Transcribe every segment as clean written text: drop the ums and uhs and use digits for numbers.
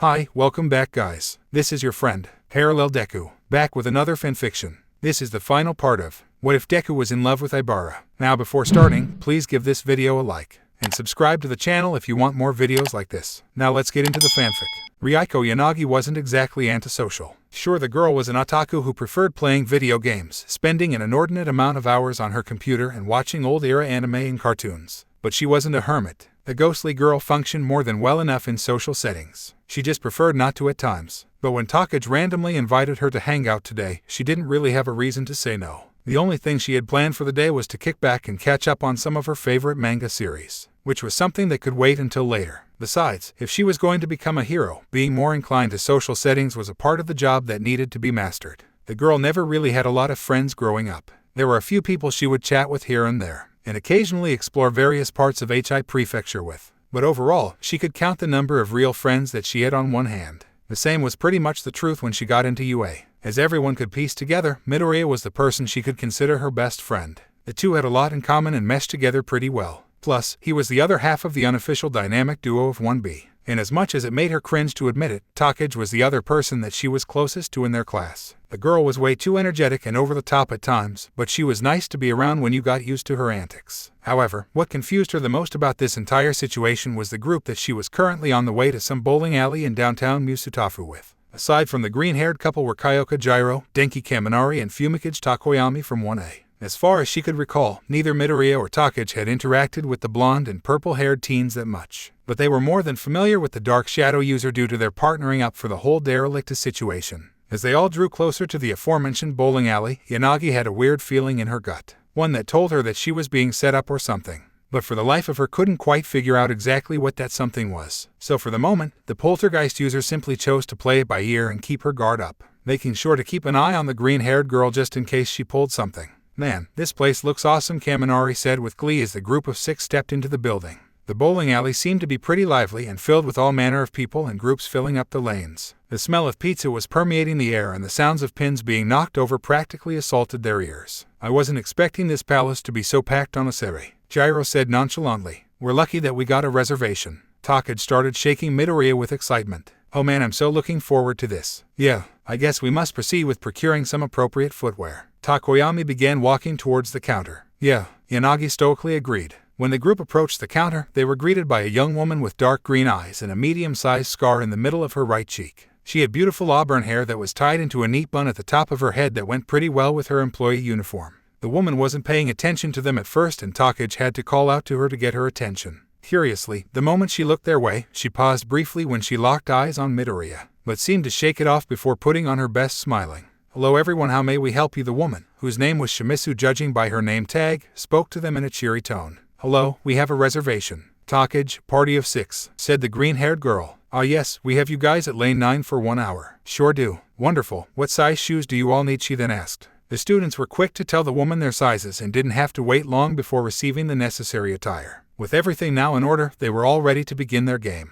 Hi, welcome back guys. This is your friend, Parallel Deku, back with another fanfiction. This is the final part of What If Deku Was in Love with Ibara. Now before starting, please give this video a like, and subscribe to the channel if you want more videos like this. Now let's get into the fanfic. Ryuko Yanagi wasn't exactly antisocial. Sure, the girl was an otaku who preferred playing video games, spending an inordinate amount of hours on her computer and watching old-era anime and cartoons. But she wasn't a hermit. The ghostly girl functioned more than well enough in social settings. She just preferred not to at times. But when Takage randomly invited her to hang out today, she didn't really have a reason to say no. The only thing she had planned for the day was to kick back and catch up on some of her favorite manga series, which was something that could wait until later. Besides, if she was going to become a hero, being more inclined to social settings was a part of the job that needed to be mastered. The girl never really had a lot of friends growing up. There were a few people she would chat with here and there, and occasionally explore various parts of HI Prefecture with. But overall, she could count the number of real friends that she had on one hand. The same was pretty much the truth when she got into UA. As everyone could piece together, Midoriya was the person she could consider her best friend. The two had a lot in common and meshed together pretty well. Plus, he was the other half of the unofficial dynamic duo of 1B. And as much as it made her cringe to admit it, Takage was the other person that she was closest to in their class. The girl was way too energetic and over the top at times, but she was nice to be around when you got used to her antics. However, what confused her the most about this entire situation was the group that she was currently on the way to some bowling alley in downtown Musutafu with. Aside from the green-haired couple were Kyoka Jiro, Denki Kaminari, and Fumikage Takoyami from 1A. As far as she could recall, neither Midoriya or Takage had interacted with the blonde and purple-haired teens that much. But they were more than familiar with the Dark Shadow user due to their partnering up for the whole Derelictus situation. As they all drew closer to the aforementioned bowling alley, Yanagi had a weird feeling in her gut. One that told her that she was being set up or something. But for the life of her couldn't quite figure out exactly what that something was. So for the moment, the poltergeist user simply chose to play it by ear and keep her guard up, making sure to keep an eye on the green-haired girl just in case she pulled something. Man, this place looks awesome, Kaminari said with glee as the group of 6 stepped into the building. The bowling alley seemed to be pretty lively and filled with all manner of people and groups filling up the lanes. The smell of pizza was permeating the air and the sounds of pins being knocked over practically assaulted their ears. I wasn't expecting this palace to be so packed on a Seri, Jiro said nonchalantly. We're lucky that we got a reservation. Takage started shaking Midoriya with excitement. Oh man, I'm so looking forward to this. Yeah, I guess we must proceed with procuring some appropriate footwear. Takoyami began walking towards the counter. Yeah, Yanagi stoically agreed. When the group approached the counter, they were greeted by a young woman with dark green eyes and a medium-sized scar in the middle of her right cheek. She had beautiful auburn hair that was tied into a neat bun at the top of her head that went pretty well with her employee uniform. The woman wasn't paying attention to them at first and Takage had to call out to her to get her attention. Curiously, the moment she looked their way, she paused briefly when she locked eyes on Midoriya, but seemed to shake it off before putting on her best smiling. Hello everyone, how may we help you? The woman, whose name was Shimizu judging by her name tag, spoke to them in a cheery tone. Hello, we have a reservation. Takage, party of 6, said the green-haired girl. Ah yes, we have you guys at lane 9 for 1 hour. Sure do. Wonderful. What size shoes do you all need? She then asked. The students were quick to tell the woman their sizes and didn't have to wait long before receiving the necessary attire. With everything now in order, they were all ready to begin their game.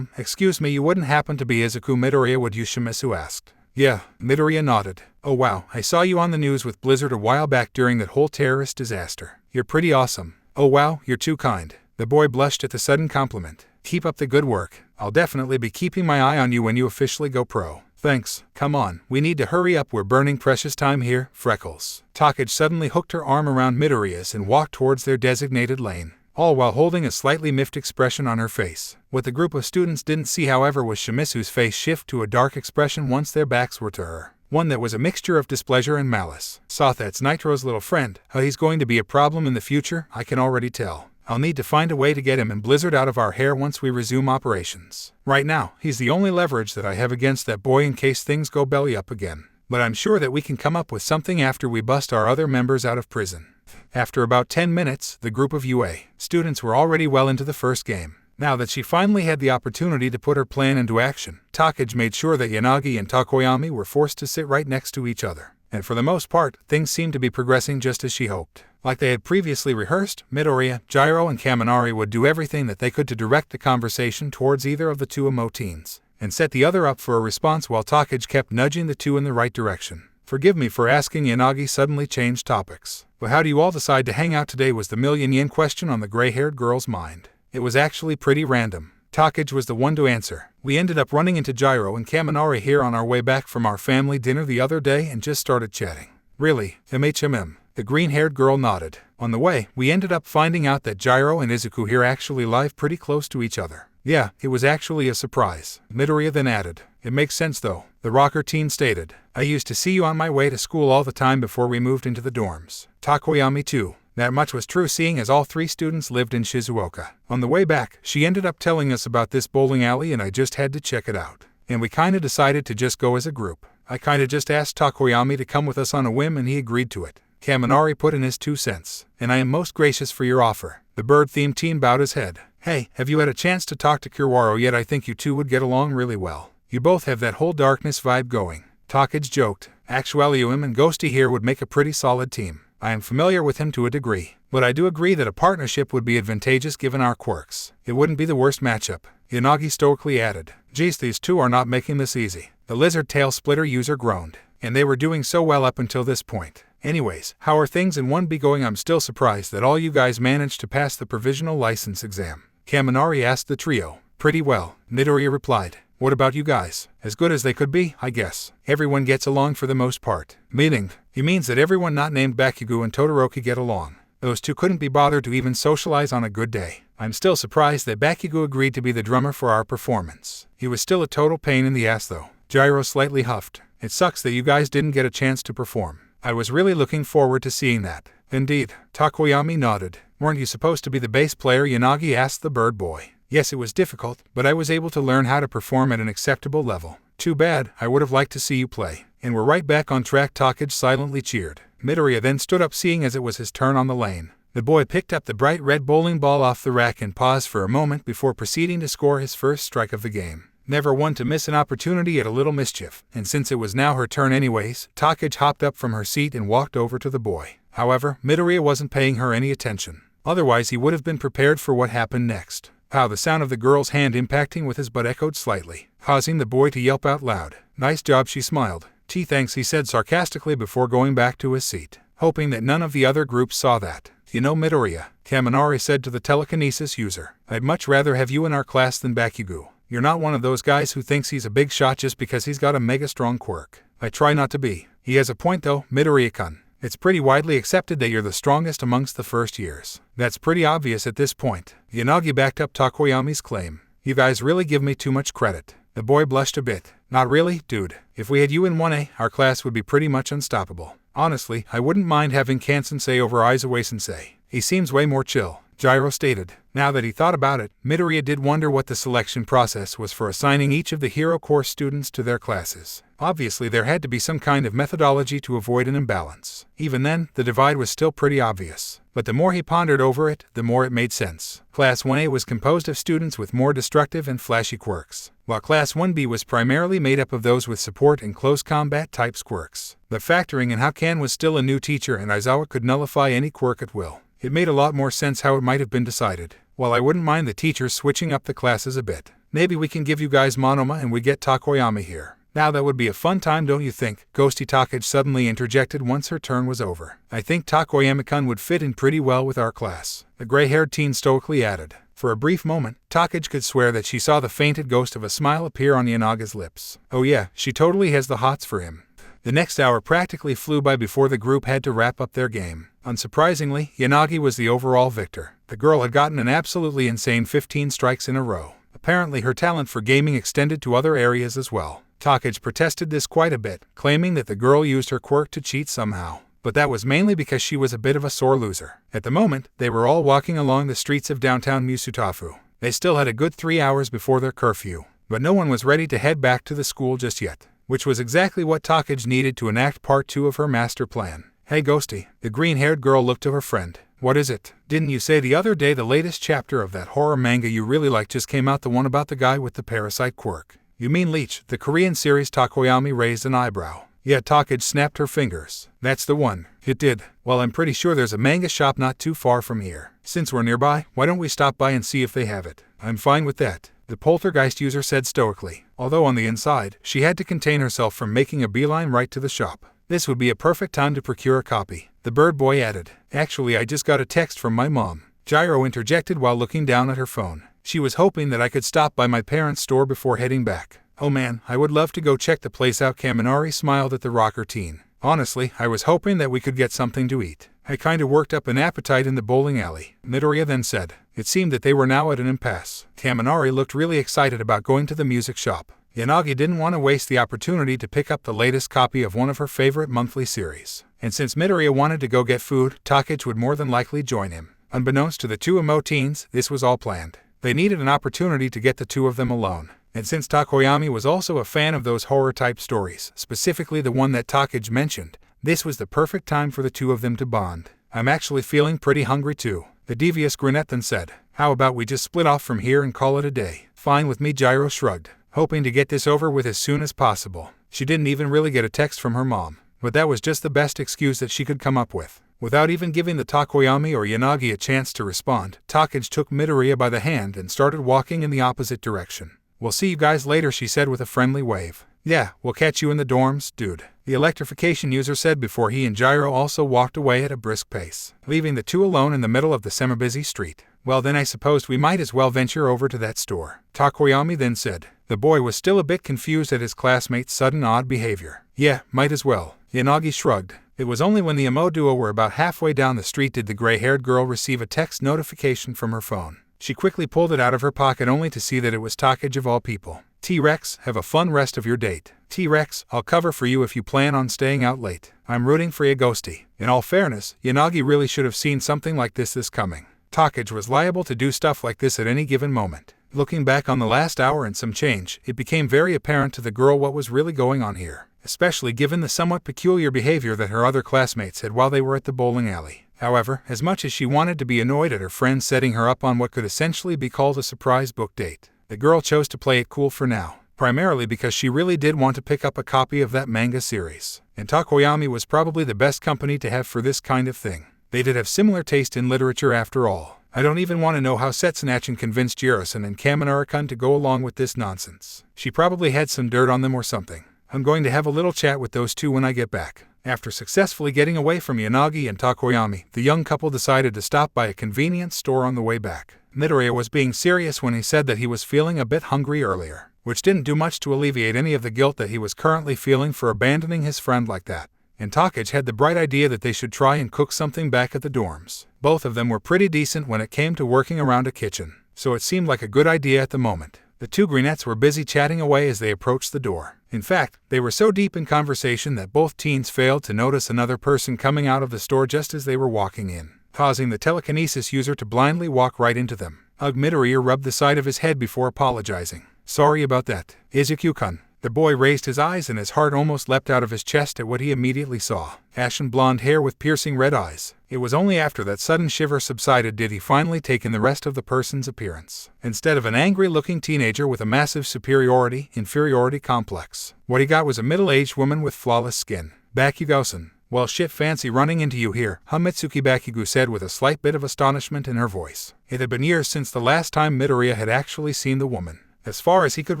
Excuse me, you wouldn't happen to be Izuku Midoriya, would you? Shimizu asked. Yeah, Midoriya nodded. Oh wow, I saw you on the news with Blizzard a while back during that whole terrorist disaster. You're pretty awesome. Oh wow, you're too kind. The boy blushed at the sudden compliment. Keep up the good work. I'll definitely be keeping my eye on you when you officially go pro. Thanks. Come on, we need to hurry up, we're burning precious time here, Freckles. Takage suddenly hooked her arm around Midoriya's and walked towards their designated lane, all while holding a slightly miffed expression on her face. What the group of students didn't see, however, was Shimizu's face shift to a dark expression once their backs were to her. One that was a mixture of displeasure and malice. So that's Nitro's little friend. How he's going to be a problem in the future, I can already tell. I'll need to find a way to get him and Blizzard out of our hair once we resume operations. Right now, he's the only leverage that I have against that boy in case things go belly up again. But I'm sure that we can come up with something after we bust our other members out of prison. After about 10 minutes, the group of UA students were already well into the first game. Now that she finally had the opportunity to put her plan into action, Takage made sure that Yanagi and Takoyami were forced to sit right next to each other. And for the most part, things seemed to be progressing just as she hoped. Like they had previously rehearsed, Midoriya, Jiro, and Kaminari would do everything that they could to direct the conversation towards either of the two emo teens, and set the other up for a response while Takage kept nudging the two in the right direction. Forgive me for asking, Yanagi suddenly changed topics. But how do you all decide to hang out today was the million-yen question on the gray-haired girl's mind. It was actually pretty random. Takage was the one to answer. We ended up running into Gyro and Kaminari here on our way back from our family dinner the other day and just started chatting. Really? MHMM. The green-haired girl nodded. On the way, we ended up finding out that Gyro and Izuku here actually live pretty close to each other. Yeah, it was actually a surprise. Midoriya then added. It makes sense though, the rocker teen stated. I used to see you on my way to school all the time before we moved into the dorms. Takoyami too. That much was true seeing as all three students lived in Shizuoka. On the way back, she ended up telling us about this bowling alley and I just had to check it out. And we kinda decided to just go as a group. I kinda just asked Takoyami to come with us on a whim and he agreed to it. Kaminari put in his 2 cents. And I am most gracious for your offer. The bird-themed teen bowed his head. Hey, have you had a chance to talk to Kiwaro yet? I think you two would get along really well. You both have that whole darkness vibe going. Takage joked. Actually, him and Ghosty here would make a pretty solid team. I am familiar with him to a degree, but I do agree that a partnership would be advantageous given our quirks. It wouldn't be the worst matchup. Yanagi stoically added. Geez, these two are not making this easy. The lizard tail splitter user groaned. And they were doing so well up until this point. Anyways, how are things in 1B going? I'm still surprised that all you guys managed to pass the provisional license exam. Kaminari asked the trio. Pretty well, Midoriya replied. What about you guys? As good as they could be, I guess. Everyone gets along for the most part. Meaning, he means that everyone not named Bakugo and Todoroki get along. Those two couldn't be bothered to even socialize on a good day. I'm still surprised that Bakugo agreed to be the drummer for our performance. He was still a total pain in the ass though. Gyro slightly huffed. It sucks that you guys didn't get a chance to perform. I was really looking forward to seeing that. Indeed, Takoyami nodded. Weren't you supposed to be the bass player? Yanagi asked the bird boy. Yes, it was difficult, but I was able to learn how to perform at an acceptable level. Too bad, I would have liked to see you play. And we're right back on track, Takage silently cheered. Midoriya then stood up seeing as it was his turn on the lane. The boy picked up the bright red bowling ball off the rack and paused for a moment before proceeding to score his first strike of the game. Never one to miss an opportunity at a little mischief, and since it was now her turn anyways, Takage hopped up from her seat and walked over to the boy. However, Midoriya wasn't paying her any attention. Otherwise he would have been prepared for what happened next. How the sound of the girl's hand impacting with his butt echoed slightly, causing the boy to yelp out loud. Nice job, she smiled. Thanks, he said sarcastically before going back to his seat, hoping that none of the other groups saw that. You know, Midoriya, Kaminari said to the telekinesis user, I'd much rather have you in our class than Bakugo. You're not one of those guys who thinks he's a big shot just because he's got a mega strong quirk. I try not to be. He has a point though, Midoriya-kun. It's pretty widely accepted that you're the strongest amongst the first years. That's pretty obvious at this point. Yanagi backed up Takoyami's claim. You guys really give me too much credit. The boy blushed a bit. Not really, dude. If we had you in 1A, our class would be pretty much unstoppable. Honestly, I wouldn't mind having Kan-sensei over Aizawa-sensei. He seems way more chill, Gyro stated. Now that he thought about it, Midoriya did wonder what the selection process was for assigning each of the Hero Course students to their classes. Obviously there had to be some kind of methodology to avoid an imbalance. Even then, the divide was still pretty obvious. But the more he pondered over it, the more it made sense. Class 1A was composed of students with more destructive and flashy quirks, while Class 1B was primarily made up of those with support and close combat type quirks. But factoring in how Kan was still a new teacher and Aizawa could nullify any quirk at will, it made a lot more sense how it might have been decided. While I wouldn't mind the teachers switching up the classes a bit. Maybe we can give you guys Monoma and we get Takoyami here. Now that would be a fun time, don't you think? Ghosty Takage suddenly interjected once her turn was over. I think Takoyami-kun would fit in pretty well with our class, the gray-haired teen stoically added. For a brief moment, Takage could swear that she saw the fainted ghost of a smile appear on Yanaga's lips. Oh yeah, she totally has the hots for him. The next hour practically flew by before the group had to wrap up their game. Unsurprisingly, Yanagi was the overall victor. The girl had gotten an absolutely insane 15 strikes in a row. Apparently her talent for gaming extended to other areas as well. Takage protested this quite a bit, claiming that the girl used her quirk to cheat somehow. But that was mainly because she was a bit of a sore loser. At the moment, they were all walking along the streets of downtown Musutafu. They still had a good 3 hours before their curfew, but no one was ready to head back to the school just yet, which was exactly what Takage needed to enact part 2 of her master plan. Hey Ghosty, the green-haired girl looked to her friend. What is it? Didn't you say the other day the latest chapter of that horror manga you really like just came out, the one about the guy with the parasite quirk? You mean Leech, the Korean series? Takoyami raised an eyebrow. Yeah, Takage snapped her fingers. That's the one. It did. Well, I'm pretty sure there's a manga shop not too far from here. Since we're nearby, why don't we stop by and see if they have it? I'm fine with that, the poltergeist user said stoically, although on the inside, she had to contain herself from making a beeline right to the shop. This would be a perfect time to procure a copy, the bird boy added. Actually, I just got a text from my mom. Gyro interjected while looking down at her phone. She was hoping that I could stop by my parents' store before heading back. Oh man, I would love to go check the place out. Kaminari smiled at the rocker teen. Honestly, I was hoping that we could get something to eat. I kinda worked up an appetite in the bowling alley, Midoriya then said. It seemed that they were now at an impasse. Kaminari looked really excited about going to the music shop. Yanagi didn't want to waste the opportunity to pick up the latest copy of one of her favorite monthly series. And since Midoriya wanted to go get food, Takagi would more than likely join him. Unbeknownst to the two emo teens, this was all planned. They needed an opportunity to get the two of them alone. And since Tokoyami was also a fan of those horror-type stories, specifically the one that Takagi mentioned, this was the perfect time for the two of them to bond. I'm actually feeling pretty hungry too, the devious brunette then said. How about we just split off from here and call it a day? Fine with me, Gyro shrugged, hoping to get this over with as soon as possible. She didn't even really get a text from her mom, but that was just the best excuse that she could come up with. Without even giving the Tokoyami or Yanagi a chance to respond, Takagi took Midoriya by the hand and started walking in the opposite direction. We'll see you guys later, she said with a friendly wave. Yeah, we'll catch you in the dorms, dude, the electrification user said before he and Gyro also walked away at a brisk pace, leaving the two alone in the middle of the semi-busy street. Well then I suppose we might as well venture over to that store, Tokoyami then said. The boy was still a bit confused at his classmate's sudden odd behavior. Yeah, might as well, Yanagi shrugged. It was only when the emo duo were about halfway down the street did the gray-haired girl receive a text notification from her phone. She quickly pulled it out of her pocket only to see that it was Takagi of all people. T-Rex, have a fun rest of your date. T-Rex, I'll cover for you if you plan on staying out late. I'm rooting for you, Ghosty. In all fairness, Yanagi really should have seen something like this coming. Takagi was liable to do stuff like this at any given moment. Looking back on the last hour and some change, it became very apparent to the girl what was really going on here, especially given the somewhat peculiar behavior that her other classmates had while they were at the bowling alley. However, as much as she wanted to be annoyed at her friend setting her up on what could essentially be called a surprise book date, the girl chose to play it cool for now, primarily because she really did want to pick up a copy of that manga series, and Tokoyami was probably the best company to have for this kind of thing. They did have similar taste in literature after all. I don't even want to know how Setsunachin convinced Jirosan and Kaminari-kun to go along with this nonsense. She probably had some dirt on them or something. I'm going to have a little chat with those two when I get back. After successfully getting away from Yanagi and Tokoyami, the young couple decided to stop by a convenience store on the way back. Midoriya was being serious when he said that he was feeling a bit hungry earlier, which didn't do much to alleviate any of the guilt that he was currently feeling for abandoning his friend like that. And Takagi had the bright idea that they should try and cook something back at the dorms. Both of them were pretty decent when it came to working around a kitchen, so it seemed like a good idea at the moment. The two brunettes were busy chatting away as they approached the door. In fact, they were so deep in conversation that both teens failed to notice another person coming out of the store just as they were walking in, causing the telekinesis user to blindly walk right into them. Midoriya rubbed the side of his head before apologizing. Sorry about that, Izuku-kun. The boy raised his eyes and his heart almost leapt out of his chest at what he immediately saw. Ashen blonde hair with piercing red eyes. It was only after that sudden shiver subsided did he finally take in the rest of the person's appearance. Instead of an angry-looking teenager with a massive superiority-inferiority complex, what he got was a middle-aged woman with flawless skin. Bakugo-san. Well shit, fancy running into you here, Mitsuki Bakugo said with a slight bit of astonishment in her voice. It had been years since the last time Midoriya had actually seen the woman. As far as he could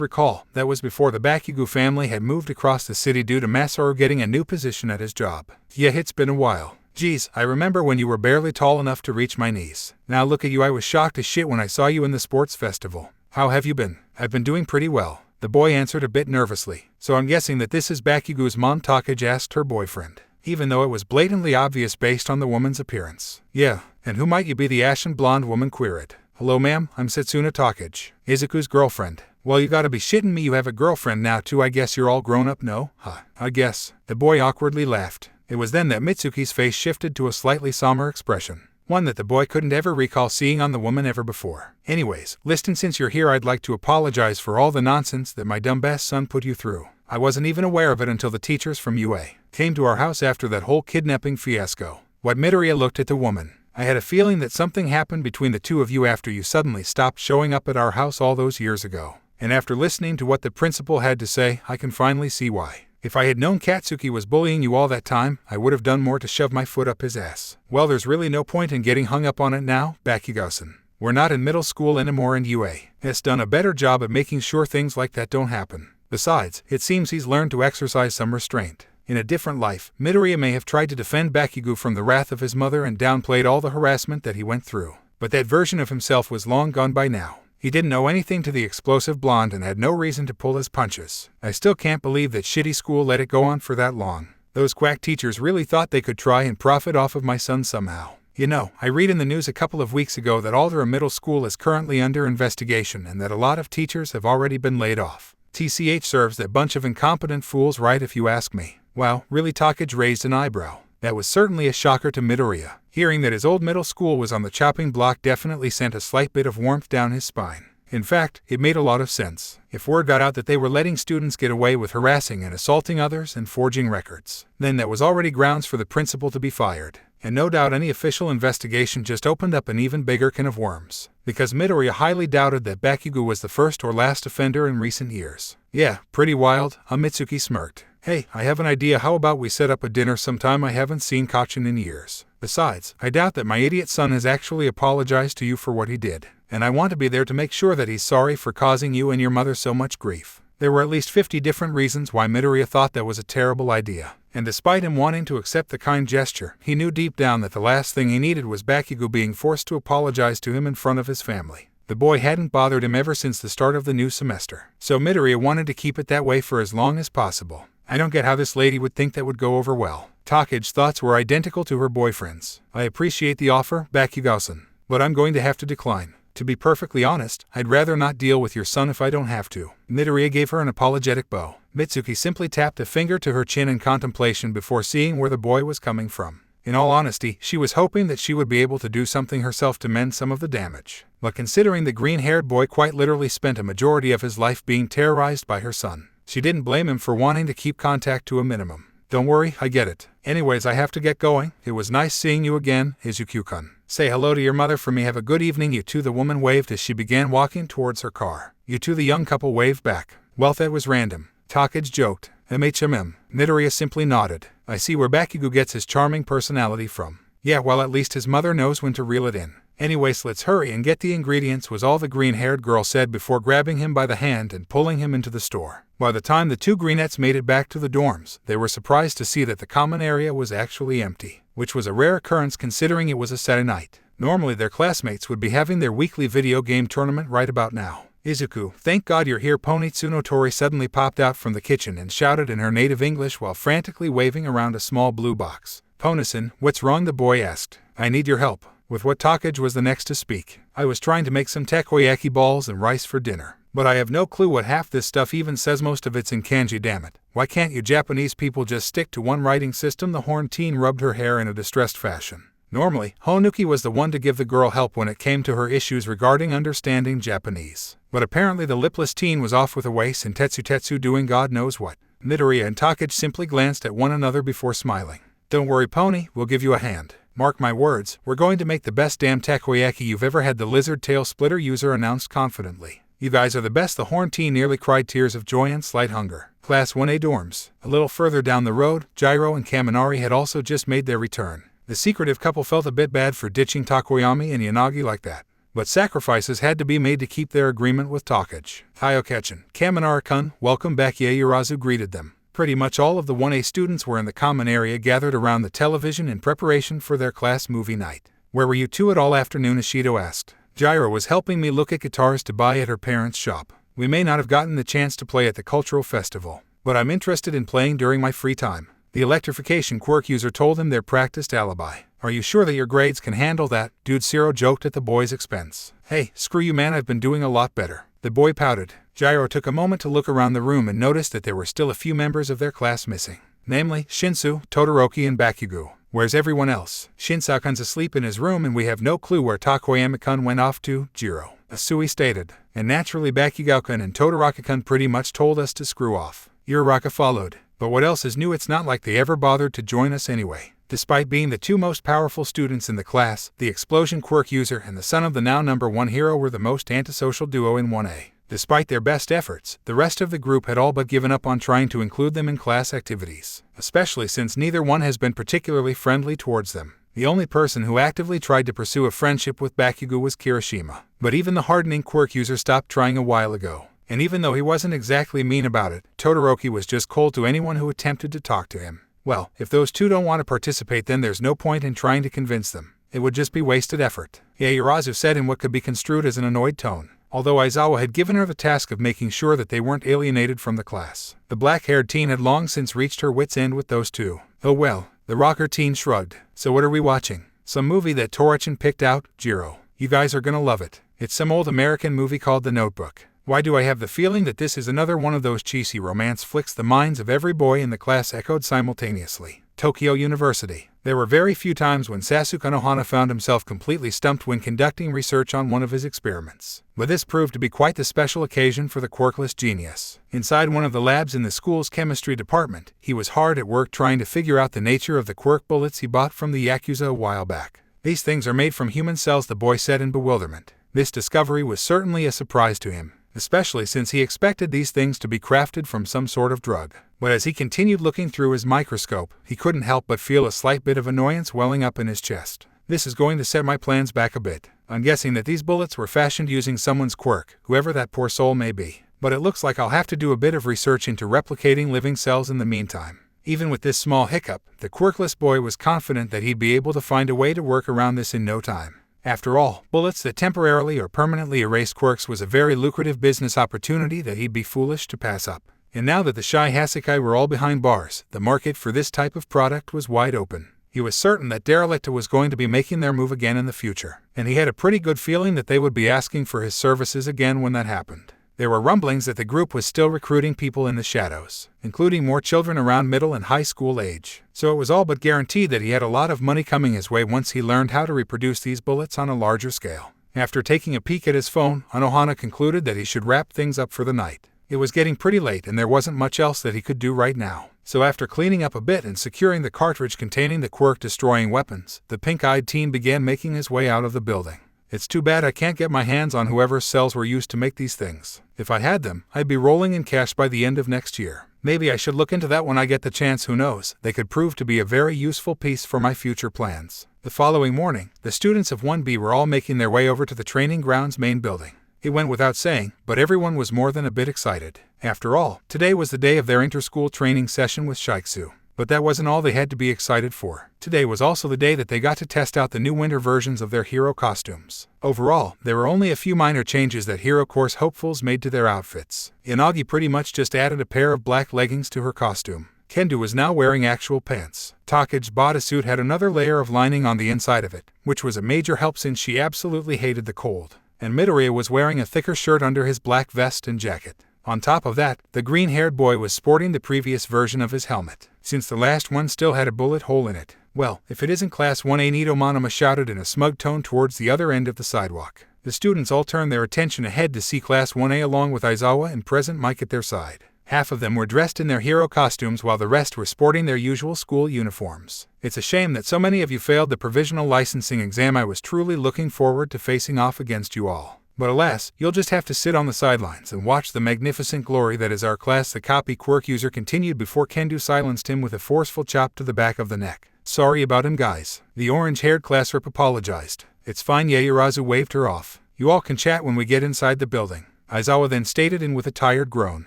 recall, that was before the Bakugo family had moved across the city due to Masaru getting a new position at his job. Yeah, it's been a while. Geez, I remember when you were barely tall enough to reach my knees. Now look at you, I was shocked as shit when I saw you in the sports festival. How have you been? I've been doing pretty well, the boy answered a bit nervously. So I'm guessing that this is Bakugo's mom, Takagi asked her boyfriend, even though it was blatantly obvious based on the woman's appearance. Yeah, and who might you be, the ashen blonde woman queried. Hello ma'am, I'm Setsuna Takagi, Izuku's girlfriend. Well, you gotta be shitting me, you have a girlfriend now too, I guess you're all grown up, no? I guess. The boy awkwardly laughed. It was then that Mitsuki's face shifted to a slightly somber expression, one that the boy couldn't ever recall seeing on the woman ever before. Anyways, listen, since you're here I'd like to apologize for all the nonsense that my dumbass son put you through. I wasn't even aware of it until the teachers from UA came to our house after that whole kidnapping fiasco. What? Midoriya looked at the woman. I had a feeling that something happened between the two of you after you suddenly stopped showing up at our house all those years ago. And after listening to what the principal had to say, I can finally see why. If I had known Katsuki was bullying you all that time, I would have done more to shove my foot up his ass. Well, there's really no point in getting hung up on it now, Bakugo-san. We're not in middle school anymore and UA has done a better job at making sure things like that don't happen. Besides, it seems he's learned to exercise some restraint. In a different life, Midoriya may have tried to defend Bakugo from the wrath of his mother and downplayed all the harassment that he went through. But that version of himself was long gone by now. He didn't know anything to the explosive blonde and had no reason to pull his punches. I still can't believe that shitty school let it go on for that long. Those quack teachers really thought they could try and profit off of my son somehow. You know, I read in the news a couple of weeks ago that Aldera Middle School is currently under investigation and that a lot of teachers have already been laid off. TCH serves that bunch of incompetent fools right if you ask me. Wow, really? Takage raised an eyebrow. That was certainly a shocker to Midoriya. Hearing that his old middle school was on the chopping block definitely sent a slight bit of warmth down his spine. In fact, it made a lot of sense. If word got out that they were letting students get away with harassing and assaulting others and forging records, then that was already grounds for the principal to be fired. And no doubt any official investigation just opened up an even bigger can of worms. Because Midoriya highly doubted that Bakugo was the first or last offender in recent years. Yeah, pretty wild, Mitsuki smirked. Hey, I have an idea. How about we set up a dinner sometime? I haven't seen Kachin in years. Besides, I doubt that my idiot son has actually apologized to you for what he did. And I want to be there to make sure that he's sorry for causing you and your mother so much grief. There were at least 50 different reasons why Midoriya thought that was a terrible idea. And despite him wanting to accept the kind gesture, he knew deep down that the last thing he needed was Bakugo being forced to apologize to him in front of his family. The boy hadn't bothered him ever since the start of the new semester. So Midoriya wanted to keep it that way for as long as possible. I don't get how this lady would think that would go over well. Takage's thoughts were identical to her boyfriend's. I appreciate the offer, Bakugo-san, but I'm going to have to decline. To be perfectly honest, I'd rather not deal with your son if I don't have to. Midoriya gave her an apologetic bow. Mitsuki simply tapped a finger to her chin in contemplation before seeing where the boy was coming from. In all honesty, she was hoping that she would be able to do something herself to mend some of the damage. But considering the green-haired boy quite literally spent a majority of his life being terrorized by her son, she didn't blame him for wanting to keep contact to a minimum. Don't worry, I get it. Anyways, I have to get going. It was nice seeing you again, Izuku-kun. Say hello to your mother for me. Have a good evening, you two. The woman waved as she began walking towards her car. You two, the young couple waved back. Well, that was random. Takage joked. MHMM. Midoriya simply nodded. I see where Bakugo gets his charming personality from. Yeah, well, at least his mother knows when to reel it in. Anyways, let's hurry and get the ingredients, was all the green-haired girl said before grabbing him by the hand and pulling him into the store. By the time the two greenettes made it back to the dorms, they were surprised to see that the common area was actually empty, which was a rare occurrence considering it was a Saturday night. Normally their classmates would be having their weekly video game tournament right about now. Izuku, thank God you're here. Pony Tsunotori suddenly popped out from the kitchen and shouted in her native English while frantically waving around a small blue box. Pony-san, what's wrong? The boy asked. I need your help. With what, Takage was the next to speak. I was trying to make some takoyaki balls and rice for dinner, but I have no clue what half this stuff even says. Most of it's in kanji, damn it. Why can't you Japanese people just stick to one writing system? The horned teen rubbed her hair in a distressed fashion. Normally, Honuki was the one to give the girl help when it came to her issues regarding understanding Japanese. But apparently the lipless teen was off with a waist and Tetsu doing God knows what. Midoriya and Takage simply glanced at one another before smiling. Don't worry, Pony, we'll give you a hand. Mark my words, we're going to make the best damn takoyaki you've ever had, the lizard tail splitter user announced confidently. You guys are the best. The horned teen nearly cried tears of joy and slight hunger. Class 1A dorms. A little further down the road, Gyro and Kaminari had also just made their return. The secretive couple felt a bit bad for ditching Takoyami and Yanagi like that, but sacrifices had to be made to keep their agreement with Takage. Hayokachin, Kaminari-kun, welcome back. Yaoyorozu greeted them. Pretty much all of the 1A students were in the common area gathered around the television in preparation for their class movie night. Where were you two at all afternoon? Ishido asked. Gyro was helping me look at guitars to buy at her parents' shop. We may not have gotten the chance to play at the cultural festival, but I'm interested in playing during my free time. The electrification quirk user told him their practiced alibi. Are you sure that your grades can handle that? Dude Zero joked at the boy's expense. Hey, screw you man, I've been doing a lot better. The boy pouted. Gyro took a moment to look around the room and noticed that there were still a few members of their class missing. Namely, Shinsu, Todoroki, and Bakugo. Where's everyone else? Shinsu-kun's asleep in his room and we have no clue where Takoyami-kun went off to, Jiro. Asui stated. And naturally Bakugo-kun and Todoroki-kun pretty much told us to screw off. Uraraka followed. But what else is new? It's not like they ever bothered to join us anyway. Despite being the two most powerful students in the class, the explosion quirk user and the son of the now #1 hero were the most antisocial duo in 1A. Despite their best efforts, the rest of the group had all but given up on trying to include them in class activities, especially since neither one has been particularly friendly towards them. The only person who actively tried to pursue a friendship with Bakugo was Kirishima. But even the hardening quirk user stopped trying a while ago. And even though he wasn't exactly mean about it, Todoroki was just cold to anyone who attempted to talk to him. Well, if those two don't want to participate, then there's no point in trying to convince them. It would just be wasted effort. Yaoyorozu said in what could be construed as an annoyed tone. although Aizawa had given her the task of making sure that they weren't alienated from the class. The black-haired teen had long since reached her wits' end with those two. Oh well, the rocker teen shrugged. So what are we watching? Some movie that Torichin picked out, Jiro. You guys are gonna love it. It's some old American movie called The Notebook. Why do I have the feeling that this is another one of those cheesy romance flicks the minds of every boy in the class echoed simultaneously. Tokyo University. There were very few times when Sasuke Nohana found himself completely stumped when conducting research on one of his experiments. But this proved to be quite the special occasion for the quirkless genius. Inside one of the labs in the school's chemistry department, he was hard at work trying to figure out the nature of the quirk bullets he bought from the Yakuza a while back. These things are made from human cells, the boy said in bewilderment. This discovery was certainly a surprise to him, especially since he expected these things to be crafted from some sort of drug. But as he continued looking through his microscope, he couldn't help but feel a slight bit of annoyance welling up in his chest. This is going to set my plans back a bit. I'm guessing that these bullets were fashioned using someone's quirk, whoever that poor soul may be. But it looks like I'll have to do a bit of research into replicating living cells in the meantime. Even with this small hiccup, the quirkless boy was confident that he'd be able to find a way to work around this in no time. After all, bullets that temporarily or permanently erase quirks was a very lucrative business opportunity that he'd be foolish to pass up. And now that the shy Hasakai were all behind bars, the market for this type of product was wide open. He was certain that Derelicta was going to be making their move again in the future, and he had a pretty good feeling that they would be asking for his services again when that happened. There were rumblings that the group was still recruiting people in the shadows, including more children around middle and high school age. So it was all but guaranteed that he had a lot of money coming his way once he learned how to reproduce these bullets on a larger scale. After taking a peek at his phone, Anohana concluded that he should wrap things up for the night. It was getting pretty late and there wasn't much else that he could do right now. So after cleaning up a bit and securing the cartridge containing the quirk-destroying weapons, the pink-eyed teen began making his way out of the building. It's too bad I can't get my hands on whoever's cells were used to make these things. If I had them, I'd be rolling in cash by the end of next year. Maybe I should look into that when I get the chance, who knows? They could prove to be a very useful piece for my future plans. The following morning, the students of 1B were all making their way over to the training grounds main building. It went without saying, but everyone was more than a bit excited. After all, today was the day of their inter-school training session with Shiksu. But that wasn't all they had to be excited for. Today was also the day that they got to test out the new winter versions of their hero costumes. Overall, there were only a few minor changes that Hero Course hopefuls made to their outfits. Inagi pretty much just added a pair of black leggings to her costume. Kendo was now wearing actual pants. Take's bodysuit had another layer of lining on the inside of it, which was a major help since she absolutely hated the cold. And Midoriya was wearing a thicker shirt under his black vest and jacket. On top of that, the green-haired boy was sporting the previous version of his helmet, since the last one still had a bullet hole in it. Well, if it isn't Class 1A, Nito Manama shouted in a smug tone towards the other end of the sidewalk. The students all turned their attention ahead to see Class 1A along with Aizawa and Present Mike at their side. Half of them were dressed in their hero costumes while the rest were sporting their usual school uniforms. It's a shame that so many of you failed the provisional licensing exam. I was truly looking forward to facing off against you all. But alas, you'll just have to sit on the sidelines and watch the magnificent glory that is our class, the copy quirk user continued before Kendo silenced him with a forceful chop to the back of the neck. Sorry about him, guys. The orange-haired class rep apologized. It's fine, Yaoyorozu waved her off. You all can chat when we get inside the building. Aizawa then stated, and with a tired groan.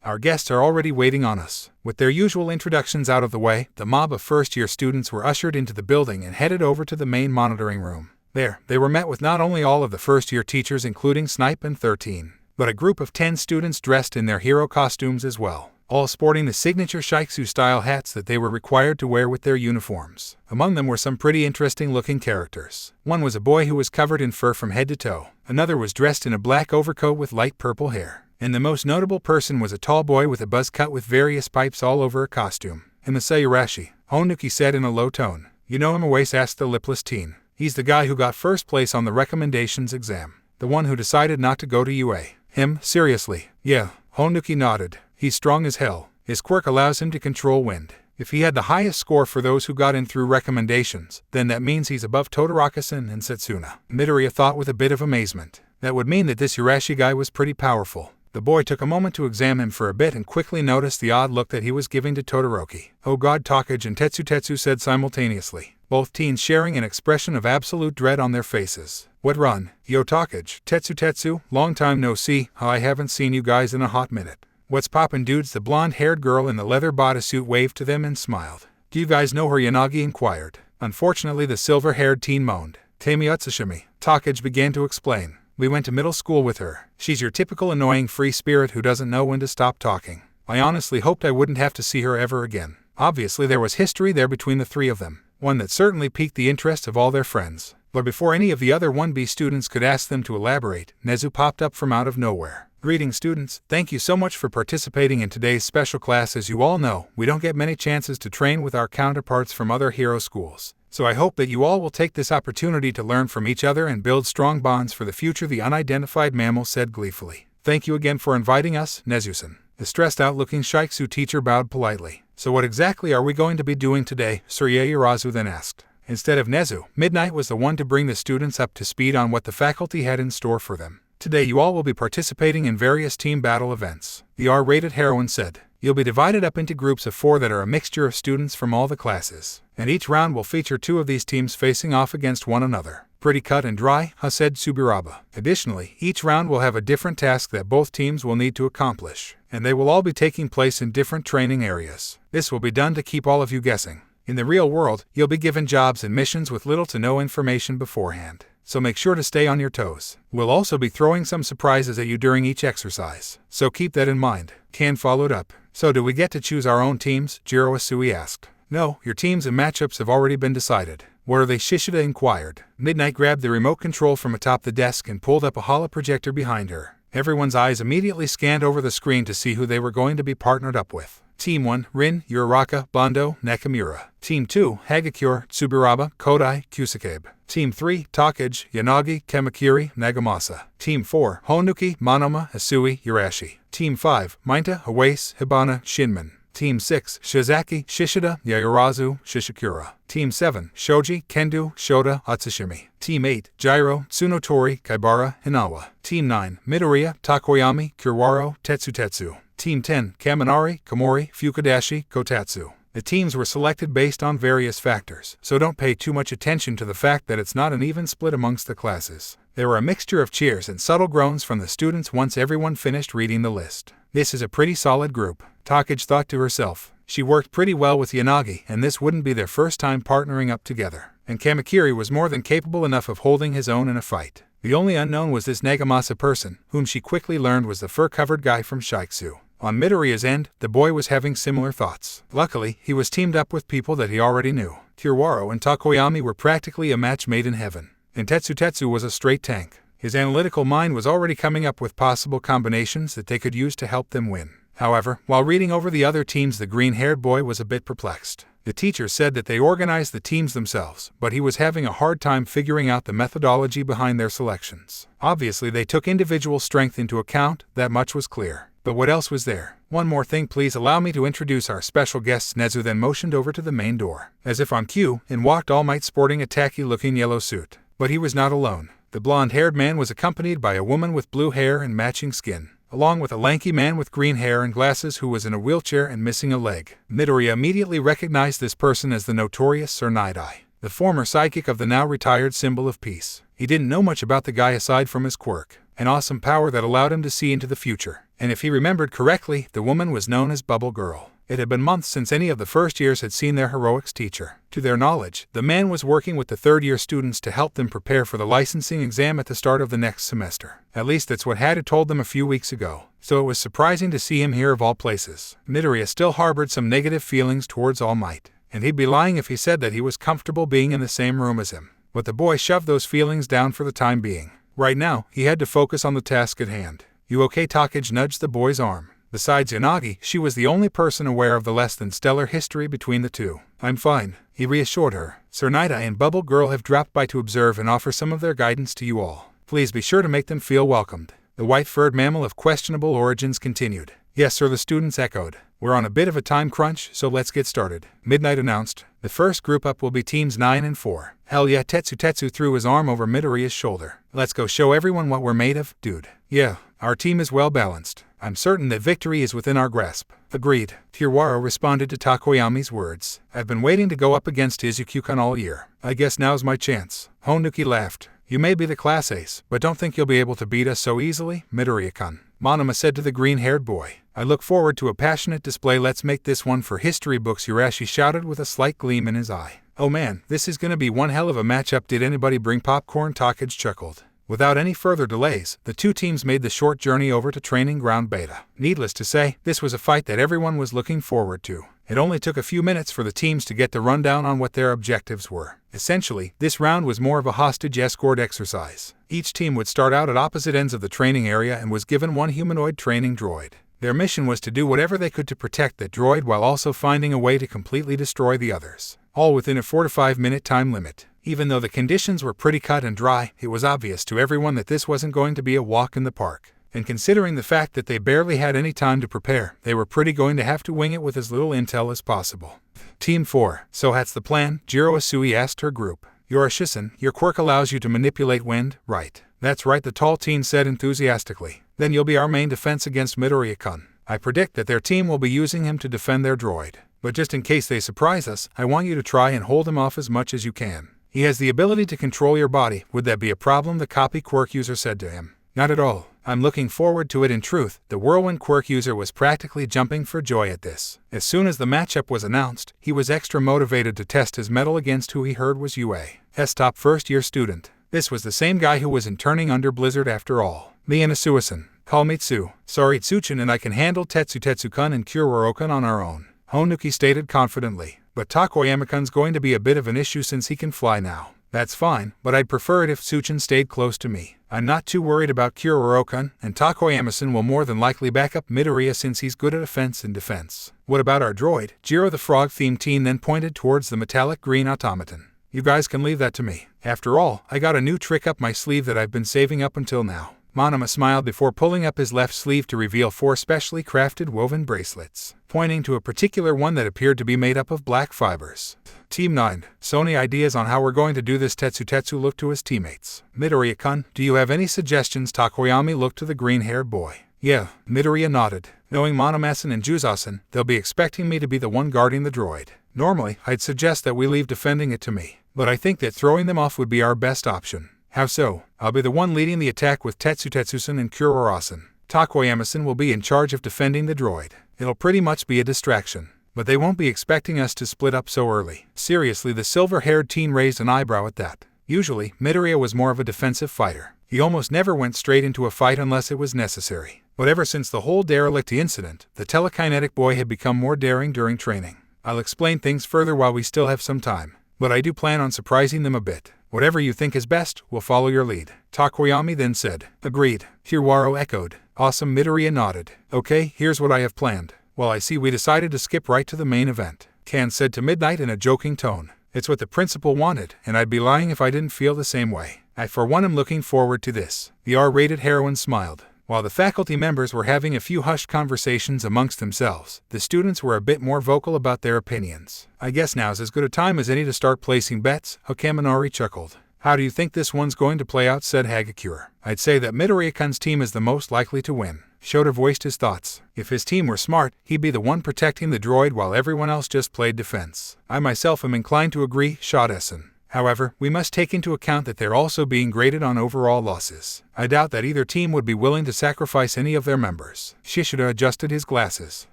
Our guests are already waiting on us. With their usual introductions out of the way, the mob of first-year students were ushered into the building and headed over to the main monitoring room. There, they were met with not only all of the first-year teachers including Snipe and 13, but a group of 10 students dressed in their hero costumes as well, all sporting the signature Shiksu-style hats that they were required to wear with their uniforms. Among them were some pretty interesting-looking characters. One was a boy who was covered in fur from head to toe. Another was dressed in a black overcoat with light purple hair. And the most notable person was a tall boy with a buzz cut with various pipes all over a costume. "And the Sayurashi," Honuki said in a low tone. "You know him?" Awase asked the lipless teen. "He's the guy who got first place on the recommendations exam. The one who decided not to go to UA." "Him? Seriously?" "Yeah." Honuki nodded. "He's strong as hell. His quirk allows him to control wind. If he had the highest score for those who got in through recommendations, then that means he's above Todoroki-san and Setsuna." Midoriya thought with a bit of amazement. That would mean that this Urashi guy was pretty powerful. The boy took a moment to examine him for a bit and quickly noticed the odd look that he was giving to Todoroki. "Oh God," Takage and Tetsu said simultaneously, both teens sharing an expression of absolute dread on their faces. "What run?" "Yo Takage." Tetsu, long time no see. I haven't seen you guys in a hot minute." "What's poppin', dudes?" The blonde-haired girl in the leather bodysuit waved to them and smiled. "Do you guys know her?" Yanagi inquired. Unfortunately, the silver-haired teen moaned. "Tami Utsushimi." Takage began to explain. We went to middle school with her. She's your typical annoying free spirit who doesn't know when to stop talking. I honestly hoped I wouldn't have to see her ever again. Obviously there was history there between the three of them, one that certainly piqued the interest of all their friends. But before any of the other 1B students could ask them to elaborate, Nezu popped up from out of nowhere. Greetings students, thank you so much for participating in today's special class. As you all know, we don't get many chances to train with our counterparts from other hero schools. So I hope that you all will take this opportunity to learn from each other and build strong bonds for the future, the unidentified mammal said gleefully. Thank you again for inviting us, Nezu-san. The stressed-out-looking Shiksu teacher bowed politely. So what exactly are we going to be doing today? Sir Yaoyorozu then asked. Instead of Nezu, Midnight was the one to bring the students up to speed on what the faculty had in store for them. Today you all will be participating in various team battle events, the R-rated heroine said. You'll be divided up into groups of 4 that are a mixture of students from all the classes, and each round will feature 2 of these teams facing off against one another. Pretty cut and dry, said Subiraba. Additionally, each round will have a different task that both teams will need to accomplish, and they will all be taking place in different training areas. This will be done to keep all of you guessing. In the real world, you'll be given jobs and missions with little to no information beforehand, so make sure to stay on your toes. We'll also be throwing some surprises at you during each exercise, so keep that in mind. Kan followed up. So do we get to choose our own teams? Jiro Asui asked. No, your teams and matchups have already been decided. What are they? Shishida inquired. Midnight grabbed the remote control from atop the desk and pulled up a holoprojector behind her. Everyone's eyes immediately scanned over the screen to see who they were going to be partnered up with. Team 1, Rin, Uraraka, Bondo, Nakamura. Team 2, Hagakure, Tsubiraba, Kodai, Kusakabe. Team 3, Takage, Yanagi, Kamakiri, Nagamasa. Team 4, Honuki, Monoma, Asui, Urashi. Team 5, Mainta, Hawase, Hibana, Shinman. Team 6, Shiozaki, Shishida, Yaoyorozu, Shishikura. Team 7, Shoji, Kendo, Shota, Atsushimi. Team 8, Jiro, Tsunotori, Kaibara, Hinawa. Team 9, Midoriya, Takoyami, Kurwaro, Tetsutetsu. Team 10, Kaminari, Komori, Fukadashi, Kotatsu. The teams were selected based on various factors, so don't pay too much attention to the fact that it's not an even split amongst the classes. There were a mixture of cheers and subtle groans from the students once everyone finished reading the list. This is a pretty solid group, Takage thought to herself. She worked pretty well with Yanagi, and this wouldn't be their first time partnering up together. And Kamakiri was more than capable enough of holding his own in a fight. The only unknown was this Nagamasa person, whom she quickly learned was the fur-covered guy from Shiksu. On Midoriya's end, the boy was having similar thoughts. Luckily, he was teamed up with people that he already knew. Kurwaro and Takoyami were practically a match made in heaven. And Tetsutetsu was a straight tank. His analytical mind was already coming up with possible combinations that they could use to help them win. However, while reading over the other teams, the green-haired boy was a bit perplexed. The teacher said that they organized the teams themselves, but he was having a hard time figuring out the methodology behind their selections. Obviously, they took individual strength into account, that much was clear. But what else was there? One more thing, please allow me to introduce our special guests. Nezu then motioned over to the main door. As if on cue, in walked All Might sporting a tacky-looking yellow suit. But he was not alone. The blonde-haired man was accompanied by a woman with blue hair and matching skin, along with a lanky man with green hair and glasses who was in a wheelchair and missing a leg. Midoriya immediately recognized this person as the notorious Sir Night-Eye, the former sidekick of the now-retired Symbol of Peace. He didn't know much about the guy aside from his quirk, an awesome power that allowed him to see into the future. And if he remembered correctly, the woman was known as Bubble Girl. It had been months since any of the first years had seen their heroics teacher. To their knowledge, the man was working with the third-year students to help them prepare for the licensing exam at the start of the next semester. At least that's what Had told them a few weeks ago, so it was surprising to see him here of all places. Midoriya still harbored some negative feelings towards All Might, and he'd be lying if he said that he was comfortable being in the same room as him. But the boy shoved those feelings down for the time being. Right now, he had to focus on the task at hand. You okay? Takage nudged the boy's arm. Besides Yanagi, she was the only person aware of the less-than-stellar history between the two. I'm fine, he reassured her. Sir Night-Eye and Bubble Girl have dropped by to observe and offer some of their guidance to you all. Please be sure to make them feel welcomed. The white-furred mammal of questionable origins continued. Yes, sir, the students echoed. We're on a bit of a time crunch, so let's get started. Midnight announced. The first group up will be teams 9 and 4. Hell yeah, Tetsutetsu threw his arm over Midoriya's shoulder. Let's go show everyone what we're made of, dude. Yeah, our team is well balanced. I'm certain that victory is within our grasp. Agreed. Kurwaro responded to Takoyami's words. I've been waiting to go up against Izuku-kun all year. I guess now's my chance. Honuki laughed. You may be the class ace, but don't think you'll be able to beat us so easily, Midoriya-kun. Monoma said to the green-haired boy. I look forward to a passionate display. Let's make this one for history books, Urashi shouted with a slight gleam in his eye. Oh man, this is gonna be one hell of a matchup. Did anybody bring popcorn? Takage chuckled. Without any further delays, the two teams made the short journey over to Training Ground Beta. Needless to say, this was a fight that everyone was looking forward to. It only took a few minutes for the teams to get the rundown on what their objectives were. Essentially, this round was more of a hostage escort exercise. Each team would start out at opposite ends of the training area and was given one humanoid training droid. Their mission was to do whatever they could to protect that droid while also finding a way to completely destroy the others. All within a 4 to 5 minute time limit. Even though the conditions were pretty cut and dry, it was obvious to everyone that this wasn't going to be a walk in the park. And considering the fact that they barely had any time to prepare, they were pretty going to have to wing it with as little intel as possible. Team 4. So that's the plan, Jiro Asui asked her group. You're a Shisen, your quirk allows you to manipulate wind, right? That's right, the tall teen said enthusiastically. Then you'll be our main defense against Midoriya-kun. I predict that their team will be using him to defend their droid. But just in case they surprise us, I want you to try and hold him off as much as you can. He has the ability to control your body. Would that be a problem? The copy quirk user said to him. Not at all. I'm looking forward to it. In truth, the whirlwind quirk user was practically jumping for joy at this. As soon as the matchup was announced, he was extra motivated to test his mettle against who he heard was UA's top first-year student. This was the same guy who was interning under Blizzard after all. Me and Asuasan. Call me Tsu. Sorry, Tsuchin and I can handle Tetsu-kun and Kuroro-kun on our own, Honuki stated confidently. But Takoyama-kun's going to be a bit of an issue since he can fly now. That's fine, but I'd prefer it if Tsuchin stayed close to me. I'm not too worried about Kuroro-kun, and Takoyama-san will more than likely back up Midoriya since he's good at offense and defense. What about our droid? Jiro the frog-themed teen then pointed towards the metallic green automaton. You guys can leave that to me. After all, I got a new trick up my sleeve that I've been saving up until now. Monoma smiled before pulling up his left sleeve to reveal 4 specially crafted woven bracelets, pointing to a particular one that appeared to be made up of black fibers. Team 9. Sony ideas on how we're going to do this? Tetsu looked to his teammates. Midoriya-kun, do you have any suggestions? Takoyami looked to the green-haired boy. Yeah, Midoriya nodded. Knowing Monomasan and Juzasan, they'll be expecting me to be the one guarding the droid. Normally, I'd suggest that we leave defending it to me, but I think that throwing them off would be our best option. How so? I'll be the one leading the attack with Tetsu-san and Kuroro-san. Takoyama-san will be in charge of defending the droid. It'll pretty much be a distraction. But they won't be expecting us to split up so early. Seriously, the silver-haired teen raised an eyebrow at that. Usually, Midoriya was more of a defensive fighter. He almost never went straight into a fight unless it was necessary. But ever since the whole derelict incident, the telekinetic boy had become more daring during training. I'll explain things further while we still have some time. But I do plan on surprising them a bit. Whatever you think is best, we'll follow your lead. Takoyami then said. Agreed. Hiruaro echoed. Awesome. Midoriya nodded. Okay, here's what I have planned. Well, I see we decided to skip right to the main event, Kan said to Midnight in a joking tone. It's what the principal wanted, and I'd be lying if I didn't feel the same way. I for one am looking forward to this. The R-rated heroine smiled. While the faculty members were having a few hushed conversations amongst themselves, the students were a bit more vocal about their opinions. I guess now's as good a time as any to start placing bets, Okaminori chuckled. How do you think this one's going to play out? Said Hagakure. I'd say that Midoriya-kun's team is the most likely to win. Shota voiced his thoughts. If his team were smart, he'd be the one protecting the droid while everyone else just played defense. I myself am inclined to agree, Shota-san. However, we must take into account that they're also being graded on overall losses. I doubt that either team would be willing to sacrifice any of their members. Shishida adjusted his glasses.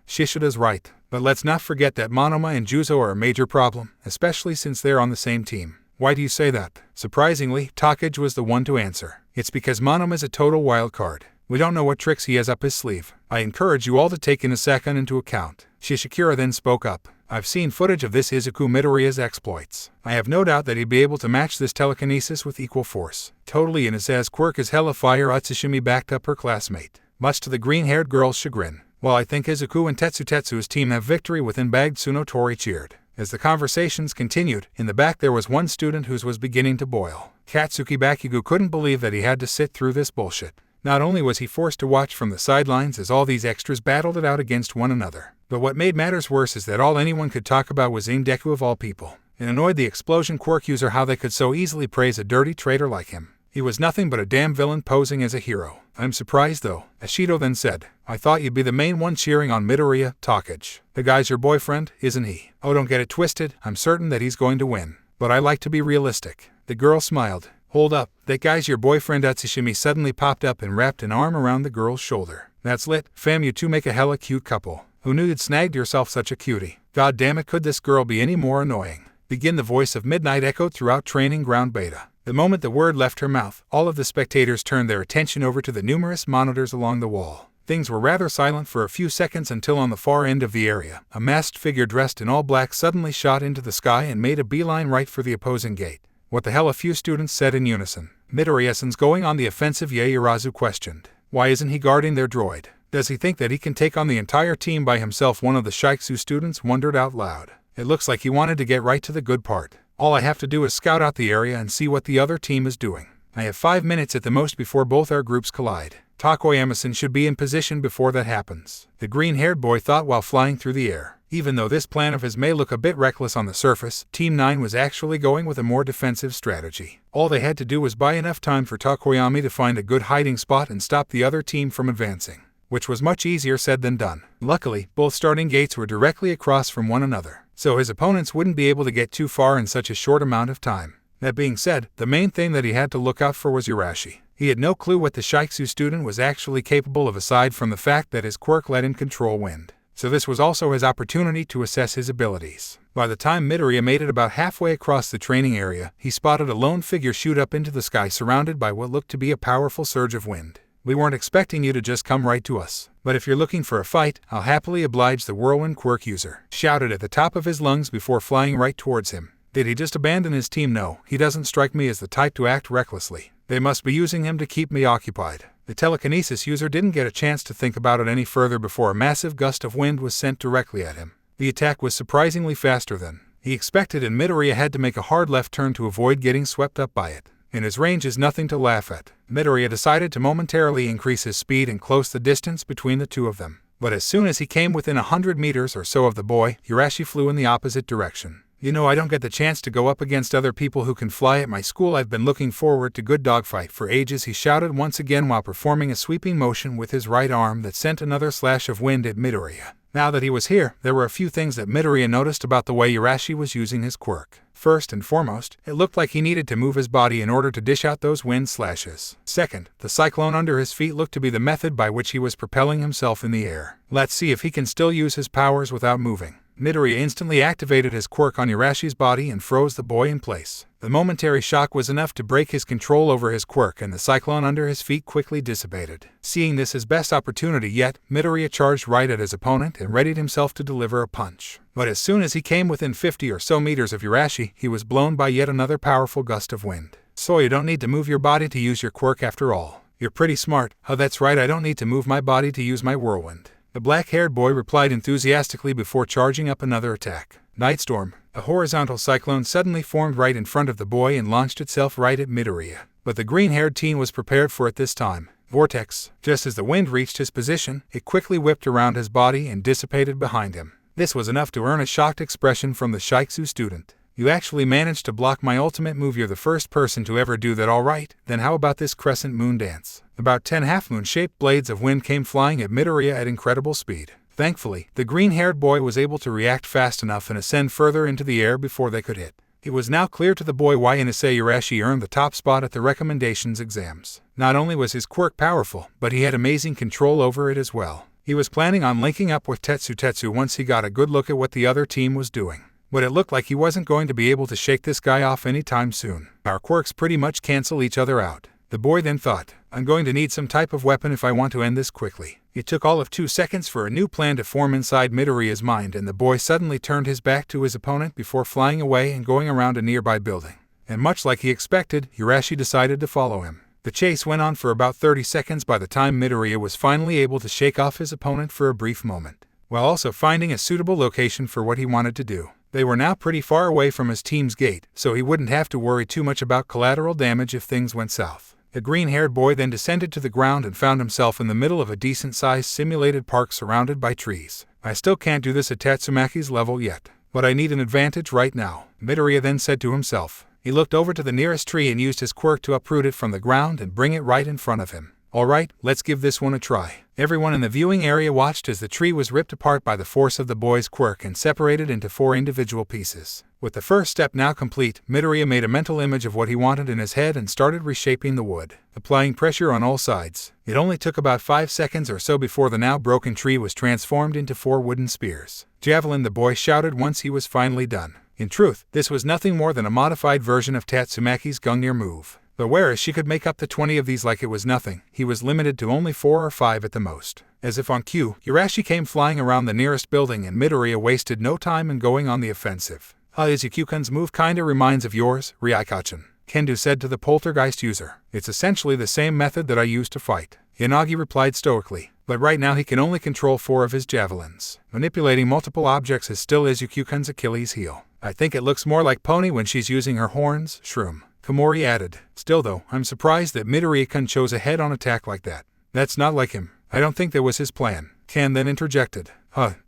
Shishida's right. But let's not forget that Monoma and Juzo are a major problem, especially since they're on the same team. Why do you say that? Surprisingly, Takage was the one to answer. It's because Monoma's a total wild card. We don't know what tricks he has up his sleeve. I encourage you all to take Inasaka into account. Shishikura then spoke up. I've seen footage of this Izuku Midoriya's exploits. I have no doubt that he'd be able to match this telekinesis with equal force. Totally. Inasa's quirk is hella fire. Utsushimi backed up her classmate, much to the green-haired girl's chagrin. While I think Izuku and Tetsu's team have victory within bag, Tsunotori cheered. As the conversations continued, in the back there was one student whose was beginning to boil. Katsuki Bakugo couldn't believe that he had to sit through this bullshit. Not only was he forced to watch from the sidelines as all these extras battled it out against one another, but what made matters worse is that all anyone could talk about was Deku of all people. It annoyed the explosion quirk user how they could so easily praise a dirty traitor like him. He was nothing but a damn villain posing as a hero. I'm surprised though, Ashido then said. I thought you'd be the main one cheering on Midoriya, Takage. The guy's your boyfriend, isn't he? Oh, don't get it twisted, I'm certain that he's going to win. But I like to be realistic. The girl smiled. Hold up, that guy's your boyfriend? Utsushimi suddenly popped up and wrapped an arm around the girl's shoulder. That's lit, fam, you two make a hella cute couple. Who knew you'd snagged yourself such a cutie? God damn it, could this girl be any more annoying? Begin. The voice of Midnight echoed throughout Training Ground Beta. The moment the word left her mouth, all of the spectators turned their attention over to the numerous monitors along the wall. Things were rather silent for a few seconds until on the far end of the area, a masked figure dressed in all black suddenly shot into the sky and made a beeline right for the opposing gate. "What the hell?" a few students said in unison. Midoriya-san's going on the offensive, Yaoyorozu questioned. "Why isn't he guarding their droid? Does he think that he can take on the entire team by himself?" one of the Shiatsu students wondered out loud. "It looks like he wanted to get right to the good part. All I have to do is scout out the area and see what the other team is doing. I have 5 minutes at the most before both our groups collide. Takoyama-san should be in position before that happens," the green-haired boy thought while flying through the air. Even though this plan of his may look a bit reckless on the surface, Team 9 was actually going with a more defensive strategy. All they had to do was buy enough time for Takoyami to find a good hiding spot and stop the other team from advancing, which was much easier said than done. Luckily, both starting gates were directly across from one another, so his opponents wouldn't be able to get too far in such a short amount of time. That being said, the main thing that he had to look out for was Urashi. He had no clue what the Shiatsu student was actually capable of aside from the fact that his quirk let him control wind. So this was also his opportunity to assess his abilities. By the time Midoriya made it about halfway across the training area, he spotted a lone figure shoot up into the sky surrounded by what looked to be a powerful surge of wind. "We weren't expecting you to just come right to us, but if you're looking for a fight, I'll happily oblige," the whirlwind quirk user shouted at the top of his lungs before flying right towards him. Did he just abandon his team? No, he doesn't strike me as the type to act recklessly. They must be using him to keep me occupied. The telekinesis user didn't get a chance to think about it any further before a massive gust of wind was sent directly at him. The attack was surprisingly faster than he expected, and Midoriya had to make a hard left turn to avoid getting swept up by it. And his range is nothing to laugh at. Midoriya decided to momentarily increase his speed and close the distance between the two of them. But as soon as he came within 100 meters or so of the boy, Urashi flew in the opposite direction. "You know, I don't get the chance to go up against other people who can fly at my school. I've been looking forward to good dogfight for ages," he shouted once again while performing a sweeping motion with his right arm that sent another slash of wind at Midoriya. Now that he was here, there were a few things that Midoriya noticed about the way Urashi was using his quirk. First and foremost, it looked like he needed to move his body in order to dish out those wind slashes. Second, the cyclone under his feet looked to be the method by which he was propelling himself in the air. Let's see if he can still use his powers without moving. Midoriya instantly activated his quirk on Urashi's body and froze the boy in place. The momentary shock was enough to break his control over his quirk, and the cyclone under his feet quickly dissipated. Seeing this his best opportunity yet, Midoriya charged right at his opponent and readied himself to deliver a punch. But as soon as he came within 50 or so meters of Urashi, he was blown by yet another powerful gust of wind. "So you don't need to move your body to use your quirk after all. You're pretty smart." "Oh, that's right, I don't need to move my body to use my whirlwind," the black-haired boy replied enthusiastically before charging up another attack. Nightstorm. A horizontal cyclone suddenly formed right in front of the boy and launched itself right at Midoriya. But the green-haired teen was prepared for it this time. Vortex. Just as the wind reached his position, it quickly whipped around his body and dissipated behind him. This was enough to earn a shocked expression from the Shiatsu student. "You actually managed to block my ultimate move. You're the first person to ever do that. All right, then how about this crescent moon dance?" About 10 half-moon-shaped blades of wind came flying at Midoriya at incredible speed. Thankfully, the green-haired boy was able to react fast enough and ascend further into the air before they could hit. It was now clear to the boy why Inase Urashi earned the top spot at the recommendations exams. Not only was his quirk powerful, but he had amazing control over it as well. He was planning on linking up with Tetsu once he got a good look at what the other team was doing. But it looked like he wasn't going to be able to shake this guy off anytime soon. Our quirks pretty much cancel each other out. The boy then thought, "I'm going to need some type of weapon if I want to end this quickly." It took all of 2 seconds for a new plan to form inside Midoriya's mind, and the boy suddenly turned his back to his opponent before flying away and going around a nearby building. And much like he expected, Urashi decided to follow him. The chase went on for about 30 seconds by the time Midoriya was finally able to shake off his opponent for a brief moment, while also finding a suitable location for what he wanted to do. They were now pretty far away from his team's gate, so he wouldn't have to worry too much about collateral damage if things went south. The green-haired boy then descended to the ground and found himself in the middle of a decent-sized simulated park surrounded by trees. "I still can't do this at Tatsumaki's level yet, but I need an advantage right now," Midoriya then said to himself. He looked over to the nearest tree and used his quirk to uproot it from the ground and bring it right in front of him. "Alright, let's give this one a try." Everyone in the viewing area watched as the tree was ripped apart by the force of the boy's quirk and separated into 4 individual pieces. With the first step now complete, Midoriya made a mental image of what he wanted in his head and started reshaping the wood, applying pressure on all sides. It only took about 5 seconds or so before the now broken tree was transformed into 4 wooden spears. "Javelin," the boy shouted once he was finally done. In truth, this was nothing more than a modified version of Tatsumaki's Gungnir move. But whereas she could make up to 20 of these like it was nothing, he was limited to only 4 or 5 at the most. As if on cue, Urashi came flying around the nearest building and Midoriya wasted no time in going on the offensive. Izuku-kun's move kinda reminds of yours, Ryaikachan, Kendo said to the poltergeist user. It's essentially the same method that I used to fight. Yanagi replied stoically, but right now he can only control 4 of his javelins. Manipulating multiple objects is still Izuku-kun's Achilles heel. I think it looks more like Pony when she's using her horns, shroom. Komori added. Still though, I'm surprised that Midoriya-kun chose a head-on attack like that. That's not like him. I don't think that was his plan. Kan then interjected.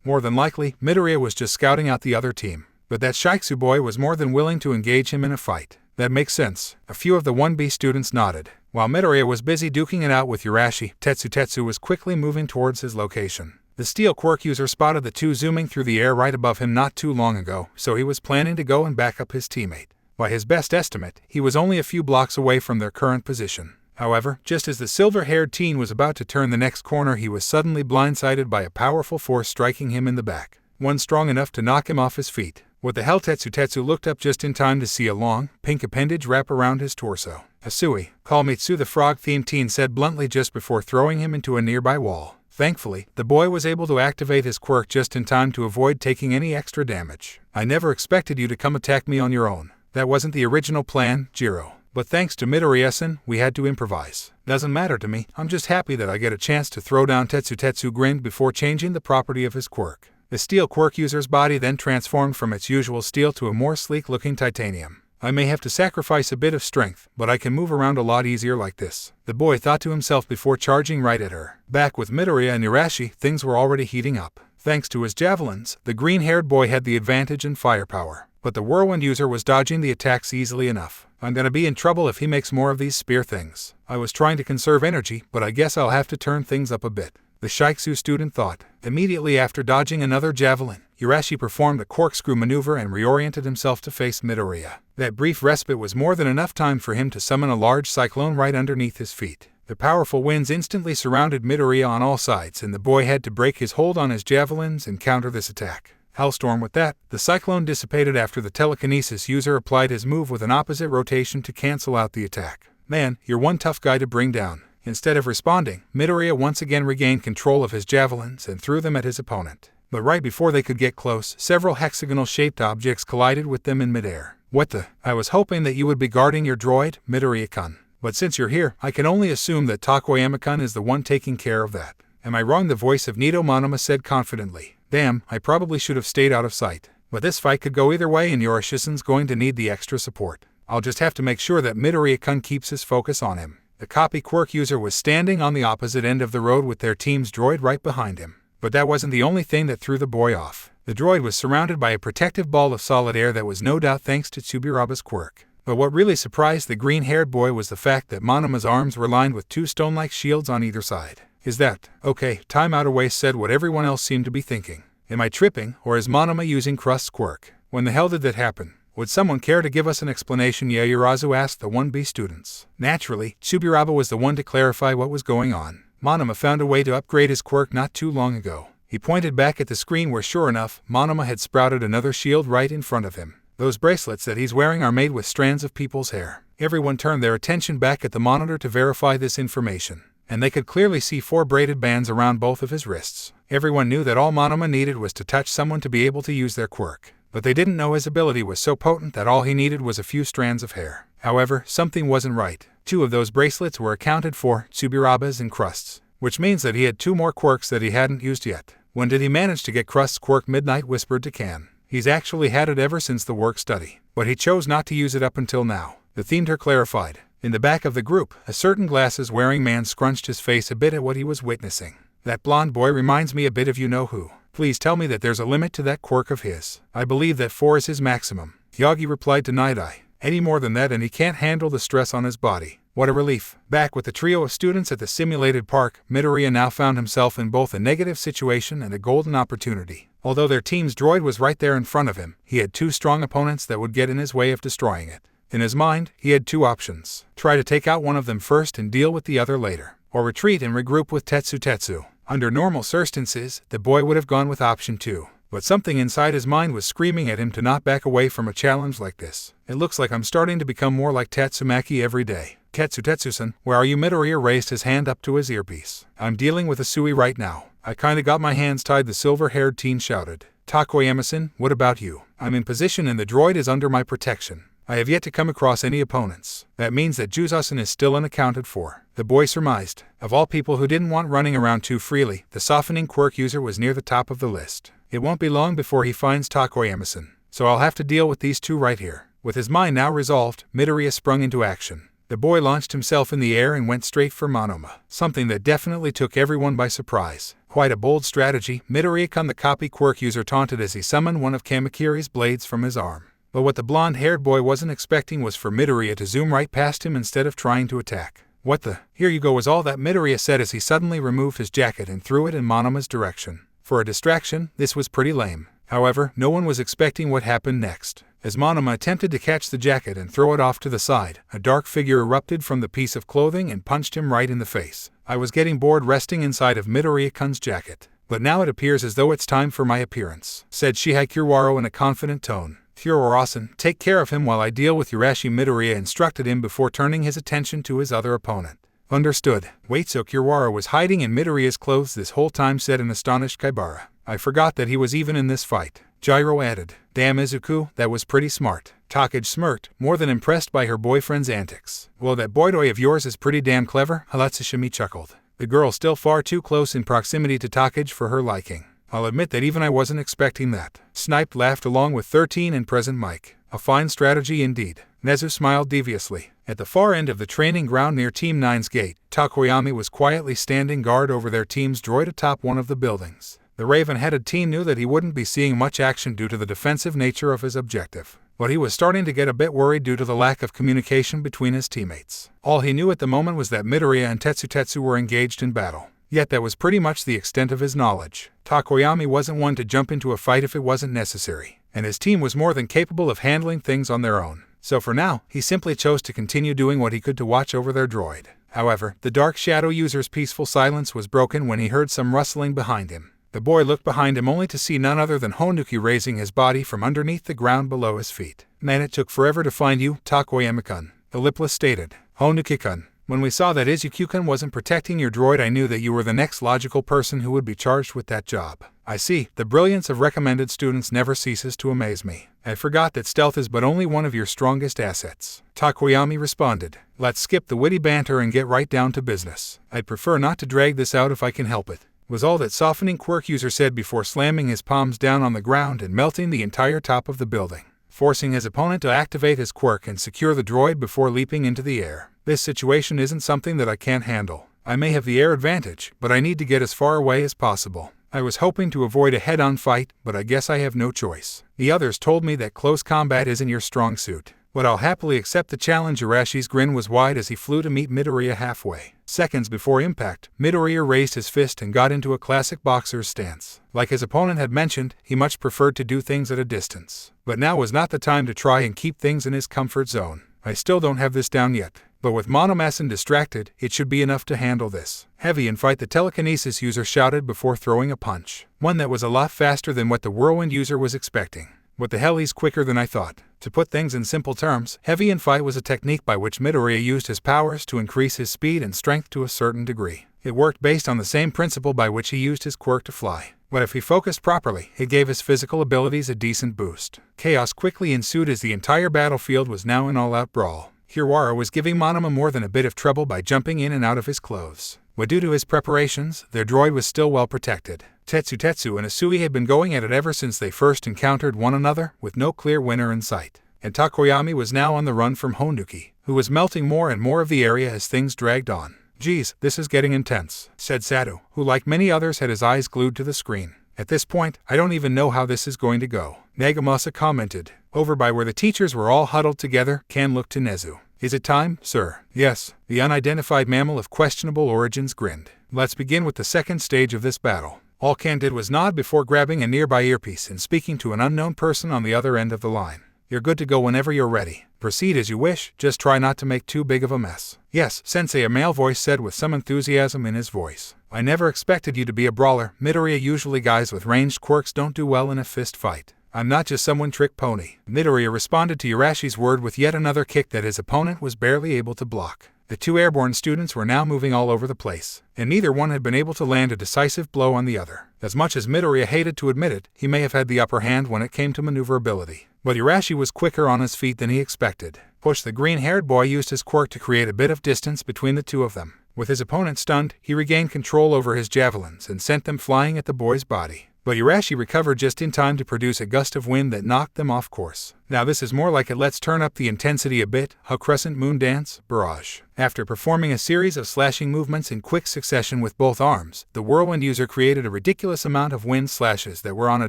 More than likely, Midoriya was just scouting out the other team. But that Shiksu boy was more than willing to engage him in a fight. That makes sense. A few of the 1B students nodded. While Midoriya was busy duking it out with Urashi, Tetsu was quickly moving towards his location. The steel quirk user spotted the two zooming through the air right above him not too long ago, so he was planning to go and back up his teammate. By his best estimate, he was only a few blocks away from their current position. However, just as the silver-haired teen was about to turn the next corner, he was suddenly blindsided by a powerful force striking him in the back. One strong enough to knock him off his feet. What the hell? Tetsu looked up just in time to see a long, pink appendage wrap around his torso. Asui, call Mitsu, the frog-themed teen said bluntly just before throwing him into a nearby wall. Thankfully, the boy was able to activate his quirk just in time to avoid taking any extra damage. I never expected you to come attack me on your own. That wasn't the original plan, Jiro. But thanks to Midoriya-san, we had to improvise. Doesn't matter to me, I'm just happy that I get a chance to throw down Tetsu grinned before changing the property of his quirk. The steel quirk user's body then transformed from its usual steel to a more sleek-looking titanium. I may have to sacrifice a bit of strength, but I can move around a lot easier like this, the boy thought to himself before charging right at her. Back with Midoriya and Urashi, things were already heating up. Thanks to his javelins, the green-haired boy had the advantage in firepower. But the whirlwind user was dodging the attacks easily enough. I'm gonna be in trouble if he makes more of these spear things. I was trying to conserve energy, but I guess I'll have to turn things up a bit, the Shiksu student thought. Immediately after dodging another javelin, Urashi performed a corkscrew maneuver and reoriented himself to face Midoriya. That brief respite was more than enough time for him to summon a large cyclone right underneath his feet. The powerful winds instantly surrounded Midoriya on all sides, and the boy had to break his hold on his javelins and counter this attack. Hellstorm with that, the cyclone dissipated after the telekinesis user applied his move with an opposite rotation to cancel out the attack. Man, you're one tough guy to bring down. Instead of responding, Midoriya once again regained control of his javelins and threw them at his opponent. But right before they could get close, several hexagonal-shaped objects collided with them in midair. What the? I was hoping that you would be guarding your droid, Midoriya-kun. But since you're here, I can only assume that Takoyama-kun is the one taking care of that. Am I wrong? The voice of Nito Monoma said confidently. Damn, I probably should have stayed out of sight. But this fight could go either way and Yoroshisan's going to need the extra support. I'll just have to make sure that Midoriya-kun keeps his focus on him. The copy quirk user was standing on the opposite end of the road with their team's droid right behind him. But that wasn't the only thing that threw the boy off. The droid was surrounded by a protective ball of solid air that was no doubt thanks to Tsubiraba's quirk. But what really surprised the green-haired boy was the fact that Monoma's arms were lined with 2 stone-like shields on either side. Is that, okay, time out away said what everyone else seemed to be thinking. Am I tripping, or is Monoma using Crust's quirk? When the hell did that happen? Would someone care to give us an explanation? Yaoyorozu asked the 1B students. Naturally, Tsubiraba was the one to clarify what was going on. Monoma found a way to upgrade his quirk not too long ago. He pointed back at the screen where sure enough, Monoma had sprouted another shield right in front of him. Those bracelets that he's wearing are made with strands of people's hair. Everyone turned their attention back at the monitor to verify this information, and they could clearly see 4 braided bands around both of his wrists. Everyone knew that all Monoma needed was to touch someone to be able to use their quirk. But they didn't know his ability was so potent that all he needed was a few strands of hair. However, something wasn't right. 2 of those bracelets were accounted for, Tsubiraba's and Crust's, which means that he had 2 more quirks that he hadn't used yet. When did he manage to get Crust's quirk? Midnight whispered to Kan. He's actually had it ever since the work study, but he chose not to use it up until now. The themed clarified. In the back of the group, a certain glasses-wearing man scrunched his face a bit at what he was witnessing. That blonde boy reminds me a bit of you-know-who. Please tell me that there's a limit to that quirk of his. I believe that 4 is his maximum. Yagi replied to Night-Eye. Any more than that and he can't handle the stress on his body. What a relief. Back with the trio of students at the simulated park, Midoriya now found himself in both a negative situation and a golden opportunity. Although their team's droid was right there in front of him, he had 2 strong opponents that would get in his way of destroying it. In his mind, he had 2 options. Try to take out one of them first and deal with the other later. Or retreat and regroup with Tetsu. Under normal circumstances, the boy would have gone with option 2. but something inside his mind was screaming at him to not back away from a challenge like this. It looks like I'm starting to become more like Tatsumaki every day. Tetsu-san, where are you? Midoriya raised his hand up to his earpiece. I'm dealing with Asui right now. I kinda got my hands tied, the silver-haired teen shouted. Takoyama-san, what about you? I'm in position and the droid is under my protection. I have yet to come across any opponents. That means that Juzo-san is still unaccounted for, the boy surmised. Of all people who didn't want running around too freely, the softening quirk user was near the top of the list. It won't be long before he finds Takoyama-san, so I'll have to deal with these two right here. With his mind now resolved, Midoriya sprung into action. The boy launched himself in the air and went straight for Monoma, something that definitely took everyone by surprise. Quite a bold strategy, Midoriya, the copy quirk user, taunted as he summoned one of Kamakiri's blades from his arm. But what the blonde-haired boy wasn't expecting was for Midoriya to zoom right past him instead of trying to attack. What the? Here you go was all that Midoriya said as he suddenly removed his jacket and threw it in Monoma's direction. For a distraction, this was pretty lame. However, no one was expecting what happened next. As Monoma attempted to catch the jacket and throw it off to the side, a dark figure erupted from the piece of clothing and punched him right in the face. I was getting bored resting inside of Midoriya-kun's jacket, but now it appears as though it's time for my appearance, said Shihei Kiwaro in a confident tone. Kiwaro-san, take care of him while I deal with Urashi, Midoriya instructed him before turning his attention to his other opponent. Understood. Wait, so Kiwaro was hiding in Midoriya's clothes this whole time, said an astonished Kaibara. I forgot that he was even in this fight. Gyro added. Damn Izuku, that was pretty smart. Takage smirked, more than impressed by her boyfriend's antics. Well, that boy of yours is pretty damn clever, Halatsushimi chuckled. The girl still far too close in proximity to Takage for her liking. I'll admit that even I wasn't expecting that. Sniped laughed along with 13 and present Mike. A fine strategy indeed. Nezu smiled deviously. At the far end of the training ground near Team 9's gate, Takoyami was quietly standing guard over their team's droid atop one of the buildings. The raven-headed teen knew that he wouldn't be seeing much action due to the defensive nature of his objective, but he was starting to get a bit worried due to the lack of communication between his teammates. All he knew at the moment was that Midoriya and Tetsu were engaged in battle. Yet that was pretty much the extent of his knowledge. Takoyami wasn't one to jump into a fight if it wasn't necessary, and his team was more than capable of handling things on their own. So for now, he simply chose to continue doing what he could to watch over their droid. However, the Dark Shadow user's peaceful silence was broken when he heard some rustling behind him. The boy looked behind him only to see none other than Honuki raising his body from underneath the ground below his feet. Man, it took forever to find you, Takoyama-kun, the lipless stated. Honuki-kun, when we saw that Izuku-kun wasn't protecting your droid, I knew that you were the next logical person who would be charged with that job. I see, the brilliance of recommended students never ceases to amaze me. I forgot that stealth is but only one of your strongest assets. Takoyami responded. Let's skip the witty banter and get right down to business. I'd prefer not to drag this out if I can help it, was all that softening quirk user said before slamming his palms down on the ground and melting the entire top of the building, forcing his opponent to activate his quirk and secure the droid before leaping into the air. This situation isn't something that I can't handle. I may have the air advantage, but I need to get as far away as possible. I was hoping to avoid a head-on fight, but I guess I have no choice. The others told me that close combat isn't your strong suit, but I'll happily accept the challenge. Urashi's grin was wide as he flew to meet Midoriya halfway. Seconds before impact, Midoriya raised his fist and got into a classic boxer's stance. Like his opponent had mentioned, he much preferred to do things at a distance. But now was not the time to try and keep things in his comfort zone. I still don't have this down yet, but with Monomasan distracted, it should be enough to handle this. Heavy and fight, the telekinesis user shouted before throwing a punch. One that was a lot faster than what the whirlwind user was expecting. What the hell, he's quicker than I thought. To put things in simple terms, heavy and fight was a technique by which Midoriya used his powers to increase his speed and strength to a certain degree. It worked based on the same principle by which he used his quirk to fly. But if he focused properly, it gave his physical abilities a decent boost. Chaos quickly ensued as the entire battlefield was now an all-out brawl. Kiwaro was giving Monoma more than a bit of trouble by jumping in and out of his clothes. But due to his preparations, their droid was still well protected. Tetsu and Asui had been going at it ever since they first encountered one another, with no clear winner in sight. And Takoyami was now on the run from Honuki, who was melting more and more of the area as things dragged on. Geez, this is getting intense, said Sado, who like many others had his eyes glued to the screen. At this point, I don't even know how this is going to go. Nagamasa commented. Over by where the teachers were all huddled together, Kan looked to Nezu. Is it time, sir? Yes, the unidentified mammal of questionable origins grinned. Let's begin with the second stage of this battle. All Kan did was nod before grabbing a nearby earpiece and speaking to an unknown person on the other end of the line. You're good to go whenever you're ready. Proceed as you wish, just try not to make too big of a mess. Yes, Sensei, a male voice said with some enthusiasm in his voice. I never expected you to be a brawler, Midoriya. Usually guys with ranged quirks don't do well in a fist fight. I'm not just some one-trick pony. Midoriya responded to Urashi's word with yet another kick that his opponent was barely able to block. The two airborne students were now moving all over the place, and neither one had been able to land a decisive blow on the other. As much as Midoriya hated to admit it, he may have had the upper hand when it came to maneuverability. But Urashi was quicker on his feet than he expected. Push, the green-haired boy used his quirk to create a bit of distance between the two of them. With his opponent stunned, he regained control over his javelins and sent them flying at the boy's body. But Urashi recovered just in time to produce a gust of wind that knocked them off course. Now this is more like a let's turn up the intensity a bit, a crescent moon dance, barrage. After performing a series of slashing movements in quick succession with both arms, the whirlwind user created a ridiculous amount of wind slashes that were on a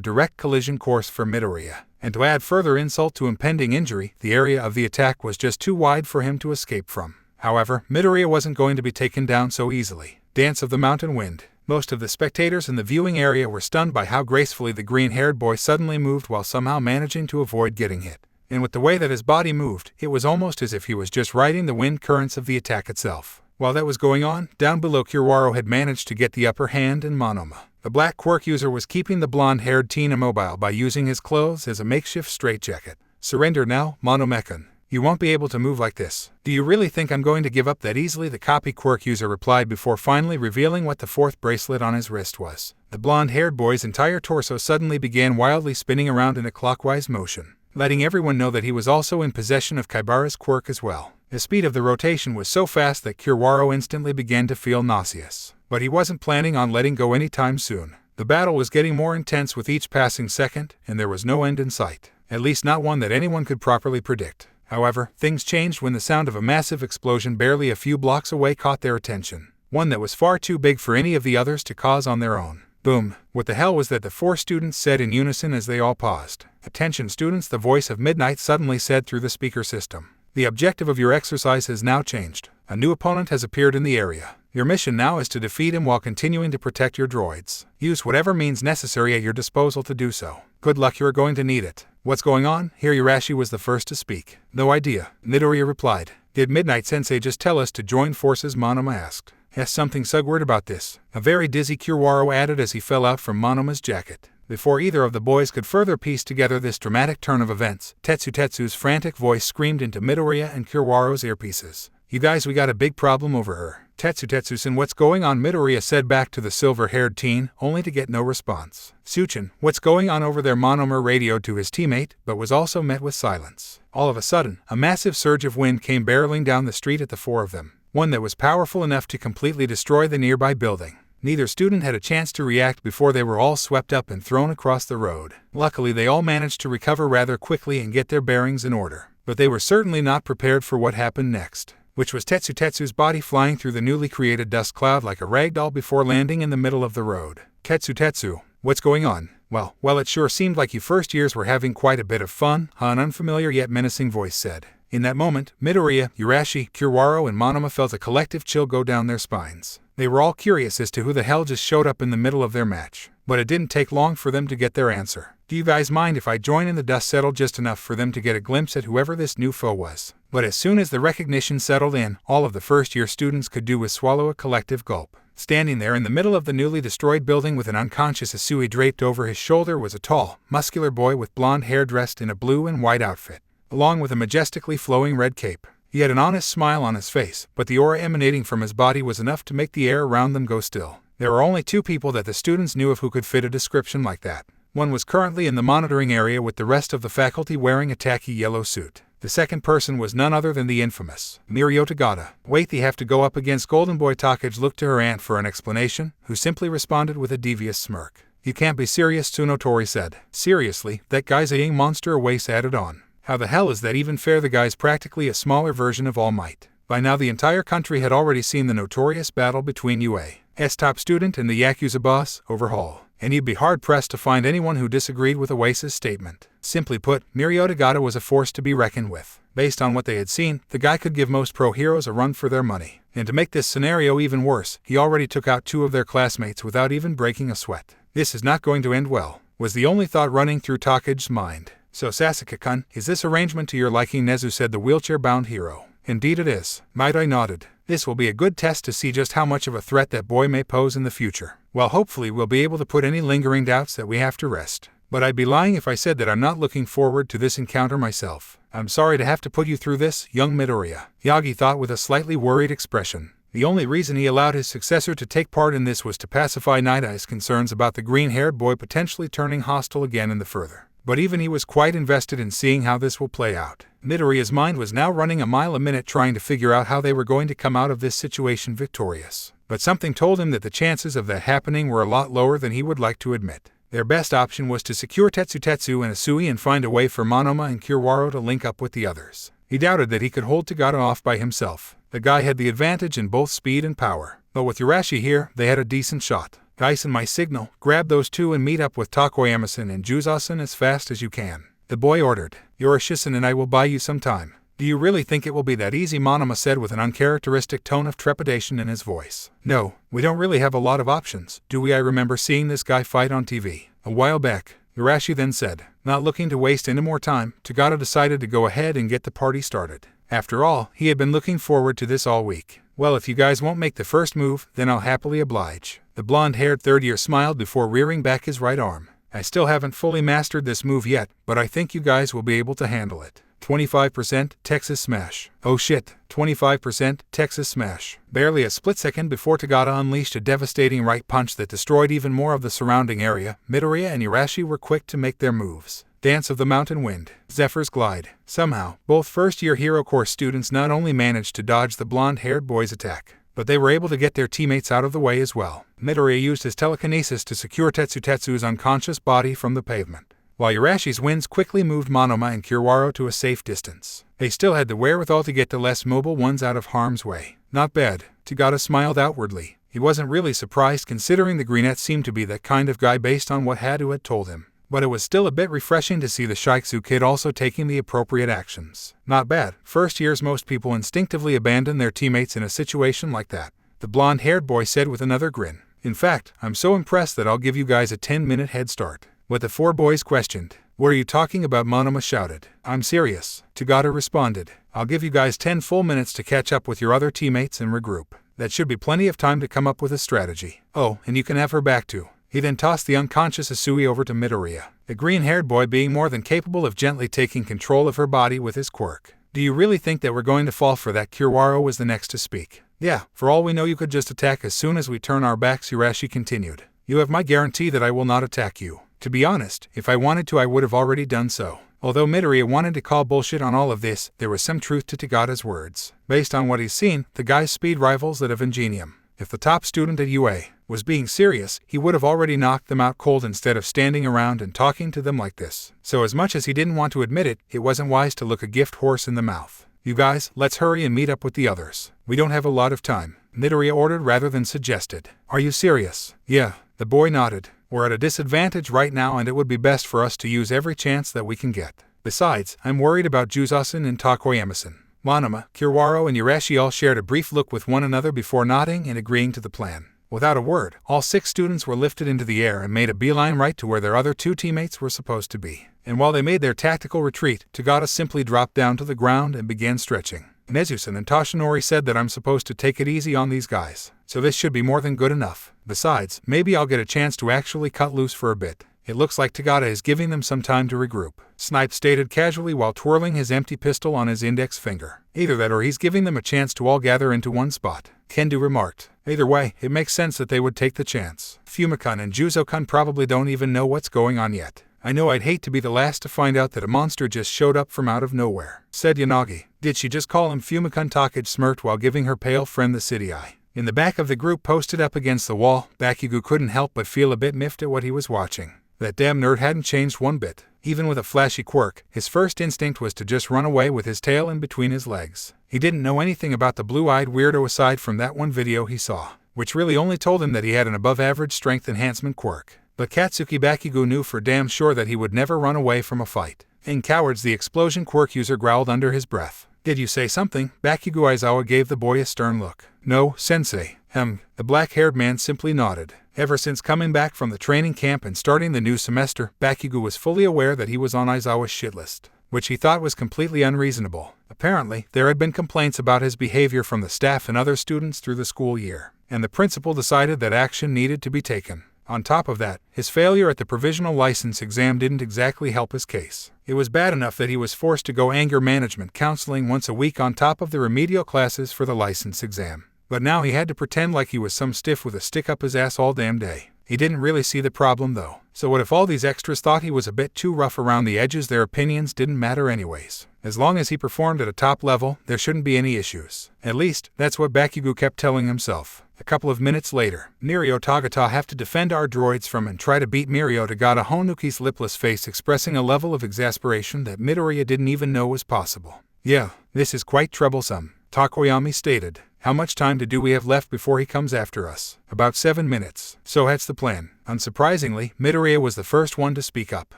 direct collision course for Midoriya. And to add further insult to impending injury, the area of the attack was just too wide for him to escape from. However, Midoriya wasn't going to be taken down so easily. Dance of the Mountain Wind. Most of the spectators in the viewing area were stunned by how gracefully the green-haired boy suddenly moved while somehow managing to avoid getting hit. And with the way that his body moved, it was almost as if he was just riding the wind currents of the attack itself. While that was going on, down below Kiwaro had managed to get the upper hand in Monoma. The black quirk user was keeping the blonde-haired teen immobile by using his clothes as a makeshift straitjacket. Surrender now, Monomechan. You won't be able to move like this. Do you really think I'm going to give up that easily? The copy quirk user replied before finally revealing what the fourth bracelet on his wrist was. The blonde-haired boy's entire torso suddenly began wildly spinning around in a clockwise motion, letting everyone know that he was also in possession of Kaibara's quirk as well. The speed of the rotation was so fast that Kiwaro instantly began to feel nauseous. But he wasn't planning on letting go anytime soon. The battle was getting more intense with each passing second, and there was no end in sight. At least not one that anyone could properly predict. However, things changed when the sound of a massive explosion barely a few blocks away caught their attention. One that was far too big for any of the others to cause on their own. Boom! What the hell was that? The four students said in unison as they all paused. Attention students, the voice of Midnight suddenly said through the speaker system. The objective of your exercise has now changed. A new opponent has appeared in the area. Your mission now is to defeat him while continuing to protect your droids. Use whatever means necessary at your disposal to do so. Good luck, you're going to need it. What's going on? Here Urashi was the first to speak. No idea, Midoriya replied. Did Midnight Sensei just tell us to join forces? Monoma asked. Yes, something sugward about this. A very dizzy Kiwaro added as he fell out from Monoma's jacket. Before either of the boys could further piece together this dramatic turn of events, Tetsu's frantic voice screamed into Midoriya and Kiwaro's earpieces. You guys, we got a big problem over her. Tetsu-san, what's going on? Midoriya said back to the silver-haired teen, only to get no response. Suchin, what's going on over there? Monoma radioed to his teammate, but was also met with silence. All of a sudden, a massive surge of wind came barreling down the street at the four of them, one that was powerful enough to completely destroy the nearby building. Neither student had a chance to react before they were all swept up and thrown across the road. Luckily, they all managed to recover rather quickly and get their bearings in order. But they were certainly not prepared for what happened next, which was Tetsu's body flying through the newly created dust cloud like a ragdoll before landing in the middle of the road. Tetsu, what's going on? Well, it sure seemed like you first years were having quite a bit of fun, an unfamiliar yet menacing voice said. In that moment, Midoriya, Urashi, Kiwaro, and Monoma felt a collective chill go down their spines. They were all curious as to who the hell just showed up in the middle of their match. But it didn't take long for them to get their answer. Do you guys mind if I join in? The dust settled just enough for them to get a glimpse at whoever this new foe was. But as soon as the recognition settled in, all of the first-year students could do was swallow a collective gulp. Standing there in the middle of the newly destroyed building with an unconscious Asui draped over his shoulder was a tall, muscular boy with blonde hair dressed in a blue and white outfit, along with a majestically flowing red cape. He had an honest smile on his face, but the aura emanating from his body was enough to make the air around them go still. There were only two people that the students knew of who could fit a description like that. One was currently in the monitoring area with the rest of the faculty wearing a tacky yellow suit. The second person was none other than the infamous Mirio Tagada. Wait, they have to go up against Golden Boy? Takage looked to her aunt for an explanation, who simply responded with a devious smirk. You can't be serious, Tsunotori said. Seriously, that guy's a young monster, Weiss added on. How the hell is that even fair? The guy's practically a smaller version of All Might. By now the entire country had already seen the notorious battle between UA's top student and the Yakuza boss, Overhaul, and you'd be hard-pressed to find anyone who disagreed with Oasis' statement. Simply put, Mirio Tagada was a force to be reckoned with. Based on what they had seen, the guy could give most pro heroes a run for their money. And to make this scenario even worse, he already took out two of their classmates without even breaking a sweat. This is not going to end well, was the only thought running through Takage's mind. So Sasuke-kun, is this arrangement to your liking? Nezu said, the wheelchair-bound hero. Indeed it is. Might I nodded. This will be a good test to see just how much of a threat that boy may pose in the future. Well, hopefully we'll be able to put any lingering doubts that we have to rest. But I'd be lying if I said that I'm not looking forward to this encounter myself. I'm sorry to have to put you through this, young Midoriya, Yagi thought with a slightly worried expression. The only reason he allowed his successor to take part in this was to pacify Night Eye's concerns about the green-haired boy potentially turning hostile again in the further. But even he was quite invested in seeing how this will play out. Midoriya's mind was now running a mile a minute trying to figure out how they were going to come out of this situation victorious. But something told him that the chances of that happening were a lot lower than he would like to admit. Their best option was to secure Tetsu and Asui and find a way for Monoma and Kiwaro to link up with the others. He doubted that he could hold Tagada off by himself. The guy had the advantage in both speed and power. But with Urashi here, they had a decent shot. Guys, in my signal, grab those two and meet up with Takoyama-san and Juzo-san as fast as you can. The boy ordered. Urashi-san and I will buy you some time. Do you really think it will be that easy? Monoma said with an uncharacteristic tone of trepidation in his voice. No, we don't really have a lot of options, do we? I remember seeing this guy fight on TV a while back. Urashi then said. Not looking to waste any more time, Tagada decided to go ahead and get the party started. After all, he had been looking forward to this all week. Well, if you guys won't make the first move, then I'll happily oblige. The blonde-haired third-year smiled before rearing back his right arm. I still haven't fully mastered this move yet, but I think you guys will be able to handle it. 25% Texas Smash. Oh shit, 25% Texas Smash. Barely a split second before Tagada unleashed a devastating right punch that destroyed even more of the surrounding area, Midoriya and Urashi were quick to make their moves. Dance of the Mountain Wind. Zephyr's Glide. Somehow, both first-year Hero Course students not only managed to dodge the blonde-haired boy's attack, but they were able to get their teammates out of the way as well. Midoriya used his telekinesis to secure Tetsu's unconscious body from the pavement, while Urashi's winds quickly moved Monoma and Kiwaro to a safe distance. They still had the wherewithal to get the less mobile ones out of harm's way. Not bad. Tagada smiled outwardly. He wasn't really surprised considering the Greenette seemed to be that kind of guy based on what Hadu had told him. But it was still a bit refreshing to see the Shiksu kid also taking the appropriate actions. Not bad. First years most people instinctively abandon their teammates in a situation like that, the blonde-haired boy said with another grin. In fact, I'm so impressed that I'll give you guys a 10-minute head start. What the four boys questioned. What are you talking about? Monoma shouted. I'm serious, Tagada responded. I'll give you guys 10 full minutes to catch up with your other teammates and regroup. That should be plenty of time to come up with a strategy. Oh, and you can have her back too. He then tossed the unconscious Asui over to Midoriya, the green-haired boy being more than capable of gently taking control of her body with his quirk. Do you really think that we're going to fall for that? Kiwaro was the next to speak. Yeah, for all we know you could just attack as soon as we turn our backs, Urashi continued. You have my guarantee that I will not attack you. To be honest, if I wanted to I would have already done so. Although Midoriya wanted to call bullshit on all of this, there was some truth to Tagada's words. Based on what he's seen, the guy's speed rivals that of Ingenium. If the top student at UA was being serious, he would have already knocked them out cold instead of standing around and talking to them like this. So as much as he didn't want to admit it, it wasn't wise to look a gift horse in the mouth. You guys, let's hurry and meet up with the others. We don't have a lot of time, Midoriya ordered rather than suggested. Are you serious? Yeah, the boy nodded. We're at a disadvantage right now and it would be best for us to use every chance that we can get. Besides, I'm worried about Juzo-san and Takoyama-san. Monoma, Kiwaro and Urashi all shared a brief look with one another before nodding and agreeing to the plan. Without a word, all 6 students were lifted into the air and made a beeline right to where their other 2 teammates were supposed to be. And while they made their tactical retreat, Tagada simply dropped down to the ground and began stretching. Nezu-san and Toshinori said that I'm supposed to take it easy on these guys, so this should be more than good enough. Besides, maybe I'll get a chance to actually cut loose for a bit. It looks like Tagada is giving them some time to regroup, Snipe stated casually while twirling his empty pistol on his index finger. Either that or he's giving them a chance to all gather into one spot, Kendo remarked. Either way, it makes sense that they would take the chance. Fumikun and Juzo-kun probably don't even know what's going on yet. I know I'd hate to be the last to find out that a monster just showed up from out of nowhere, said Yanagi. Did she just call him Fumikun? Takage smirked while giving her pale friend the city eye. In the back of the group posted up against the wall, Bakugo couldn't help but feel a bit miffed at what he was watching. That damn nerd hadn't changed one bit. Even with a flashy quirk, his first instinct was to just run away with his tail in between his legs. He didn't know anything about the blue-eyed weirdo aside from that one video he saw, which really only told him that he had an above-average strength enhancement quirk. But Katsuki Bakugo knew for damn sure that he would never run away from a fight. In cowards, the explosion quirk user growled under his breath. Did you say something? Bakugo Aizawa gave the boy a stern look. No, sensei. The black-haired man simply nodded. Ever since coming back from the training camp and starting the new semester, Bakugo was fully aware that he was on Aizawa's shit list, which he thought was completely unreasonable. Apparently, there had been complaints about his behavior from the staff and other students through the school year, and the principal decided that action needed to be taken. On top of that, his failure at the provisional license exam didn't exactly help his case. It was bad enough that he was forced to go anger management counseling once a week on top of the remedial classes for the license exam. But now he had to pretend like he was some stiff with a stick up his ass all damn day. He didn't really see the problem though. So what if all these extras thought he was a bit too rough around the edges? Their opinions didn't matter anyways. As long as he performed at a top level, there shouldn't be any issues. At least, that's what Bakugo kept telling himself. A couple of minutes later, Mirio Tagata have to defend our droids from and try to beat Mirio Tagata. Honuki's lipless face expressing a level of exasperation that Midoriya didn't even know was possible. Yeah, this is quite troublesome, Takoyami stated. How much time do we have left before he comes after us? About 7 minutes. So that's the plan. Unsurprisingly, Midoriya was the first one to speak up.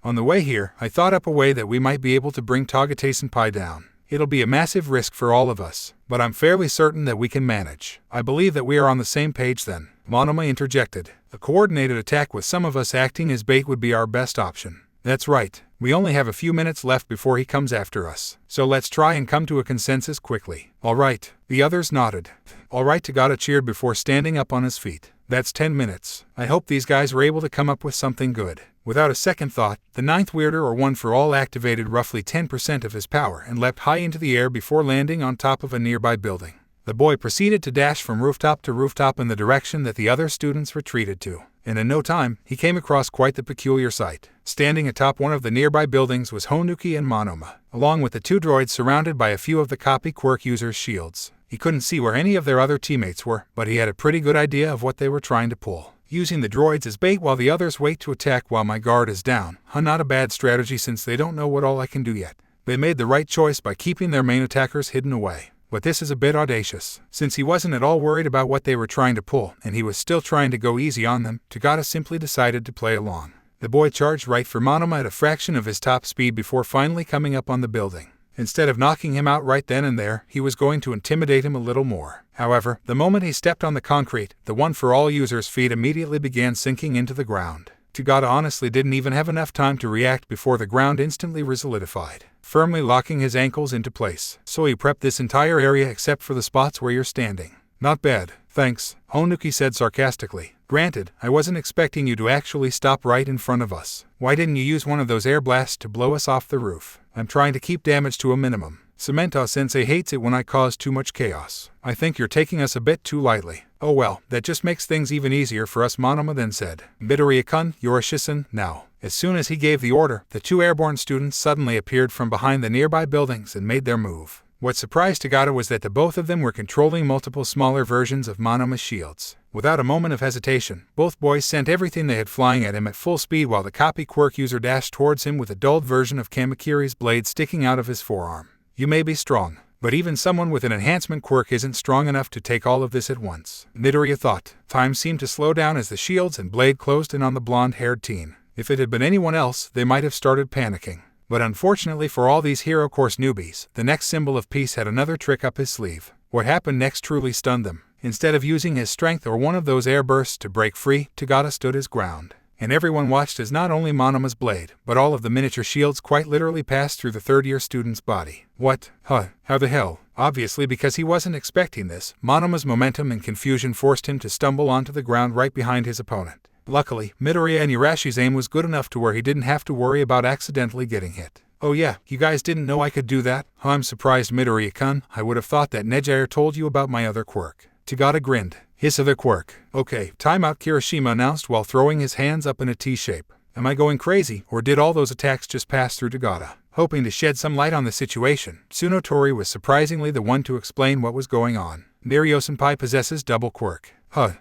On the way here, I thought up a way that we might be able to bring Tagate-senpai down. It'll be a massive risk for all of us, but I'm fairly certain that we can manage. I believe that we are on the same page then. Monoma interjected. A coordinated attack with some of us acting as bait would be our best option. That's right. We only have a few minutes left before he comes after us. So let's try and come to a consensus quickly. All right. The others nodded. All right, Tagata cheered before standing up on his feet. That's 10 minutes. I hope these guys were able to come up with something good. Without a second thought, the ninth weirder or one for all activated roughly 10% of his power and leapt high into the air before landing on top of a nearby building. The boy proceeded to dash from rooftop to rooftop in the direction that the other students retreated to, and in no time, he came across quite the peculiar sight. Standing atop one of the nearby buildings was Honuki and Monoma, along with the two droids surrounded by a few of the copy quirk users' shields. He couldn't see where any of their other teammates were, but he had a pretty good idea of what they were trying to pull. Using the droids as bait while the others wait to attack while my guard is down. Not a bad strategy since they don't know what all I can do yet. They made the right choice by keeping their main attackers hidden away. But this is a bit audacious. Since he wasn't at all worried about what they were trying to pull, and he was still trying to go easy on them, Tagata simply decided to play along. The boy charged right for Monoma at a fraction of his top speed before finally coming up on the building. Instead of knocking him out right then and there, he was going to intimidate him a little more. However, the moment he stepped on the concrete, the one for all users' feet immediately began sinking into the ground. Tagata honestly didn't even have enough time to react before the ground instantly resolidified, firmly locking his ankles into place. So he prepped this entire area except for the spots where you're standing. Not bad, thanks, Honuki said sarcastically. Granted, I wasn't expecting you to actually stop right in front of us. Why didn't you use one of those air blasts to blow us off the roof? I'm trying to keep damage to a minimum. Samantha-sensei hates it when I cause too much chaos. I think you're taking us a bit too lightly. Oh well, that just makes things even easier for us, Monoma then said. Midoriya-kun, you're a shisen, now. As soon as he gave the order, the two airborne students suddenly appeared from behind the nearby buildings and made their move. What surprised Tagata was that the both of them were controlling multiple smaller versions of Monoma's shields. Without a moment of hesitation, both boys sent everything they had flying at him at full speed while the copy quirk user dashed towards him with a dulled version of Kamakiri's blade sticking out of his forearm. You may be strong, but even someone with an enhancement quirk isn't strong enough to take all of this at once, Midoriya thought. Time seemed to slow down as the shields and blade closed in on the blonde-haired teen. If it had been anyone else, they might have started panicking. But unfortunately for all these Hero Course newbies, the next symbol of peace had another trick up his sleeve. What happened next truly stunned them. Instead of using his strength or one of those air bursts to break free, Tagata stood his ground. And everyone watched as not only Monoma's blade, but all of the miniature shields quite literally passed through the third-year student's body. What? How the hell? Obviously because he wasn't expecting this, Monoma's momentum and confusion forced him to stumble onto the ground right behind his opponent. Luckily, Midoriya and Hirashi's aim was good enough to where he didn't have to worry about accidentally getting hit. Oh yeah, you guys didn't know I could do that? I'm surprised, Midoriya-kun. I would have thought that Nejair told you about my other quirk. Tagata grinned. His other quirk. Okay, timeout, Kirishima announced while throwing his hands up in a T shape. Am I going crazy, or did all those attacks just pass through Tagata? Hoping to shed some light on the situation, Tsunotori was surprisingly the one to explain what was going on. Mirio-senpai possesses double quirk.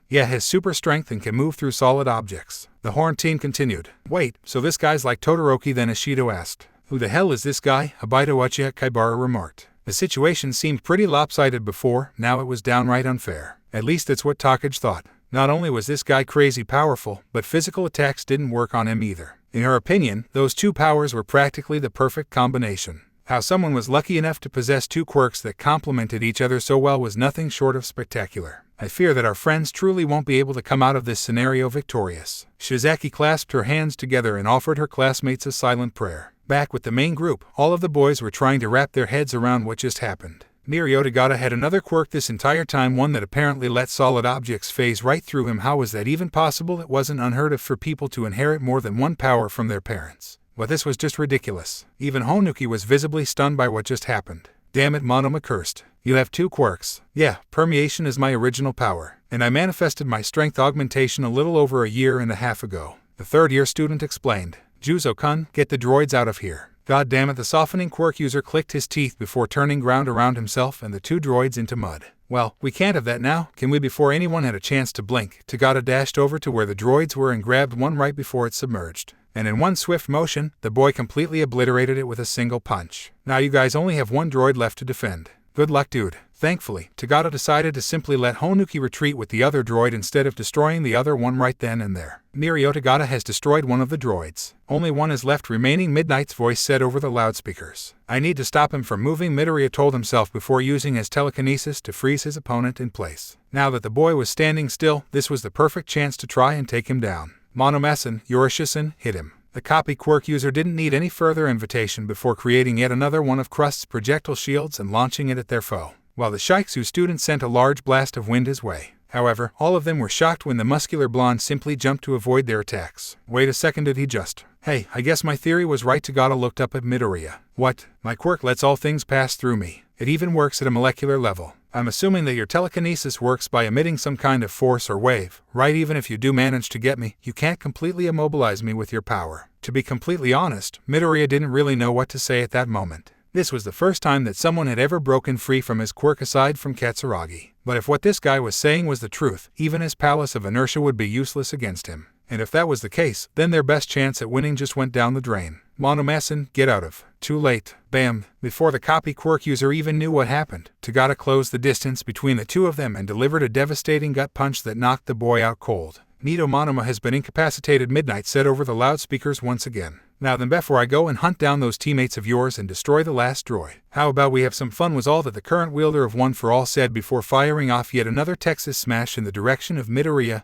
Yeah, has super strength and can move through solid objects. The horn team continued. Wait, so this guy's like Todoroki then, Ishido asked. Who the hell is this guy? Obito Uchiha Kaibara remarked. The situation seemed pretty lopsided before, now it was downright unfair. At least that's what Takage thought. Not only was this guy crazy powerful, but physical attacks didn't work on him either. In her opinion, those two powers were practically the perfect combination. How someone was lucky enough to possess two quirks that complemented each other so well was nothing short of spectacular. I fear that our friends truly won't be able to come out of this scenario victorious. Shiozaki clasped her hands together and offered her classmates a silent prayer. Back with the main group, all of the boys were trying to wrap their heads around what just happened. Tagata had another quirk this entire time, one that apparently let solid objects phase right through him. How was that even possible? It wasn't unheard of for people to inherit more than one power from their parents. But this was just ridiculous. Even Honuki was visibly stunned by what just happened. Damn it, Monoma cursed. You have two quirks. Yeah, permeation is my original power, and I manifested my strength augmentation a little over a year and a half ago. The third-year student explained. Juzo-kun, get the droids out of here. God damn it, the softening quirk user clicked his teeth before turning ground around himself and the two droids into mud. Well, we can't have that now, can we? Before anyone had a chance to blink, Tagata dashed over to where the droids were and grabbed one right before it submerged. And in one swift motion, the boy completely obliterated it with a single punch. Now you guys only have one droid left to defend. Good luck, dude. Thankfully, Tagata decided to simply let Honuki retreat with the other droid instead of destroying the other one right then and there. Tagata has destroyed one of the droids. Only one is left remaining, Midnight's voice said over the loudspeakers. I need to stop him from moving, Midoriya told himself before using his telekinesis to freeze his opponent in place. Now that the boy was standing still, this was the perfect chance to try and take him down. Monomasan, Yorishison, hit him. The copy quirk user didn't need any further invitation before creating yet another one of Crust's projectile shields and launching it at their foe, while the Shiksu student sent a large blast of wind his way. However, all of them were shocked when the muscular blonde simply jumped to avoid their attacks. Wait a second, did he just... Hey, I guess my theory was right. Tagata looked up at Midoriya. What? My quirk lets all things pass through me. It even works at a molecular level. I'm assuming that your telekinesis works by emitting some kind of force or wave, right? Even if you do manage to get me, you can't completely immobilize me with your power. To be completely honest, Midoriya didn't really know what to say at that moment. This was the first time that someone had ever broken free from his quirk aside from Katsuragi. But if what this guy was saying was the truth, even his palace of inertia would be useless against him. And if that was the case, then their best chance at winning just went down the drain. Monomasan, get out of. Too late. Bam. Before the copy quirk user even knew what happened, Tagata closed the distance between the two of them and delivered a devastating gut punch that knocked the boy out cold. Nito Monoma has been incapacitated, Midnight said over the loudspeakers once again. Now then, before I go and hunt down those teammates of yours and destroy the last droid, how about we have some fun, was all that the current wielder of One for All said before firing off yet another Texas smash in the direction of Midoriya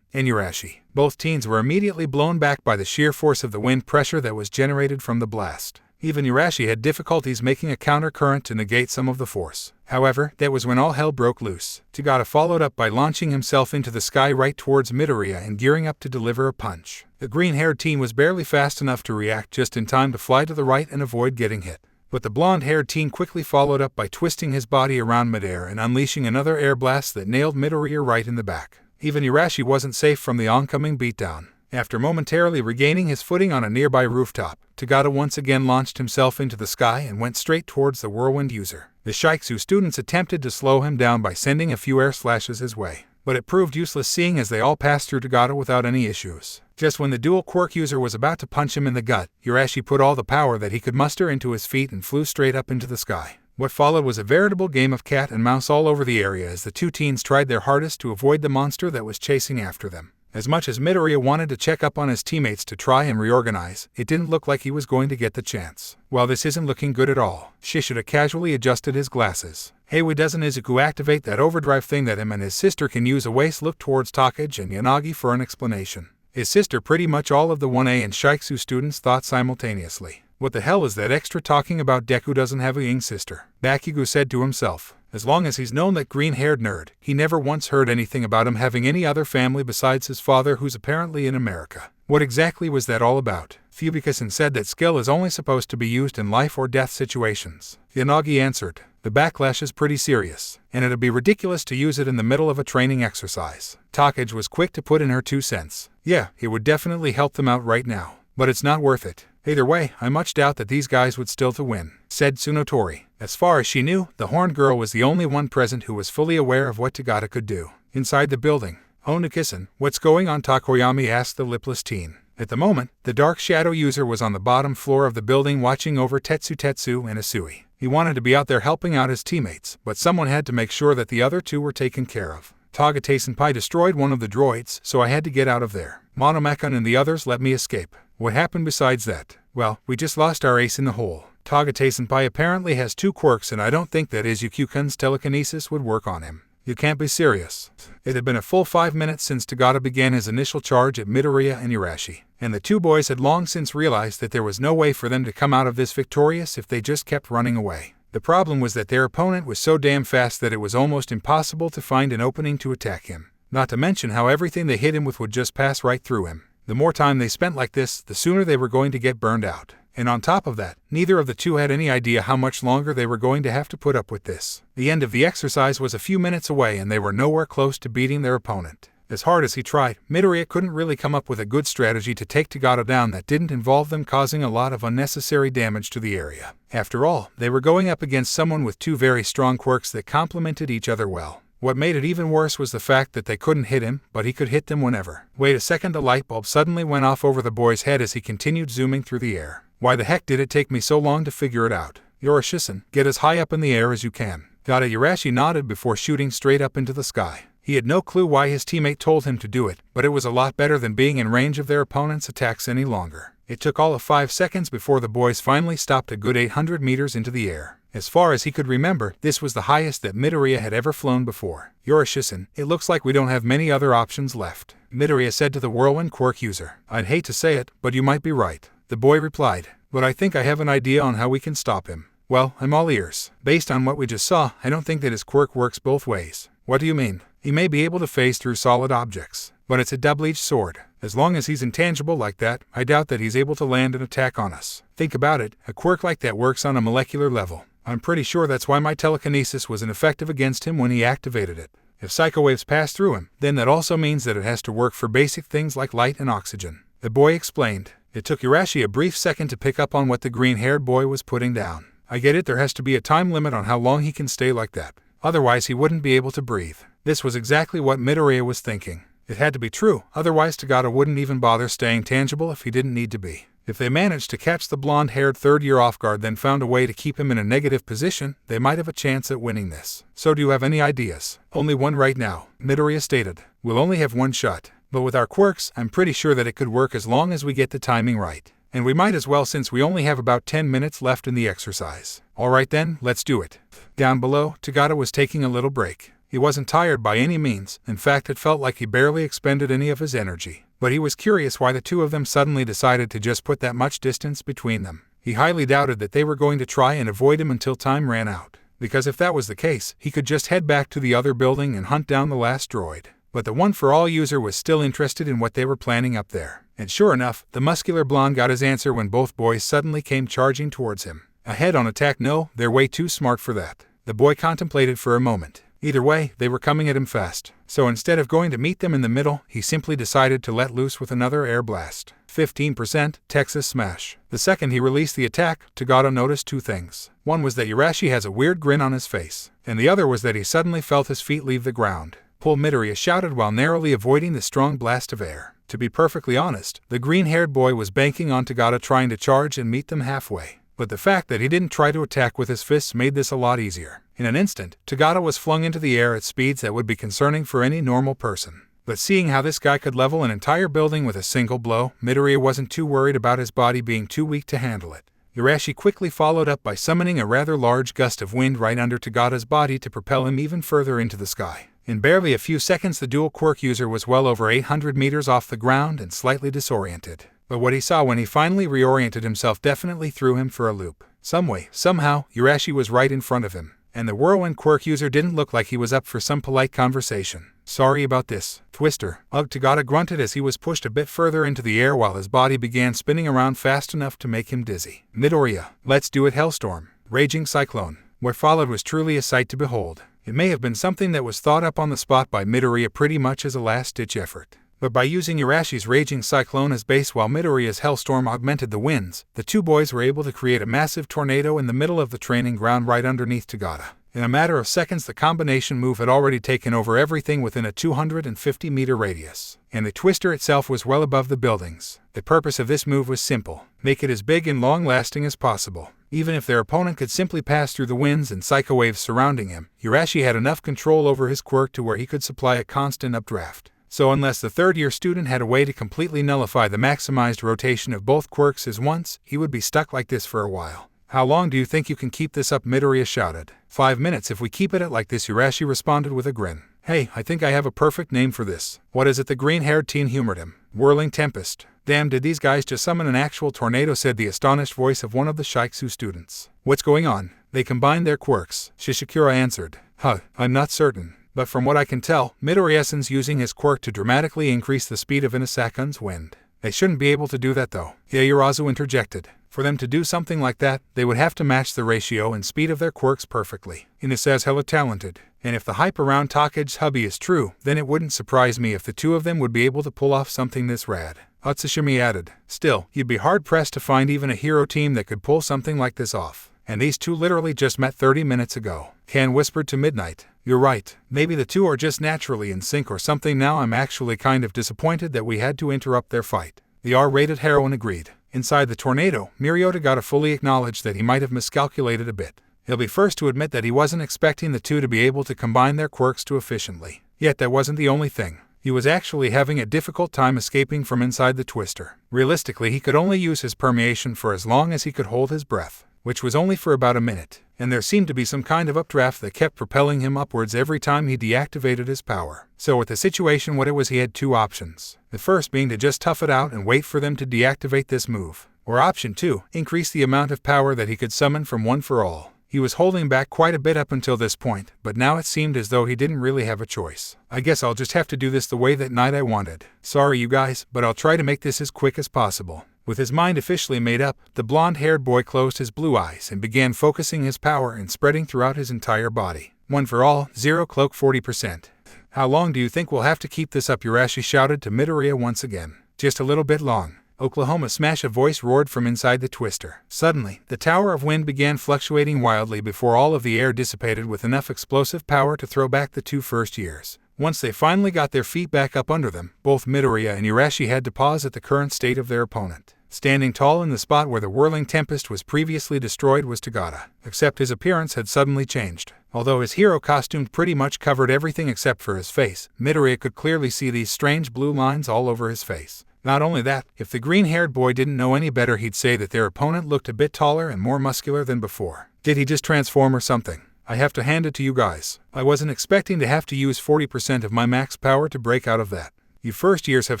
and Urashi. Both teens were immediately blown back by the sheer force of the wind pressure that was generated from the blast. Even Urashi had difficulties making a counter-current to negate some of the force. However, that was when all hell broke loose. Tagata followed up by launching himself into the sky right towards Midoriya and gearing up to deliver a punch. The green-haired teen was barely fast enough to react just in time to fly to the right and avoid getting hit. But the blonde-haired teen quickly followed up by twisting his body around midair and unleashing another air blast that nailed Midoriya right in the back. Even Urashi wasn't safe from the oncoming beatdown. After momentarily regaining his footing on a nearby rooftop, Tagata once again launched himself into the sky and went straight towards the whirlwind user. The Shiksu students attempted to slow him down by sending a few air slashes his way, but it proved useless seeing as they all passed through Tagata without any issues. Just when the dual quirk user was about to punch him in the gut, Urashi put all the power that he could muster into his feet and flew straight up into the sky. What followed was a veritable game of cat and mouse all over the area as the two teens tried their hardest to avoid the monster that was chasing after them. As much as Midoriya wanted to check up on his teammates to try and reorganize, it didn't look like he was going to get the chance. Well, this isn't looking good at all. Shishida casually adjusted his glasses. Hey, why doesn't Izuku activate that overdrive thing that him and his sister can use? A waste look towards Takagi and Yanagi for an explanation. His sister, pretty much all of the 1A and Shiksu students thought simultaneously. What the hell is that extra talking about? Deku doesn't have a young sister, Bakugo said to himself. As long as he's known that green-haired nerd, he never once heard anything about him having any other family besides his father, who's apparently in America. What exactly was that all about? Fubikasen said that skill is only supposed to be used in life or death situations. Yanagi answered, the backlash is pretty serious, and it'd be ridiculous to use it in the middle of a training exercise. Takagi was quick to put in her 2 cents. Yeah, it would definitely help them out right now, but it's not worth it. Either way, I much doubt that these guys would still to win, said Tsunotori. As far as she knew, the horned girl was the only one present who was fully aware of what Tagata could do. Inside the building, Onukisan, what's going on? Takoyami asked the lipless teen. At the moment, the dark shadow user was on the bottom floor of the building watching over Tetsu and Asui. He wanted to be out there helping out his teammates, but someone had to make sure that the other two were taken care of. Tagate-senpai destroyed one of the droids, so I had to get out of there. Monomakon and the others let me escape. What happened besides that? Well, we just lost our ace in the hole. Toga-Senpai apparently has 2 quirks, and I don't think that Izuku-kun's telekinesis would work on him. You can't be serious. It had been a full 5 minutes since Tagada began his initial charge at Midoriya and Urashi, and the 2 boys had long since realized that there was no way for them to come out of this victorious if they just kept running away. The problem was that their opponent was so damn fast that it was almost impossible to find an opening to attack him. Not to mention how everything they hit him with would just pass right through him. The more time they spent like this, the sooner they were going to get burned out. And on top of that, neither of the 2 had any idea how much longer they were going to have to put up with this. The end of the exercise was a few minutes away, and they were nowhere close to beating their opponent. As hard as he tried, Midoriya couldn't really come up with a good strategy to take Tagada down that didn't involve them causing a lot of unnecessary damage to the area. After all, they were going up against someone with 2 very strong quirks that complemented each other well. What made it even worse was the fact that they couldn't hit him, but he could hit them whenever. Wait a second, a light bulb suddenly went off over the boy's head as he continued zooming through the air. Why the heck did it take me so long to figure it out? Urashi-san, get as high up in the air as you can. Urashi nodded before shooting straight up into the sky. He had no clue why his teammate told him to do it, but it was a lot better than being in range of their opponent's attacks any longer. It took all of 5 seconds before the boys finally stopped a good 800 meters into the air. As far as he could remember, this was the highest that Midoriya had ever flown before. Urashi-san, it looks like we don't have many other options left, Midoriya said to the whirlwind quirk user. I'd hate to say it, but you might be right, the boy replied. But I think I have an idea on how we can stop him. Well, I'm all ears. Based on what we just saw, I don't think that his quirk works both ways. What do you mean? He may be able to phase through solid objects, but it's a double-edged sword. As long as he's intangible like that, I doubt that he's able to land an attack on us. Think about it, a quirk like that works on a molecular level. I'm pretty sure that's why my telekinesis was ineffective against him when he activated it. If psycho waves pass through him, then that also means that it has to work for basic things like light and oxygen, the boy explained. It took Urashi a brief second to pick up on what the green-haired boy was putting down. I get it, there has to be a time limit on how long he can stay like that. Otherwise he wouldn't be able to breathe. This was exactly what Midoriya was thinking. It had to be true, otherwise Tagada wouldn't even bother staying tangible if he didn't need to be. If they managed to catch the blonde-haired third year off guard, then found a way to keep him in a negative position, they might have a chance at winning this. So do you have any ideas? Only one right now, Midoriya stated. We'll only have one shot. But with our quirks, I'm pretty sure that it could work as long as we get the timing right. And we might as well, since we only have about 10 minutes left in the exercise. Alright then, let's do it. Down below, Tagada was taking a little break. He wasn't tired by any means, in fact it felt like he barely expended any of his energy. But he was curious why the 2 of them suddenly decided to just put that much distance between them. He highly doubted that they were going to try and avoid him until time ran out. Because if that was the case, he could just head back to the other building and hunt down the last droid. But the One-for-All user was still interested in what they were planning up there. And sure enough, the muscular blonde got his answer when both boys suddenly came charging towards him. A head-on attack? No, they're way too smart for that. The boy contemplated for a moment. Either way, they were coming at him fast. So instead of going to meet them in the middle, he simply decided to let loose with another air blast. 15% Texas Smash. The second he released the attack, Tagada noticed 2 things. One was that Urashi has a weird grin on his face, and the other was that he suddenly felt his feet leave the ground. Pull, Midoriya shouted while narrowly avoiding the strong blast of air. To be perfectly honest, the green-haired boy was banking on Tagada trying to charge and meet them halfway. But the fact that he didn't try to attack with his fists made this a lot easier. In an instant, Tagada was flung into the air at speeds that would be concerning for any normal person. But seeing how this guy could level an entire building with a single blow, Midoriya wasn't too worried about his body being too weak to handle it. Urashi quickly followed up by summoning a rather large gust of wind right under Tagada's body to propel him even further into the sky. In barely a few seconds, the dual quirk user was well over 800 meters off the ground and slightly disoriented. But what he saw when he finally reoriented himself definitely threw him for a loop. Some way, somehow, Urashi was right in front of him, and the whirlwind quirk user didn't look like he was up for some polite conversation. Sorry about this, Twister. Ugh, Tagada grunted as he was pushed a bit further into the air while his body began spinning around fast enough to make him dizzy. Midoriya, let's do it, Hellstorm. Raging Cyclone. What followed was truly a sight to behold. It may have been something that was thought up on the spot by Midoriya pretty much as a last-ditch effort. But by using Urashi's Raging Cyclone as base while Midoriya's Hellstorm augmented the winds, the 2 boys were able to create a massive tornado in the middle of the training ground right underneath Tagada. In a matter of seconds, the combination move had already taken over everything within a 250-meter radius, and the twister itself was well above the buildings. The purpose of this move was simple: make it as big and long-lasting as possible. Even if their opponent could simply pass through the winds and psycho waves surrounding him, Urashi had enough control over his quirk to where he could supply a constant updraft. So unless the third-year student had a way to completely nullify the maximized rotation of both quirks at once, he would be stuck like this for a while. How long do you think you can keep this up? Midoriya shouted. 5 minutes if we keep it at like this, Urashi responded with a grin. Hey, I think I have a perfect name for this. What is it? The green-haired teen humored him. Whirling Tempest. Damn, did these guys just summon an actual tornado? Said the astonished voice of one of the Shiksu students. What's going on? They combined their quirks, Shishikura answered. I'm not certain. But from what I can tell, Midoriya's using his quirk to dramatically increase the speed of Inasakun's wind. They shouldn't be able to do that though, Yaoyorozu interjected. For them to do something like that, they would have to match the ratio and speed of their quirks perfectly. Inasa's hella talented. And if the hype around Takeji's hubby is true, then it wouldn't surprise me if the two of them would be able to pull off something this rad. Utsushimi added. Still, you'd be hard-pressed to find even a hero team that could pull something like this off. And these two literally just met 30 minutes ago. Kan whispered to Midnight. You're right. Maybe the two are just naturally in sync or something. Now I'm actually kind of disappointed that we had to interrupt their fight. The R-rated heroine agreed. Inside the tornado, Togata fully acknowledged that he might have miscalculated a bit. He'll be first to admit that he wasn't expecting the two to be able to combine their quirks too efficiently. Yet that wasn't the only thing. He was actually having a difficult time escaping from inside the twister. Realistically, he could only use his permeation for as long as he could hold his breath, which was only for about a minute, and there seemed to be some kind of updraft that kept propelling him upwards every time he deactivated his power. So with the situation what it was, he had two options. The first being to just tough it out and wait for them to deactivate this move. Or option 2, increase the amount of power that he could summon from one for all. He was holding back quite a bit up until this point, but now it seemed as though he didn't really have a choice. I guess I'll just have to do this the way that night I wanted. Sorry you guys, but I'll try to make this as quick as possible. With his mind officially made up, the blonde-haired boy closed his blue eyes and began focusing his power and spreading throughout his entire body. One for all, zero cloak 40%. How long do you think we'll have to keep this up? Urashi shouted to Midoriya once again. Just a little bit long. Oklahoma Smash, a voice roared from inside the twister. Suddenly, the tower of wind began fluctuating wildly before all of the air dissipated with enough explosive power to throw back the two first years. Once they finally got their feet back up under them, both Midoriya and Urashi had to pause at the current state of their opponent. Standing tall in the spot where the whirling tempest was previously destroyed was Togata, except his appearance had suddenly changed. Although his hero costume pretty much covered everything except for his face, Midoriya could clearly see these strange blue lines all over his face. Not only that, if the green-haired boy didn't know any better, he'd say that their opponent looked a bit taller and more muscular than before. Did he just transform or something? I have to hand it to you guys. I wasn't expecting to have to use 40% of my max power to break out of that. You first years have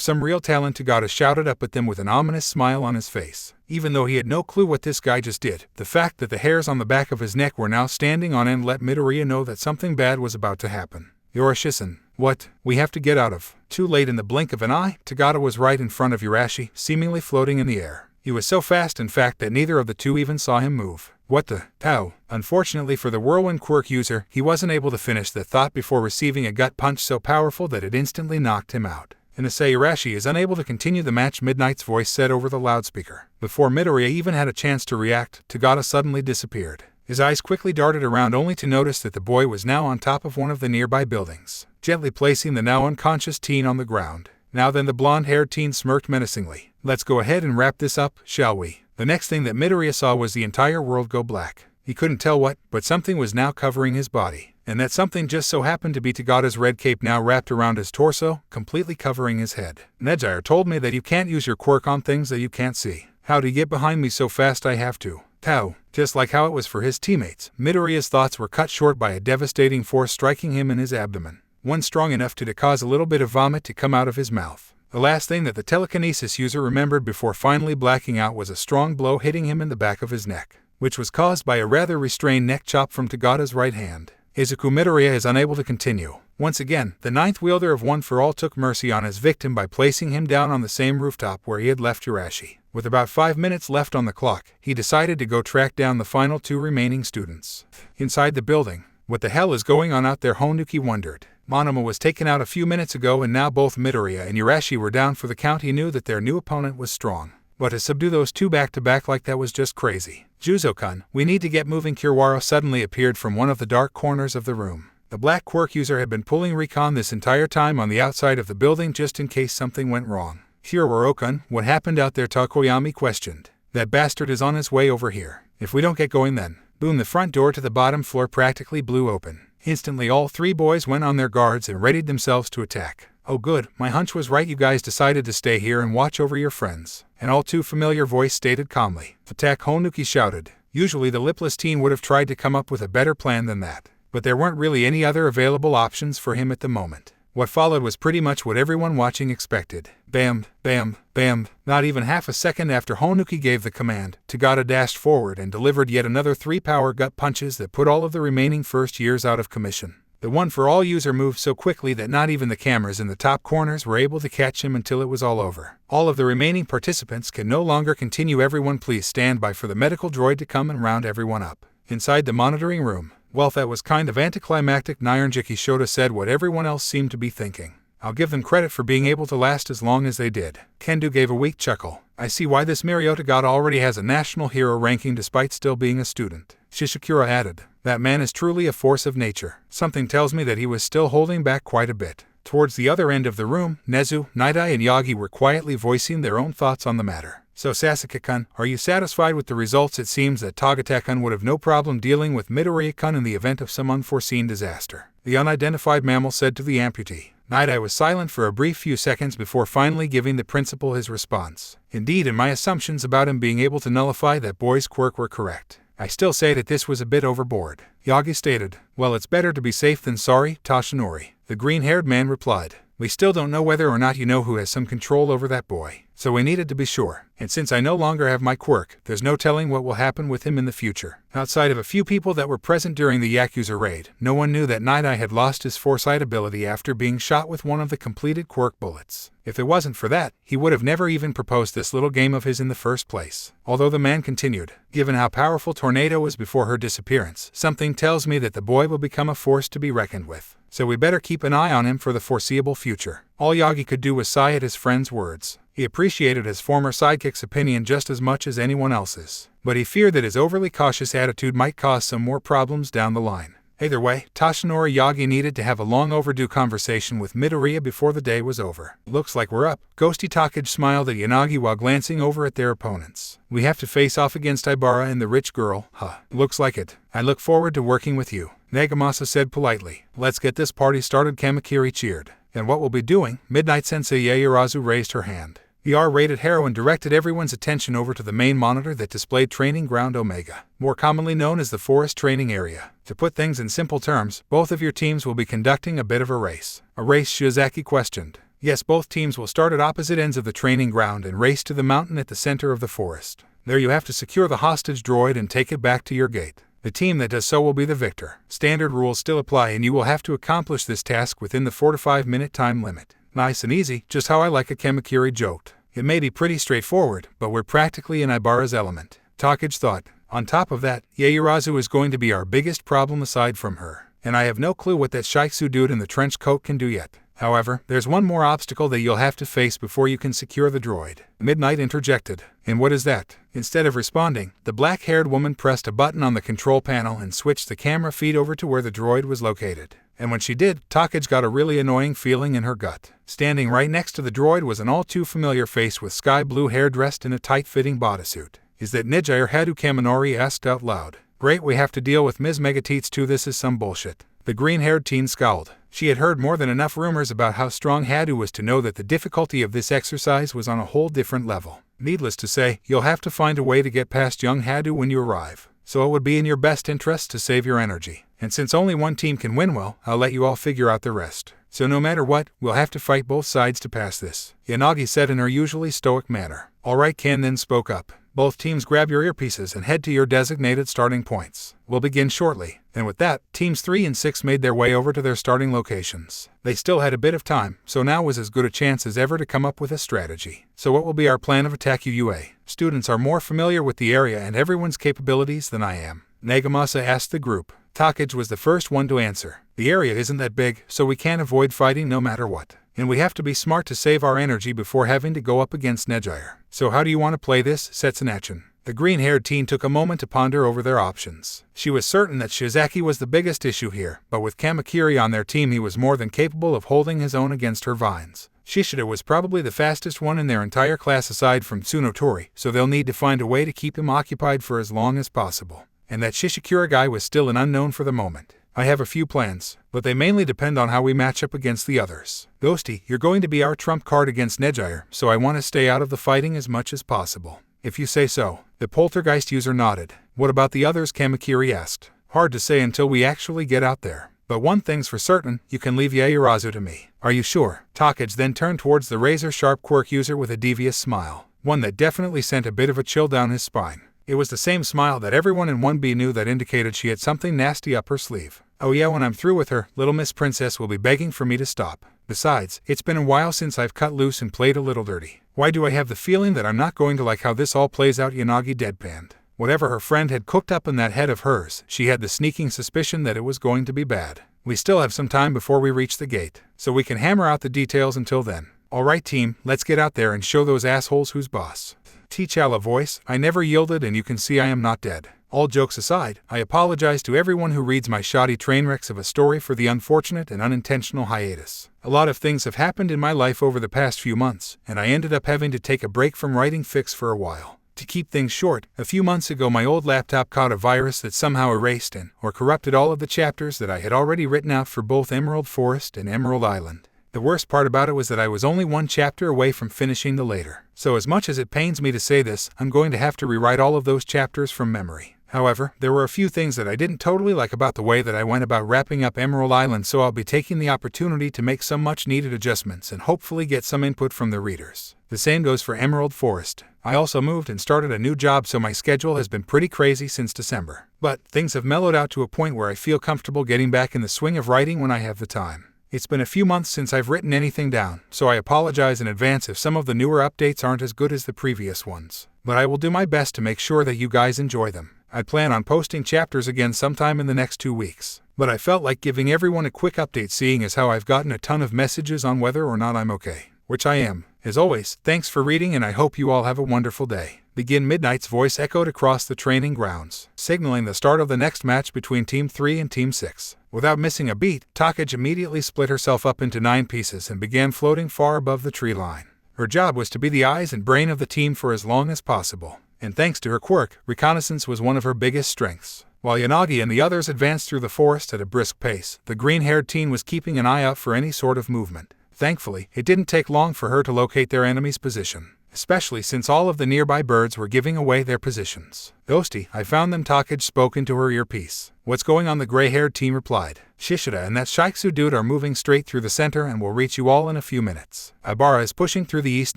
some real talent, Togata shouted up at them with an ominous smile on his face. Even though he had no clue what this guy just did, the fact that the hairs on the back of his neck were now standing on end let Midoriya know that something bad was about to happen. Yoroshisan. What? We have to get out of. Too late. In the blink of an eye, Togata was right in front of Urashi, seemingly floating in the air. He was so fast, in fact, that neither of the two even saw him move. What the? How? Unfortunately for the whirlwind quirk user, he wasn't able to finish the thought before receiving a gut punch so powerful that it instantly knocked him out. Inase Urashi is unable to continue the match, Midnight's voice said over the loudspeaker. Before Midoriya even had a chance to react, Togata suddenly disappeared. His eyes quickly darted around only to notice that the boy was now on top of one of the nearby buildings, gently placing the now unconscious teen on the ground. Now then, the blonde-haired teen smirked menacingly. Let's go ahead and wrap this up, shall we? The next thing that Midoriya saw was the entire world go black. He couldn't tell what, but something was now covering his body. And that something just so happened to be Togata's red cape now wrapped around his torso, completely covering his head. Nejire told me that you can't use your quirk on things that you can't see. How'd he get behind me so fast? I have to. How? Just like how it was for his teammates. Midoriya's thoughts were cut short by a devastating force striking him in his abdomen. One strong enough to cause a little bit of vomit to come out of his mouth. The last thing that the telekinesis user remembered before finally blacking out was a strong blow hitting him in the back of his neck, which was caused by a rather restrained neck chop from Togata's right hand. Izuku Midoriya is unable to continue. Once again, the ninth wielder of One for All took mercy on his victim by placing him down on the same rooftop where he had left Urashi. With about 5 minutes left on the clock, he decided to go track down the final two remaining students. Inside the building, what the hell is going on out there? Honuki wondered. Monoma was taken out a few minutes ago and now both Midoriya and Urashi were down for the count. He knew that their new opponent was strong. But to subdue those two back-to-back like that was just crazy. Juzo-kun, we need to get moving. Kiwara suddenly appeared from one of the dark corners of the room. The black quirk user had been pulling recon this entire time on the outside of the building just in case something went wrong. Kiwara-kun, what happened out there? Tokoyami questioned. That bastard is on his way over here. If we don't get going then. Boom, the front door to the bottom floor practically blew open. Instantly all three boys went on their guards and readied themselves to attack. Oh good, my hunch was right. You guys decided to stay here and watch over your friends. An all too familiar voice stated calmly. Attack, Honuki shouted. Usually the lipless teen would have tried to come up with a better plan than that, but there weren't really any other available options for him at the moment. What followed was pretty much what everyone watching expected. Bam, bam, bam. Not even half a second after Honuki gave the command, Tagata dashed forward and delivered yet another 3 power gut punches that put all of the remaining first years out of commission. The one-for-all user moved so quickly that not even the cameras in the top corners were able to catch him until it was all over. All of the remaining participants can no longer continue. Everyone please stand by for the medical droid to come and round everyone up. Inside the monitoring room, well, that was kind of anticlimactic. Nyanjiki Shota said what everyone else seemed to be thinking. I'll give them credit for being able to last as long as they did. Kendo gave a weak chuckle. I see why this Mariota god already has a national hero ranking despite still being a student. Shishikura added, that man is truly a force of nature. Something tells me that he was still holding back quite a bit. Towards the other end of the room, Nezu, Nidai and Yagi were quietly voicing their own thoughts on the matter. So Sasuke-kun, are you satisfied with the results? It seems that Togata-kun would have no problem dealing with Midoriya-kun in the event of some unforeseen disaster. The unidentified mammal said to the amputee. Nidai was silent for a brief few seconds before finally giving the principal his response. Indeed, and my assumptions about him being able to nullify that boy's quirk were correct. I still say that this was a bit overboard. Yagi stated, well, it's better to be safe than sorry, Toshinori. The green-haired man replied. We still don't know whether or not you know who has some control over that boy, so we needed to be sure. And since I no longer have my quirk, there's no telling what will happen with him in the future. Outside of a few people that were present during the Yakuza raid, no one knew that Nidai had lost his foresight ability after being shot with one of the completed quirk bullets. If it wasn't for that, he would have never even proposed this little game of his in the first place. Although the man continued, given how powerful Tornado was before her disappearance, something tells me that the boy will become a force to be reckoned with. So we better keep an eye on him for the foreseeable future. All Yagi could do was sigh at his friend's words. He appreciated his former sidekick's opinion just as much as anyone else's, but he feared that his overly cautious attitude might cause some more problems down the line. Either way, Toshinori Yagi needed to have a long overdue conversation with Midoriya before the day was over. Looks like we're up. Ghosty Takage smiled at Yanagi while glancing over at their opponents. We have to face off against Ibara and the rich girl, huh? Looks like it. I look forward to working with you. Nagamasa said politely. Let's get this party started. Kamakiri cheered. And what we'll be doing? Midnight Sensei Yaoyorozu raised her hand. The R-rated heroine directed everyone's attention over to the main monitor that displayed Training Ground Omega, more commonly known as the Forest Training Area. To put things in simple terms, both of your teams will be conducting a bit of a race. A race? Shiozaki questioned. Yes, both teams will start at opposite ends of the training ground and race to the mountain at the center of the forest. There you have to secure the hostage droid and take it back to your gate. The team that does so will be the victor. Standard rules still apply and you will have to accomplish this task within the 4 to 5 minute time limit. Nice and easy, just how I like it, Kamakiri joked. It may be pretty straightforward, but we're practically in Ibara's element, Takage thought. On top of that, Yaoyorozu is going to be our biggest problem aside from her, and I have no clue what that Shiksu dude in the trench coat can do yet. However, there's one more obstacle that you'll have to face before you can secure the droid. Midnight interjected. And what is that? Instead of responding, the black-haired woman pressed a button on the control panel and switched the camera feed over to where the droid was located. And when she did, Takage got a really annoying feeling in her gut. Standing right next to the droid was an all-too-familiar face with sky-blue hair dressed in a tight-fitting bodysuit. Is that Ninja or Hadu? Kaminori asked out loud. Great, we have to deal with Ms. Megateats too. This is some bullshit. The green-haired teen scowled. She had heard more than enough rumors about how strong Hadu was to know that the difficulty of this exercise was on a whole different level. Needless to say, you'll have to find a way to get past young Hadu when you arrive. So it would be in your best interest to save your energy. And since only one team can win, well, I'll let you all figure out the rest. So no matter what, we'll have to fight both sides to pass this, Yanagi said in her usually stoic manner. Alright, Ken then spoke up. Both teams grab your earpieces and head to your designated starting points. We'll begin shortly. And with that, teams 3 and 6 made their way over to their starting locations. They still had a bit of time, so now was as good a chance as ever to come up with a strategy. So what will be our plan of attack? UA? Students are more familiar with the area and everyone's capabilities than I am. Nagamasa asked the group. Takage was the first one to answer. The area isn't that big, so we can't avoid fighting no matter what. And we have to be smart to save our energy before having to go up against Nejire. So how do you want to play this, Setsunachin? The green-haired teen took a moment to ponder over their options. She was certain that Shiozaki was the biggest issue here, but with Kamakiri on their team he was more than capable of holding his own against her vines. Shishida was probably the fastest one in their entire class aside from Tsunotori, so they'll need to find a way to keep him occupied for as long as possible. And that Shishikura guy was still an unknown for the moment. I have a few plans, but they mainly depend on how we match up against the others. Ghosty, you're going to be our trump card against Nejire, so I want to stay out of the fighting as much as possible. If you say so. The poltergeist user nodded. What about the others? Kamakiri asked. Hard to say until we actually get out there. But one thing's for certain, you can leave Yaoyorozu to me. Are you sure? Takagi then turned towards the razor-sharp quirk user with a devious smile. One that definitely sent a bit of a chill down his spine. It was the same smile that everyone in 1B knew that indicated she had something nasty up her sleeve. Oh yeah, when I'm through with her, little Miss Princess will be begging for me to stop. Besides, it's been a while since I've cut loose and played a little dirty. Why do I have the feeling that I'm not going to like how this all plays out? Yanagi deadpanned. Whatever her friend had cooked up in that head of hers, she had the sneaking suspicion that it was going to be bad. We still have some time before we reach the gate, so we can hammer out the details until then. Alright team, let's get out there and show those assholes who's boss. T'Challa voice, I never yielded and you can see I am not dead. All jokes aside, I apologize to everyone who reads my shoddy train wrecks of a story for the unfortunate and unintentional hiatus. A lot of things have happened in my life over the past few months, and I ended up having to take a break from writing fics for a while. To keep things short, a few months ago my old laptop caught a virus that somehow erased or corrupted all of the chapters that I had already written out for both Emerald Forest and Emerald Island. The worst part about it was that I was only one chapter away from finishing the later. So as much as it pains me to say this, I'm going to have to rewrite all of those chapters from memory. However, there were a few things that I didn't totally like about the way that I went about wrapping up Emerald Island, so I'll be taking the opportunity to make some much needed adjustments and hopefully get some input from the readers. The same goes for Emerald Forest. I also moved and started a new job, so my schedule has been pretty crazy since December. But things have mellowed out to a point where I feel comfortable getting back in the swing of writing when I have the time. It's been a few months since I've written anything down, so I apologize in advance if some of the newer updates aren't as good as the previous ones. But I will do my best to make sure that you guys enjoy them. I plan on posting chapters again sometime in the next 2 weeks. But I felt like giving everyone a quick update, seeing as how I've gotten a ton of messages on whether or not I'm okay. Which I am. As always, thanks for reading and I hope you all have a wonderful day. Begin. Midnight's voice echoed across the training grounds, signaling the start of the next match between Team 3 and Team 6. Without missing a beat, Takagi immediately split herself up into 9 pieces and began floating far above the tree line. Her job was to be the eyes and brain of the team for as long as possible. And thanks to her quirk, reconnaissance was one of her biggest strengths. While Yanagi and the others advanced through the forest at a brisk pace, the green-haired teen was keeping an eye out for any sort of movement. Thankfully, it didn't take long for her to locate their enemy's position, especially since all of the nearby birds were giving away their positions. Ghosty, I found them, Takagi spoke into her earpiece. What's going on? The gray-haired teen replied. Shishida and that Shiksu dude are moving straight through the center and will reach you all in a few minutes. Ibara is pushing through the east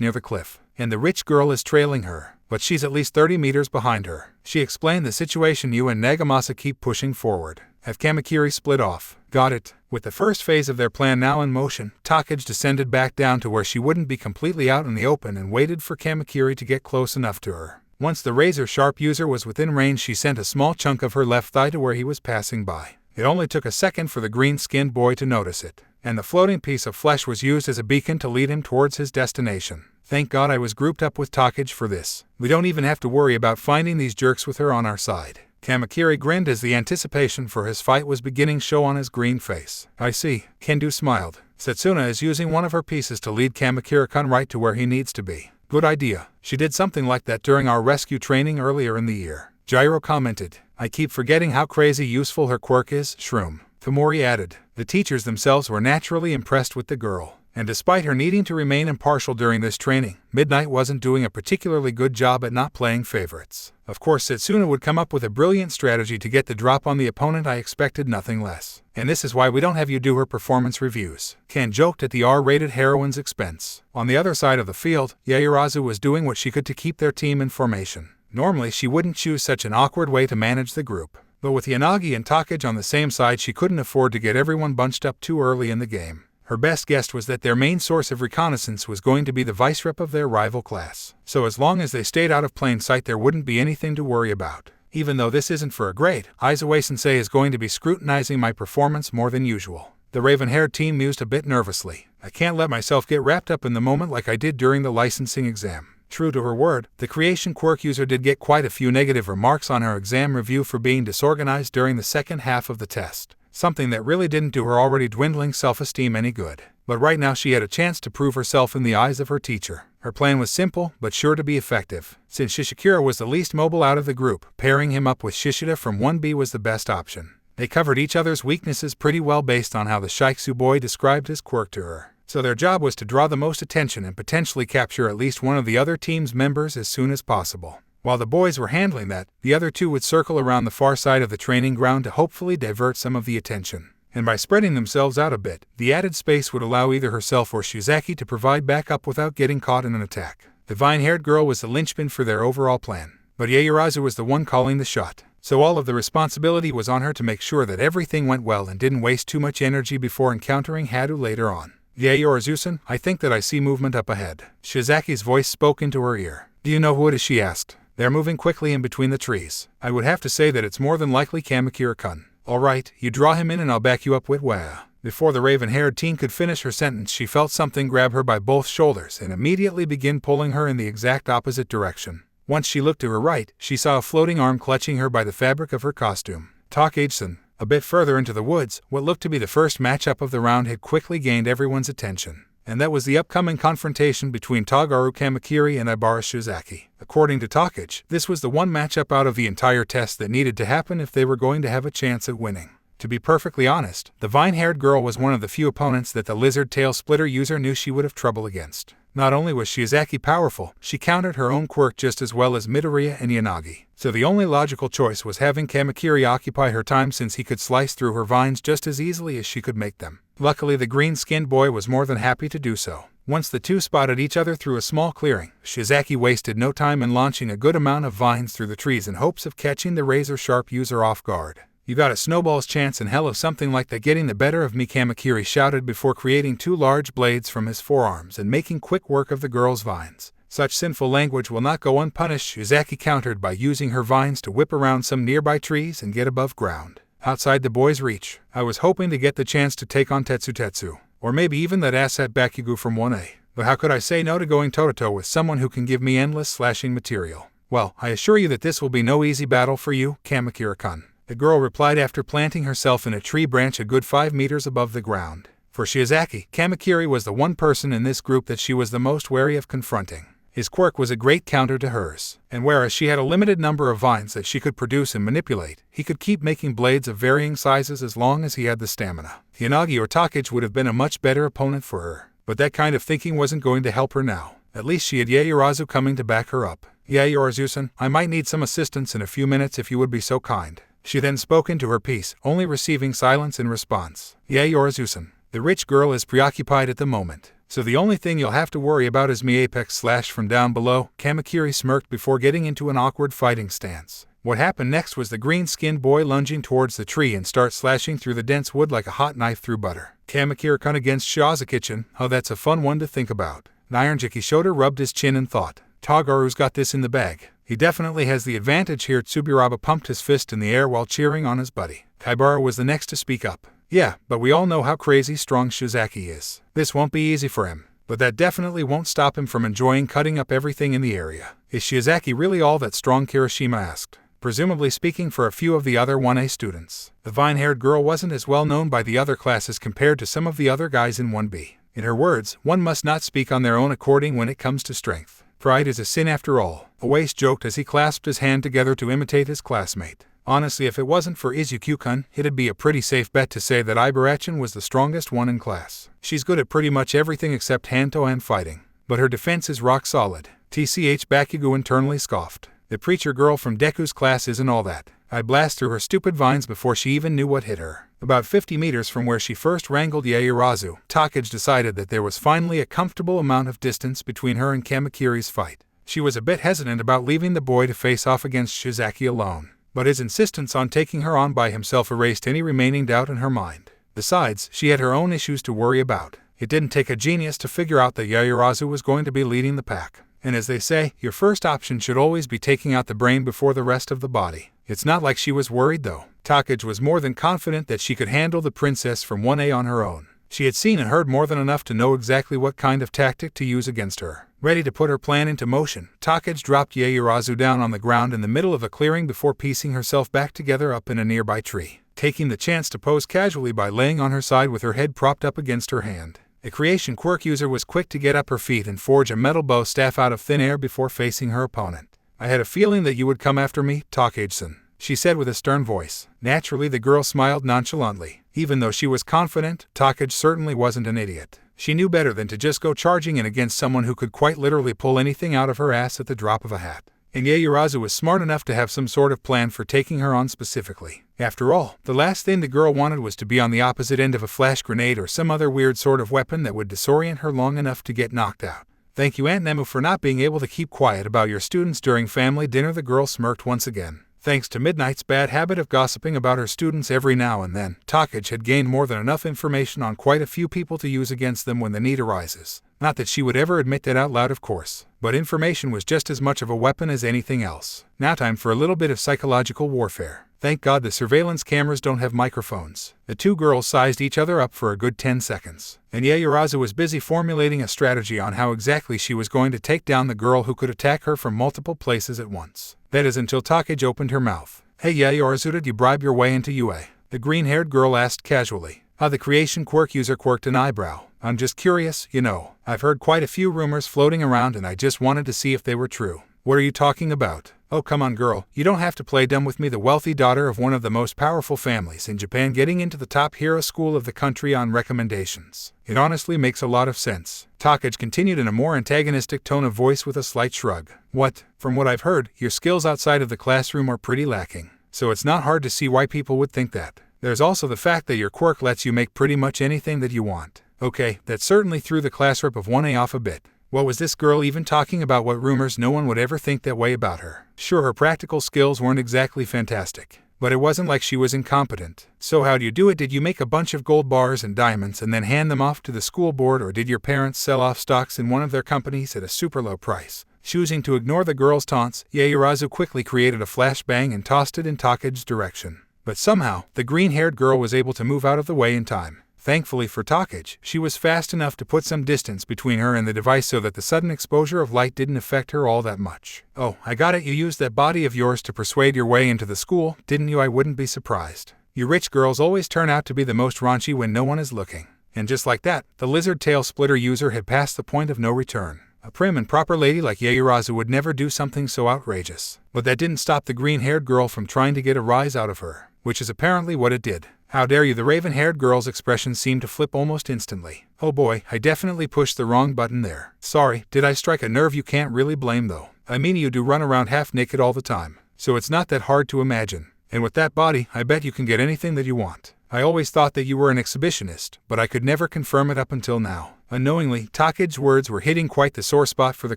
near the cliff, and the rich girl is trailing her, but she's at least 30 meters behind her. She explained the situation. You and Nagamasa keep pushing forward. Have Kamakiri split off. Got it. With the first phase of their plan now in motion, Takagi descended back down to where she wouldn't be completely out in the open and waited for Kamakiri to get close enough to her. Once the razor-sharp user was within range, she sent a small chunk of her left thigh to where he was passing by. It only took a second for the green-skinned boy to notice it, and the floating piece of flesh was used as a beacon to lead him towards his destination. Thank God I was grouped up with Takagi for this. We don't even have to worry about finding these jerks with her on our side. Kamakiri grinned as the anticipation for his fight was beginning to show on his green face. I see. Kendo smiled. Setsuna is using one of her pieces to lead Kamakiri-kun right to where he needs to be. Good idea. She did something like that during our rescue training earlier in the year. Gyro commented. I keep forgetting how crazy useful her quirk is, Shroom. Tamori added. The teachers themselves were naturally impressed with the girl. And despite her needing to remain impartial during this training, Midnight wasn't doing a particularly good job at not playing favorites. Of course, Setsuna would come up with a brilliant strategy to get the drop on the opponent. I expected nothing less. And this is why we don't have you do her performance reviews. Ken joked at the R-rated heroine's expense. On the other side of the field, Yaoyorozu was doing what she could to keep their team in formation. Normally, she wouldn't choose such an awkward way to manage the group. But with Yanagi and Takagi on the same side, she couldn't afford to get everyone bunched up too early in the game. Her best guess was that their main source of reconnaissance was going to be the vice rep of their rival class. So as long as they stayed out of plain sight, there wouldn't be anything to worry about. Even though this isn't for a grade, Aizawa-sensei is going to be scrutinizing my performance more than usual. The raven-haired teen mused a bit nervously. I can't let myself get wrapped up in the moment like I did during the licensing exam. True to her word, the creation quirk user did get quite a few negative remarks on her exam review for being disorganized during the second half of the test. Something that really didn't do her already dwindling self-esteem any good. But right now she had a chance to prove herself in the eyes of her teacher. Her plan was simple, but sure to be effective. Since Shishikura was the least mobile out of the group, pairing him up with Shishida from 1B was the best option. They covered each other's weaknesses pretty well based on how the Shiksu boy described his quirk to her. So their job was to draw the most attention and potentially capture at least one of the other team's members as soon as possible. While the boys were handling that, the other two would circle around the far side of the training ground to hopefully divert some of the attention. And by spreading themselves out a bit, the added space would allow either herself or Shiozaki to provide backup without getting caught in an attack. The vine-haired girl was the linchpin for their overall plan, but Yaoyorozu was the one calling the shot, so all of the responsibility was on her to make sure that everything went well and didn't waste too much energy before encountering Hiatus later on. Yaoyorozu-san, I think that I see movement up ahead. Shiozaki's voice spoke into her ear. Do you know who it is? She asked. They're moving quickly in between the trees. I would have to say that it's more than likely Kamakura-kun. Alright, you draw him in and I'll back you up with Wah. Before the raven-haired teen could finish her sentence, she felt something grab her by both shoulders and immediately begin pulling her in the exact opposite direction. Once she looked to her right, she saw a floating arm clutching her by the fabric of her costume. Takagi-san. A bit further into the woods, what looked to be the first matchup of the round had quickly gained everyone's attention. And that was the upcoming confrontation between Togaru Kamakiri and Ibara Shiozaki. According to Takagi, this was the one matchup out of the entire test that needed to happen if they were going to have a chance at winning. To be perfectly honest, the vine-haired girl was one of the few opponents that the lizard tail splitter user knew she would have trouble against. Not only was Shiozaki powerful, she countered her own quirk just as well as Midoriya and Yanagi. So the only logical choice was having Kamakiri occupy her time since he could slice through her vines just as easily as she could make them. Luckily, the green-skinned boy was more than happy to do so. Once the two spotted each other through a small clearing, Shiozaki wasted no time in launching a good amount of vines through the trees in hopes of catching the razor-sharp user off guard. You got a snowball's chance in hell of something like that getting the better of me, Kamakiri shouted before creating two large blades from his forearms and making quick work of the girl's vines. Such sinful language will not go unpunished, Shiozaki countered by using her vines to whip around some nearby trees and get above ground. Outside the boy's reach, I was hoping to get the chance to take on Tetsu, or maybe even that asset Bakugo from 1A. But how could I say no to going toe-to-toe with someone who can give me endless slashing material? Well, I assure you that this will be no easy battle for you, Kamakura-kun. The girl replied after planting herself in a tree branch a good 5 meters above the ground. For Shiozaki, Kamakiri was the one person in this group that she was the most wary of confronting. His quirk was a great counter to hers, and whereas she had a limited number of vines that she could produce and manipulate, he could keep making blades of varying sizes as long as he had the stamina. Yanagi or Takagi would have been a much better opponent for her, but that kind of thinking wasn't going to help her now. At least she had Yaoyorozu coming to back her up. Yaoyorozu-san, I might need some assistance in a few minutes if you would be so kind. She then spoke into her piece, only receiving silence in response. Yaoyorozu-san, the rich girl is preoccupied at the moment, so the only thing you'll have to worry about is me apex slash from down below. Kamakiri smirked before getting into an awkward fighting stance. What happened next was the green-skinned boy lunging towards the tree and start slashing through the dense wood like a hot knife through butter. Kamakura-kun against Shiozaki-chan, oh that's a fun one to think about. Nyanjiki Shota rubbed his chin and thought, Togaru's got this in the bag. He definitely has the advantage here. Tsubiraba pumped his fist in the air while cheering on his buddy. Kaibara was the next to speak up. Yeah, but we all know how crazy strong Shiozaki is. This won't be easy for him, but that definitely won't stop him from enjoying cutting up everything in the area. Is Shiozaki really all that strong? Kirishima asked, presumably speaking for a few of the other 1A students. The vine-haired girl wasn't as well known by the other classes compared to some of the other guys in 1B. In her words, one must not speak on their own according when it comes to strength. Pride is a sin after all, Oase joked as he clasped his hand together to imitate his classmate. Honestly, if it wasn't for Izuku-kun, it'd be a pretty safe bet to say that Ibara-chan was the strongest one in class. She's good at pretty much everything except hand-to-hand fighting, but her defense is rock solid. TCH Bakugo internally scoffed. The preacher girl from Deku's class isn't all that. I blast through her stupid vines before she even knew what hit her. About 50 meters from where she first wrangled Yaoyorozu, Takagi decided that there was finally a comfortable amount of distance between her and Kamakiri's fight. She was a bit hesitant about leaving the boy to face off against Shiozaki alone, but his insistence on taking her on by himself erased any remaining doubt in her mind. Besides, she had her own issues to worry about. It didn't take a genius to figure out that Yaoyorozu was going to be leading the pack. And as they say, your first option should always be taking out the brain before the rest of the body. It's not like she was worried though. Takagi was more than confident that she could handle the princess from 1A on her own. She had seen and heard more than enough to know exactly what kind of tactic to use against her. Ready to put her plan into motion, Takagi dropped Yaoyorozu down on the ground in the middle of a clearing before piecing herself back together up in a nearby tree, taking the chance to pose casually by laying on her side with her head propped up against her hand. The creation quirk user was quick to get up her feet and forge a metal bow staff out of thin air before facing her opponent. I had a feeling that you would come after me, Takagi-san, she said with a stern voice. Naturally, the girl smiled nonchalantly. Even though she was confident, Takagi certainly wasn't an idiot. She knew better than to just go charging in against someone who could quite literally pull anything out of her ass at the drop of a hat. and Yaoyorozu was smart enough to have some sort of plan for taking her on specifically. After all, the last thing the girl wanted was to be on the opposite end of a flash grenade or some other weird sort of weapon that would disorient her long enough to get knocked out. Thank you, Aunt Nemu, for not being able to keep quiet about your students during family dinner. The girl smirked once again. Thanks to Midnight's bad habit of gossiping about her students every now and then, Takage had gained more than enough information on quite a few people to use against them when the need arises. Not that she would ever admit that out loud, of course, but information was just as much of a weapon as anything else. Now time for a little bit of psychological warfare. Thank God the surveillance cameras don't have microphones. The two girls sized each other up for a good 10 seconds, and Yaoyorozu was busy formulating a strategy on how exactly she was going to take down the girl who could attack her from multiple places at once. That is until Takage opened her mouth. Hey Yaoyorozu, did you bribe your way into UA? The green-haired girl asked casually. The creation quirk user quirked an eyebrow. I'm just curious, you know. I've heard quite a few rumors floating around and I just wanted to see if they were true. What are you talking about? Oh, come on, girl. You don't have to play dumb with me. The wealthy daughter of one of the most powerful families in Japan getting into the top hero school of the country on recommendations. It honestly makes a lot of sense. Takage continued in a more antagonistic tone of voice with a slight shrug. What? From what I've heard, your skills outside of the classroom are pretty lacking. So it's not hard to see why people would think that. There's also the fact that your quirk lets you make pretty much anything that you want. Okay, that certainly threw the class rep of 1A off a bit. What was this girl even talking about? What rumors? No one would ever think that way about her. Sure, her practical skills weren't exactly fantastic, but it wasn't like she was incompetent. So how'd you do it? Did you make a bunch of gold bars and diamonds and then hand them off to the school board, or did your parents sell off stocks in one of their companies at a super low price? Choosing to ignore the girl's taunts, Yaoyorozu quickly created a flashbang and tossed it in Takage's direction. But somehow, the green-haired girl was able to move out of the way in time. Thankfully for Takage, she was fast enough to put some distance between her and the device so that the sudden exposure of light didn't affect her all that much. Oh, I got it. You used that body of yours to persuade your way into the school, didn't you? I wouldn't be surprised. You rich girls always turn out to be the most raunchy when no one is looking. And just like that, the lizard tail splitter user had passed the point of no return. A prim and proper lady like Yaoyorozu would never do something so outrageous. But that didn't stop the green-haired girl from trying to get a rise out of her, which is apparently what it did. How dare you? The raven-haired girl's expression seemed to flip almost instantly. Oh boy, I definitely pushed the wrong button there. Sorry, did I strike a nerve? You can't really blame though. I mean, you do run around half naked all the time, so it's not that hard to imagine. And with that body, I bet you can get anything that you want. I always thought that you were an exhibitionist, but I could never confirm it up until now. Unknowingly, Takage's words were hitting quite the sore spot for the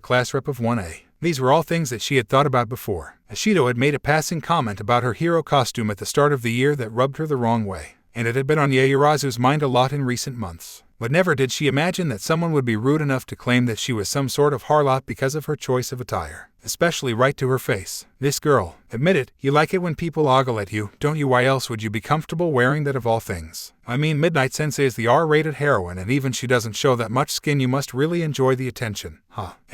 class rep of 1A. These were all things that she had thought about before. Ashido had made a passing comment about her hero costume at the start of the year that rubbed her the wrong way, and it had been on Yaoyorozu's mind a lot in recent months. But never did she imagine that someone would be rude enough to claim that she was some sort of harlot because of her choice of attire. Especially right to her face. This girl, admit it, you like it when people ogle at you, don't you? Why else would you be comfortable wearing that of all things? I mean, Midnight Sensei is the R-rated heroine, and even she doesn't show that much skin. You must really enjoy the attention.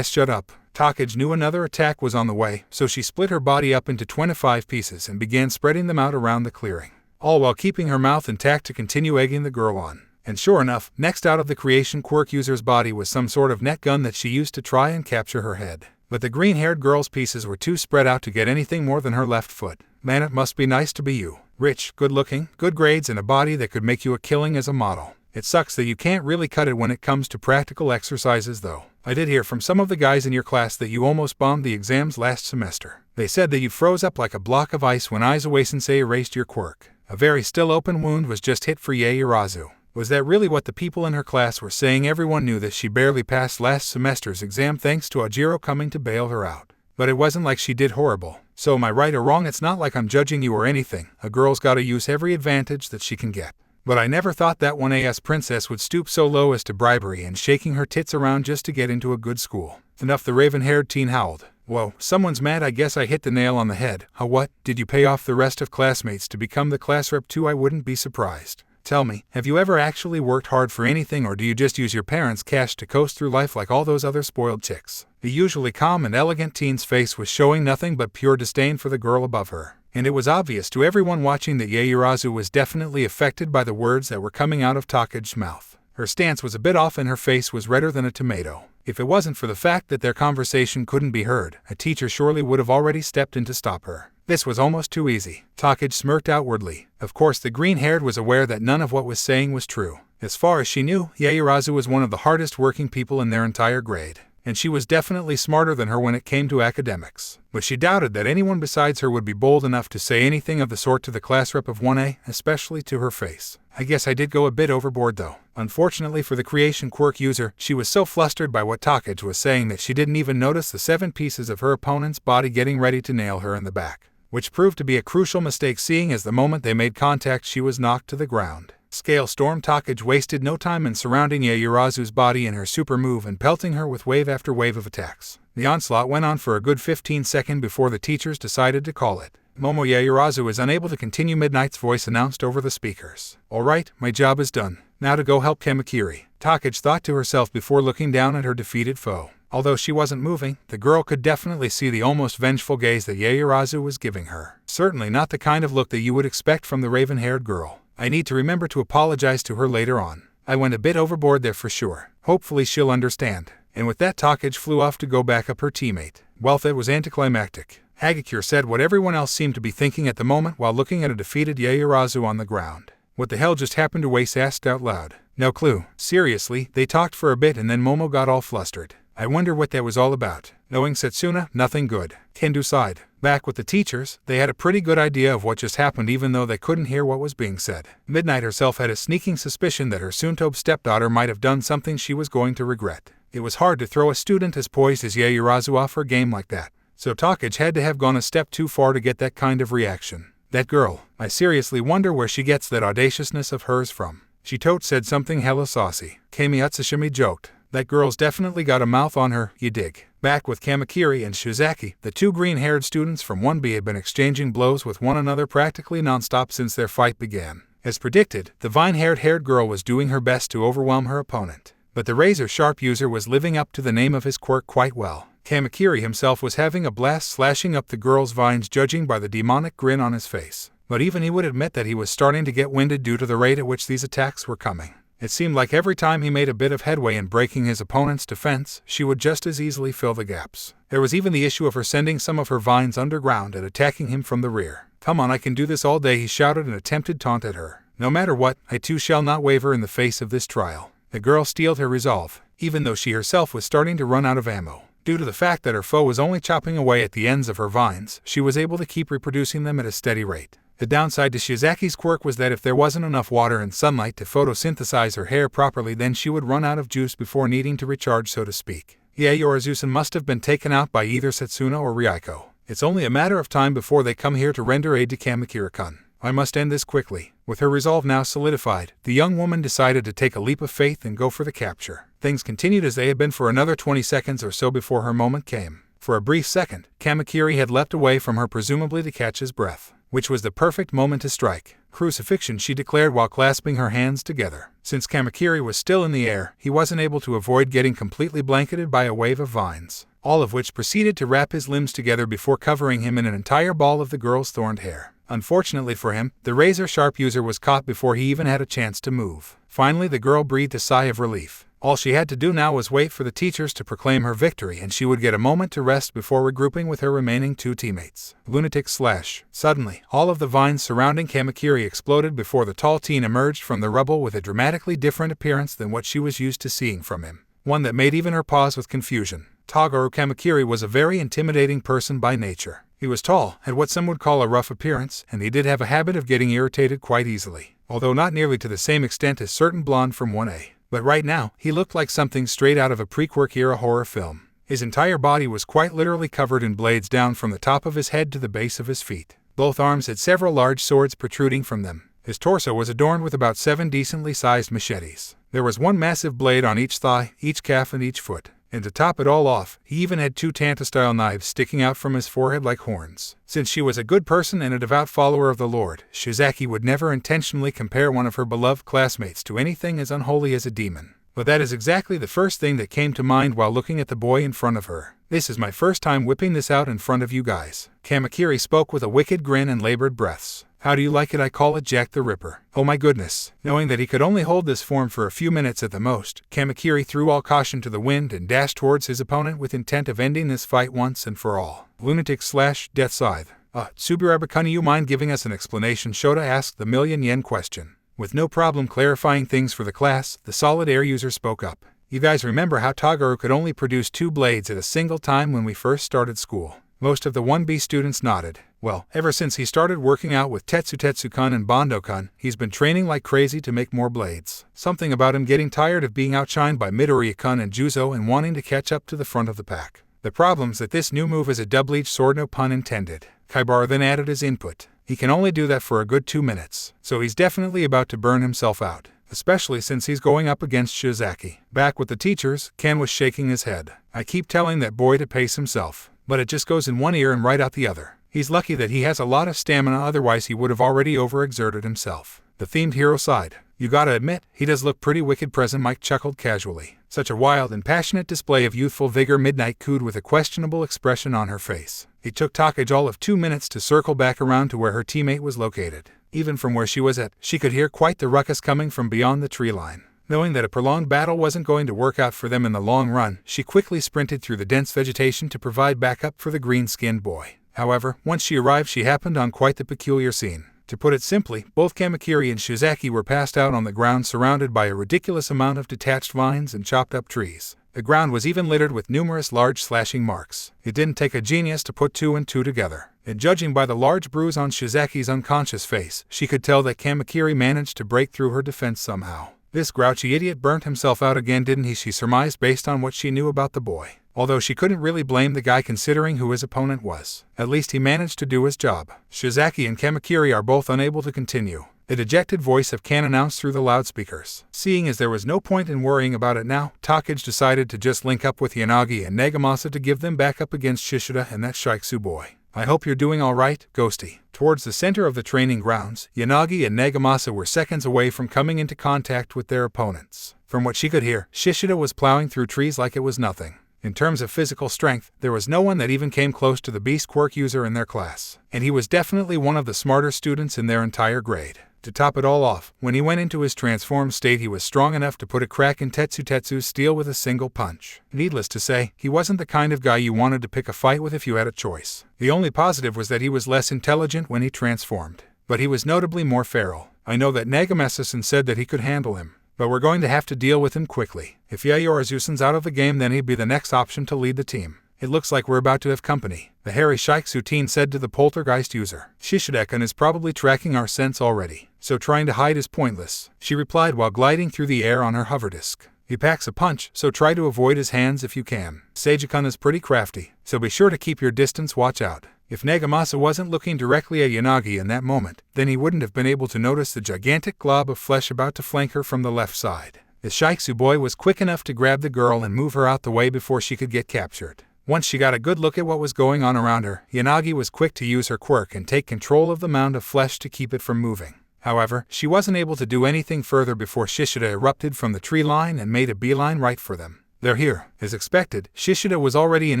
Shut up. Takage knew another attack was on the way, so she split her body up into 25 pieces and began spreading them out around the clearing, all while keeping her mouth intact to continue egging the girl on. And sure enough, next out of the creation quirk user's body was some sort of net gun that she used to try and capture her head. But the green-haired girl's pieces were too spread out to get anything more than her left foot. Man, it must be nice to be you. Rich, good-looking, good grades, and a body that could make you a killing as a model. It sucks that you can't really cut it when it comes to practical exercises though. I did hear from some of the guys in your class that you almost bombed the exams last semester. They said that you froze up like a block of ice when Aizawa-sensei erased your quirk. A very still open wound was just hit for Yaoyorozu. Was that really what the people in her class were saying? Everyone knew that she barely passed last semester's exam thanks to Ajiro coming to bail her out. But it wasn't like she did horrible. So am I right or wrong? It's not like I'm judging you or anything. A girl's gotta use every advantage that she can get. But I never thought that 1AS princess would stoop so low as to bribery and shaking her tits around just to get into a good school. Enough, the raven-haired teen howled. Whoa, someone's mad. I guess I hit the nail on the head. What? Did you pay off the rest of classmates to become the class rep too? I wouldn't be surprised. Tell me, have you ever actually worked hard for anything, or do you just use your parents' cash to coast through life like all those other spoiled chicks? The usually calm and elegant teen's face was showing nothing but pure disdain for the girl above her. And it was obvious to everyone watching that Yaoyorozu was definitely affected by the words that were coming out of Takage's mouth. Her stance was a bit off and her face was redder than a tomato. If it wasn't for the fact that their conversation couldn't be heard, a teacher surely would have already stepped in to stop her. This was almost too easy. Takage smirked outwardly. Of course, the green-haired was aware that none of what was saying was true. As far as she knew, Yaoyorozu was one of the hardest working people in their entire grade. and she was definitely smarter than her when it came to academics. But she doubted that anyone besides her would be bold enough to say anything of the sort to the class rep of 1A, especially to her face. I guess I did go a bit overboard though. Unfortunately for the creation quirk user, she was so flustered by what Takage was saying that she didn't even notice the 7 pieces of her opponent's body getting ready to nail her in the back, which proved to be a crucial mistake seeing as the moment they made contact she was knocked to the ground. Scale Storm Takage wasted no time in surrounding Yaoyorozu's body in her super move and pelting her with wave after wave of attacks. The onslaught went on for a good 15 seconds before the teachers decided to call it. Momo Yaoyorozu is unable to continue. Midnight's voice announced over the speakers. "Alright, my job is done. Now to go help Kamakiri," Takage thought to herself before looking down at her defeated foe. Although she wasn't moving, the girl could definitely see the almost vengeful gaze that Yaoyorozu was giving her. Certainly not the kind of look that you would expect from the raven-haired girl. I need to remember to apologize to her later on. I went a bit overboard there for sure. Hopefully she'll understand. And with that, Takage flew off to go back up her teammate. Well, that was anticlimactic. Hagakure said what everyone else seemed to be thinking at the moment while looking at a defeated Yaoyorozu on the ground. What the hell just happened to Wace asked out loud. No clue. Seriously, they talked for a bit and then Momo got all flustered. I wonder what that was all about. Knowing Setsuna, nothing good. Kendo sighed. Back with the teachers, they had a pretty good idea of what just happened even though they couldn't hear what was being said. Midnight herself had a sneaking suspicion that her soon-to-be stepdaughter might have done something she was going to regret. It was hard to throw a student as poised as Yaoyorozu off her game like that, so Takage had to have gone a step too far to get that kind of reaction. That girl, I seriously wonder where she gets that audaciousness of hers from. She totes said something hella saucy. Kami Utsushimi joked. That girl's definitely got a mouth on her, you dig. Back with Kamakiri and Shiozaki, the 2 green-haired students from 1B had been exchanging blows with one another practically non-stop since their fight began. As predicted, the vine-haired girl was doing her best to overwhelm her opponent, but the razor-sharp user was living up to the name of his quirk quite well. Kamakiri himself was having a blast slashing up the girl's vines judging by the demonic grin on his face, but even he would admit that he was starting to get winded due to the rate at which these attacks were coming. It seemed like every time he made a bit of headway in breaking his opponent's defense, she would just as easily fill the gaps. There was even the issue of her sending some of her vines underground and attacking him from the rear. "Come on, I can do this all day," he shouted an attempted taunt at her. "No matter what, I too shall not waver in the face of this trial." The girl steeled her resolve, even though she herself was starting to run out of ammo. Due to the fact that her foe was only chopping away at the ends of her vines, she was able to keep reproducing them at a steady rate. The downside to Shiozaki's quirk was that if there wasn't enough water and sunlight to photosynthesize her hair properly, then she would run out of juice before needing to recharge, so to speak. Yaoyorozu must have been taken out by either Setsuna or Ryuko. It's only a matter of time before they come here to render aid to Kamakiri-kun. I must end this quickly. With her resolve now solidified, the young woman decided to take a leap of faith and go for the capture. Things continued as they had been for another 20 seconds or so before her moment came. For a brief second, Kamakiri had leapt away from her presumably to catch his breath, which was the perfect moment to strike. Crucifixion, she declared while clasping her hands together. Since Kamakiri was still in the air, he wasn't able to avoid getting completely blanketed by a wave of vines, all of which proceeded to wrap his limbs together before covering him in an entire ball of the girl's thorned hair. Unfortunately for him, the razor-sharp user was caught before he even had a chance to move. Finally, the girl breathed a sigh of relief. All she had to do now was wait for the teachers to proclaim her victory and she would get a moment to rest before regrouping with her remaining 2 teammates. Lunatic slash. Suddenly, all of the vines surrounding Kamakiri exploded before the tall teen emerged from the rubble with a dramatically different appearance than what she was used to seeing from him. One that made even her pause with confusion. Toguro Kamakiri was a very intimidating person by nature. He was tall, had what some would call a rough appearance, and he did have a habit of getting irritated quite easily, although not nearly to the same extent as certain blonde from 1A. But right now, he looked like something straight out of a pre-quirk era horror film. His entire body was quite literally covered in blades down from the top of his head to the base of his feet. Both arms had several large swords protruding from them. His torso was adorned with about 7 decently sized machetes. There was one massive blade on each thigh, each calf, and each foot. And to top it all off, he even had 2 Tanta-style knives sticking out from his forehead like horns. Since she was a good person and a devout follower of the Lord, Shiozaki would never intentionally compare one of her beloved classmates to anything as unholy as a demon. But that is exactly the first thing that came to mind while looking at the boy in front of her. "This is my first time whipping this out in front of you guys." Kamakiri spoke with a wicked grin and labored breaths. "How do you like it? I call it Jack the Ripper." Oh my goodness. Knowing that he could only hold this form for a few minutes at the most, Kamakiri threw all caution to the wind and dashed towards his opponent with intent of ending this fight once and for all. Lunatic slash Death Scythe. Tsuburabakuni, you mind giving us an explanation? Shota asked the million-yen question. With no problem clarifying things for the class, the solid air user spoke up. You guys remember how Toguro could only produce 2 blades at a single time when we first started school? Most of the 1B students nodded. Well, ever since he started working out with Tetsu-kun and Bondo-kun, he's been training like crazy to make more blades. Something about him getting tired of being outshined by Midoriya-kun and Juzo and wanting to catch up to the front of the pack. The problem's that this new move is a double-edged sword, no pun intended. Ibara then added his input. He can only do that for a good 2 minutes, so he's definitely about to burn himself out, especially since he's going up against Shiozaki. Back with the teachers, Ken was shaking his head. I keep telling that boy to pace himself, but it just goes in one ear and right out the other. He's lucky that he has a lot of stamina, otherwise he would have already overexerted himself. The themed hero side. You gotta admit, he does look pretty wicked present, Mike chuckled casually. Such a wild and passionate display of youthful vigor, Midnight cooed with a questionable expression on her face. It took Takage all of 2 minutes to circle back around to where her teammate was located. Even from where she was at, she could hear quite the ruckus coming from beyond the tree line. Knowing that a prolonged battle wasn't going to work out for them in the long run, she quickly sprinted through the dense vegetation to provide backup for the green-skinned boy. However, once she arrived, she happened on quite the peculiar scene. To put it simply, both Kamakiri and Shiozaki were passed out on the ground, surrounded by a ridiculous amount of detached vines and chopped-up trees. The ground was even littered with numerous large slashing marks. It didn't take a genius to put 2 and 2 together. And judging by the large bruise on Shiozaki's unconscious face, she could tell that Kamakiri managed to break through her defense somehow. This grouchy idiot burnt himself out again, didn't he? She surmised based on what she knew about the boy. Although she couldn't really blame the guy considering who his opponent was. At least he managed to do his job. Shiozaki and Kamakiri are both unable to continue. The dejected voice of Ken announced through the loudspeakers. Seeing as there was no point in worrying about it now, Takage decided to just link up with Yanagi and Nagamasa to give them back up against Shishida and that Shiksu boy. I hope you're doing alright, Ghosty. Towards the center of the training grounds, Yanagi and Nagamasa were seconds away from coming into contact with their opponents. From what she could hear, Shishida was plowing through trees like it was nothing. In terms of physical strength, there was no one that even came close to the Beast Quirk user in their class, and he was definitely one of the smarter students in their entire grade. To top it all off, when he went into his transformed state, he was strong enough to put a crack in Tetsu's steel with a single punch. Needless to say, he wasn't the kind of guy you wanted to pick a fight with if you had a choice. The only positive was that he was less intelligent when he transformed, but he was notably more feral. I know that Nagamasa-san said that he could handle him, but we're going to have to deal with him quickly. If Yayorozu-san's out of the game, then he'd be the next option to lead the team. It looks like we're about to have company, the hairy Shiksu teen said to the poltergeist user. Shishida-kun is probably tracking our scents already, so trying to hide is pointless, she replied while gliding through the air on her hover disc. He packs a punch, so try to avoid his hands if you can. Seiji-kun is pretty crafty, so be sure to keep your distance, watch out. If Nagamasa wasn't looking directly at Yanagi in that moment, then he wouldn't have been able to notice the gigantic glob of flesh about to flank her from the left side. The Shiksu boy was quick enough to grab the girl and move her out the way before she could get captured. Once she got a good look at what was going on around her, Yanagi was quick to use her quirk and take control of the mound of flesh to keep it from moving. However, she wasn't able to do anything further before Shishida erupted from the tree line and made a beeline right for them. They're here. As expected, Shishida was already in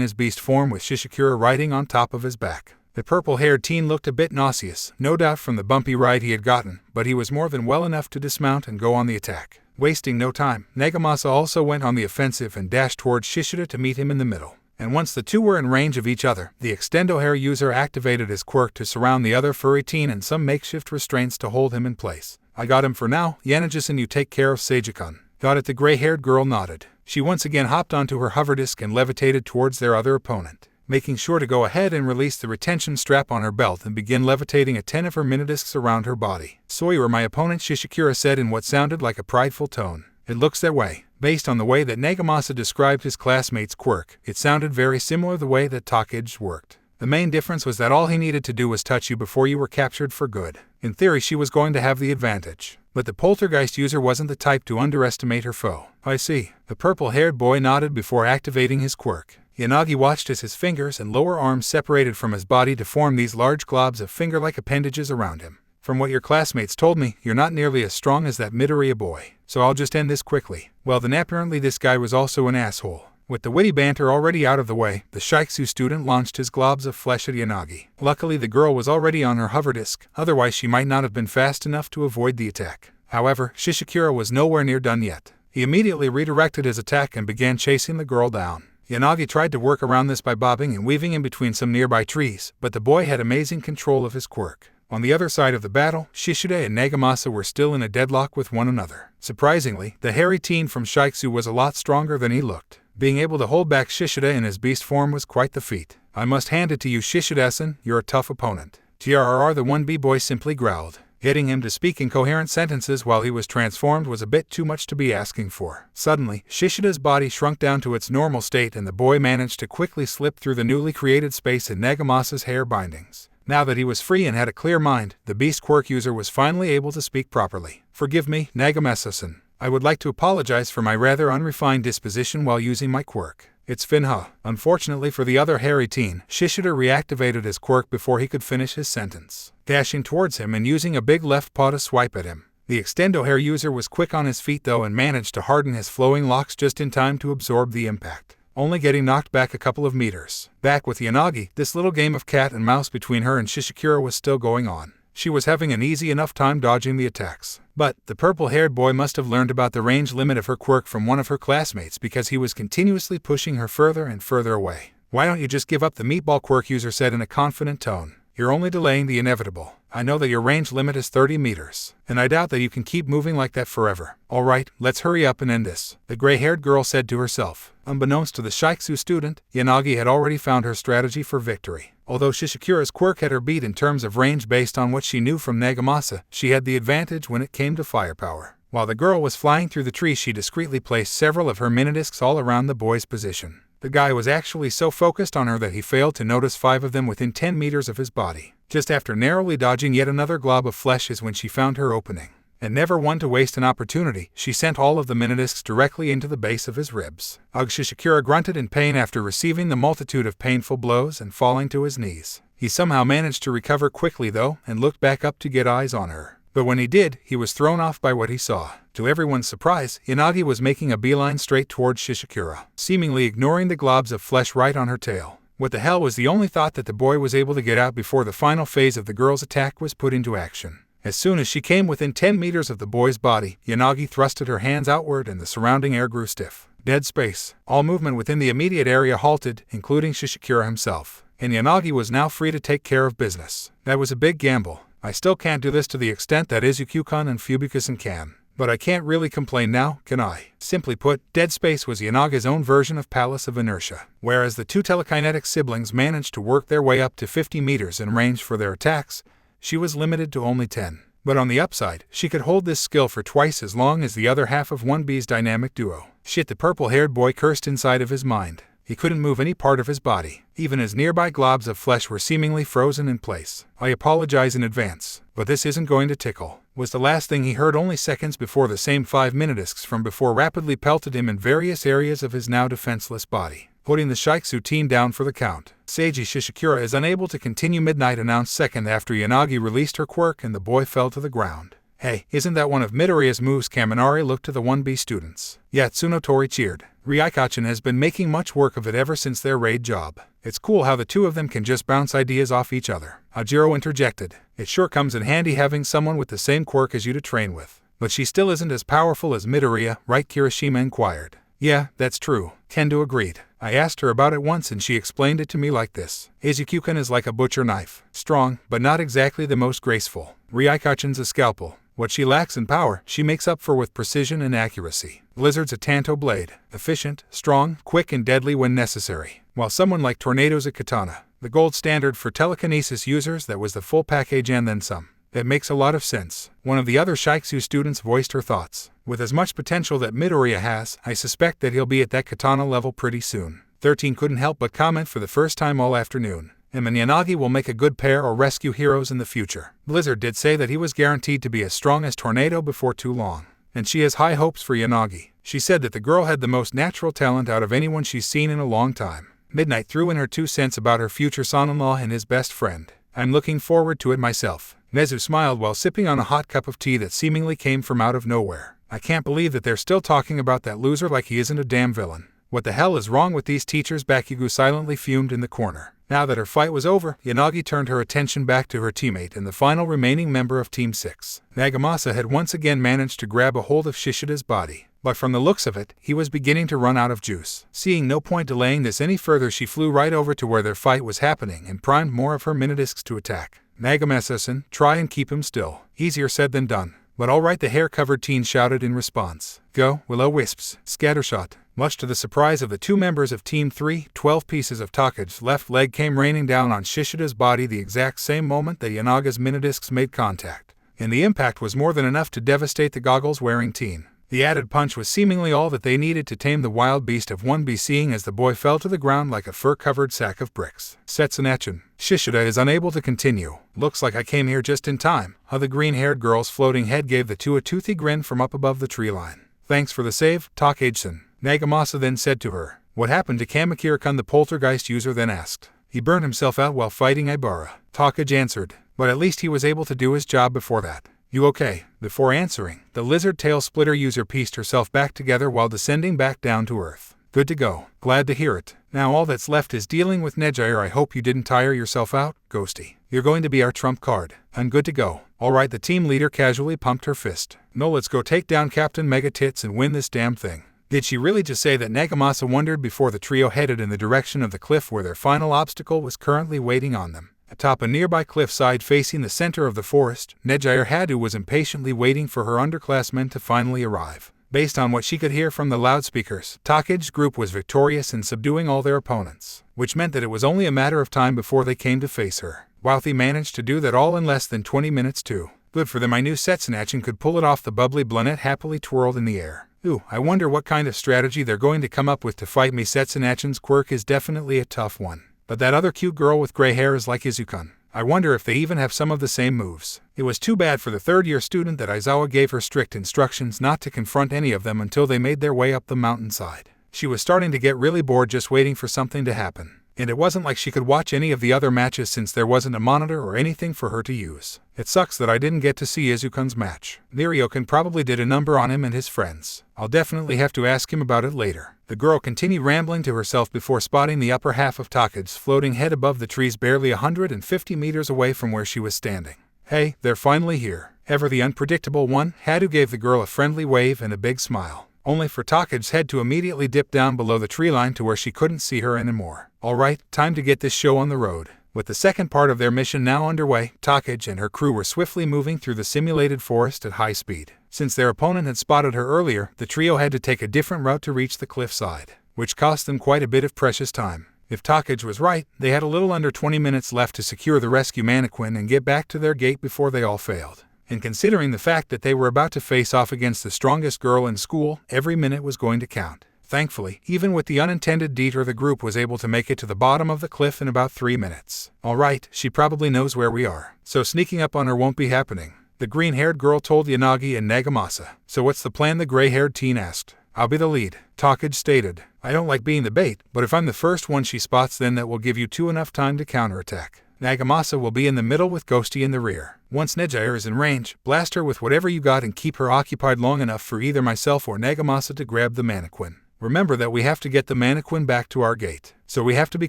his beast form with Shishikura riding on top of his back. The purple-haired teen looked a bit nauseous, no doubt from the bumpy ride he had gotten, but he was more than well enough to dismount and go on the attack. Wasting no time, Nagamasa also went on the offensive and dashed towards Shishida to meet him in the middle. And once the two were in range of each other, the Extendo Hair user activated his quirk to surround the other furry teen and some makeshift restraints to hold him in place. I got him for now, Yanagi-san, you take care of Seiji-kun. Got it, the gray-haired girl nodded. She once again hopped onto her hover disc and levitated towards their other opponent, making sure to go ahead and release the retention strap on her belt and begin levitating 10 of her minidiscs around her body. So you are my opponent, Shishikura said in what sounded like a prideful tone. It looks that way. Based on the way that Nagamasa described his classmate's quirk, it sounded very similar the way that Takage worked. The main difference was that all he needed to do was touch you before you were captured for good. In theory, she was going to have the advantage. But the poltergeist user wasn't the type to underestimate her foe. I see. The purple-haired boy nodded before activating his quirk. Yanagi watched as his fingers and lower arms separated from his body to form these large globs of finger-like appendages around him. From what your classmates told me, you're not nearly as strong as that Midoriya boy, so I'll just end this quickly. Well then, apparently this guy was also an asshole. With the witty banter already out of the way, the Shiksu student launched his globs of flesh at Yanagi. Luckily the girl was already on her hover disc, otherwise she might not have been fast enough to avoid the attack. However, Shishikura was nowhere near done yet. He immediately redirected his attack and began chasing the girl down. Yanagi tried to work around this by bobbing and weaving in between some nearby trees, but the boy had amazing control of his quirk. On the other side of the battle, Shishida and Nagamasa were still in a deadlock with one another. Surprisingly, the hairy teen from Shiksu was a lot stronger than he looked. Being able to hold back Shishida in his beast form was quite the feat. I must hand it to you, Shishida-san, you're a tough opponent. TRRR, the 1B boy simply growled. Getting him to speak in coherent sentences while he was transformed was a bit too much to be asking for. Suddenly, Shishida's body shrunk down to its normal state and the boy managed to quickly slip through the newly created space in Nagamasa's hair bindings. Now that he was free and had a clear mind, the beast quirk user was finally able to speak properly. Forgive me, Nagamasa-san. I would like to apologize for my rather unrefined disposition while using my quirk. It's Finha. Unfortunately for the other hairy teen, Shishida reactivated his quirk before he could finish his sentence, dashing towards him and using a big left paw to swipe at him. The Extendo hair user was quick on his feet though and managed to harden his flowing locks just in time to absorb the impact, only getting knocked back a couple of meters. Back with Yanagi, this little game of cat and mouse between her and Shishikura was still going on. She was having an easy enough time dodging the attacks. But the purple-haired boy must have learned about the range limit of her quirk from one of her classmates because he was continuously pushing her further and further away. Why don't you just give up, the meatball quirk user said in a confident tone. You're only delaying the inevitable. I know that your range limit is 30 meters, and I doubt that you can keep moving like that forever. Alright, let's hurry up and end this, the gray-haired girl said to herself. Unbeknownst to the Shiksu student, Yanagi had already found her strategy for victory. Although Shishikura's quirk had her beat in terms of range based on what she knew from Nagamasa, she had the advantage when it came to firepower. While the girl was flying through the trees, she discreetly placed several of her minidiscs all around the boy's position. The guy was actually so focused on her that he failed to notice 5 of them within 10 meters of his body. Just after narrowly dodging yet another glob of flesh is when she found her opening. And never one to waste an opportunity, she sent all of the minidiscs directly into the base of his ribs. Ugh, Shishikura grunted in pain after receiving the multitude of painful blows and falling to his knees. He somehow managed to recover quickly though, and looked back up to get eyes on her. But when he did, he was thrown off by what he saw. To everyone's surprise, Yanagi was making a beeline straight towards Shishikura, seemingly ignoring the globs of flesh right on her tail. What the hell was the only thought that the boy was able to get out before the final phase of the girl's attack was put into action. As soon as she came within 10 meters of the boy's body, Yanagi thrusted her hands outward and the surrounding air grew stiff. Dead space. All movement within the immediate area halted, including Shishikura himself. And Yanagi was now free to take care of business. That was a big gamble. I still can't do this to the extent that Izuku-kun and Fubuki-san can. But I can't really complain now, can I? Simply put, Dead Space was Yanagi's own version of Palace of Inertia. Whereas the two telekinetic siblings managed to work their way up to 50 meters in range for their attacks, she was limited to only 10. But on the upside, she could hold this skill for twice as long as the other half of 1B's dynamic duo. Shit, the purple-haired boy cursed inside of his mind. He couldn't move any part of his body. Even his nearby globs of flesh were seemingly frozen in place. I apologize in advance, but this isn't going to tickle, was the last thing he heard only seconds before the same 5 minidiscs from before rapidly pelted him in various areas of his now defenseless body, putting the Shiksu team down for the count. Seiji Shishikura is unable to continue. Midnight announced second after Yanagi released her quirk and the boy fell to the ground. Hey, isn't that one of Midoriya's moves? Kaminari looked to the 1B students. Yeah, Tsunotori cheered. Ryukachin has been making much work of it ever since their raid job. It's cool how the two of them can just bounce ideas off each other. Ajiro interjected. It sure comes in handy having someone with the same quirk as you to train with. But she still isn't as powerful as Midoriya, right? Kirishima inquired. Yeah, that's true, Kendo agreed. I asked her about it once and she explained it to me like this. Izuku-kun is like a butcher knife. Strong, but not exactly the most graceful. Ryukachin's a scalpel. What she lacks in power, she makes up for with precision and accuracy. Blizzard's a Tanto blade. Efficient, strong, quick and deadly when necessary. While someone like Tornado's a katana. The gold standard for telekinesis users, that was the full package and then some. That makes a lot of sense. One of the other Shiksu students voiced her thoughts. With as much potential that Midoriya has, I suspect that he'll be at that katana level pretty soon. 13 couldn't help but comment for the first time all afternoon. Him and Yanagi will make a good pair or rescue heroes in the future. Blizzard did say that he was guaranteed to be as strong as Tornado before too long. And she has high hopes for Yanagi. She said that the girl had the most natural talent out of anyone she's seen in a long time. Midnight threw in her 2 cents about her future son-in-law and his best friend. I'm looking forward to it myself. Nezu smiled while sipping on a hot cup of tea that seemingly came from out of nowhere. I can't believe that they're still talking about that loser like he isn't a damn villain. What the hell is wrong with these teachers? Bakugo silently fumed in the corner. Now that her fight was over, Yanagi turned her attention back to her teammate and the final remaining member of Team 6. Nagamasa had once again managed to grab a hold of Shishida's body, but from the looks of it, he was beginning to run out of juice. Seeing no point delaying this any further, she flew right over to where their fight was happening and primed more of her minidiscs to attack. Nagamasa-san, try and keep him still. Easier said than done. But all right, the hair-covered teen shouted in response. Go, will-o-wisps, scattershot. Much to the surprise of the two members of Team 3, 12 pieces of Takage's left leg came raining down on Shishida's body the exact same moment that Yanaga's minidiscs made contact. And the impact was more than enough to devastate the goggles-wearing teen. The added punch was seemingly all that they needed to tame the wild beast of 1B, seeing as the boy fell to the ground like a fur-covered sack of bricks. Setsunachin. Shishida is unable to continue. Looks like I came here just in time. The green-haired girl's floating head gave the two a toothy grin from up above the tree line. Thanks for the save, Takage-san. Nagamasa then said to her. What happened to Kamakura-kun? The poltergeist user then asked. He burned himself out while fighting Ibara. Takage answered. But at least he was able to do his job before that. You okay? Before answering, the lizard tail splitter user pieced herself back together while descending back down to earth. Good to go. Glad to hear it. Now all that's left is dealing with Nejire. I hope you didn't tire yourself out, Ghosty. You're going to be our trump card. I'm good to go. Alright, the team leader casually pumped her fist. No, let's go take down Captain Mega Tits and win this damn thing. Did she really just say that? Nagamasa wondered before the trio headed in the direction of the cliff where their final obstacle was currently waiting on them. Atop a nearby cliffside facing the center of the forest, Nejire Hadu was impatiently waiting for her underclassmen to finally arrive. Based on what she could hear from the loudspeakers, Takage's group was victorious in subduing all their opponents, which meant that it was only a matter of time before they came to face her. Wealthy managed to do that all in less than 20 minutes too. Good for them. I knew Setsunachin could pull it off. The bubbly blunette happily twirled in the air. Ooh, I wonder what kind of strategy they're going to come up with to fight me. Setsunachin's quirk is definitely a tough one. But that other cute girl with gray hair is like Izuku. I wonder if they even have some of the same moves. It was too bad for the third-year student that Aizawa gave her strict instructions not to confront any of them until they made their way up the mountainside. She was starting to get really bored just waiting for something to happen. And it wasn't like she could watch any of the other matches since there wasn't a monitor or anything for her to use. It sucks that I didn't get to see Izuku's match. Nirioken probably did a number on him and his friends. I'll definitely have to ask him about it later. The girl continued rambling to herself before spotting the upper half of Takage's floating head above the trees barely 150 meters away from where she was standing. Hey, they're finally here. Ever the unpredictable one, Hadu gave the girl a friendly wave and a big smile, only for Takage's head to immediately dip down below the tree line to where she couldn't see her anymore. Alright, time to get this show on the road. With the second part of their mission now underway, Takage and her crew were swiftly moving through the simulated forest at high speed. Since their opponent had spotted her earlier, the trio had to take a different route to reach the cliffside, which cost them quite a bit of precious time. If Takage was right, they had a little under 20 minutes left to secure the rescue mannequin and get back to their gate before they all failed. And considering the fact that they were about to face off against the strongest girl in school, every minute was going to count. Thankfully, even with the unintended detour, the group was able to make it to the bottom of the cliff in about 3 minutes. Alright, she probably knows where we are, so sneaking up on her won't be happening, the green-haired girl told Yanagi and Nagamasa. So what's the plan? The gray-haired teen asked. I'll be the lead, Takage stated. I don't like being the bait, but if I'm the first one she spots, then that will give you two enough time to counterattack. Nagamasa will be in the middle with Ghosty in the rear. Once Nejire is in range, blast her with whatever you got and keep her occupied long enough for either myself or Nagamasa to grab the mannequin. Remember that we have to get the mannequin back to our gate, so we have to be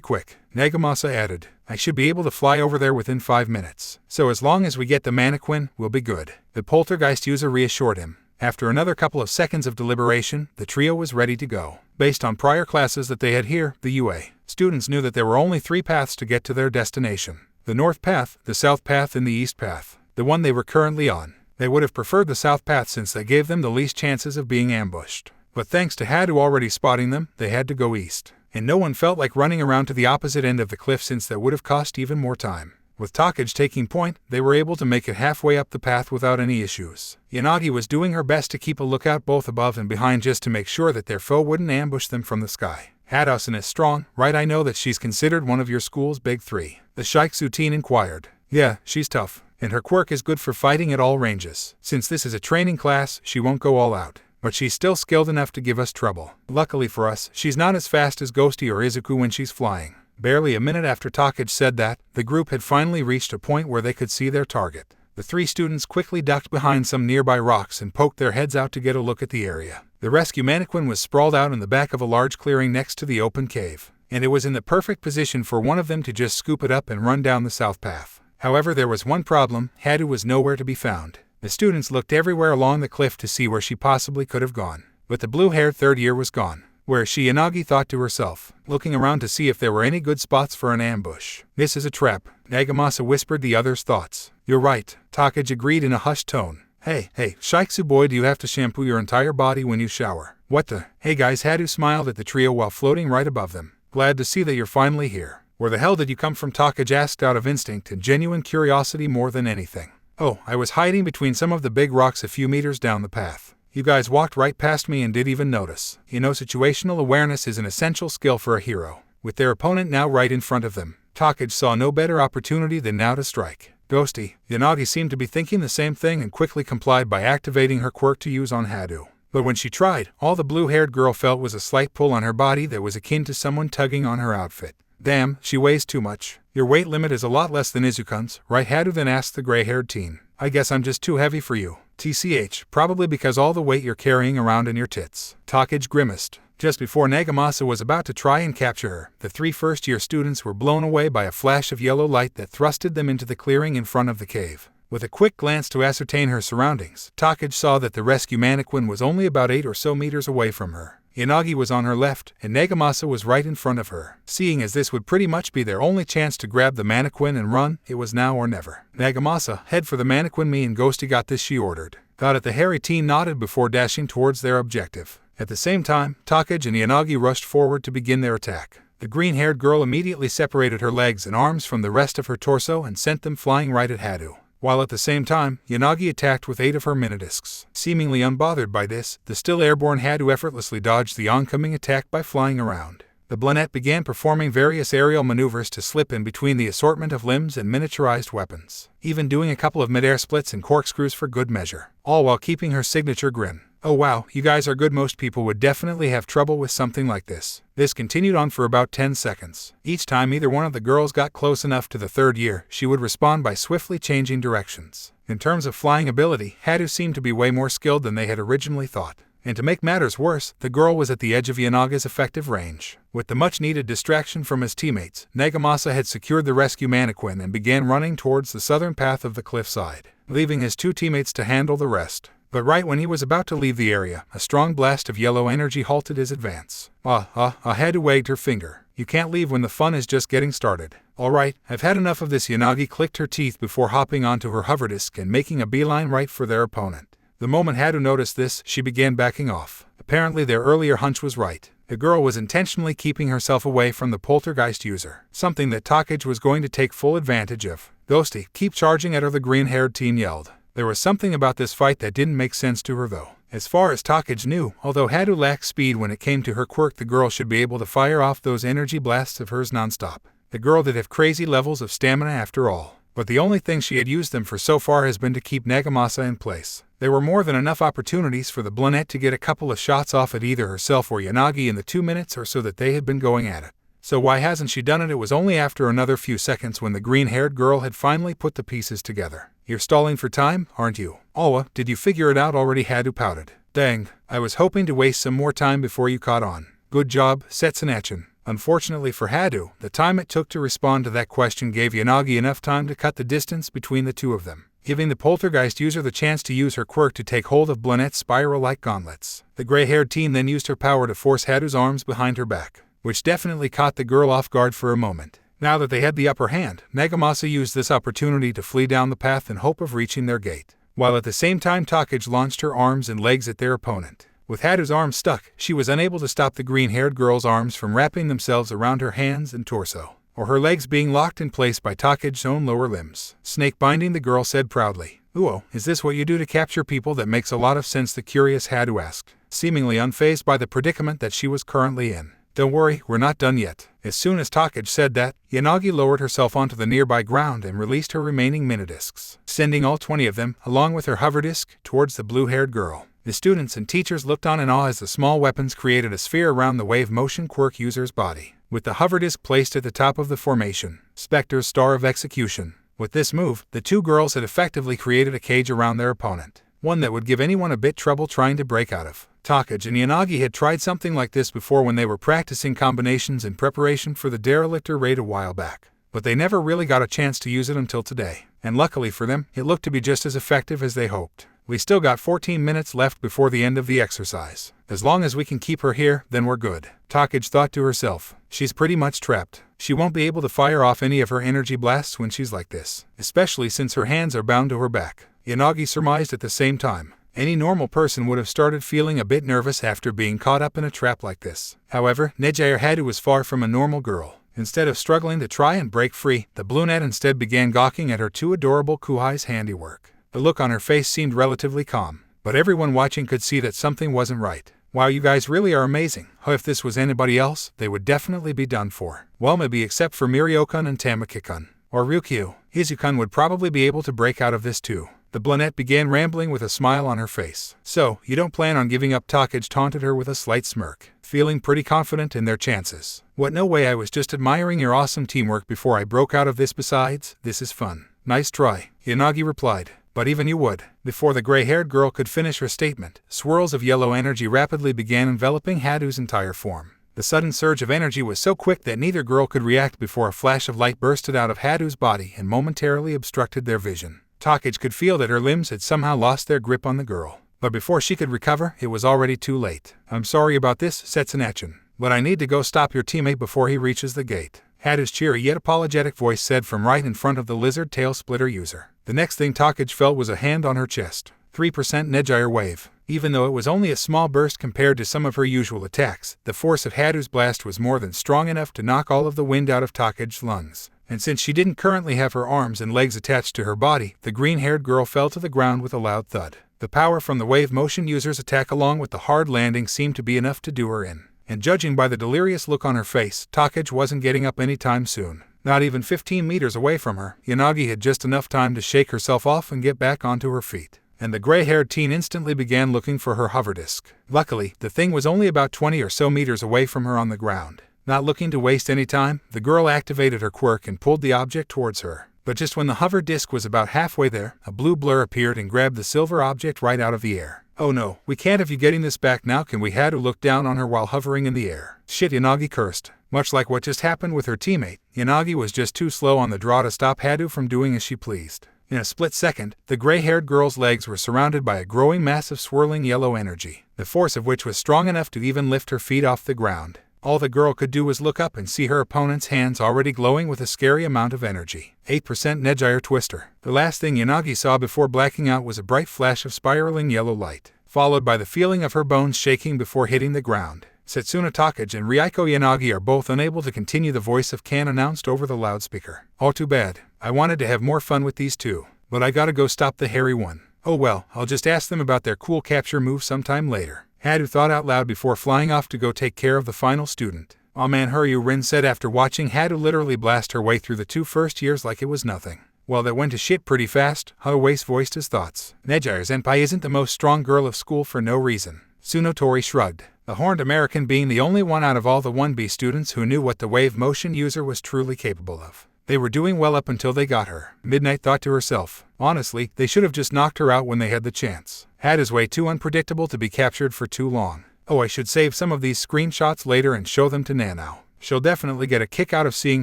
quick, Nagamasa added. I should be able to fly over there within 5 minutes, so as long as we get the mannequin, we'll be good, the poltergeist user reassured him. After another couple of seconds of deliberation, the trio was ready to go. Based on prior classes that they had here, the UA, students knew that there were only 3 paths to get to their destination. The north path, the south path, and the east path, the one they were currently on. They would have preferred the south path since they gave them the least chances of being ambushed. But thanks to Hadu already spotting them, they had to go east. And no one felt like running around to the opposite end of the cliff since that would have cost even more time. With Takage taking point, they were able to make it halfway up the path without any issues. Yanagi was doing her best to keep a lookout both above and behind just to make sure that their foe wouldn't ambush them from the sky. Hiatus is strong, right? I know that she's considered one of your school's big 3. The Shiksu teen inquired. Yeah, she's tough, and her quirk is good for fighting at all ranges. Since this is a training class, she won't go all out, but she's still skilled enough to give us trouble. Luckily for us, she's not as fast as Ghosty or Izuku when she's flying. Barely a minute after Takage said that, the group had finally reached a point where they could see their target. The 3 students quickly ducked behind some nearby rocks and poked their heads out to get a look at the area. The rescue mannequin was sprawled out in the back of a large clearing next to the open cave, and it was in the perfect position for one of them to just scoop it up and run down the south path. However, there was one problem: Hadu was nowhere to be found. The students looked everywhere along the cliff to see where she possibly could have gone, but the blue-haired third year was gone. Where is she? Yanagi thought to herself, looking around to see if there were any good spots for an ambush. This is a trap, Nagamasa whispered the other's thoughts. You're right, Takage agreed in a hushed tone. Hey, Shiksu boy, do you have to shampoo your entire body when you shower? What the? Hey guys, Hadu smiled at the trio while floating right above them. Glad to see that you're finally here. Where the hell did you come from? Takage asked out of instinct and genuine curiosity more than anything. Oh, I was hiding between some of the big rocks a few meters down the path. You guys walked right past me and didn't even notice. You know, situational awareness is an essential skill for a hero. With their opponent now right in front of them, Takage saw no better opportunity than now to strike. Ghosty, Yanagi seemed to be thinking the same thing and quickly complied by activating her quirk to use on Hadu. But when she tried, all the blue-haired girl felt was a slight pull on her body that was akin to someone tugging on her outfit. Damn, she weighs too much. Your weight limit is a lot less than Izukan's, right? Hadu then asked the gray-haired teen. I guess I'm just too heavy for you. TCH, probably because all the weight you're carrying around in your tits. Takage grimaced. Just before Nagamasa was about to try and capture her, the 3 first-year students were blown away by a flash of yellow light that thrusted them into the clearing in front of the cave. With a quick glance to ascertain her surroundings, Takage saw that the rescue mannequin was only about 8 or so meters away from her. Yanagi was on her left, and Nagamasa was right in front of her. Seeing as this would pretty much be their only chance to grab the mannequin and run, it was now or never. Nagamasa, head for the mannequin. Me and Ghosty got this, she ordered. Got it. The hairy teen nodded before dashing towards their objective. At the same time, Takage and Yanagi rushed forward to begin their attack. The green-haired girl immediately separated her legs and arms from the rest of her torso and sent them flying right at Hadu. While at the same time, Yanagi attacked with 8 of her minidiscs. Seemingly unbothered by this, the still airborne Hadu effortlessly dodged the oncoming attack by flying around. The Blunette began performing various aerial maneuvers to slip in between the assortment of limbs and miniaturized weapons, even doing a couple of mid-air splits and corkscrews for good measure, all while keeping her signature grin. Oh wow, you guys are good. Most people would definitely have trouble with something like this. This continued on for about 10 seconds. Each time either one of the girls got close enough to the 3rd year, she would respond by swiftly changing directions. In terms of flying ability, Hadu seemed to be way more skilled than they had originally thought. And to make matters worse, the girl was at the edge of Yanaga's effective range. With the much-needed distraction from his teammates, Nagamasa had secured the rescue mannequin and began running towards the southern path of the cliffside, leaving his 2 teammates to handle the rest. But right when he was about to leave the area, a strong blast of yellow energy halted his advance. Hadu wagged her finger. You can't leave when the fun is just getting started. Alright, I've had enough of this. Yanagi clicked her teeth before hopping onto her hoverdisk and making a beeline right for their opponent. The moment Hadu noticed this, she began backing off. Apparently their earlier hunch was right. The girl was intentionally keeping herself away from the poltergeist user, something that Takage was going to take full advantage of. Ghosty, keep charging at her, the green-haired teen yelled. There was something about this fight that didn't make sense to her though. As far as Takage knew, although Hadu lacked speed when it came to her quirk, the girl should be able to fire off those energy blasts of hers nonstop. The girl did have crazy levels of stamina after all. But the only thing she had used them for so far has been to keep Nagamasa in place. There were more than enough opportunities for the Blunette to get a couple of shots off at either herself or Yanagi in the 2 minutes or so that they had been going at it. So why hasn't she done it? It was only after another few seconds when the green-haired girl had finally put the pieces together. You're stalling for time, aren't you? Alwa, did you figure it out already? Hadu pouted. Dang, I was hoping to waste some more time before you caught on. Good job, Setsunachin. Unfortunately for Hadu, the time it took to respond to that question gave Yanagi enough time to cut the distance between the two of them, giving the poltergeist user the chance to use her quirk to take hold of Blunette's spiral-like gauntlets. The gray-haired teen then used her power to force Hadu's arms behind her back, which definitely caught the girl off guard for a moment. Now that they had the upper hand, Nagamasa used this opportunity to flee down the path in hope of reaching their gate, while at the same time Takage launched her arms and legs at their opponent. With Hadu's arms stuck, she was unable to stop the green-haired girl's arms from wrapping themselves around her hands and torso, or her legs being locked in place by Takage's own lower limbs. Snake binding, the girl said proudly. Uo, is this what you do to capture people? That makes a lot of sense, the curious Hadu asked, seemingly unfazed by the predicament that she was currently in. Don't worry, we're not done yet. As soon as Takage said that, Yanagi lowered herself onto the nearby ground and released her remaining minidiscs, sending all 20 of them, along with her hoverdisk, towards the blue-haired girl. The students and teachers looked on in awe as the small weapons created a sphere around the wave motion quirk user's body, with the hoverdisk placed at the top of the formation, Spectre's Star of Execution. With this move, the two girls had effectively created a cage around their opponent, one that would give anyone a bit trouble trying to break out of. Takage and Yanagi had tried something like this before when they were practicing combinations in preparation for the Derelictor raid a while back, but they never really got a chance to use it until today, and luckily for them, it looked to be just as effective as they hoped. We still got 14 minutes left before the end of the exercise. As long as we can keep her here, then we're good. Takagi thought to herself. She's pretty much trapped. She won't be able to fire off any of her energy blasts when she's like this, especially since her hands are bound to her back. Yanagi surmised at the same time. Any normal person would have started feeling a bit nervous after being caught up in a trap like this. However, Neji Hadu was far from a normal girl. Instead of struggling to try and break free, the brunette instead began gawking at her two adorable kuhai's handiwork. The look on her face seemed relatively calm, but everyone watching could see that something wasn't right. Wow, you guys really are amazing. If this was anybody else, they would definitely be done for. Well, maybe except for Mirio-kun and Tamaki-kun. Or Ryukyu. Izu-kun would probably be able to break out of this too. The brunette began rambling with a smile on her face. So, you don't plan on giving up? Takagi taunted her with a slight smirk, feeling pretty confident in their chances. What, no way, I was just admiring your awesome teamwork before I broke out of this. Besides, this is fun. Nice try, Yanagi replied. But even you would. Before the gray-haired girl could finish her statement, swirls of yellow energy rapidly began enveloping Hadu's entire form. The sudden surge of energy was so quick that neither girl could react before a flash of light bursted out of Hadu's body and momentarily obstructed their vision. Takagi could feel that her limbs had somehow lost their grip on the girl. But before she could recover, it was already too late. I'm sorry about this, Setsunachin, but I need to go stop your teammate before he reaches the gate. Hadu's cheery yet apologetic voice said from right in front of the lizard tail splitter user. The next thing Takagi felt was a hand on her chest. 3% Neji wave. Even though it was only a small burst compared to some of her usual attacks, the force of Hadu's blast was more than strong enough to knock all of the wind out of Takagi's lungs. And since she didn't currently have her arms and legs attached to her body, the green-haired girl fell to the ground with a loud thud. The power from the wave motion user's attack along with the hard landing seemed to be enough to do her in. And judging by the delirious look on her face, Takagi wasn't getting up anytime soon. Not even 15 meters away from her, Yanagi had just enough time to shake herself off and get back onto her feet. And the gray-haired teen instantly began looking for her hover disc. Luckily, the thing was only about 20 or so meters away from her on the ground. Not looking to waste any time, the girl activated her quirk and pulled the object towards her. But just when the hover disc was about halfway there, a blue blur appeared and grabbed the silver object right out of the air. Oh no, we can't have you getting this back now. Can we? Hadu looked down on her while hovering in the air. Shit, Yanagi cursed. Much like what just happened with her teammate, Yanagi was just too slow on the draw to stop Hadu from doing as she pleased. In a split second, the gray-haired girl's legs were surrounded by a growing mass of swirling yellow energy, the force of which was strong enough to even lift her feet off the ground. All the girl could do was look up and see her opponent's hands already glowing with a scary amount of energy. 8% Neji Twister. The last thing Yanagi saw before blacking out was a bright flash of spiraling yellow light, followed by the feeling of her bones shaking before hitting the ground. Setsuna Takagi and Ryuko Yanagi are both unable to continue. The voice of Kan announced over the loudspeaker. All too bad. I wanted to have more fun with these two, but I gotta go stop the hairy one. Oh well, I'll just ask them about their cool capture move sometime later. Hadu thought out loud before flying off to go take care of the final student. Aw man, hurry, Rin said after watching Hadu literally blast her way through the 2 first years like it was nothing. Well, that went to shit pretty fast, Haruwace voiced his thoughts. Neji-senpai isn't the most strong girl of school for no reason. Tsunotori shrugged, the horned American being the only one out of all the 1B students who knew what the wave motion user was truly capable of. They were doing well up until they got her. Midnight thought to herself. Honestly, they should have just knocked her out when they had the chance. Hadu's way too unpredictable to be captured for too long. Oh, I should save some of these screenshots later and show them to Nanao. She'll definitely get a kick out of seeing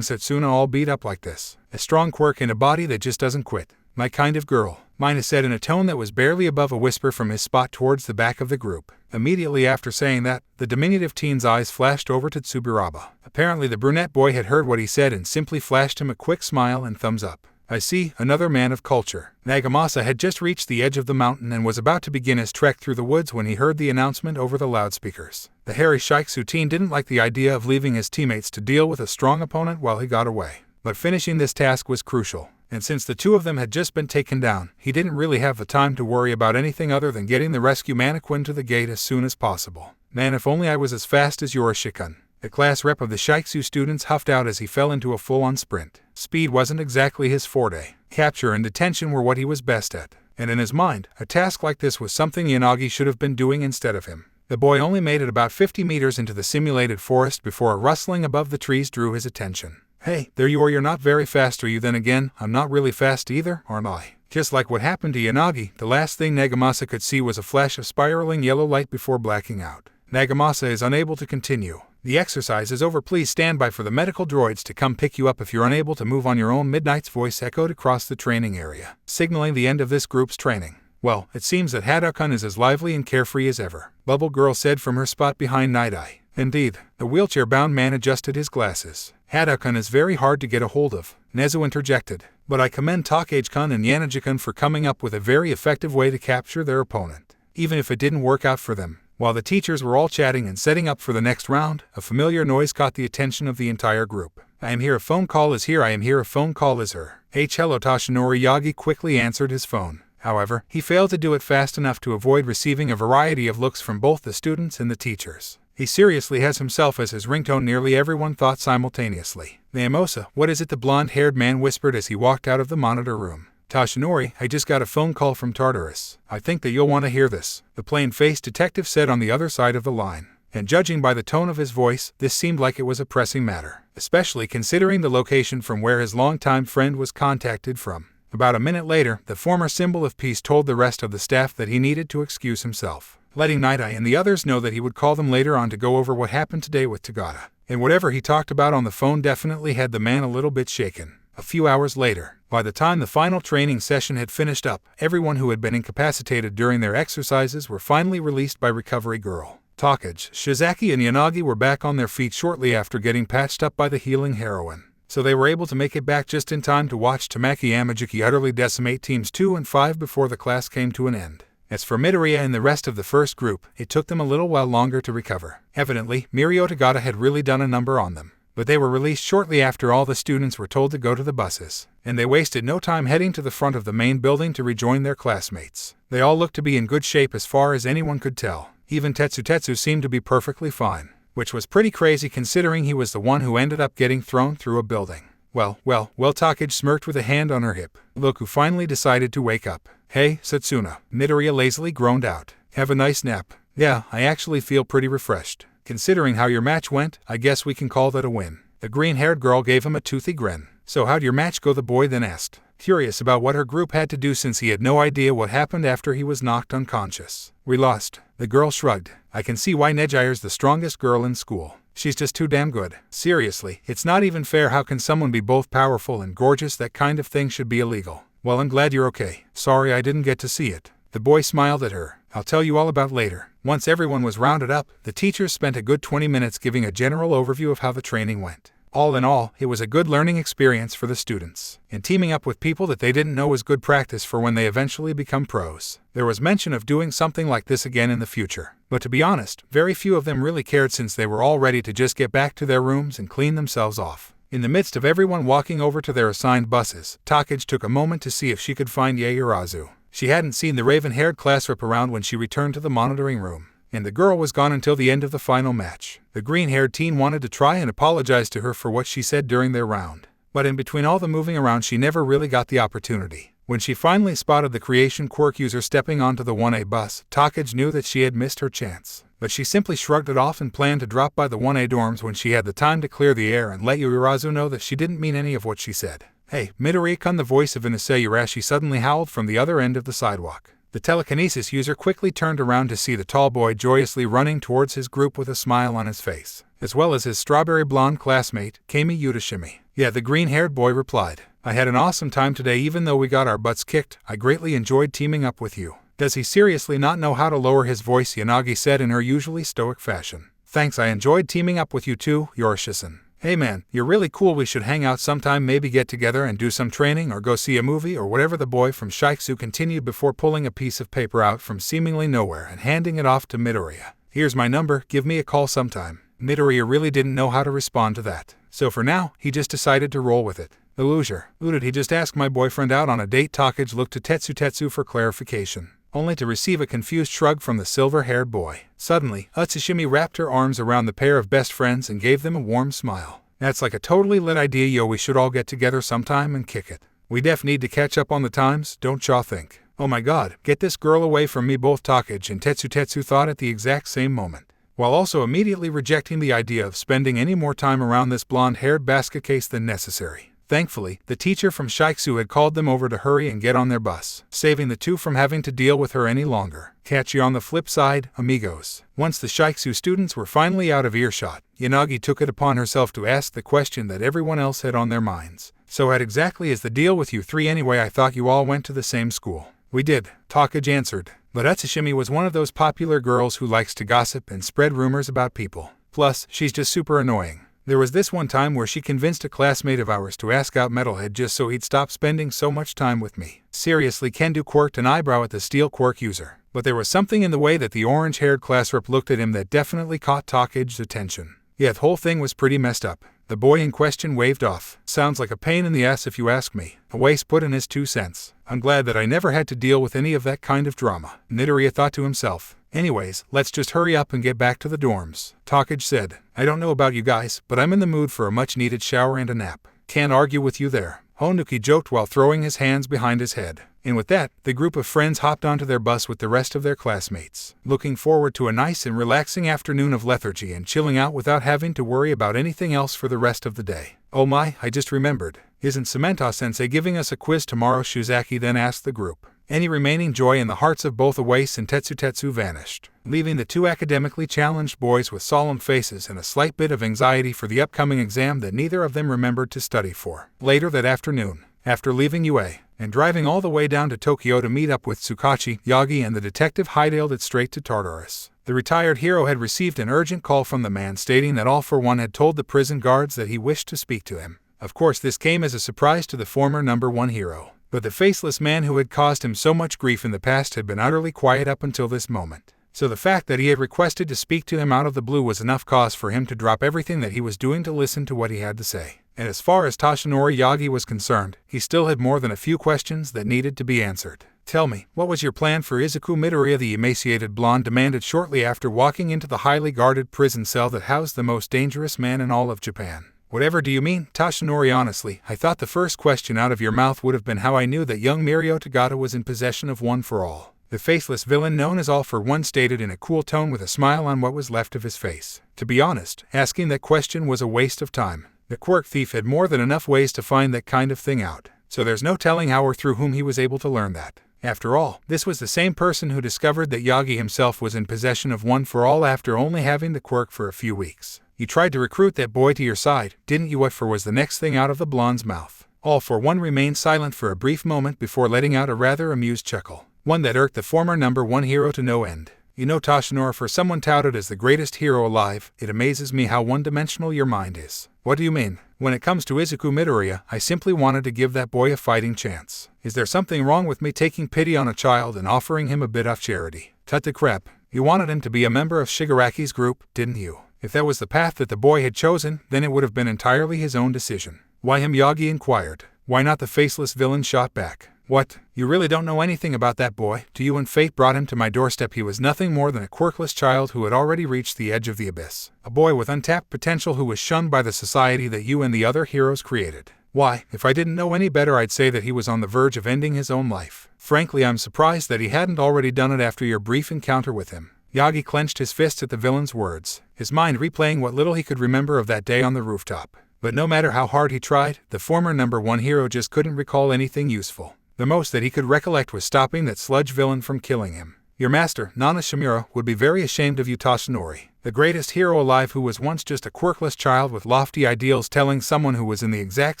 Setsuna all beat up like this. A strong quirk in a body that just doesn't quit. My kind of girl, Mina said in a tone that was barely above a whisper from his spot towards the back of the group. Immediately after saying that, the diminutive teen's eyes flashed over to Tsuburaba. Apparently the brunette boy had heard what he said and simply flashed him a quick smile and thumbs up. I see, another man of culture. Nagamasa had just reached the edge of the mountain and was about to begin his trek through the woods when he heard the announcement over the loudspeakers. The hairy Shiksu teen didn't like the idea of leaving his teammates to deal with a strong opponent while he got away. But finishing this task was crucial, and since the two of them had just been taken down, he didn't really have the time to worry about anything other than getting the rescue mannequin to the gate as soon as possible. Man, if only I was as fast as Yoroshikan. The class rep of the Shiksu students huffed out as he fell into a full-on sprint. Speed wasn't exactly his forte. Capture and detention were what he was best at. And in his mind, a task like this was something Yanagi should have been doing instead of him. The boy only made it about 50 meters into the simulated forest before a rustling above the trees drew his attention. Hey, there you are, you're not very fast, are you? Then again, I'm not really fast either, aren't I? Just like what happened to Yanagi, the last thing Nagamasa could see was a flash of spiraling yellow light before blacking out. Nagamasa is unable to continue. The exercise is over. Please stand by for the medical droids to come pick you up if you're unable to move on your own. Midnight's voice echoed across the training area, signaling the end of this group's training. Well, it seems that Hadouken is as lively and carefree as ever, Bubble Girl said from her spot behind Night-Eye. Indeed, the wheelchair-bound man adjusted his glasses. Hadouken is very hard to get a hold of, Nezu interjected, but I commend Takage-kun and Yanagi-kun for coming up with a very effective way to capture their opponent, even if it didn't work out for them. While the teachers were all chatting and setting up for the next round, a familiar noise caught the attention of the entire group. I am here, a phone call is here, I am here, a phone call is her. Hello, Toshinori Yagi quickly answered his phone. However, he failed to do it fast enough to avoid receiving a variety of looks from both the students and the teachers. He seriously has himself as his ringtone, nearly everyone thought simultaneously. Naomosa, what is it? The blonde-haired man whispered as he walked out of the monitor room. Toshinori, I just got a phone call from Tartarus. I think that you'll want to hear this, the plain-faced detective said on the other side of the line. And judging by the tone of his voice, this seemed like it was a pressing matter, especially considering the location from where his longtime friend was contacted from. About a minute later, the former symbol of peace told the rest of the staff that he needed to excuse himself, letting Night-Eye and the others know that he would call them later on to go over what happened today with Tagata. And whatever he talked about on the phone definitely had the man a little bit shaken. A few hours later, by the time the final training session had finished up, everyone who had been incapacitated during their exercises were finally released by Recovery Girl. Takage, Shiozaki and Yanagi were back on their feet shortly after getting patched up by the healing heroine, so they were able to make it back just in time to watch Tamaki Yamajuki utterly decimate teams 2 and 5 before the class came to an end. As for Midoriya and the rest of the first group, it took them a little while longer to recover. Evidently, Mirio Tagata had really done a number on them. But they were released shortly after all the students were told to go to the buses, and they wasted no time heading to the front of the main building to rejoin their classmates. They all looked to be in good shape as far as anyone could tell. Even Tetsu seemed to be perfectly fine, which was pretty crazy considering he was the one who ended up getting thrown through a building. Well, Takage smirked with a hand on her hip. Loku finally decided to wake up. Hey, Satsuna, Midoriya lazily groaned out. Have a nice nap. Yeah, I actually feel pretty refreshed. Considering how your match went, I guess we can call that a win. The green-haired girl gave him a toothy grin. So how'd your match go? The boy then asked, curious about what her group had to do since he had no idea what happened after he was knocked unconscious. We lost. The girl shrugged. I can see why Nejire's the strongest girl in school. She's just too damn good. Seriously, it's not even fair. How can someone be both powerful and gorgeous? That kind of thing should be illegal. Well, I'm glad you're okay. Sorry I didn't get to see it. The boy smiled at her. I'll tell you all about later. Once everyone was rounded up, the teachers spent a good 20 minutes giving a general overview of how the training went. All in all, it was a good learning experience for the students, and teaming up with people that they didn't know was good practice for when they eventually become pros. There was mention of doing something like this again in the future, but to be honest, very few of them really cared since they were all ready to just get back to their rooms and clean themselves off. In the midst of everyone walking over to their assigned buses, Takage took a moment to see if she could find Yaoyorozu. She hadn't seen the raven-haired class rep around when she returned to the monitoring room, and the girl was gone until the end of the final match. The green-haired teen wanted to try and apologize to her for what she said during their round, but in between all the moving around she never really got the opportunity. When she finally spotted the Creation Quirk user stepping onto the 1A bus, Takage knew that she had missed her chance, but she simply shrugged it off and planned to drop by the 1A dorms when she had the time to clear the air and let Yaoyorozu know that she didn't mean any of what she said. Hey, Midoriya-kun, the voice of Inase Urashi suddenly howled from the other end of the sidewalk. The telekinesis user quickly turned around to see the tall boy joyously running towards his group with a smile on his face, as well as his strawberry blonde classmate, Kami Yudashimi. Yeah, the green-haired boy replied. I had an awesome time today even though we got our butts kicked. I greatly enjoyed teaming up with you. Does he seriously not know how to lower his voice? Yanagi said in her usually stoic fashion. Thanks, I enjoyed teaming up with you too, Yoroshisan. Hey man, you're really cool. We should hang out sometime, maybe get together and do some training or go see a movie or whatever. The boy from Shiksu continued before pulling a piece of paper out from seemingly nowhere and handing it off to Midoriya. Here's my number, give me a call sometime. Midoriya really didn't know how to respond to that, so for now, he just decided to roll with it. The loser. Did he just ask my boyfriend out on a date? Takage looked to Tetsu for clarification, only to receive a confused shrug from the silver-haired boy. Suddenly, Utsushimi wrapped her arms around the pair of best friends and gave them a warm smile. That's like a totally lit idea, yo. We should all get together sometime and kick it. We def need to catch up on the times, don't y'all think? Oh my god, get this girl away from me. Both Takage and Tetsu thought at the exact same moment, while also immediately rejecting the idea of spending any more time around this blonde-haired basket case than necessary. Thankfully, the teacher from Shiksu had called them over to hurry and get on their bus, saving the two from having to deal with her any longer. Catch you on the flip side, amigos. Once the Shiksu students were finally out of earshot, Yanagi took it upon herself to ask the question that everyone else had on their minds. So what exactly is the deal with you three anyway? I thought you all went to the same school. We did, Takage answered. But Utsushimi was one of those popular girls who likes to gossip and spread rumors about people. Plus, she's just super annoying. There was this one time where she convinced a classmate of ours to ask out Metalhead just so he'd stop spending so much time with me. Seriously, Kendo quirked an eyebrow at the steel quirk user. But there was something in the way that the orange-haired class rep looked at him that definitely caught Takage's attention. Yeah, the whole thing was pretty messed up. The boy in question waved off. Sounds like a pain in the ass if you ask me. A waste put in his 2 cents. I'm glad that I never had to deal with any of that kind of drama, Midoriya thought to himself. Anyways, let's just hurry up and get back to the dorms, Takage said. I don't know about you guys, but I'm in the mood for a much-needed shower and a nap. Can't argue with you there, Honuki joked while throwing his hands behind his head. And with that, the group of friends hopped onto their bus with the rest of their classmates, looking forward to a nice and relaxing afternoon of lethargy and chilling out without having to worry about anything else for the rest of the day. Oh my, I just remembered. Isn't Samantha-sensei giving us a quiz tomorrow? Shiozaki then asked the group. Any remaining joy in the hearts of both Awase and Tetsu vanished, leaving the two academically challenged boys with solemn faces and a slight bit of anxiety for the upcoming exam that neither of them remembered to study for. Later that afternoon, after leaving UA and driving all the way down to Tokyo to meet up with Tsukachi, Yagi and the detective hightailed it straight to Tartarus. The retired hero had received an urgent call from the man stating that All for One had told the prison guards that he wished to speak to him. Of course, this came as a surprise to the former number 1 hero. But the faceless man who had caused him so much grief in the past had been utterly quiet up until this moment. So the fact that he had requested to speak to him out of the blue was enough cause for him to drop everything that he was doing to listen to what he had to say. And as far as Toshinori Yagi was concerned, he still had more than a few questions that needed to be answered. Tell me, what was your plan for Izuku Midoriya? The emaciated blonde demanded shortly after walking into the highly guarded prison cell that housed the most dangerous man in all of Japan. Whatever do you mean, Toshinori? Honestly, I thought the first question out of your mouth would have been how I knew that young Mirio Tagata was in possession of One for All. The faceless villain known as All for One stated in a cool tone with a smile on what was left of his face. To be honest, asking that question was a waste of time. The quirk thief had more than enough ways to find that kind of thing out, so there's no telling how or through whom he was able to learn that. After all, this was the same person who discovered that Yagi himself was in possession of One for All after only having the quirk for a few weeks. You tried to recruit that boy to your side, didn't you? What for was the next thing out of the blonde's mouth. All for One remained silent for a brief moment before letting out a rather amused chuckle, one that irked the former number 1 hero to no end. You know, Toshinori, for someone touted as the greatest hero alive, it amazes me how one-dimensional your mind is. What do you mean? When it comes to Izuku Midoriya, I simply wanted to give that boy a fighting chance. Is there something wrong with me taking pity on a child and offering him a bit of charity? Tut the crap. You wanted him to be a member of Shigaraki's group, didn't you? If that was the path that the boy had chosen, then it would have been entirely his own decision. Why him? Yagi inquired. Why not? The faceless villain shot back. What? You really don't know anything about that boy, do you? When fate brought him to my doorstep, he was nothing more than a quirkless child who had already reached the edge of the abyss. A boy with untapped potential who was shunned by the society that you and the other heroes created. Why, if I didn't know any better, I'd say that he was on the verge of ending his own life. Frankly, I'm surprised that he hadn't already done it after your brief encounter with him. Yagi clenched his fists at the villain's words, his mind replaying what little he could remember of that day on the rooftop. But no matter how hard he tried, the former number 1 hero just couldn't recall anything useful. The most that he could recollect was stopping that sludge villain from killing him. Your master, Nana Shimura, would be very ashamed of you, Toshinori. The greatest hero alive who was once just a quirkless child with lofty ideals, telling someone who was in the exact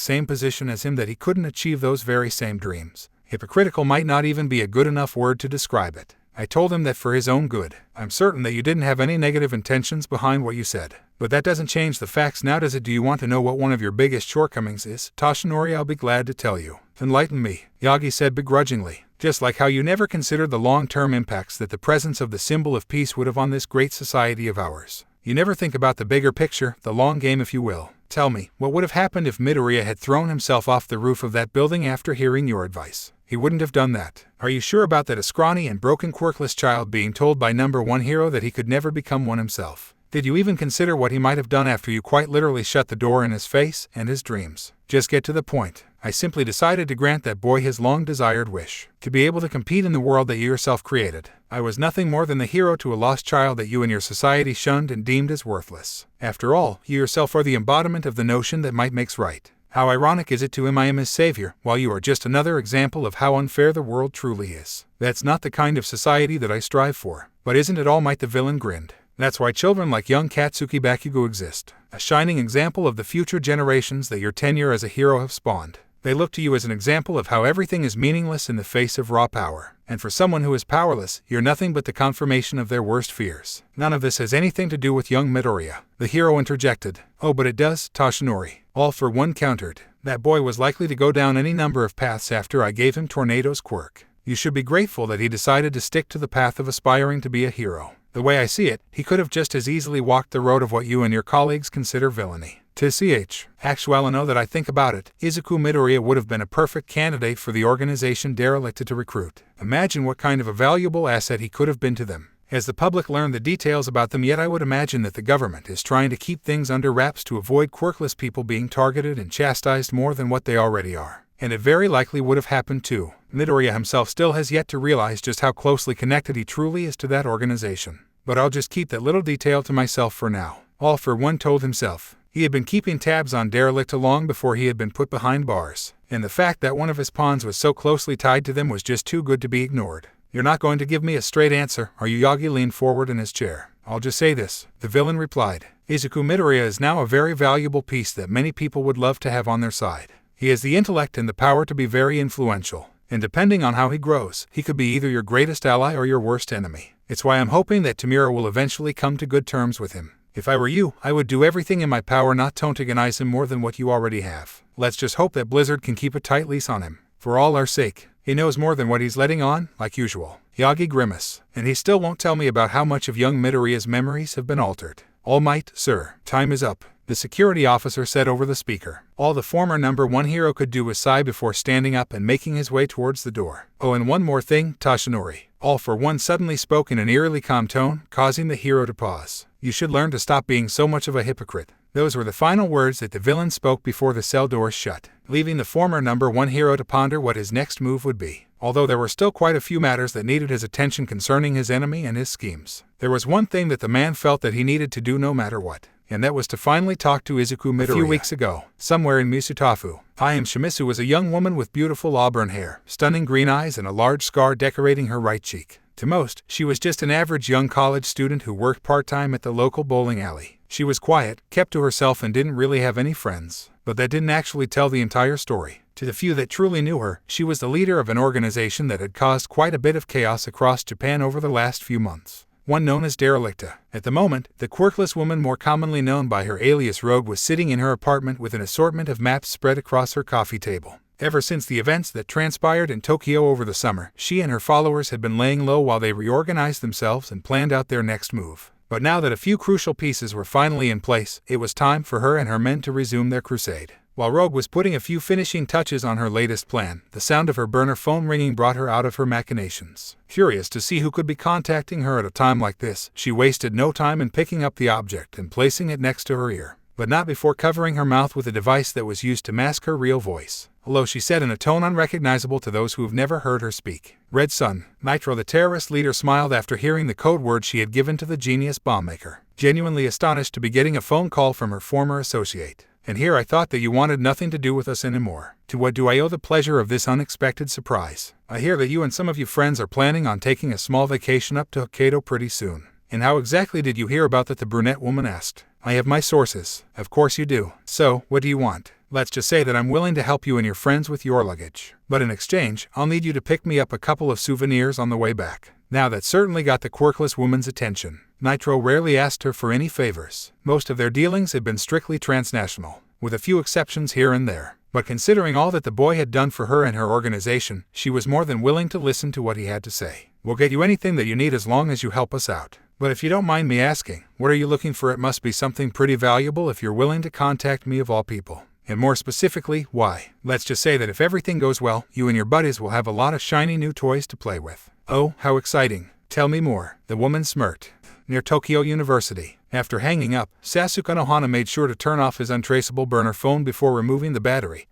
same position as him that he couldn't achieve those very same dreams. Hypocritical might not even be a good enough word to describe it. I told him that for his own good. I'm certain that you didn't have any negative intentions behind what you said. But that doesn't change the facts now, does it? Do you want to know what one of your biggest shortcomings is? Toshinori, I'll be glad to tell you. Enlighten me, Yagi said begrudgingly. Just like how you never considered the long-term impacts that the presence of the symbol of peace would have on this great society of ours. You never think about the bigger picture, the long game, if you will. Tell me, what would have happened if Midoriya had thrown himself off the roof of that building after hearing your advice? He wouldn't have done that. Are you sure about that? A scrawny and broken quirkless child being told by number 1 hero that he could never become one himself. Did you even consider what he might have done after you quite literally shut the door in his face and his dreams? Just get to the point. I simply decided to grant that boy his long-desired wish, to be able to compete in the world that you yourself created. I was nothing more than the hero to a lost child that you and your society shunned and deemed as worthless. After all, you yourself are the embodiment of the notion that might makes right. How ironic is it to him I am his savior, while you are just another example of how unfair the world truly is. That's not the kind of society that I strive for. But isn't it all might? The villain grinned. That's why children like young Katsuki Bakugo exist. A shining example of the future generations that your tenure as a hero have spawned. They look to you as an example of how everything is meaningless in the face of raw power. And for someone who is powerless, you're nothing but the confirmation of their worst fears. None of this has anything to do with young Midoriya. The hero interjected. Oh, but it does, Toshinori. All for one countered. That boy was likely to go down any number of paths after I gave him Tornado's quirk. You should be grateful that he decided to stick to the path of aspiring to be a hero. The way I see it, he could have just as easily walked the road of what you and your colleagues consider villainy. Actually, now that I think about it, Izuku Midoriya would have been a perfect candidate for the organization derelicted to recruit. Imagine what kind of a valuable asset he could have been to them. As the public learn the details about them, yet I would imagine that the government is trying to keep things under wraps to avoid quirkless people being targeted and chastised more than what they already are. And it very likely would have happened too. Midoriya himself still has yet to realize just how closely connected he truly is to that organization. But I'll just keep that little detail to myself for now. All for one told himself. He had been keeping tabs on Derelict long before he had been put behind bars, and the fact that one of his pawns was so closely tied to them was just too good to be ignored. You're not going to give me a straight answer, are you? Yagi leaned forward in his chair. I'll just say this, the villain replied. Izuku Midoriya is now a very valuable piece that many people would love to have on their side. He has the intellect and the power to be very influential, and depending on how he grows, he could be either your greatest ally or your worst enemy. It's why I'm hoping that Tamura will eventually come to good terms with him. If I were you, I would do everything in my power not to antagonize him more than what you already have. Let's just hope that Blizzard can keep a tight leash on him. For all our sake. He knows more than what he's letting on, like usual. Yagi grimaced, and he still won't tell me about how much of young Midoriya's memories have been altered. All might, sir. Time is up, the security officer said over the speaker. All the former number 1 hero could do was sigh before standing up and making his way towards the door. Oh, and one more thing, Toshinori. All for one suddenly spoke in an eerily calm tone, causing the hero to pause. You should learn to stop being so much of a hypocrite. Those were the final words that the villain spoke before the cell doors shut, leaving the former number 1 hero to ponder what his next move would be. Although there were still quite a few matters that needed his attention concerning his enemy and his schemes, there was one thing that the man felt that he needed to do no matter what, and that was to finally talk to Izuku Midoriya. A few weeks ago, somewhere in Misutafu, Shimizu was a young woman with beautiful auburn hair, stunning green eyes, and a large scar decorating her right cheek. To most, she was just an average young college student who worked part-time at the local bowling alley. She was quiet, kept to herself, and didn't really have any friends. But that didn't actually tell the entire story. To the few that truly knew her, she was the leader of an organization that had caused quite a bit of chaos across Japan over the last few months. One known as Derelicta. At the moment, the quirkless woman more commonly known by her alias Rogue was sitting in her apartment with an assortment of maps spread across her coffee table. Ever since the events that transpired in Tokyo over the summer, she and her followers had been laying low while they reorganized themselves and planned out their next move. But now that a few crucial pieces were finally in place, it was time for her and her men to resume their crusade. While Rogue was putting a few finishing touches on her latest plan, the sound of her burner phone ringing brought her out of her machinations. Curious to see who could be contacting her at a time like this, she wasted no time in picking up the object and placing it next to her ear. But not before covering her mouth with a device that was used to mask her real voice. Hello, she said in a tone unrecognizable to those who have never heard her speak. Red Sun. Nitro, the terrorist leader, smiled after hearing the code word she had given to the genius bomb maker, genuinely astonished to be getting a phone call from her former associate. And here I thought that you wanted nothing to do with us anymore. To what do I owe the pleasure of this unexpected surprise? I hear that you and some of your friends are planning on taking a small vacation up to Hokkaido pretty soon. And how exactly did you hear about that? The brunette woman asked. I have my sources. Of course you do. So, what do you want? Let's just say that I'm willing to help you and your friends with your luggage. But in exchange, I'll need you to pick me up a couple of souvenirs on the way back. Now that certainly got the quirkless woman's attention. Nitro rarely asked her for any favors. Most of their dealings had been strictly transnational, with a few exceptions here and there. But considering all that the boy had done for her and her organization, she was more than willing to listen to what he had to say. We'll get you anything that you need as long as you help us out. But if you don't mind me asking, what are you looking for? It must be something pretty valuable if you're willing to contact me of all people. And more specifically, why? Let's just say that if everything goes well, you and your buddies will have a lot of shiny new toys to play with. Oh, how exciting. Tell me more. The woman smirked. Near Tokyo University. After hanging up, Sasuke Nohana made sure to turn off his untraceable burner phone before removing the battery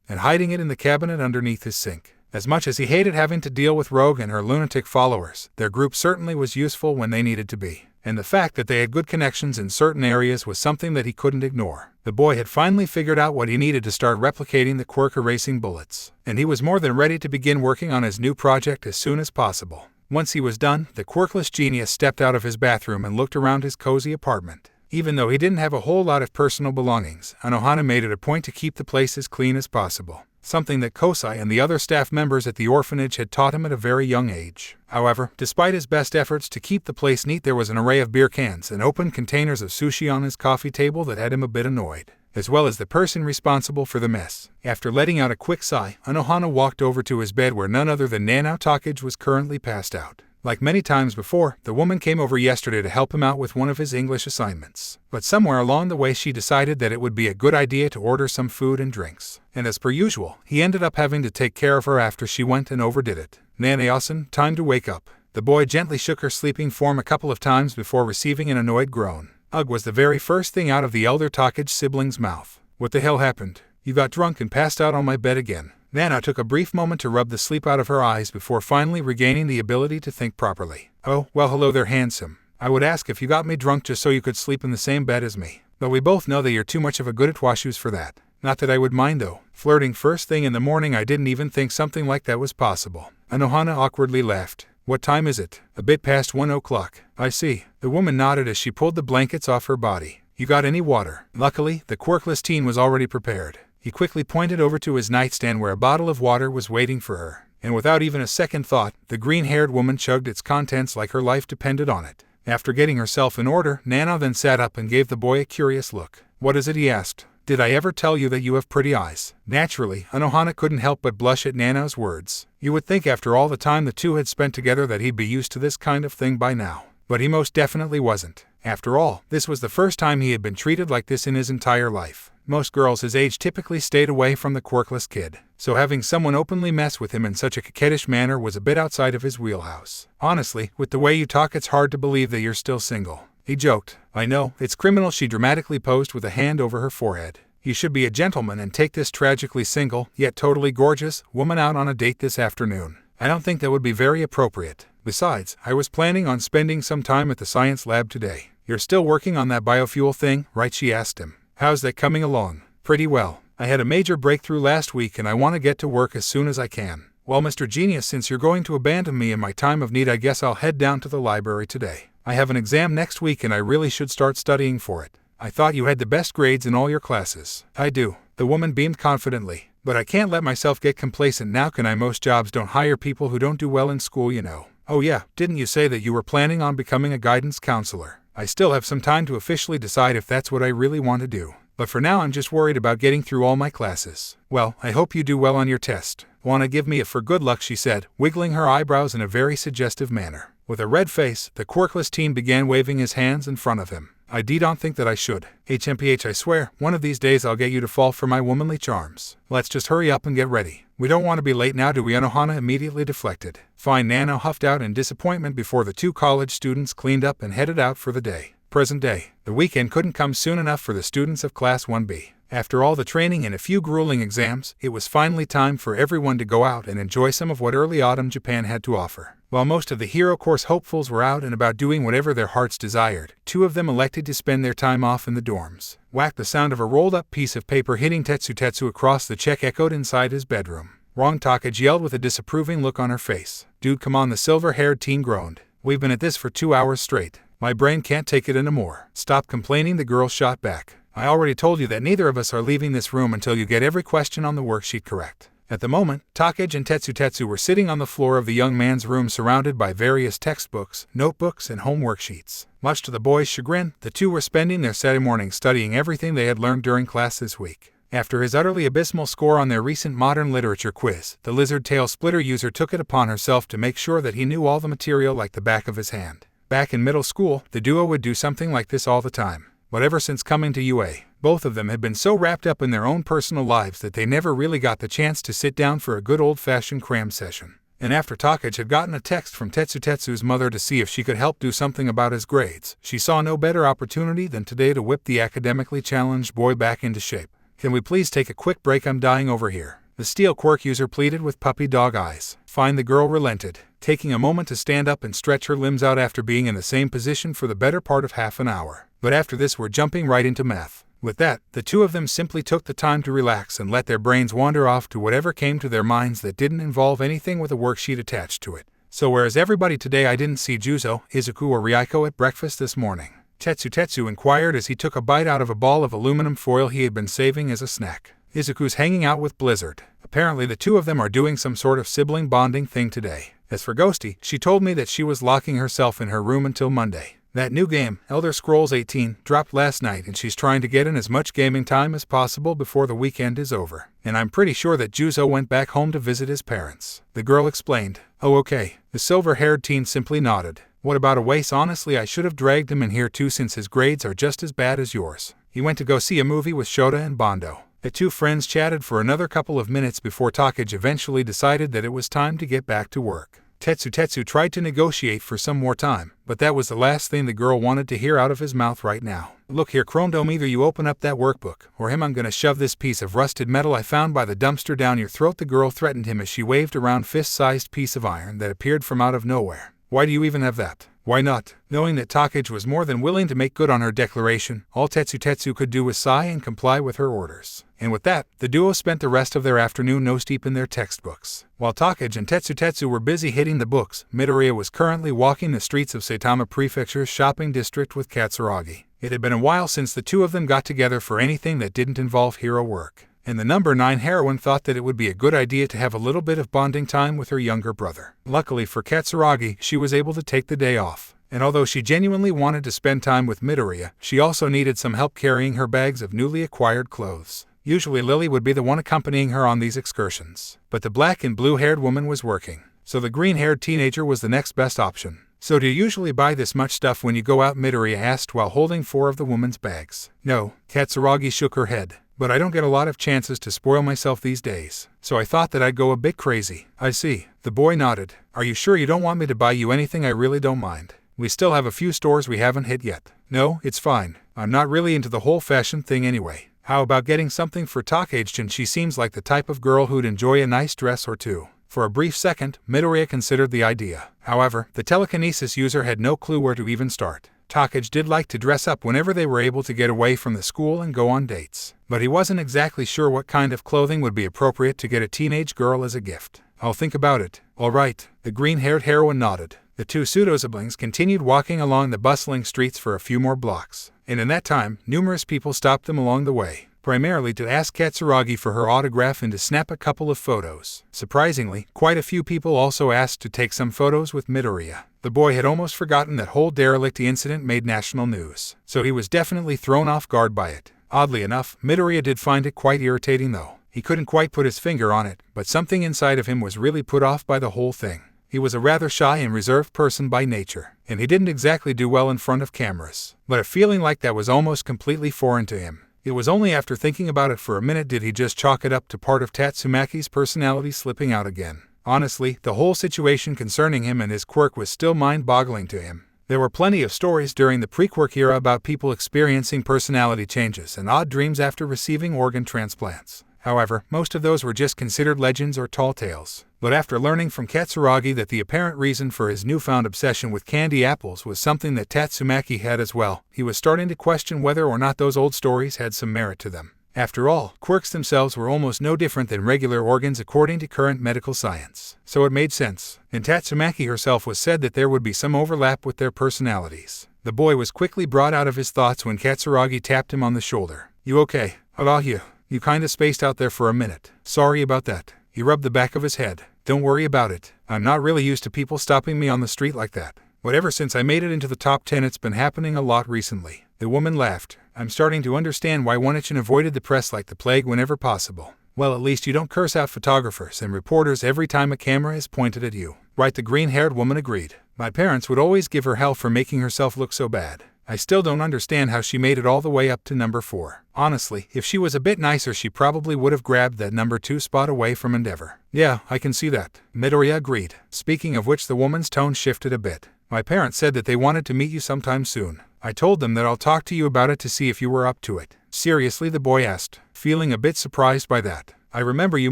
and hiding it in the cabinet underneath his sink. As much as he hated having to deal with Rogue and her lunatic followers, their group certainly was useful when they needed to be. And the fact that they had good connections in certain areas was something that he couldn't ignore. The boy had finally figured out what he needed to start replicating the quirk erasing bullets, and he was more than ready to begin working on his new project as soon as possible. Once he was done, the quirkless genius stepped out of his bathroom and looked around his cozy apartment. Even though he didn't have a whole lot of personal belongings, Anohana made it a point to keep the place as clean as possible. something that Kosai and the other staff members at the orphanage had taught him at a very young age. However, despite his best efforts to keep the place neat, there was an array of beer cans and open containers of sushi on his coffee table that had him a bit annoyed, as well as the person responsible for the mess. After letting out a quick sigh, Anohana walked over to his bed where none other than Nanao Takage was currently passed out. Like many times before, the woman came over yesterday to help him out with one of his English assignments. But somewhere along the way she decided that it would be a good idea to order some food and drinks. And as per usual, he ended up having to take care of her after she went and overdid it. Nanae-san, time to wake up. The boy gently shook her sleeping form a couple of times before receiving an annoyed groan. Ugh was the very first thing out of the elder Takage sibling's mouth. What the hell happened? You got drunk and passed out on my bed again. Nana took a brief moment to rub the sleep out of her eyes before finally regaining the ability to think properly. Oh, well hello there handsome. I would ask if you got me drunk just so you could sleep in the same bed as me. But we both know that you're too much of a good at washoes for that. Not that I would mind though. Flirting first thing in the morning, I didn't even think something like that was possible. Anohana awkwardly laughed. What time is it? A bit past 1 o'clock. I see. The woman nodded as she pulled the blankets off her body. You got any water? Luckily, the quirkless teen was already prepared. He quickly pointed over to his nightstand where a bottle of water was waiting for her, and without even a second thought, the green-haired woman chugged its contents like her life depended on it. After getting herself in order, Nana then sat up and gave the boy a curious look. What is it? He asked. Did I ever tell you that you have pretty eyes? Naturally, Anohana couldn't help but blush at Nana's words. You would think after all the time the two had spent together that he'd be used to this kind of thing by now. But he most definitely wasn't. After all, this was the first time he had been treated like this in his entire life. Most girls his age typically stayed away from the quirkless kid, so having someone openly mess with him in such a coquettish manner was a bit outside of his wheelhouse. Honestly, with the way you talk it's hard to believe that you're still single. He joked. I know, it's criminal. She dramatically posed with a hand over her forehead. You should be a gentleman and take this tragically single, yet totally gorgeous, woman out on a date this afternoon. I don't think that would be very appropriate. Besides, I was planning on spending some time at the science lab today. You're still working on that biofuel thing, right? She asked him. How's that coming along? Pretty well. I had a major breakthrough last week and I want to get to work as soon as I can. Well, Mr. Genius, since you're going to abandon me in my time of need, I guess I'll head down to the library today. I have an exam next week and I really should start studying for it. I thought you had the best grades in all your classes. I do. The woman beamed confidently. But I can't let myself get complacent now, can I? Most jobs don't hire people who don't do well in school, you know. Oh yeah, didn't you say that you were planning on becoming a guidance counselor? I still have some time to officially decide if that's what I really want to do. But for now I'm just worried about getting through all my classes. Well, I hope you do well on your test. Wanna give me a for good luck, she said, wiggling her eyebrows in a very suggestive manner. With a red face, the quirkless teen began waving his hands in front of him. I don't think that I should. HMPH, I swear, one of these days I'll get you to fall for my womanly charms. Let's just hurry up and get ready. We don't want to be late now, do we? Anohana immediately deflected. Fine. Nana huffed out in disappointment before the two college students cleaned up and headed out for the day. Present day. The weekend couldn't come soon enough for the students of Class 1B. After all the training and a few grueling exams, it was finally time for everyone to go out and enjoy some of what early autumn Japan had to offer. While most of the Hero Course hopefuls were out and about doing whatever their hearts desired, two of them elected to spend their time off in the dorms. Whack! The sound of a rolled-up piece of paper hitting Tetsu across the check echoed inside his bedroom. Wrong, Takage yelled with a disapproving look on her face. Dude, come on, the silver-haired teen groaned. We've been at this for 2 hours straight. My brain can't take it anymore. Stop complaining, the girl shot back. I already told you that neither of us are leaving this room until you get every question on the worksheet correct. At the moment, Takage and Tetsu were sitting on the floor of the young man's room surrounded by various textbooks, notebooks, and home worksheets. Much to the boys' chagrin, the two were spending their Saturday morning studying everything they had learned during class this week. After his utterly abysmal score on their recent modern literature quiz, the lizard tail splitter user took it upon herself to make sure that he knew all the material like the back of his hand. Back in middle school, the duo would do something like this all the time. But ever since coming to UA, both of them had been so wrapped up in their own personal lives that they never really got the chance to sit down for a good old-fashioned cram session. And after Takage had gotten a text from Tetsu's mother to see if she could help do something about his grades, she saw no better opportunity than today to whip the academically challenged boy back into shape. Can we please take a quick break? I'm dying over here. The steel quirk user pleaded with puppy dog eyes. Fine, the girl relented, taking a moment to stand up and stretch her limbs out after being in the same position for the better part of half an hour. But after this we're jumping right into math. With that, the two of them simply took the time to relax and let their brains wander off to whatever came to their minds that didn't involve anything with a worksheet attached to it. So whereas everybody today, I didn't see Juzo, Izuku, or Ryako at breakfast this morning. Tetsu inquired as he took a bite out of a ball of aluminum foil he had been saving as a snack. Izuku's hanging out with Blizzard. Apparently the two of them are doing some sort of sibling bonding thing today. As for Ghosty, she told me that she was locking herself in her room until Monday. That new game, Elder Scrolls 18, dropped last night and she's trying to get in as much gaming time as possible before the weekend is over. And I'm pretty sure that Juzo went back home to visit his parents. The girl explained. Oh okay. The silver-haired teen simply nodded. What about Awais? Honestly, I should have dragged him in here too since his grades are just as bad as yours. He went to go see a movie with Shota and Bondo. The two friends chatted for another couple of minutes before Takage eventually decided that it was time to get back to work. Tetsu tried to negotiate for some more time, but that was the last thing the girl wanted to hear out of his mouth right now. Look here, Chromedome, either you open up that workbook, or I'm gonna shove this piece of rusted metal I found by the dumpster down your throat, the girl threatened him as she waved a round fist-sized piece of iron that appeared from out of nowhere. Why do you even have that? Why not? Knowing that Takage was more than willing to make good on her declaration, all Tetsu could do was sigh and comply with her orders. And with that, the duo spent the rest of their afternoon nose-deep in their textbooks. While Takage and Tetsu were busy hitting the books, Midoriya was currently walking the streets of Saitama Prefecture's shopping district with Katsuragi. It had been a while since the two of them got together for anything that didn't involve hero work. And the number 9 heroine thought that it would be a good idea to have a little bit of bonding time with her younger brother. Luckily for Katsuragi, she was able to take the day off. And although she genuinely wanted to spend time with Midoriya, she also needed some help carrying her bags of newly acquired clothes. Usually Lily would be the one accompanying her on these excursions. But the black and blue-haired woman was working, so the green-haired teenager was the next best option. So do you usually buy this much stuff when you go out? Midoriya asked while holding 4 of the woman's bags. No, Katsuragi shook her head. But I don't get a lot of chances to spoil myself these days, so I thought that I'd go a bit crazy. I see. The boy nodded. Are you sure you don't want me to buy you anything? I really don't mind. We still have a few stores we haven't hit yet. No, it's fine. I'm not really into the whole fashion thing anyway. How about getting something for Takage-chan? She seems like the type of girl who'd enjoy a nice dress or two. For a brief second, Midoriya considered the idea. However, the telekinesis user had no clue where to even start. Takage did like to dress up whenever they were able to get away from the school and go on dates. But he wasn't exactly sure what kind of clothing would be appropriate to get a teenage girl as a gift. I'll think about it. All right, the green-haired heroine nodded. The two pseudo-siblings continued walking along the bustling streets for a few more blocks. And in that time, numerous people stopped them along the way, primarily to ask Katsuragi for her autograph and to snap a couple of photos. Surprisingly, quite a few people also asked to take some photos with Midoriya. The boy had almost forgotten that whole derelict incident made national news, so he was definitely thrown off guard by it. Oddly enough, Midoriya did find it quite irritating though. He couldn't quite put his finger on it, but something inside of him was really put off by the whole thing. He was a rather shy and reserved person by nature, and he didn't exactly do well in front of cameras. But a feeling like that was almost completely foreign to him. It was only after thinking about it for a minute did he just chalk it up to part of Tatsumaki's personality slipping out again. Honestly, the whole situation concerning him and his quirk was still mind-boggling to him. There were plenty of stories during the pre-quirk era about people experiencing personality changes and odd dreams after receiving organ transplants. However, most of those were just considered legends or tall tales. But after learning from Katsuragi that the apparent reason for his newfound obsession with candy apples was something that Tatsumaki had as well, he was starting to question whether or not those old stories had some merit to them. After all, quirks themselves were almost no different than regular organs according to current medical science. So it made sense, and Tatsumaki herself was said that there would be some overlap with their personalities. The boy was quickly brought out of his thoughts when Katsuragi tapped him on the shoulder. You okay? How about you? You kinda spaced out there for a minute. Sorry about that. He rubbed the back of his head. Don't worry about it. I'm not really used to people stopping me on the street like that. But ever since I made it into the top 10, it's been happening a lot recently. The woman laughed. I'm starting to understand why One-chan avoided the press like the plague whenever possible. Well, at least you don't curse out photographers and reporters every time a camera is pointed at you. Right, the green-haired woman agreed. My parents would always give her hell for making herself look so bad. I still don't understand how she made it all the way up to number 4. Honestly, if she was a bit nicer, she probably would have grabbed that number 2 spot away from Endeavor. Yeah, I can see that. Midoriya agreed. Speaking of which, the woman's tone shifted a bit. My parents said that they wanted to meet you sometime soon. I told them that I'll talk to you about it to see if you were up to it. Seriously, the boy asked, feeling a bit surprised by that. I remember you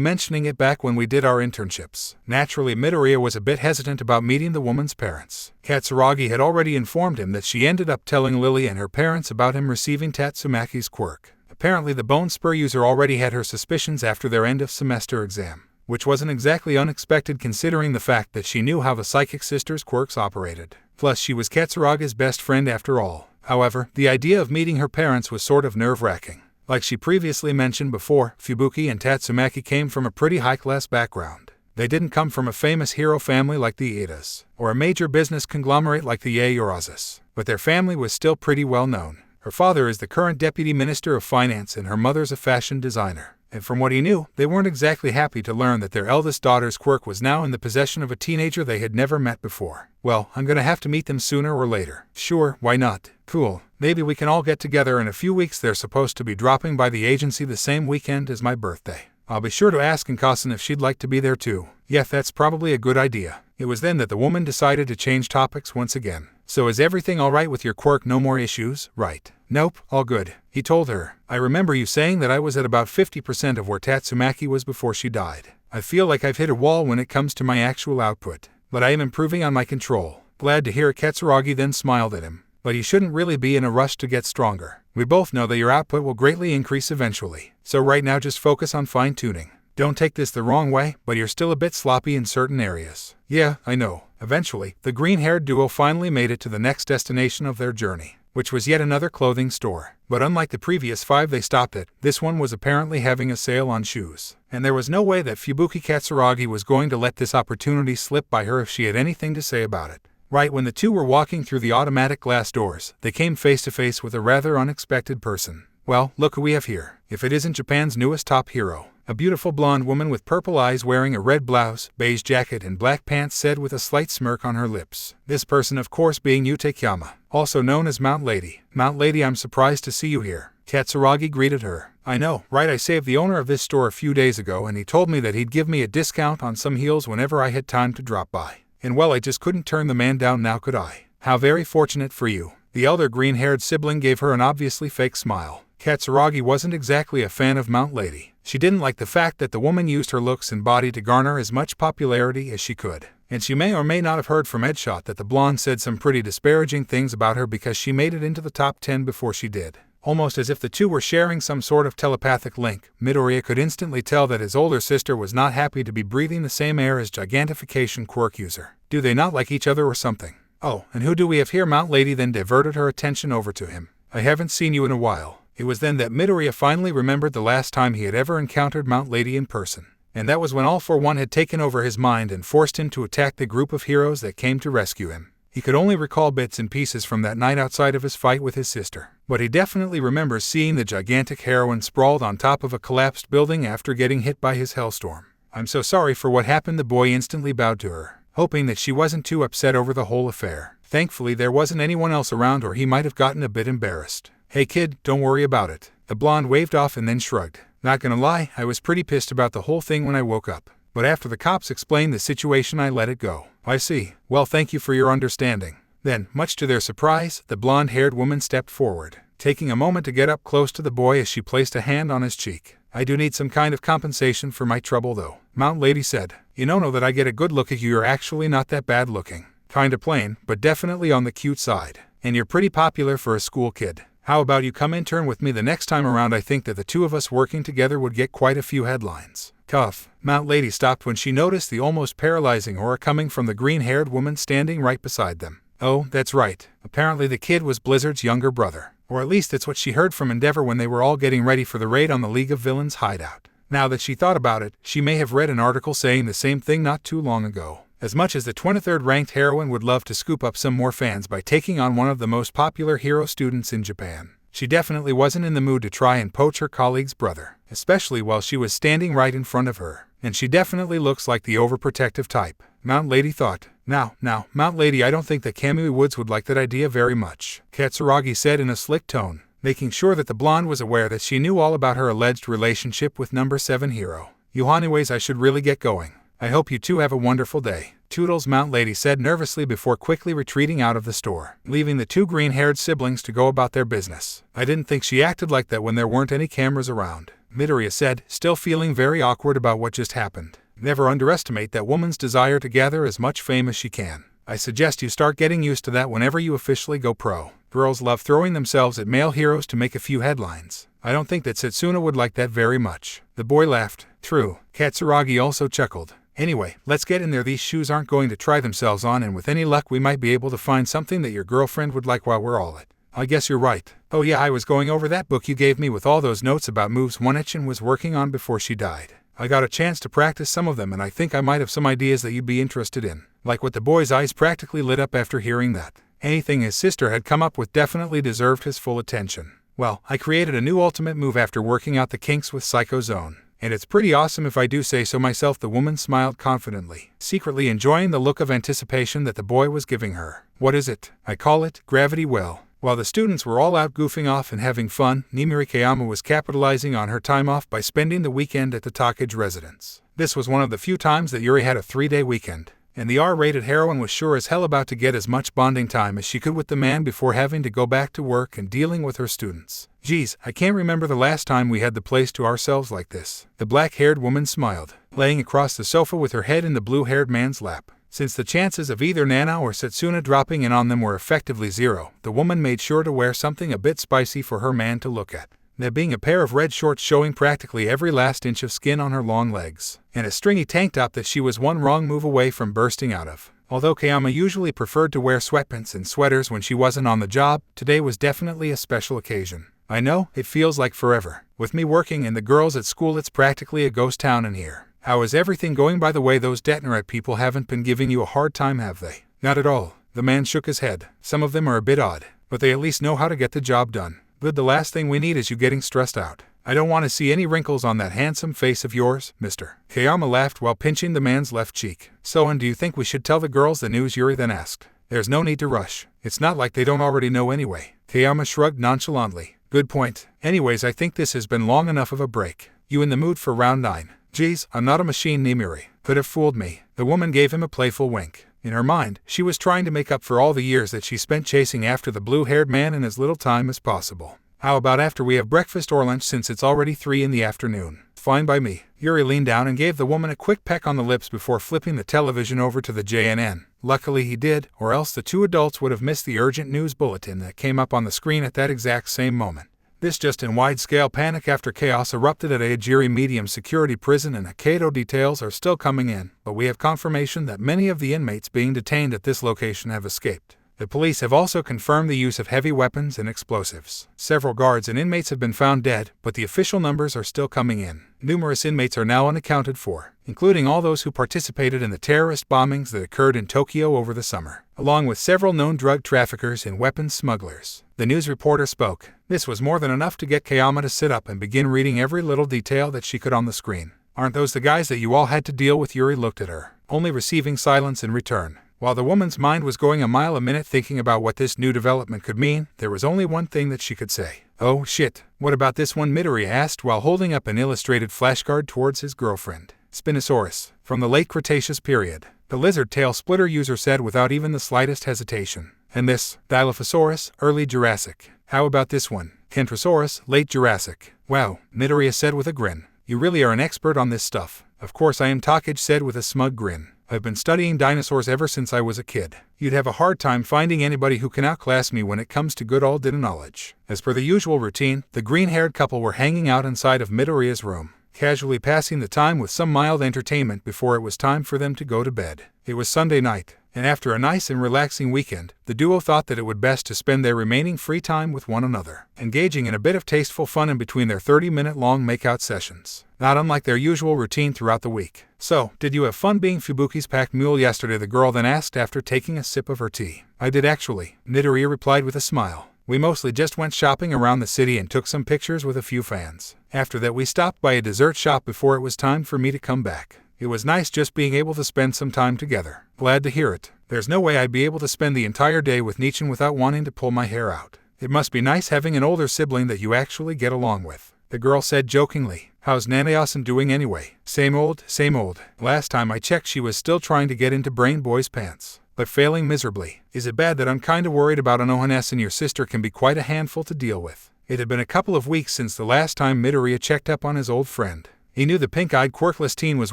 mentioning it back when we did our internships. Naturally, Midoriya was a bit hesitant about meeting the woman's parents. Katsuragi had already informed him that she ended up telling Lily and her parents about him receiving Tatsumaki's quirk. Apparently, the Bone Spur user already had her suspicions after their end-of-semester exam, which wasn't exactly unexpected considering the fact that she knew how the Psychic Sisters' quirks operated. Plus, she was Katsuragi's best friend after all. However, the idea of meeting her parents was sort of nerve-wracking. Like she previously mentioned before, Fubuki and Tatsumaki came from a pretty high-class background. They didn't come from a famous hero family like the Hiatus, or a major business conglomerate like the Yaorazes, but their family was still pretty well known. Her father is the current deputy minister of finance and her mother's a fashion designer. And from what he knew, they weren't exactly happy to learn that their eldest daughter's quirk was now in the possession of a teenager they had never met before. Well, I'm gonna have to meet them sooner or later. Sure, why not? Cool. Maybe we can all get together in a few weeks. They're supposed to be dropping by the agency the same weekend as my birthday. I'll be sure to ask Nkasen if she'd like to be there too. Yeah, that's probably a good idea. It was then that the woman decided to change topics once again. So is everything alright with your quirk? No more issues, right? Nope, all good, he told her. I remember you saying that I was at about 50% of where Tatsumaki was before she died. I feel like I've hit a wall when it comes to my actual output, but I am improving on my control. Glad to hear it. Katsuragi then smiled at him. But you shouldn't really be in a rush to get stronger. We both know that your output will greatly increase eventually. So right now just focus on fine-tuning. Don't take this the wrong way, but you're still a bit sloppy in certain areas. Yeah, I know. Eventually, the green-haired duo finally made it to the next destination of their journey, which was yet another clothing store. But unlike the previous 5 they stopped at, this one was apparently having a sale on shoes. And there was no way that Fubuki Katsuragi was going to let this opportunity slip by her if she had anything to say about it. Right when the two were walking through the automatic glass doors, they came face to face with a rather unexpected person. Well, look who we have here. If it isn't Japan's newest top hero. A beautiful blonde woman with purple eyes wearing a red blouse, beige jacket and black pants said with a slight smirk on her lips. This person of course being Yutakiyama, also known as Mount Lady. Mount Lady, I'm surprised to see you here. Katsuragi greeted her. I know, right? I saved the owner of this store a few days ago and he told me that he'd give me a discount on some heels whenever I had time to drop by. And well, I just couldn't turn the man down now, could I? How very fortunate for you. The elder green-haired sibling gave her an obviously fake smile. Katsuragi wasn't exactly a fan of Mount Lady. She didn't like the fact that the woman used her looks and body to garner as much popularity as she could. And she may or may not have heard from Edshot that the blonde said some pretty disparaging things about her because she made it into the top 10 before she did. Almost as if the two were sharing some sort of telepathic link, Midoriya could instantly tell that his older sister was not happy to be breathing the same air as Gigantification quirk user. Do they not like each other or something? Oh, and who do we have here? Mount Lady then diverted her attention over to him. I haven't seen you in a while. It was then that Midoriya finally remembered the last time he had ever encountered Mount Lady in person. And that was when All for One had taken over his mind and forced him to attack the group of heroes that came to rescue him. He could only recall bits and pieces from that night outside of his fight with his sister. But he definitely remembers seeing the gigantic heroine sprawled on top of a collapsed building after getting hit by his hellstorm. I'm so sorry for what happened. The boy instantly bowed to her, hoping that she wasn't too upset over the whole affair. Thankfully there wasn't anyone else around or he might have gotten a bit embarrassed. Hey kid, don't worry about it. The blonde waved off and then shrugged. Not gonna lie, I was pretty pissed about the whole thing when I woke up. But after the cops explained the situation I let it go. I see. Well, thank you for your understanding. Then, much to their surprise, the blonde-haired woman stepped forward, taking a moment to get up close to the boy as she placed a hand on his cheek. I do need some kind of compensation for my trouble though, Mount Lady said. You know that I get a good look at you. You're actually not that bad looking. Kinda plain, but definitely on the cute side. And you're pretty popular for a school kid. How about you come intern with me the next time around? I think that the two of us working together would get quite a few headlines. Cuff. Mount Lady stopped when she noticed the almost paralyzing aura coming from the green-haired woman standing right beside them. Oh, that's right. Apparently the kid was Blizzard's younger brother. Or at least that's what she heard from Endeavor when they were all getting ready for the raid on the League of Villains hideout. Now that she thought about it, she may have read an article saying the same thing not too long ago. As much as the 23rd ranked heroine would love to scoop up some more fans by taking on one of the most popular hero students in Japan, she definitely wasn't in the mood to try and poach her colleague's brother, especially while she was standing right in front of her. And she definitely looks like the overprotective type, Mount Lady thought. Now, Mount Lady, I don't think that Kamui Woods would like that idea very much, Katsuragi said in a slick tone, making sure that the blonde was aware that she knew all about her alleged relationship with number 7 hero. Anyways, I should really get going. I hope you two have a wonderful day. Toodles, Mount Lady said nervously before quickly retreating out of the store, leaving the two green-haired siblings to go about their business. I didn't think she acted like that when there weren't any cameras around, Midoriya said, still feeling very awkward about what just happened. Never underestimate that woman's desire to gather as much fame as she can. I suggest you start getting used to that whenever you officially go pro. Girls love throwing themselves at male heroes to make a few headlines. I don't think that Setsuna would like that very much. The boy laughed. True. Katsuragi also chuckled. Anyway, let's get in there. These shoes aren't going to try themselves on, and with any luck we might be able to find something that your girlfriend would like while we're all at. I guess you're right. Oh yeah, I was going over that book you gave me with all those notes about moves One-Ichin was working on before she died. I got a chance to practice some of them and I think I might have some ideas that you'd be interested in. Like what the boy's eyes practically lit up after hearing that. Anything his sister had come up with definitely deserved his full attention. Well, I created a new ultimate move after working out the kinks with Psycho Zone. And it's pretty awesome if I do say so myself. The woman smiled confidently, secretly enjoying the look of anticipation that the boy was giving her. What is it? I call it Gravity Well. While the students were all out goofing off and having fun, Nimiri Kayama was capitalizing on her time off by spending the weekend at the Takage residence. This was one of the few times that Yuri had a 3-day weekend, and the R-rated heroine was sure as hell about to get as much bonding time as she could with the man before having to go back to work and dealing with her students. Geez, I can't remember the last time we had the place to ourselves like this. The black-haired woman smiled, laying across the sofa with her head in the blue-haired man's lap. Since the chances of either Nana or Setsuna dropping in on them were effectively zero, the woman made sure to wear something a bit spicy for her man to look at. There being a pair of red shorts showing practically every last inch of skin on her long legs, and a stringy tank top that she was one wrong move away from bursting out of. Although Kayama usually preferred to wear sweatpants and sweaters when she wasn't on the job, today was definitely a special occasion. I know, it feels like forever. With me working and the girls at school, it's practically a ghost town in here. How is everything going? By the way, those Detnerite people haven't been giving you a hard time, have they? Not at all. The man shook his head. Some of them are a bit odd, but they at least know how to get the job done. Good, the last thing we need is you getting stressed out. I don't want to see any wrinkles on that handsome face of yours, mister. Kayama laughed while pinching the man's left cheek. So, and do you think we should tell the girls the news? Yuri then asked. There's no need to rush. It's not like they don't already know anyway. Kayama shrugged nonchalantly. Good point. Anyways, I think this has been long enough of a break. You in the mood for round 9? Geez, I'm not a machine, Nimiri. Could have fooled me. The woman gave him a playful wink. In her mind, she was trying to make up for all the years that she spent chasing after the blue-haired man in as little time as possible. How about after we have breakfast or lunch, since it's already 3 in the afternoon? Fine by me. Yuri leaned down and gave the woman a quick peck on the lips before flipping the television over to the JNN. Luckily he did, or else the two adults would have missed the urgent news bulletin that came up on the screen at that exact same moment. This just in wide-scale panic after chaos erupted at Ajiri medium security prison, and Hokkaido details are still coming in, but we have confirmation that many of the inmates being detained at this location have escaped. The police have also confirmed the use of heavy weapons and explosives. Several guards and inmates have been found dead, but the official numbers are still coming in. Numerous inmates are now unaccounted for, including all those who participated in the terrorist bombings that occurred in Tokyo over the summer, along with several known drug traffickers and weapons smugglers. The news reporter spoke. This was more than enough to get Kayama to sit up and begin reading every little detail that she could on the screen. Aren't those the guys that you all had to deal with? Yuri looked at her, only receiving silence in return. While the woman's mind was going a mile a minute thinking about what this new development could mean, there was only one thing that she could say. Oh shit, what about this one? Midori asked while holding up an illustrated flashcard towards his girlfriend. Spinosaurus, from the late Cretaceous period, the lizard tail splitter user said without even the slightest hesitation. And this, Dilophosaurus, early Jurassic. How about this one? Kentrosaurus, late Jurassic. Wow, Midoriya said with a grin. You really are an expert on this stuff. Of course I am, Takage said with a smug grin. I've been studying dinosaurs ever since I was a kid. You'd have a hard time finding anybody who can outclass me when it comes to good old data knowledge. As per the usual routine, the green-haired couple were hanging out inside of Midoriya's room, casually passing the time with some mild entertainment before it was time for them to go to bed. It was Sunday night, and after a nice and relaxing weekend, the duo thought that it would best to spend their remaining free time with one another, engaging in a bit of tasteful fun in between their 30-minute-long makeout sessions, not unlike their usual routine throughout the week. So, did you have fun being Fubuki's packed mule yesterday? The girl then asked after taking a sip of her tea. I did actually, Midoriya replied with a smile. We mostly just went shopping around the city and took some pictures with a few fans. After that we stopped by a dessert shop before it was time for me to come back. It was nice just being able to spend some time together. Glad to hear it. There's no way I'd be able to spend the entire day with Nichin without wanting to pull my hair out. It must be nice having an older sibling that you actually get along with, the girl said jokingly. How's Nanayasan doing anyway? Same old, same old. Last time I checked she was still trying to get into Brain Boy's pants, but failing miserably. Is it bad that I'm kinda worried about Anohanes, and your sister can be quite a handful to deal with? It had been a couple of weeks since the last time Midoriya checked up on his old friend. He knew the pink-eyed quirkless teen was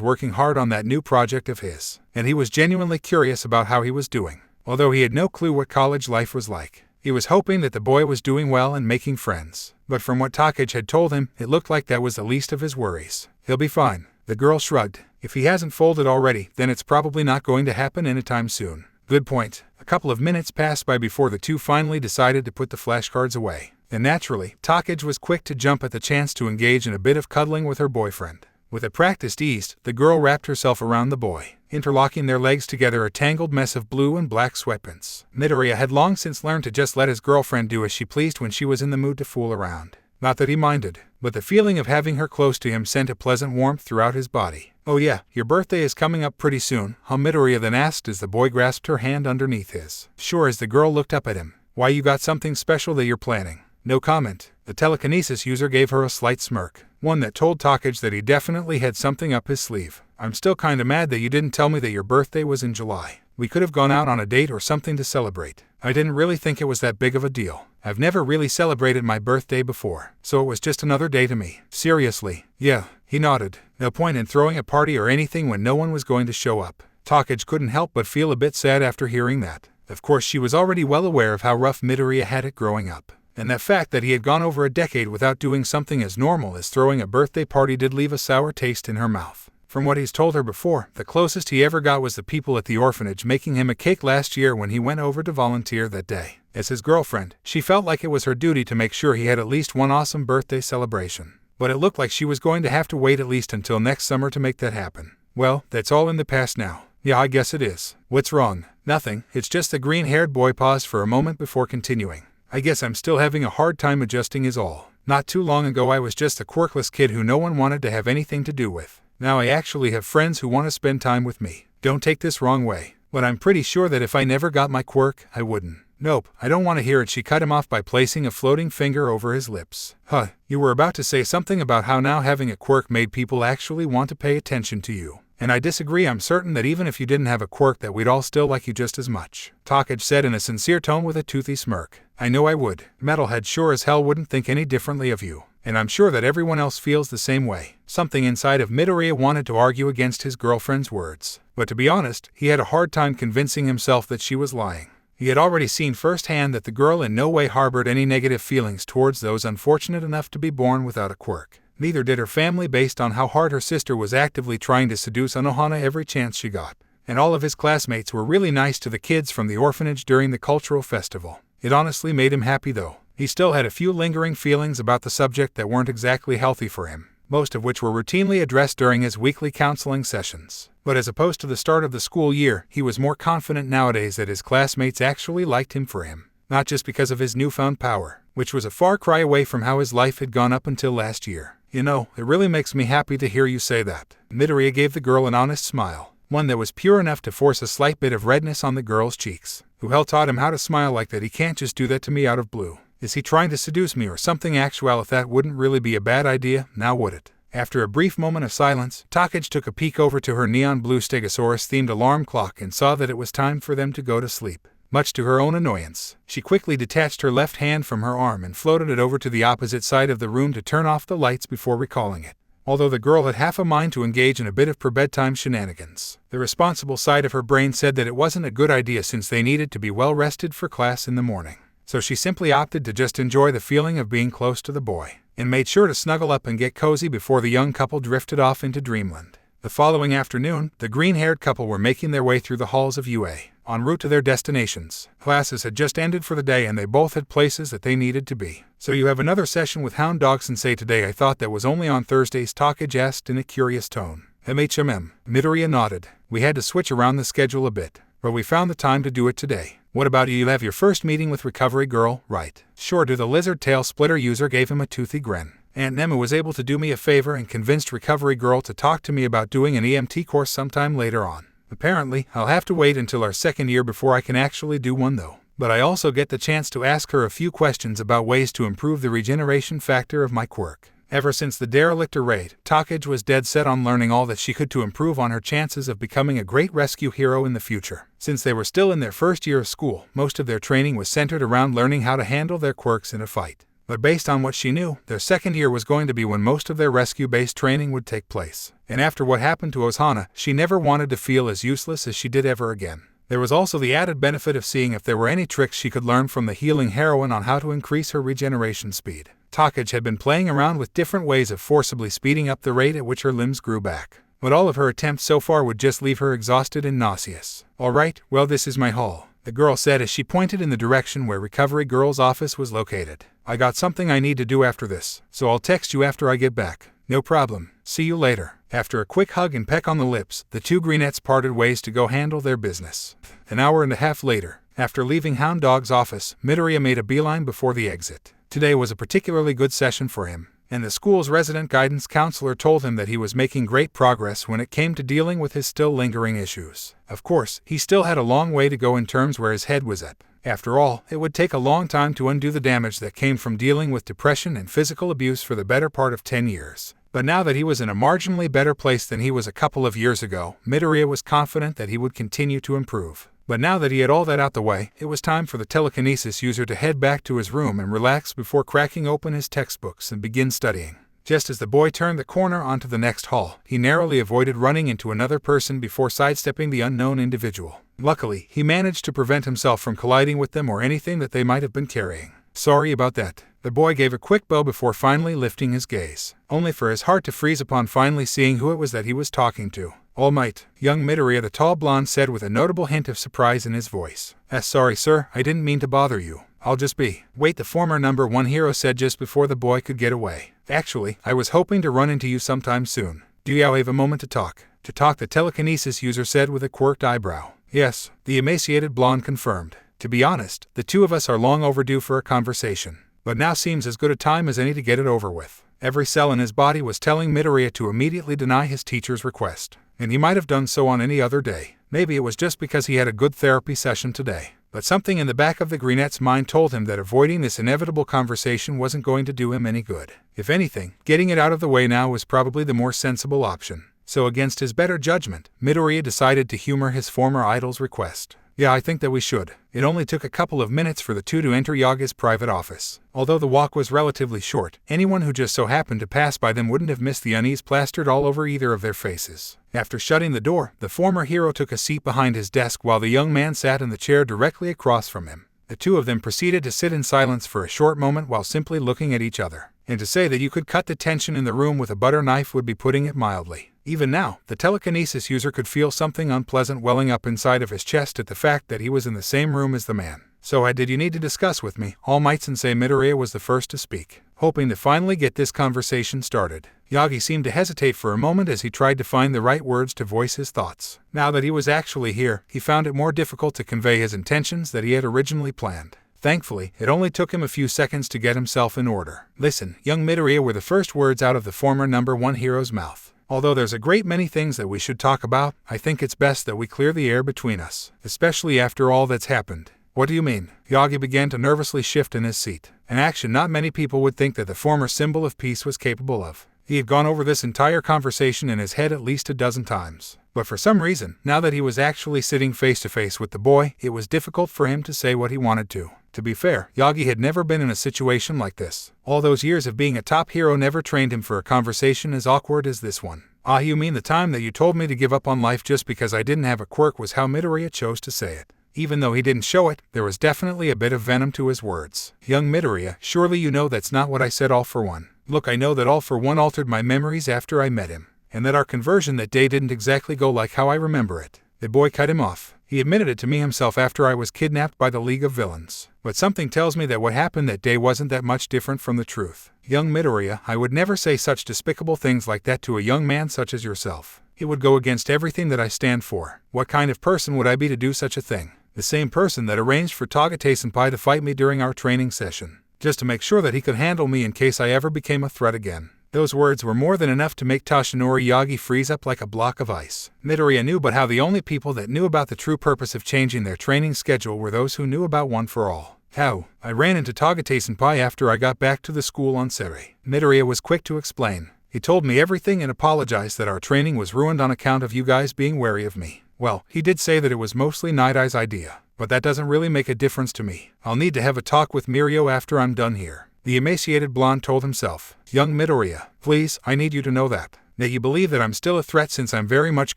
working hard on that new project of his, and he was genuinely curious about how he was doing. Although he had no clue what college life was like, he was hoping that the boy was doing well and making friends. But from what Takage had told him, it looked like that was the least of his worries. He'll be fine. The girl shrugged. If he hasn't folded already, then it's probably not going to happen anytime soon. Good point. A couple of minutes passed by before the two finally decided to put the flashcards away. And naturally, Takagi was quick to jump at the chance to engage in a bit of cuddling with her boyfriend. With a practiced ease, the girl wrapped herself around the boy, interlocking their legs together, a tangled mess of blue and black sweatpants. Midoriya had long since learned to just let his girlfriend do as she pleased when she was in the mood to fool around. Not that he minded, but the feeling of having her close to him sent a pleasant warmth throughout his body. "Oh yeah, your birthday is coming up pretty soon," Midoriya then asked as the boy grasped her hand underneath his. "Sure," as the girl looked up at him. "Why, you got something special that you're planning?" No comment. The telekinesis user gave her a slight smirk, one that told Takagi that he definitely had something up his sleeve. "I'm still kinda mad that you didn't tell me that your birthday was in July. We could have gone out on a date or something to celebrate. I didn't really think it was that big of a deal. I've never really celebrated my birthday before, so it was just another day to me." "Seriously?" "Yeah," he nodded. No point in throwing a party or anything when no one was going to show up. Takagi couldn't help but feel a bit sad after hearing that. Of course, she was already well aware of how rough Midoriya had it growing up, and the fact that he had gone over a decade without doing something as normal as throwing a birthday party did leave a sour taste in her mouth. From what he's told her before, the closest he ever got was the people at the orphanage making him a cake last year when he went over to volunteer that day. As his girlfriend, she felt like it was her duty to make sure he had at least one awesome birthday celebration. But it looked like she was going to have to wait at least until next summer to make that happen. "Well, that's all in the past now." "Yeah, I guess it is. What's wrong?" "Nothing, it's just the green-haired boy paused for a moment before continuing. "I guess I'm still having a hard time adjusting is all. Not too long ago I was just a quirkless kid who no one wanted to have anything to do with. Now I actually have friends who want to spend time with me. Don't take this wrong way, but I'm pretty sure that if I never got my quirk, I wouldn't." "Nope, I don't want to hear it." She cut him off by placing a floating finger over his lips. "Huh, you were about to say something about how now having a quirk made people actually want to pay attention to you. And I disagree. I'm certain that even if you didn't have a quirk that we'd all still like you just as much," Takagi said in a sincere tone with a toothy smirk. "I know I would. Metalhead sure as hell wouldn't think any differently of you. And I'm sure that everyone else feels the same way." Something inside of Midoriya wanted to argue against his girlfriend's words, but to be honest, he had a hard time convincing himself that she was lying. He had already seen firsthand that the girl in no way harbored any negative feelings towards those unfortunate enough to be born without a quirk. Neither did her family, based on how hard her sister was actively trying to seduce Anohana every chance she got. And all of his classmates were really nice to the kids from the orphanage during the cultural festival. It honestly made him happy though. He still had a few lingering feelings about the subject that weren't exactly healthy for him, most of which were routinely addressed during his weekly counseling sessions. But as opposed to the start of the school year, he was more confident nowadays that his classmates actually liked him for him. Not just because of his newfound power, which was a far cry away from how his life had gone up until last year. "You know, it really makes me happy to hear you say that." Midoriya gave the girl an honest smile, one that was pure enough to force a slight bit of redness on the girl's cheeks. "Who hell taught him how to smile like that? He can't just do that to me out of blue. Is he trying to seduce me or something? Actually, if that wouldn't really be a bad idea, now would it?" After a brief moment of silence, Takagi took a peek over to her neon blue Stegosaurus-themed alarm clock and saw that it was time for them to go to sleep. Much to her own annoyance, she quickly detached her left hand from her arm and floated it over to the opposite side of the room to turn off the lights before recalling it. Although the girl had half a mind to engage in a bit of pre-bedtime shenanigans, the responsible side of her brain said that it wasn't a good idea since they needed to be well rested for class in the morning. So she simply opted to just enjoy the feeling of being close to the boy, and made sure to snuggle up and get cozy before the young couple drifted off into dreamland. The following afternoon, the green-haired couple were making their way through the halls of UA, en route to their destinations. Classes had just ended for the day and they both had places that they needed to be. "So you have another session with Hound Dog Sensei today? I thought that was only on Thursdays," Takagi asked in a curious tone. Midoriya nodded. "We had to switch around the schedule a bit, but we found the time to do it today." "What about you? You have your first meeting with Recovery Girl, right?" "Sure do." The lizard tail splitter user gave him a toothy grin. "Aunt Nemu was able to do me a favor and convinced Recovery Girl to talk to me about doing an EMT course sometime later on. Apparently, I'll have to wait until our second year before I can actually do one though. But I also get the chance to ask her a few questions about ways to improve the regeneration factor of my quirk." Ever since the Derelictor raid, Takagi was dead set on learning all that she could to improve on her chances of becoming a great rescue hero in the future. Since they were still in their first year of school, most of their training was centered around learning how to handle their quirks in a fight. But based on what she knew, their second year was going to be when most of their rescue-based training would take place. And after what happened to Ozhana, she never wanted to feel as useless as she did ever again. There was also the added benefit of seeing if there were any tricks she could learn from the healing heroine on how to increase her regeneration speed. Takagi had been playing around with different ways of forcibly speeding up the rate at which her limbs grew back. But all of her attempts so far would just leave her exhausted and nauseous. "Alright, well, this is my haul. the girl said as she pointed in the direction where Recovery Girl's office was located. I got something I need to do after this, so I'll text you after I get back. No problem. See you later. After a quick hug and peck on the lips, the two greenettes parted ways to go handle their business. An hour and a half later, after leaving Hound Dog's office, Midoriya made a beeline before the exit. Today was a particularly good session for him, and the school's resident guidance counselor told him that he was making great progress when it came to dealing with his still lingering issues. Of course, he still had a long way to go in terms where his head was at. After all, it would take a long time to undo the damage that came from dealing with depression and physical abuse for the better part of 10 years. But now that he was in a marginally better place than he was a couple of years ago, Midoriya was confident that he would continue to improve. But now that he had all that out the way, it was time for the telekinesis user to head back to his room and relax before cracking open his textbooks and begin studying. Just as the boy turned the corner onto the next hall, he narrowly avoided running into another person before sidestepping the unknown individual. Luckily, he managed to prevent himself from colliding with them or anything that they might have been carrying. Sorry about that. The boy gave a quick bow before finally lifting his gaze, only for his heart to freeze upon finally seeing who it was that he was talking to. All might, young Midoriya, the tall blonde said with a notable hint of surprise in his voice. Sorry sir, I didn't mean to bother you. I'll just be. Wait, the former number 1 hero said just before the boy could get away. Actually, I was hoping to run into you sometime soon. Do you have a moment to talk? To talk, the telekinesis user said with a quirked eyebrow. Yes, the emaciated blonde confirmed. To be honest, the two of us are long overdue for a conversation. But now seems as good a time as any to get it over with. Every cell in his body was telling Midoriya to immediately deny his teacher's request. And he might have done so on any other day. Maybe it was just because he had a good therapy session today. But something in the back of the greenette's mind told him that avoiding this inevitable conversation wasn't going to do him any good. If anything, getting it out of the way now was probably the more sensible option. So against his better judgment, Midoriya decided to humor his former idol's request. Yeah, I think that we should. It only took a couple of minutes for the two to enter Yaga's private office. Although the walk was relatively short, anyone who just so happened to pass by them wouldn't have missed the unease plastered all over either of their faces. After shutting the door, the former hero took a seat behind his desk while the young man sat in the chair directly across from him. The two of them proceeded to sit in silence for a short moment while simply looking at each other. And to say that you could cut the tension in the room with a butter knife would be putting it mildly. Even now, the telekinesis user could feel something unpleasant welling up inside of his chest at the fact that he was in the same room as the man. So did you need to discuss with me? All Might Sensei Midoriya was the first to speak, hoping to finally get this conversation started. Yagi seemed to hesitate for a moment as he tried to find the right words to voice his thoughts. Now that he was actually here, he found it more difficult to convey his intentions that he had originally planned. Thankfully, it only took him a few seconds to get himself in order. Listen, young Midoriya, were the first words out of the former number 1 hero's mouth. Although there's a great many things that we should talk about, I think it's best that we clear the air between us, especially after all that's happened. What do you mean? Yagi began to nervously shift in his seat, an action not many people would think that the former symbol of peace was capable of. He had gone over this entire conversation in his head at least a dozen times. But for some reason, now that he was actually sitting face to face with the boy, it was difficult for him to say what he wanted to. To be fair, Yagi had never been in a situation like this. All those years of being a top hero never trained him for a conversation as awkward as this one. Ah, you mean the time that you told me to give up on life just because I didn't have a quirk, was how Midoriya chose to say it. Even though he didn't show it, there was definitely a bit of venom to his words. Young Midoriya, surely you know that's not what I said. All for One. Look, I know that All for One altered my memories after I met him, and that our conversion that day didn't exactly go like how I remember it. The boy cut him off. He admitted it to me himself after I was kidnapped by the League of Villains. But something tells me that what happened that day wasn't that much different from the truth. Young Midoriya, I would never say such despicable things like that to a young man such as yourself. It would go against everything that I stand for. What kind of person would I be to do such a thing? The same person that arranged for Togate-senpai to fight me during our training session, just to make sure that he could handle me in case I ever became a threat again. Those words were more than enough to make Toshinori Yagi freeze up like a block of ice. Midoriya knew but how the only people that knew about the true purpose of changing their training schedule were those who knew about One for All. How? I ran into Togate-senpai after I got back to the school on Seri. Midoriya was quick to explain. He told me everything and apologized that our training was ruined on account of you guys being wary of me. Well, he did say that it was mostly Night Eye's idea, but that doesn't really make a difference to me. I'll need to have a talk with Mirio after I'm done here. The emaciated blonde told himself. Young Midoriya, please, I need you to know that you believe that I'm still a threat since I'm very much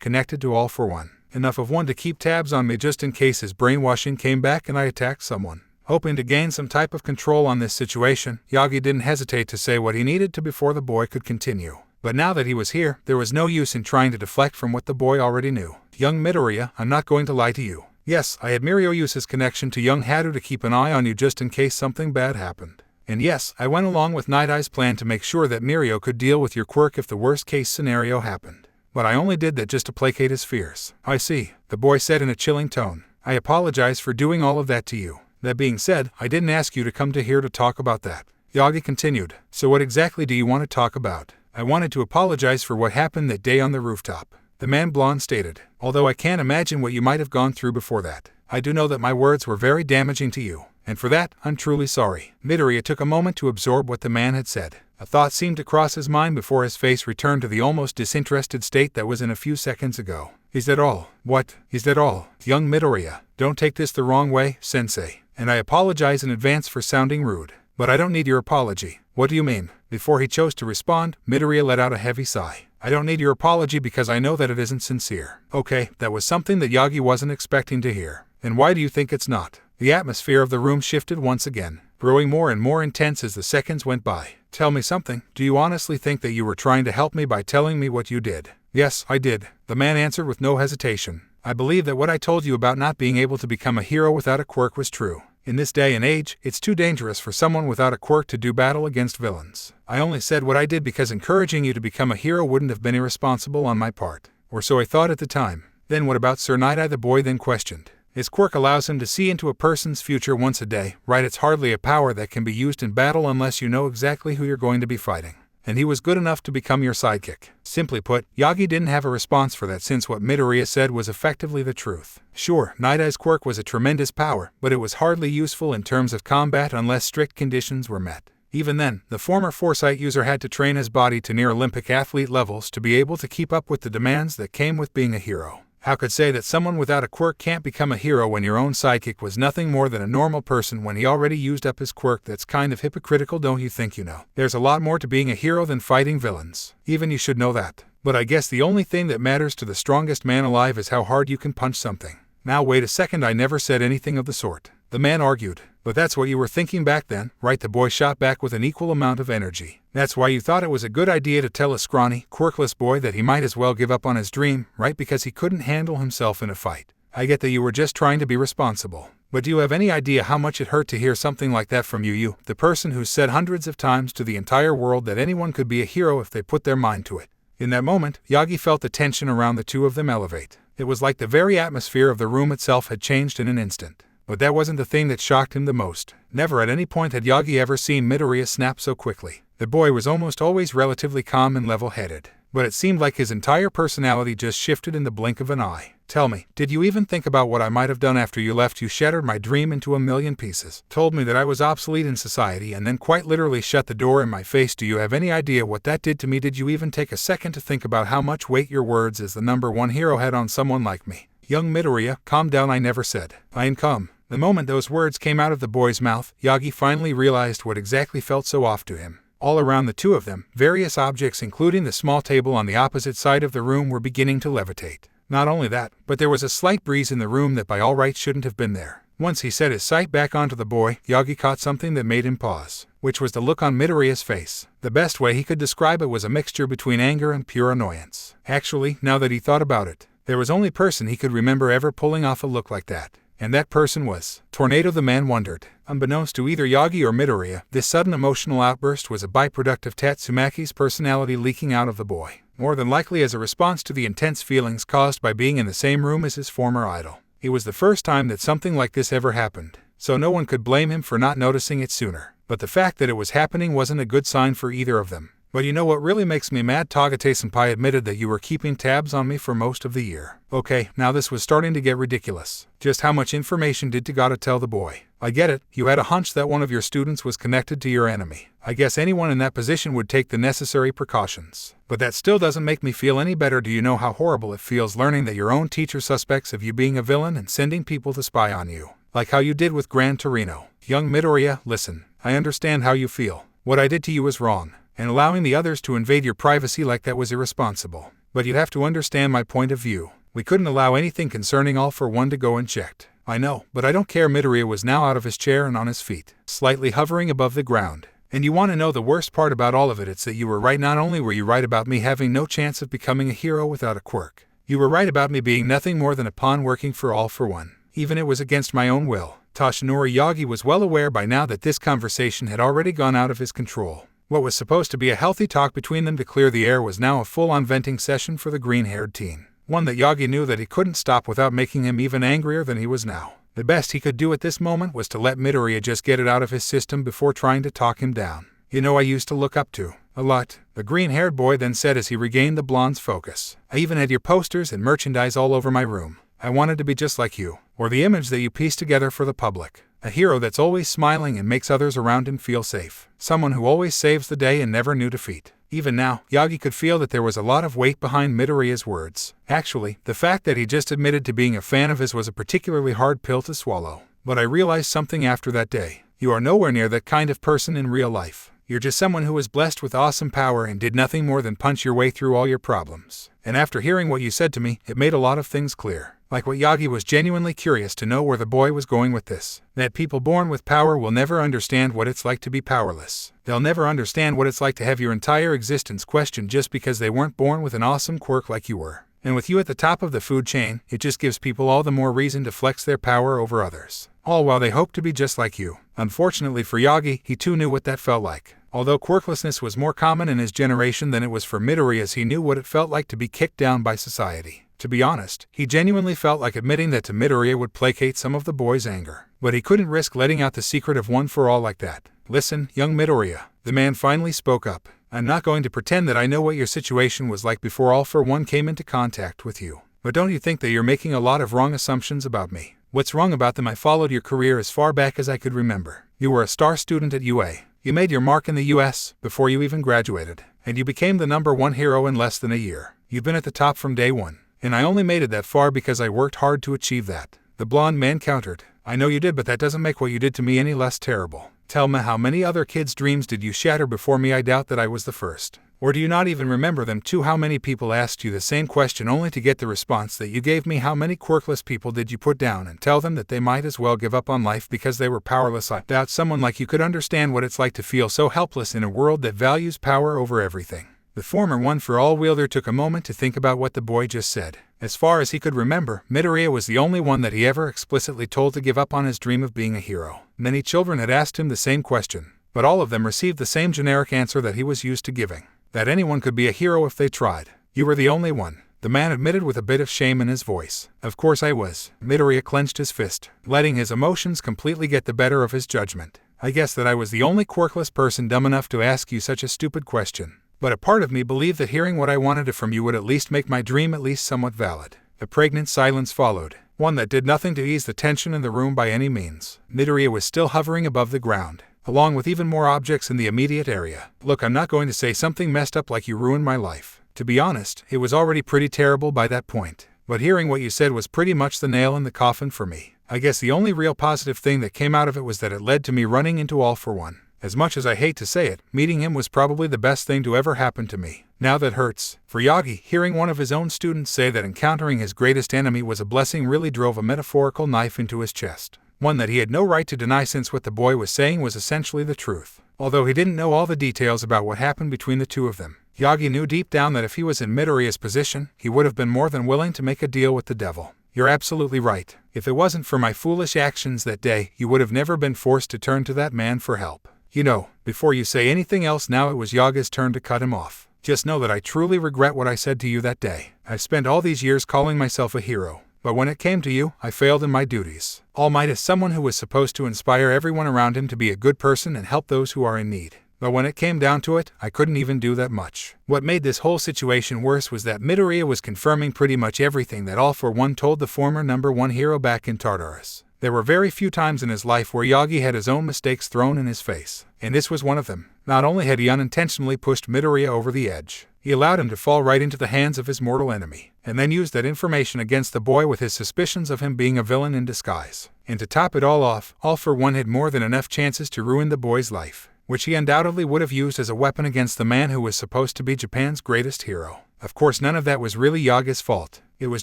connected to All for One. Enough of one to keep tabs on me just in case his brainwashing came back and I attacked someone. Hoping to gain some type of control on this situation, Yagi didn't hesitate to say what he needed to before the boy could continue. But now that he was here, there was no use in trying to deflect from what the boy already knew. Young Midoriya, I'm not going to lie to you. Yes, I had Mirio use his connection to young Hadu to keep an eye on you just in case something bad happened. And yes, I went along with Night Eye's plan to make sure that Mirio could deal with your quirk if the worst-case scenario happened. But I only did that just to placate his fears. I see, the boy said in a chilling tone. I apologize for doing all of that to you. That being said, I didn't ask you to come to here to talk about that. Yagi continued. So what exactly do you want to talk about? I wanted to apologize for what happened that day on the rooftop. The man blonde stated. Although I can't imagine what you might have gone through before that. I do know that my words were very damaging to you. And for that, I'm truly sorry. Midoriya took a moment to absorb what the man had said. A thought seemed to cross his mind before his face returned to the almost disinterested state that was in a few seconds ago. Is that all? What? Is that all? Young Midoriya, don't take this the wrong way, sensei. And I apologize in advance for sounding rude. But I don't need your apology. What do you mean? Before he chose to respond, Midoriya let out a heavy sigh. I don't need your apology because I know that it isn't sincere. Okay, that was something that Yagi wasn't expecting to hear. And why do you think it's not? The atmosphere of the room shifted once again, growing more and more intense as the seconds went by. Tell me something. Do you honestly think that you were trying to help me by telling me what you did? Yes, I did. The man answered with no hesitation. I believe that what I told you about not being able to become a hero without a quirk was true. In this day and age, it's too dangerous for someone without a quirk to do battle against villains. I only said what I did because encouraging you to become a hero wouldn't have been irresponsible on my part. Or so I thought at the time. Then what about Sir Night Eye? The boy then questioned. His quirk allows him to see into a person's future once a day, right? It's hardly a power that can be used in battle unless you know exactly who you're going to be fighting. And he was good enough to become your sidekick. Simply put, Yagi didn't have a response for that since what Midoriya said was effectively the truth. Sure, Night Eye's quirk was a tremendous power, but it was hardly useful in terms of combat unless strict conditions were met. Even then, the former Foresight user had to train his body to near Olympic athlete levels to be able to keep up with the demands that came with being a hero. How could say that someone without a quirk can't become a hero when your own sidekick was nothing more than a normal person when he already used up his quirk? That's kind of hypocritical, don't you think? You know, there's a lot more to being a hero than fighting villains. Even you should know that. But I guess the only thing that matters to the strongest man alive is how hard you can punch something. Now wait a second, I never said anything of the sort. The man argued. But that's what you were thinking back then, right? The boy shot back with an equal amount of energy. That's why you thought it was a good idea to tell a scrawny, quirkless boy that he might as well give up on his dream, right? Because he couldn't handle himself in a fight. I get that you were just trying to be responsible. But do you have any idea how much it hurt to hear something like that from you, the person who said hundreds of times to the entire world that anyone could be a hero if they put their mind to it? In that moment, Yagi felt the tension around the two of them elevate. It was like the very atmosphere of the room itself had changed in an instant. But that wasn't the thing that shocked him the most. Never at any point had Yagi ever seen Midoriya snap so quickly. The boy was almost always relatively calm and level-headed. But it seemed like his entire personality just shifted in the blink of an eye. Tell me, did you even think about what I might have done after you left? You shattered my dream into a million pieces. Told me that I was obsolete in society and then quite literally shut the door in my face. Do you have any idea what that did to me? Did you even take a second to think about how much weight your words as the #1 hero had on someone like me? Young Midoriya, calm down. I never said. I am calm. The moment those words came out of the boy's mouth, Yagi finally realized what exactly felt so off to him. All around the two of them, various objects including the small table on the opposite side of the room were beginning to levitate. Not only that, but there was a slight breeze in the room that by all rights shouldn't have been there. Once he set his sight back onto the boy, Yagi caught something that made him pause, which was the look on Midoriya's face. The best way he could describe it was a mixture between anger and pure annoyance. Actually, now that he thought about it, there was only person he could remember ever pulling off a look like that. And that person was Tornado. The man wondered. Unbeknownst to either Yagi or Midoriya, this sudden emotional outburst was a byproduct of Tatsumaki's personality leaking out of the boy, more than likely as a response to the intense feelings caused by being in the same room as his former idol. It was the first time that something like this ever happened, so no one could blame him for not noticing it sooner. But the fact that it was happening wasn't a good sign for either of them. But you know what really makes me mad? Togate-senpai admitted that you were keeping tabs on me for most of the year. Okay, now this was starting to get ridiculous. Just how much information did Tagata tell the boy? I get it, you had a hunch that one of your students was connected to your enemy. I guess anyone in that position would take the necessary precautions. But that still doesn't make me feel any better. Do you know how horrible it feels learning that your own teacher suspects of you being a villain and sending people to spy on you? Like how you did with Gran Torino. Young Midoriya, listen, I understand how you feel. What I did to you was wrong. And allowing the others to invade your privacy like that was irresponsible. But you have to understand my point of view. We couldn't allow anything concerning All for One to go unchecked. I know, but I don't care. Midoriya was now out of his chair and on his feet, slightly hovering above the ground. And you want to know the worst part about all of it? It's that you were right. Not only were you right about me having no chance of becoming a hero without a quirk, you were right about me being nothing more than a pawn working for All for One. Even it was against my own will. Toshinori Yagi was well aware by now that this conversation had already gone out of his control. What was supposed to be a healthy talk between them to clear the air was now a full-on venting session for the green-haired teen. One that Yagi knew that he couldn't stop without making him even angrier than he was now. The best he could do at this moment was to let Midoriya just get it out of his system before trying to talk him down. You know, I used to look up to a lot, the green-haired boy then said as he regained the blonde's focus. I even had your posters and merchandise all over my room. I wanted to be just like you, or the image that you piece together for the public. A hero that's always smiling and makes others around him feel safe. Someone who always saves the day and never knew defeat. Even now, Yagi could feel that there was a lot of weight behind Midoriya's words. Actually, the fact that he just admitted to being a fan of his was a particularly hard pill to swallow. But I realized something after that day. You are nowhere near that kind of person in real life. You're just someone who was blessed with awesome power and did nothing more than punch your way through all your problems. And after hearing what you said to me, it made a lot of things clear. Like what Yagi was genuinely curious to know where the boy was going with this. That people born with power will never understand what it's like to be powerless. They'll never understand what it's like to have your entire existence questioned just because they weren't born with an awesome quirk like you were. And with you at the top of the food chain, it just gives people all the more reason to flex their power over others. All while they hope to be just like you. Unfortunately for Yagi, he too knew what that felt like. Although quirklessness was more common in his generation than it was for Midoriya, as he knew what it felt like to be kicked down by society. To be honest, he genuinely felt like admitting that to Midoriya would placate some of the boy's anger. But he couldn't risk letting out the secret of one for all like that. Listen, young Midoriya, the man finally spoke up. I'm not going to pretend that I know what your situation was like before All For One came into contact with you. But don't you think that you're making a lot of wrong assumptions about me? What's wrong about them? I followed your career as far back as I could remember. You were a star student at UA. You made your mark in the US before you even graduated. And you became the #1 hero in less than a year. You've been at the top from day one. And I only made it that far because I worked hard to achieve that. The blonde man countered. I know you did, but that doesn't make what you did to me any less terrible. Tell me, how many other kids' dreams did you shatter before me? I doubt that I was the first. Or do you not even remember them too? How many people asked you the same question only to get the response that you gave me? How many quirkless people did you put down and tell them that they might as well give up on life because they were powerless? I doubt someone like you could understand what it's like to feel so helpless in a world that values power over everything. The former One For All wielder took a moment to think about what the boy just said. As far as he could remember, Midoriya was the only one that he ever explicitly told to give up on his dream of being a hero. Many children had asked him the same question, but all of them received the same generic answer that he was used to giving. That anyone could be a hero if they tried. You were the only one, the man admitted with a bit of shame in his voice. Of course I was. Midoriya clenched his fist, letting his emotions completely get the better of his judgment. I guess that I was the only quirkless person dumb enough to ask you such a stupid question. But a part of me believed that hearing what I wanted from you would at least make my dream at least somewhat valid. A pregnant silence followed, one that did nothing to ease the tension in the room by any means. Midoriya was still hovering above the ground, along with even more objects in the immediate area. Look, I'm not going to say something messed up like you ruined my life. To be honest, it was already pretty terrible by that point. But hearing what you said was pretty much the nail in the coffin for me. I guess the only real positive thing that came out of it was that it led to me running into All For One. As much as I hate to say it, meeting him was probably the best thing to ever happen to me. Now that hurts. For Yagi, hearing one of his own students say that encountering his greatest enemy was a blessing really drove a metaphorical knife into his chest. One that he had no right to deny, since what the boy was saying was essentially the truth. Although he didn't know all the details about what happened between the two of them, Yagi knew deep down that if he was in Midoriya's position, he would have been more than willing to make a deal with the devil. You're absolutely right. If it wasn't for my foolish actions that day, you would have never been forced to turn to that man for help. You know, before you say anything else now, it was Yaga's turn to cut him off. Just know that I truly regret what I said to you that day. I've spent all these years calling myself a hero, but when it came to you, I failed in my duties. All Might is someone who was supposed to inspire everyone around him to be a good person and help those who are in need. But when it came down to it, I couldn't even do that much. What made this whole situation worse was that Midoriya was confirming pretty much everything that All For One told the former #1 hero back in Tartarus. There were very few times in his life where Yagi had his own mistakes thrown in his face, and this was one of them. Not only had he unintentionally pushed Midoriya over the edge, he allowed him to fall right into the hands of his mortal enemy, and then used that information against the boy with his suspicions of him being a villain in disguise. And to top it all off, All For One had more than enough chances to ruin the boy's life, which he undoubtedly would have used as a weapon against the man who was supposed to be Japan's greatest hero. Of course, none of that was really Yaga's fault. It was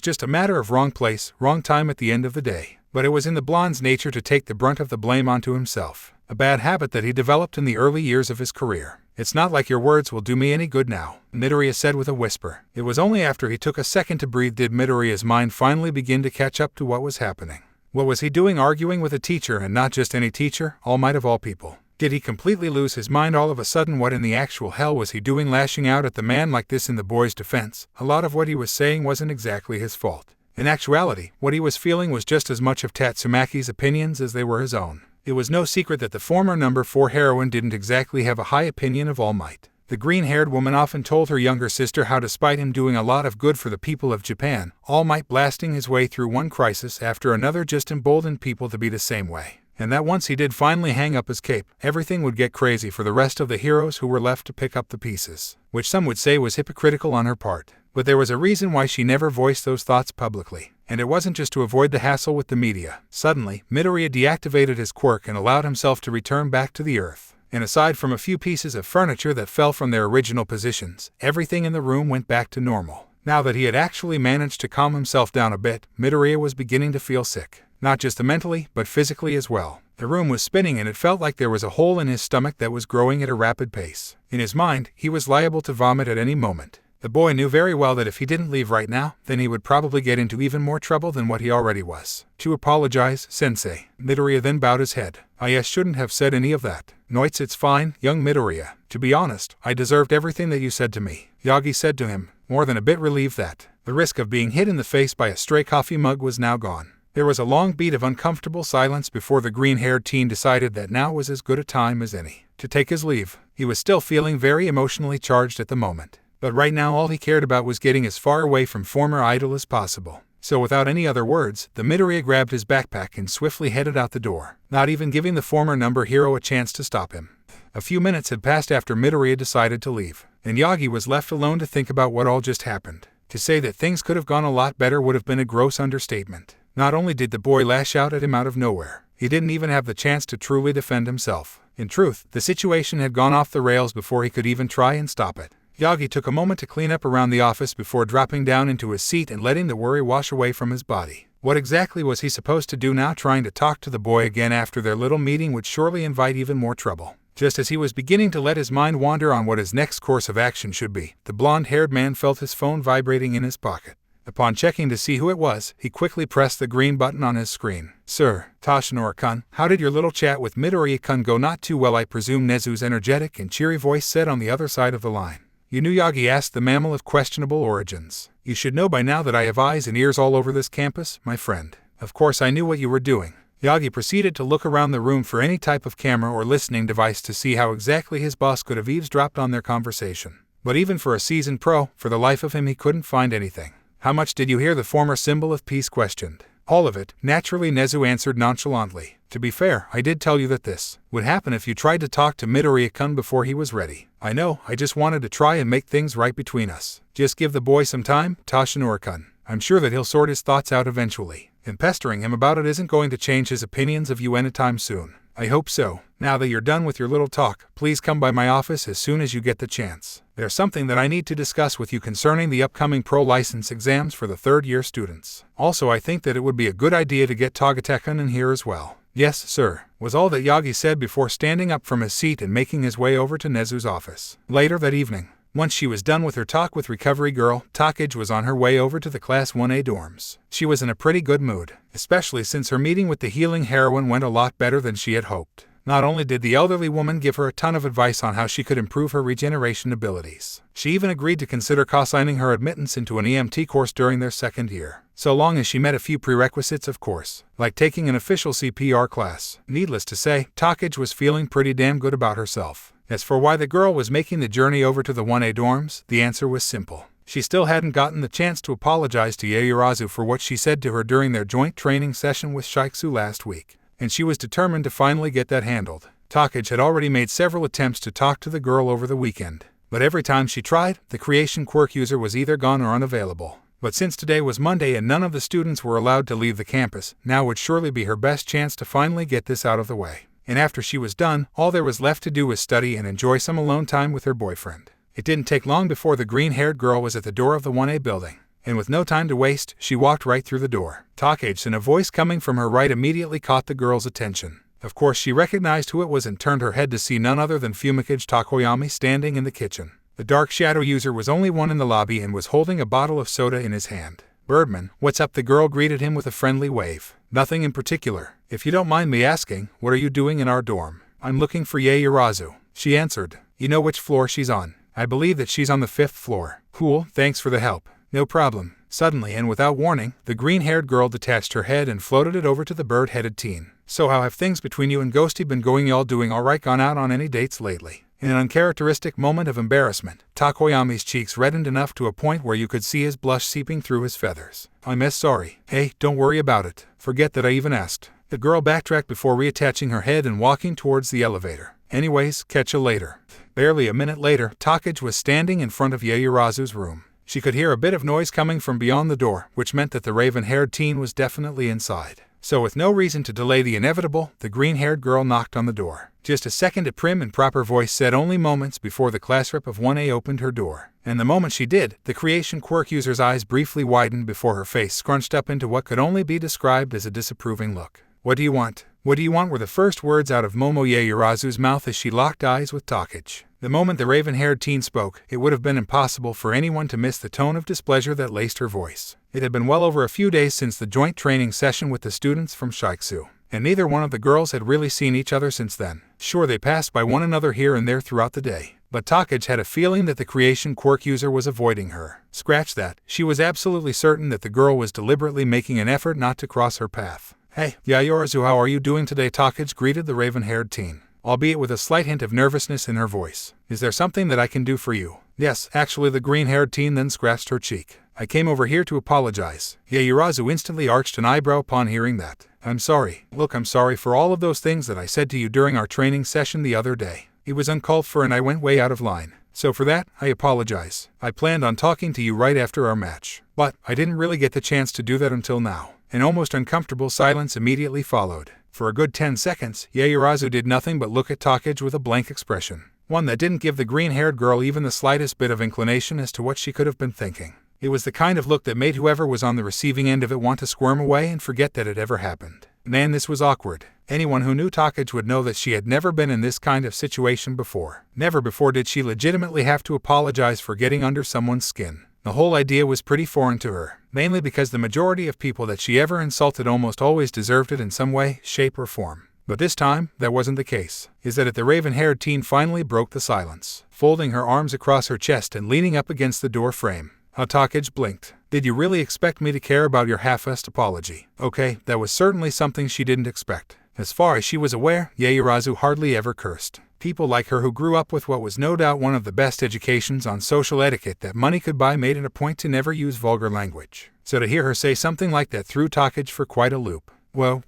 just a matter of wrong place, wrong time at the end of the day. But it was in the blonde's nature to take the brunt of the blame onto himself, a bad habit that he developed in the early years of his career. It's not like your words will do me any good now, Midoriya said with a whisper. It was only after he took a second to breathe did Midoriya's mind finally begin to catch up to what was happening. What was he doing arguing with a teacher, and not just any teacher, All Might of all people? Did he completely lose his mind all of a sudden? What in the actual hell was he doing lashing out at the man like this? In the boy's defense, a lot of what he was saying wasn't exactly his fault. In actuality, what he was feeling was just as much of Tatsumaki's opinions as they were his own. It was no secret that the former number 4 heroine didn't exactly have a high opinion of All Might. The green-haired woman often told her younger sister how, despite him doing a lot of good for the people of Japan, All Might blasting his way through one crisis after another just emboldened people to be the same way. And that once he did finally hang up his cape, everything would get crazy for the rest of the heroes who were left to pick up the pieces, which some would say was hypocritical on her part. But there was a reason why she never voiced those thoughts publicly, and it wasn't just to avoid the hassle with the media. Suddenly, Midoriya deactivated his quirk and allowed himself to return back to the earth. And aside from a few pieces of furniture that fell from their original positions, everything in the room went back to normal. Now that he had actually managed to calm himself down a bit, Midoriya was beginning to feel sick. Not just mentally, but physically as well. The room was spinning and it felt like there was a hole in his stomach that was growing at a rapid pace. In his mind, he was liable to vomit at any moment. The boy knew very well that if he didn't leave right now, then he would probably get into even more trouble than what he already was. To apologize, sensei. Midoriya then bowed his head. I shouldn't have said any of that. Noits, it's fine, young Midoriya. To be honest, I deserved everything that you said to me, Yagi said to him, more than a bit relieved that the risk of being hit in the face by a stray coffee mug was now gone. There was a long beat of uncomfortable silence before the green-haired teen decided that now was as good a time as any to take his leave. He was still feeling very emotionally charged at the moment, but right now all he cared about was getting as far away from former idol as possible. So without any other words, the Midoriya grabbed his backpack and swiftly headed out the door, not even giving the former number hero a chance to stop him. A few minutes had passed after Midoriya decided to leave, and Yagi was left alone to think about what all just happened. To say that things could have gone a lot better would have been a gross understatement. Not only did the boy lash out at him out of nowhere, he didn't even have the chance to truly defend himself. In truth, the situation had gone off the rails before he could even try and stop it. Yagi took a moment to clean up around the office before dropping down into his seat and letting the worry wash away from his body. What exactly was he supposed to do now? Trying to talk to the boy again after their little meeting would surely invite even more trouble. Just as he was beginning to let his mind wander on what his next course of action should be, the blonde-haired man felt his phone vibrating in his pocket. Upon checking to see who it was, he quickly pressed the green button on his screen. Sir, Toshinori-kun, how did your little chat with Midoriya-kun go? Not too well, I presume, Nezu's energetic and cheery voice said on the other side of the line. You knew? Yagi asked the mammal of questionable origins. You should know by now that I have eyes and ears all over this campus, my friend. Of course I knew what you were doing. Yagi proceeded to look around the room for any type of camera or listening device to see how exactly his boss could have eavesdropped on their conversation. But even for a seasoned pro, for the life of him he couldn't find anything. How much did you hear? The former symbol of peace questioned. All of it, naturally, Nezu answered nonchalantly. To be fair, I did tell you that this would happen if you tried to talk to Midoriya-kun before he was ready. I know, I just wanted to try and make things right between us. Just give the boy some time, Toshinori-kun. I'm sure that he'll sort his thoughts out eventually. And pestering him about it isn't going to change his opinions of you anytime soon. I hope so. Now that you're done with your little talk, please come by my office as soon as you get the chance. There's something that I need to discuss with you concerning the upcoming pro license exams for the third-year students. Also, I think that it would be a good idea to get Togetech-kun in here as well. Yes, sir, was all that Yagi said before standing up from his seat and making his way over to Nezu's office. Later that evening, once she was done with her talk with Recovery Girl, Takage was on her way over to the Class 1A dorms. She was in a pretty good mood, especially since her meeting with the healing heroine went a lot better than she had hoped. Not only did the elderly woman give her a ton of advice on how she could improve her regeneration abilities, she even agreed to consider co-signing her admittance into an EMT course during their second year, so long as she met a few prerequisites, of course, like taking an official CPR class. Needless to say, Takage was feeling pretty damn good about herself. As for why the girl was making the journey over to the 1A dorms, the answer was simple. She still hadn't gotten the chance to apologize to Yaoyorozu for what she said to her during their joint training session with Shiksu last week, and she was determined to finally get that handled. Takage had already made several attempts to talk to the girl over the weekend, but every time she tried, the creation quirk user was either gone or unavailable. But since today was Monday and none of the students were allowed to leave the campus, now would surely be her best chance to finally get this out of the way. And after she was done, all there was left to do was study and enjoy some alone time with her boyfriend. It didn't take long before the green-haired girl was at the door of the 1A building, and with no time to waste, she walked right through the door. Takage, and a voice coming from her right immediately caught the girl's attention. Of course, she recognized who it was and turned her head to see none other than Fumikage Takoyami standing in the kitchen. The dark shadow user was only one in the lobby and was holding a bottle of soda in his hand. Birdman, what's up? The girl greeted him with a friendly wave. Nothing in particular. If you don't mind me asking, what are you doing in our dorm? I'm looking for Yaoyorozu, she answered. You know which floor she's on? I believe that she's on the 5th floor. Cool, thanks for the help. No problem. Suddenly and without warning, the green-haired girl detached her head and floated it over to the bird-headed teen. So how have things between you and Ghosty been going? Y'all doing alright? Gone out on any dates lately? In an uncharacteristic moment of embarrassment, Takoyami's cheeks reddened enough to a point where you could see his blush seeping through his feathers. I'm sorry. Hey, don't worry about it. Forget that I even asked. The girl backtracked before reattaching her head and walking towards the elevator. Anyways, catch you later. Barely a minute later, Takage was standing in front of Yaoyorozu's room. She could hear a bit of noise coming from beyond the door, which meant that the raven-haired teen was definitely inside. So with no reason to delay the inevitable, the green-haired girl knocked on the door. Just a second, a prim and proper voice said only moments before the class rep of 1A opened her door. And the moment she did, the creation quirk user's eyes briefly widened before her face scrunched up into what could only be described as a disapproving look. What do you want? What do you want? Were the first words out of Momo Yaoyorozu's mouth as she locked eyes with Takage. The moment the raven-haired teen spoke, it would have been impossible for anyone to miss the tone of displeasure that laced her voice. It had been well over a few days since the joint training session with the students from Shiksu, and neither one of the girls had really seen each other since then. Sure, they passed by one another here and there throughout the day, but Takage had a feeling that the creation quirk user was avoiding her. Scratch that, she was absolutely certain that the girl was deliberately making an effort not to cross her path. Hey, Yaoyorozu, how are you doing today? Takage greeted the raven-haired teen, albeit with a slight hint of nervousness in her voice. Is there something that I can do for you? Yes, actually, the green-haired teen then scratched her cheek. I came over here to apologize. Yaoyorozu instantly arched an eyebrow upon hearing that. I'm sorry. Look, I'm sorry for all of those things that I said to you during our training session the other day. It was uncalled for and I went way out of line. So for that, I apologize. I planned on talking to you right after our match, but I didn't really get the chance to do that until now. An almost uncomfortable silence immediately followed. For a good 10 seconds, Yaoyorozu did nothing but look at Takage with a blank expression, one that didn't give the green-haired girl even the slightest bit of inclination as to what she could have been thinking. It was the kind of look that made whoever was on the receiving end of it want to squirm away and forget that it ever happened. Man, this was awkward. Anyone who knew Takage would know that she had never been in this kind of situation before. Never before did she legitimately have to apologize for getting under someone's skin. The whole idea was pretty foreign to her, mainly because the majority of people that she ever insulted almost always deserved it in some way, shape, or form. But this time, that wasn't the case. Is that the raven-haired teen finally broke the silence, folding her arms across her chest and leaning up against the door frame. Takage blinked. Did you really expect me to care about your half-assed apology? Okay, that was certainly something she didn't expect. As far as she was aware, Yaoyorozu hardly ever cursed. People like her who grew up with what was no doubt one of the best educations on social etiquette that money could buy made it a point to never use vulgar language. So to hear her say something like that threw Takage for quite a loop. Well,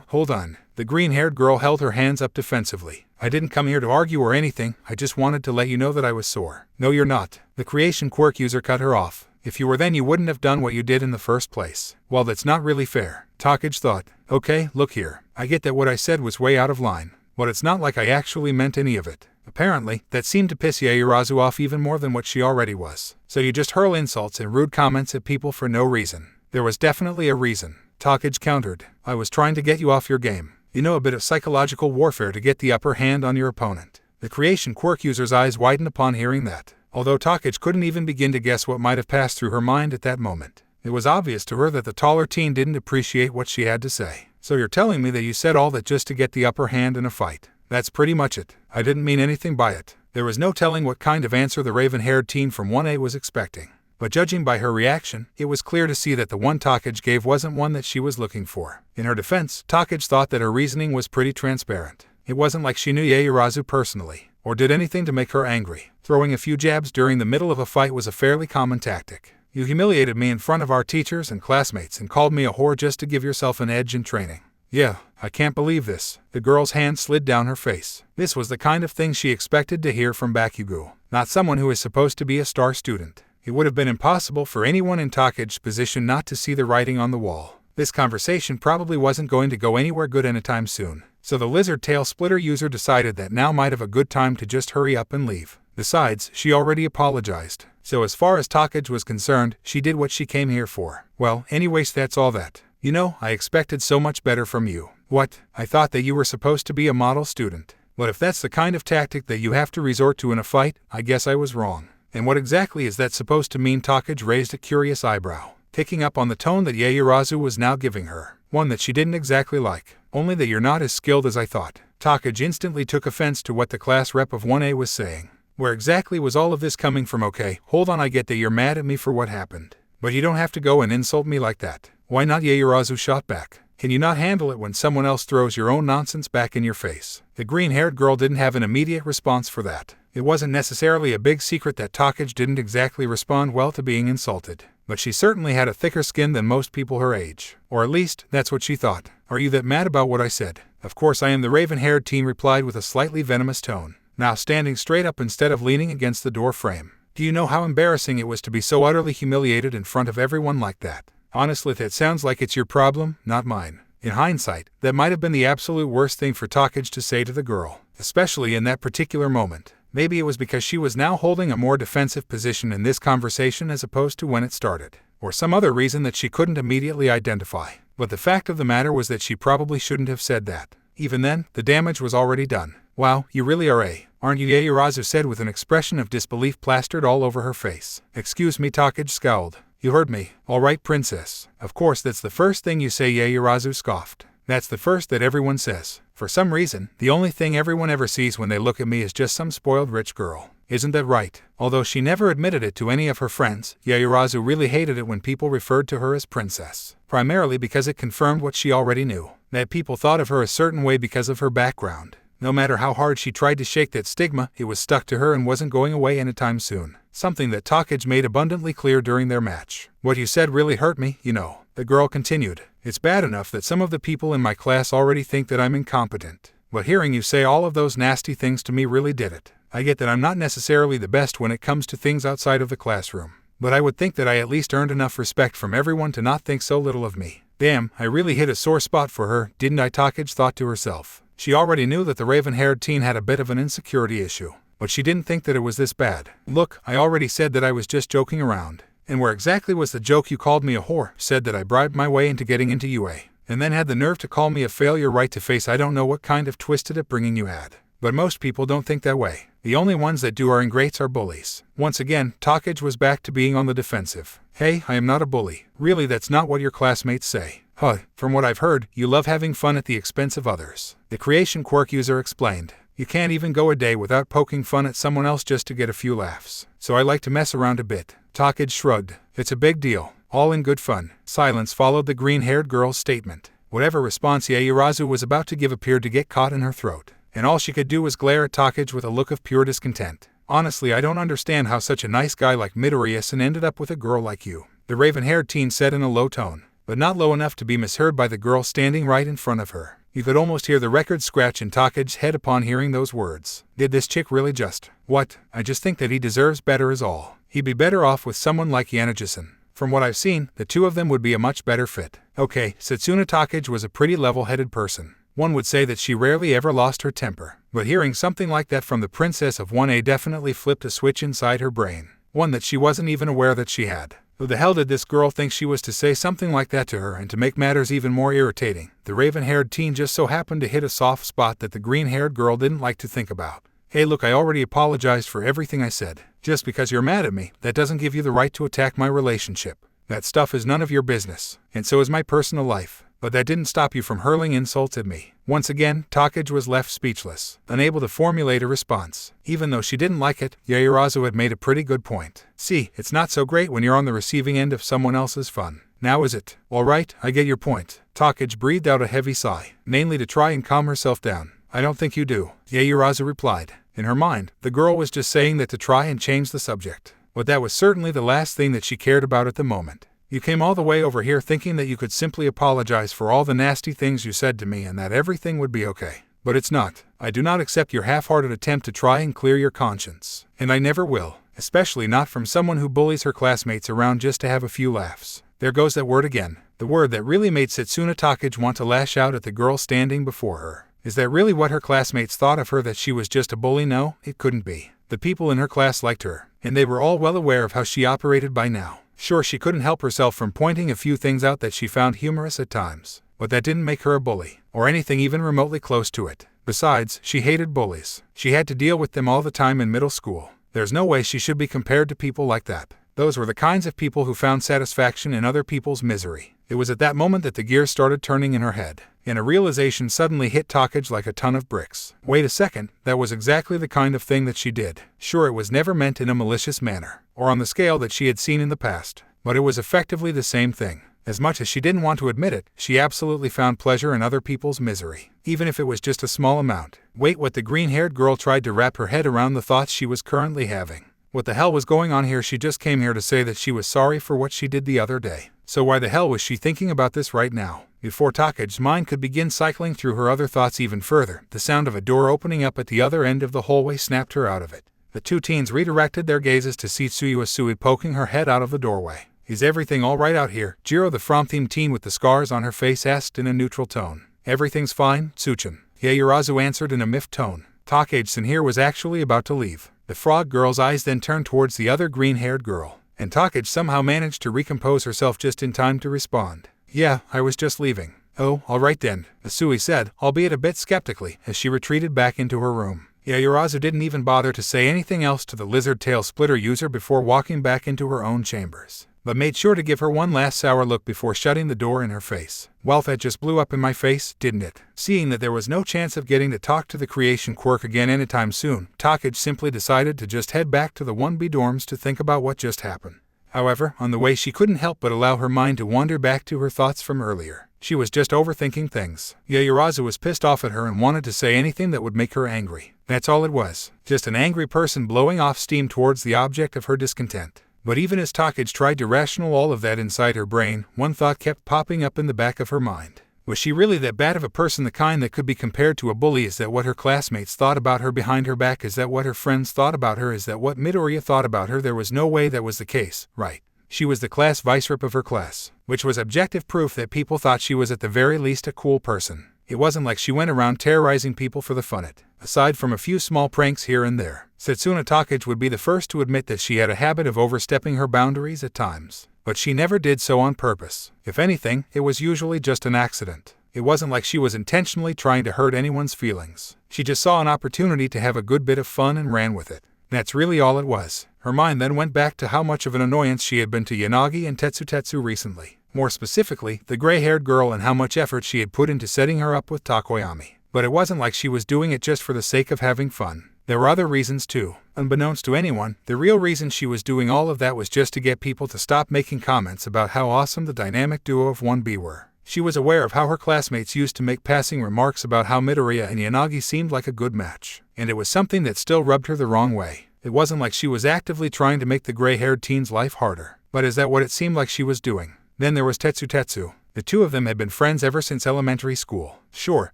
hold on. The green-haired girl held her hands up defensively. I didn't come here to argue or anything, I just wanted to let you know that I was sore. No, you're not. The creation quirk user cut her off. If you were, then you wouldn't have done what you did in the first place. Well, that's not really fair, Takage thought. Okay, look here. I get that what I said was way out of line, but it's not like I actually meant any of it. Apparently, that seemed to piss Yaoyorozu off even more than what she already was. So you just hurl insults and rude comments at people for no reason. There was definitely a reason, Takage countered. I was trying to get you off your game. You know, a bit of psychological warfare to get the upper hand on your opponent. The creation quirk user's eyes widened upon hearing that, although Takage couldn't even begin to guess what might have passed through her mind at that moment. It was obvious to her that the taller teen didn't appreciate what she had to say. So you're telling me that you said all that just to get the upper hand in a fight? That's pretty much it. I didn't mean anything by it. There was no telling what kind of answer the raven-haired teen from 1A was expecting. But judging by her reaction, it was clear to see that the one Takage gave wasn't one that she was looking for. In her defense, Takage thought that her reasoning was pretty transparent. It wasn't like she knew Yaoyorozu personally, or did anything to make her angry. Throwing a few jabs during the middle of a fight was a fairly common tactic. You humiliated me in front of our teachers and classmates and called me a whore just to give yourself an edge in training. Yeah, I can't believe this. The girl's hand slid down her face. This was the kind of thing she expected to hear from Bakugo, not someone who is supposed to be a star student. It would have been impossible for anyone in Takage's position not to see the writing on the wall. This conversation probably wasn't going to go anywhere good anytime soon, so the lizard tail splitter user decided that now might have a good time to just hurry up and leave. Besides, she already apologized, so as far as Takage was concerned, she did what she came here for. Well, anyways, that's all that. You know, I expected so much better from you. What? I thought that you were supposed to be a model student. But if that's the kind of tactic that you have to resort to in a fight, I guess I was wrong. And what exactly is that supposed to mean? Takage raised a curious eyebrow. picking up on the tone that Yaoyorozu was now giving her, one that she didn't exactly like. Only that you're not as skilled as I thought. Takagi instantly took offense to what the class rep of 1A was saying. Where exactly was all of this coming from? Okay, hold on, I get that you're mad at me for what happened. But you don't have to go and insult me like that. Why not? Yaoyorozu shot back. Can you not handle it when someone else throws your own nonsense back in your face? The green-haired girl didn't have an immediate response for that. It wasn't necessarily a big secret that Takagi didn't exactly respond well to being insulted. But she certainly had a thicker skin than most people her age. Or at least, that's what she thought. Are you that mad about what I said? Of course I am, the raven-haired teen replied with a slightly venomous tone, now standing straight up instead of leaning against the door frame. Do you know how embarrassing it was to be so utterly humiliated in front of everyone like that? Honestly, that sounds like it's your problem, not mine. In hindsight, that might have been the absolute worst thing for Takagi to say to the girl, especially in that particular moment. Maybe it was because she was now holding a more defensive position in this conversation as opposed to when it started, or some other reason that she couldn't immediately identify. But the fact of the matter was that she probably shouldn't have said that. Even then, the damage was already done. Wow, you really are aren't you? Yaoyorozu said with an expression of disbelief plastered all over her face. Excuse me, Takagi scowled. You heard me. All right, princess. Of course that's the first thing you say, Yaoyorozu scoffed. That's the first that everyone says. For some reason, the only thing everyone ever sees when they look at me is just some spoiled rich girl. Isn't that right? Although she never admitted it to any of her friends, Yaoyorozu really hated it when people referred to her as princess. Primarily because it confirmed what she already knew, that people thought of her a certain way because of her background. No matter how hard she tried to shake that stigma, it was stuck to her and wasn't going away anytime soon. Something that Takagi made abundantly clear during their match. What you said really hurt me, you know, the girl continued. It's bad enough that some of the people in my class already think that I'm incompetent. But hearing you say all of those nasty things to me really did it. I get that I'm not necessarily the best when it comes to things outside of the classroom. But I would think that I at least earned enough respect from everyone to not think so little of me. Damn, I really hit a sore spot for her, didn't I? Takagi thought to herself. She already knew that the raven-haired teen had a bit of an insecurity issue. But she didn't think that it was this bad. Look, I already said that I was just joking around. And where exactly was the joke? You called me a whore, said that I bribed my way into getting into UA, and then had the nerve to call me a failure right to face. I don't know what kind of twisted upbringing you had. But most people don't think that way. The only ones that do are ingrates, are bullies. Once again, Takagi was back to being on the defensive. Hey, I am not a bully. Really, that's not what your classmates say. Huh, from what I've heard, you love having fun at the expense of others. The creation quirk user explained. You can't even go a day without poking fun at someone else just to get a few laughs. So I like to mess around a bit. Takagi shrugged. It's a big deal. All in good fun. Silence followed the green-haired girl's statement. Whatever response Yaoyorozu was about to give appeared to get caught in her throat, and all she could do was glare at Takagi with a look of pure discontent. Honestly, I don't understand how such a nice guy like Midoriya-san ended up with a girl like you, the raven-haired teen said in a low tone, but not low enough to be misheard by the girl standing right in front of her. You could almost hear the record scratch in Takagi's head upon hearing those words. Did this chick really just... What? I just think that he deserves better is all. He'd be better off with someone like Yaoyorozu-san. From what I've seen, the two of them would be a much better fit. Okay, Setsuna Takagi was a pretty level-headed person. One would say that she rarely ever lost her temper. But hearing something like that from the princess of 1A definitely flipped a switch inside her brain. One that she wasn't even aware that she had. Who the hell did this girl think she was to say something like that to her? And to make matters even more irritating, the raven-haired teen just so happened to hit a soft spot that the green-haired girl didn't like to think about. Hey look, I already apologized for everything I said. Just because you're mad at me, that doesn't give you the right to attack my relationship. That stuff is none of your business, and so is my personal life. But that didn't stop you from hurling insults at me. Once again, Takagi was left speechless, unable to formulate a response. Even though she didn't like it, Yaoyorozu had made a pretty good point. See, it's not so great when you're on the receiving end of someone else's fun. Now is it? Alright, I get your point. Takagi breathed out a heavy sigh, mainly to try and calm herself down. I don't think you do, Yaoyorozu replied. In her mind, the girl was just saying that to try and change the subject. But that was certainly the last thing that she cared about at the moment. You came all the way over here thinking that you could simply apologize for all the nasty things you said to me and that everything would be okay. But it's not. I do not accept your half-hearted attempt to try and clear your conscience. And I never will. Especially not from someone who bullies her classmates around just to have a few laughs. There goes that word again. The word that really made Setsuna Takagi want to lash out at the girl standing before her. Is that really what her classmates thought of her, that she was just a bully? No, it couldn't be. The people in her class liked her, and they were all well aware of how she operated by now. Sure, she couldn't help herself from pointing a few things out that she found humorous at times, but that didn't make her a bully, or anything even remotely close to it. Besides, she hated bullies. She had to deal with them all the time in middle school. There's no way she should be compared to people like that. Those were the kinds of people who found satisfaction in other people's misery. It was at that moment that the gears started turning in her head, and a realization suddenly hit Takage like a ton of bricks. Wait a second, that was exactly the kind of thing that she did. Sure, it was never meant in a malicious manner, or on the scale that she had seen in the past, but it was effectively the same thing. As much as she didn't want to admit it, she absolutely found pleasure in other people's misery, even if it was just a small amount. Wait, what? The green-haired girl tried to wrap her head around the thoughts she was currently having. What the hell was going on here? She just came here to say that she was sorry for what she did the other day. So why the hell was she thinking about this right now? Before Takage's mind could begin cycling through her other thoughts even further, the sound of a door opening up at the other end of the hallway snapped her out of it. The two teens redirected their gazes to see Tsuyu Asui poking her head out of the doorway. Is everything all right out here? Jiro, the prom-themed teen with the scars on her face, asked in a neutral tone. Everything's fine, Tsuchin, Yaoyorozu answered in a miffed tone. Takage-san here was actually about to leave. The frog girl's eyes then turned towards the other green-haired girl, and Takage somehow managed to recompose herself just in time to respond. Yeah, I was just leaving. Oh, all right then, Asui said, albeit a bit skeptically, as she retreated back into her room. Yaoyorozu didn't even bother to say anything else to the lizard tail splitter user before walking back into her own chambers, but made sure to give her one last sour look before shutting the door in her face. Well, that just blew up in my face, didn't it? Seeing that there was no chance of getting to talk to the creation quirk again anytime soon, Takage simply decided to just head back to the 1B dorms to think about what just happened. However, on the way she couldn't help but allow her mind to wander back to her thoughts from earlier. She was just overthinking things. Yaoyorozu was pissed off at her and wanted to say anything that would make her angry. That's all it was. Just an angry person blowing off steam towards the object of her discontent. But even as Takage tried to rational all of that inside her brain, one thought kept popping up in the back of her mind. Was she really that bad of a person, the kind that could be compared to a bully? Is that what her classmates thought about her behind her back? Is that what her friends thought about her? Is that what Midoriya thought about her? There was no way that was the case, right? She was the class vice-rep of her class, which was objective proof that people thought she was at the very least a cool person. It wasn't like she went around terrorizing people for the fun of it. Aside from a few small pranks here and there, Setsuna Takage would be the first to admit that she had a habit of overstepping her boundaries at times. But she never did so on purpose. If anything, it was usually just an accident. It wasn't like she was intentionally trying to hurt anyone's feelings. She just saw an opportunity to have a good bit of fun and ran with it. That's really all it was. Her mind then went back to how much of an annoyance she had been to Yanagi and Tetsutetsu recently. More specifically, the gray-haired girl, and how much effort she had put into setting her up with Takoyami. But it wasn't like she was doing it just for the sake of having fun. There were other reasons too. Unbeknownst to anyone, the real reason she was doing all of that was just to get people to stop making comments about how awesome the dynamic duo of 1B were. She was aware of how her classmates used to make passing remarks about how Midoriya and Yanagi seemed like a good match, and it was something that still rubbed her the wrong way. It wasn't like she was actively trying to make the gray-haired teen's life harder. But is that what it seemed like she was doing? Then there was Tetsutetsu. The two of them had been friends ever since elementary school. Sure,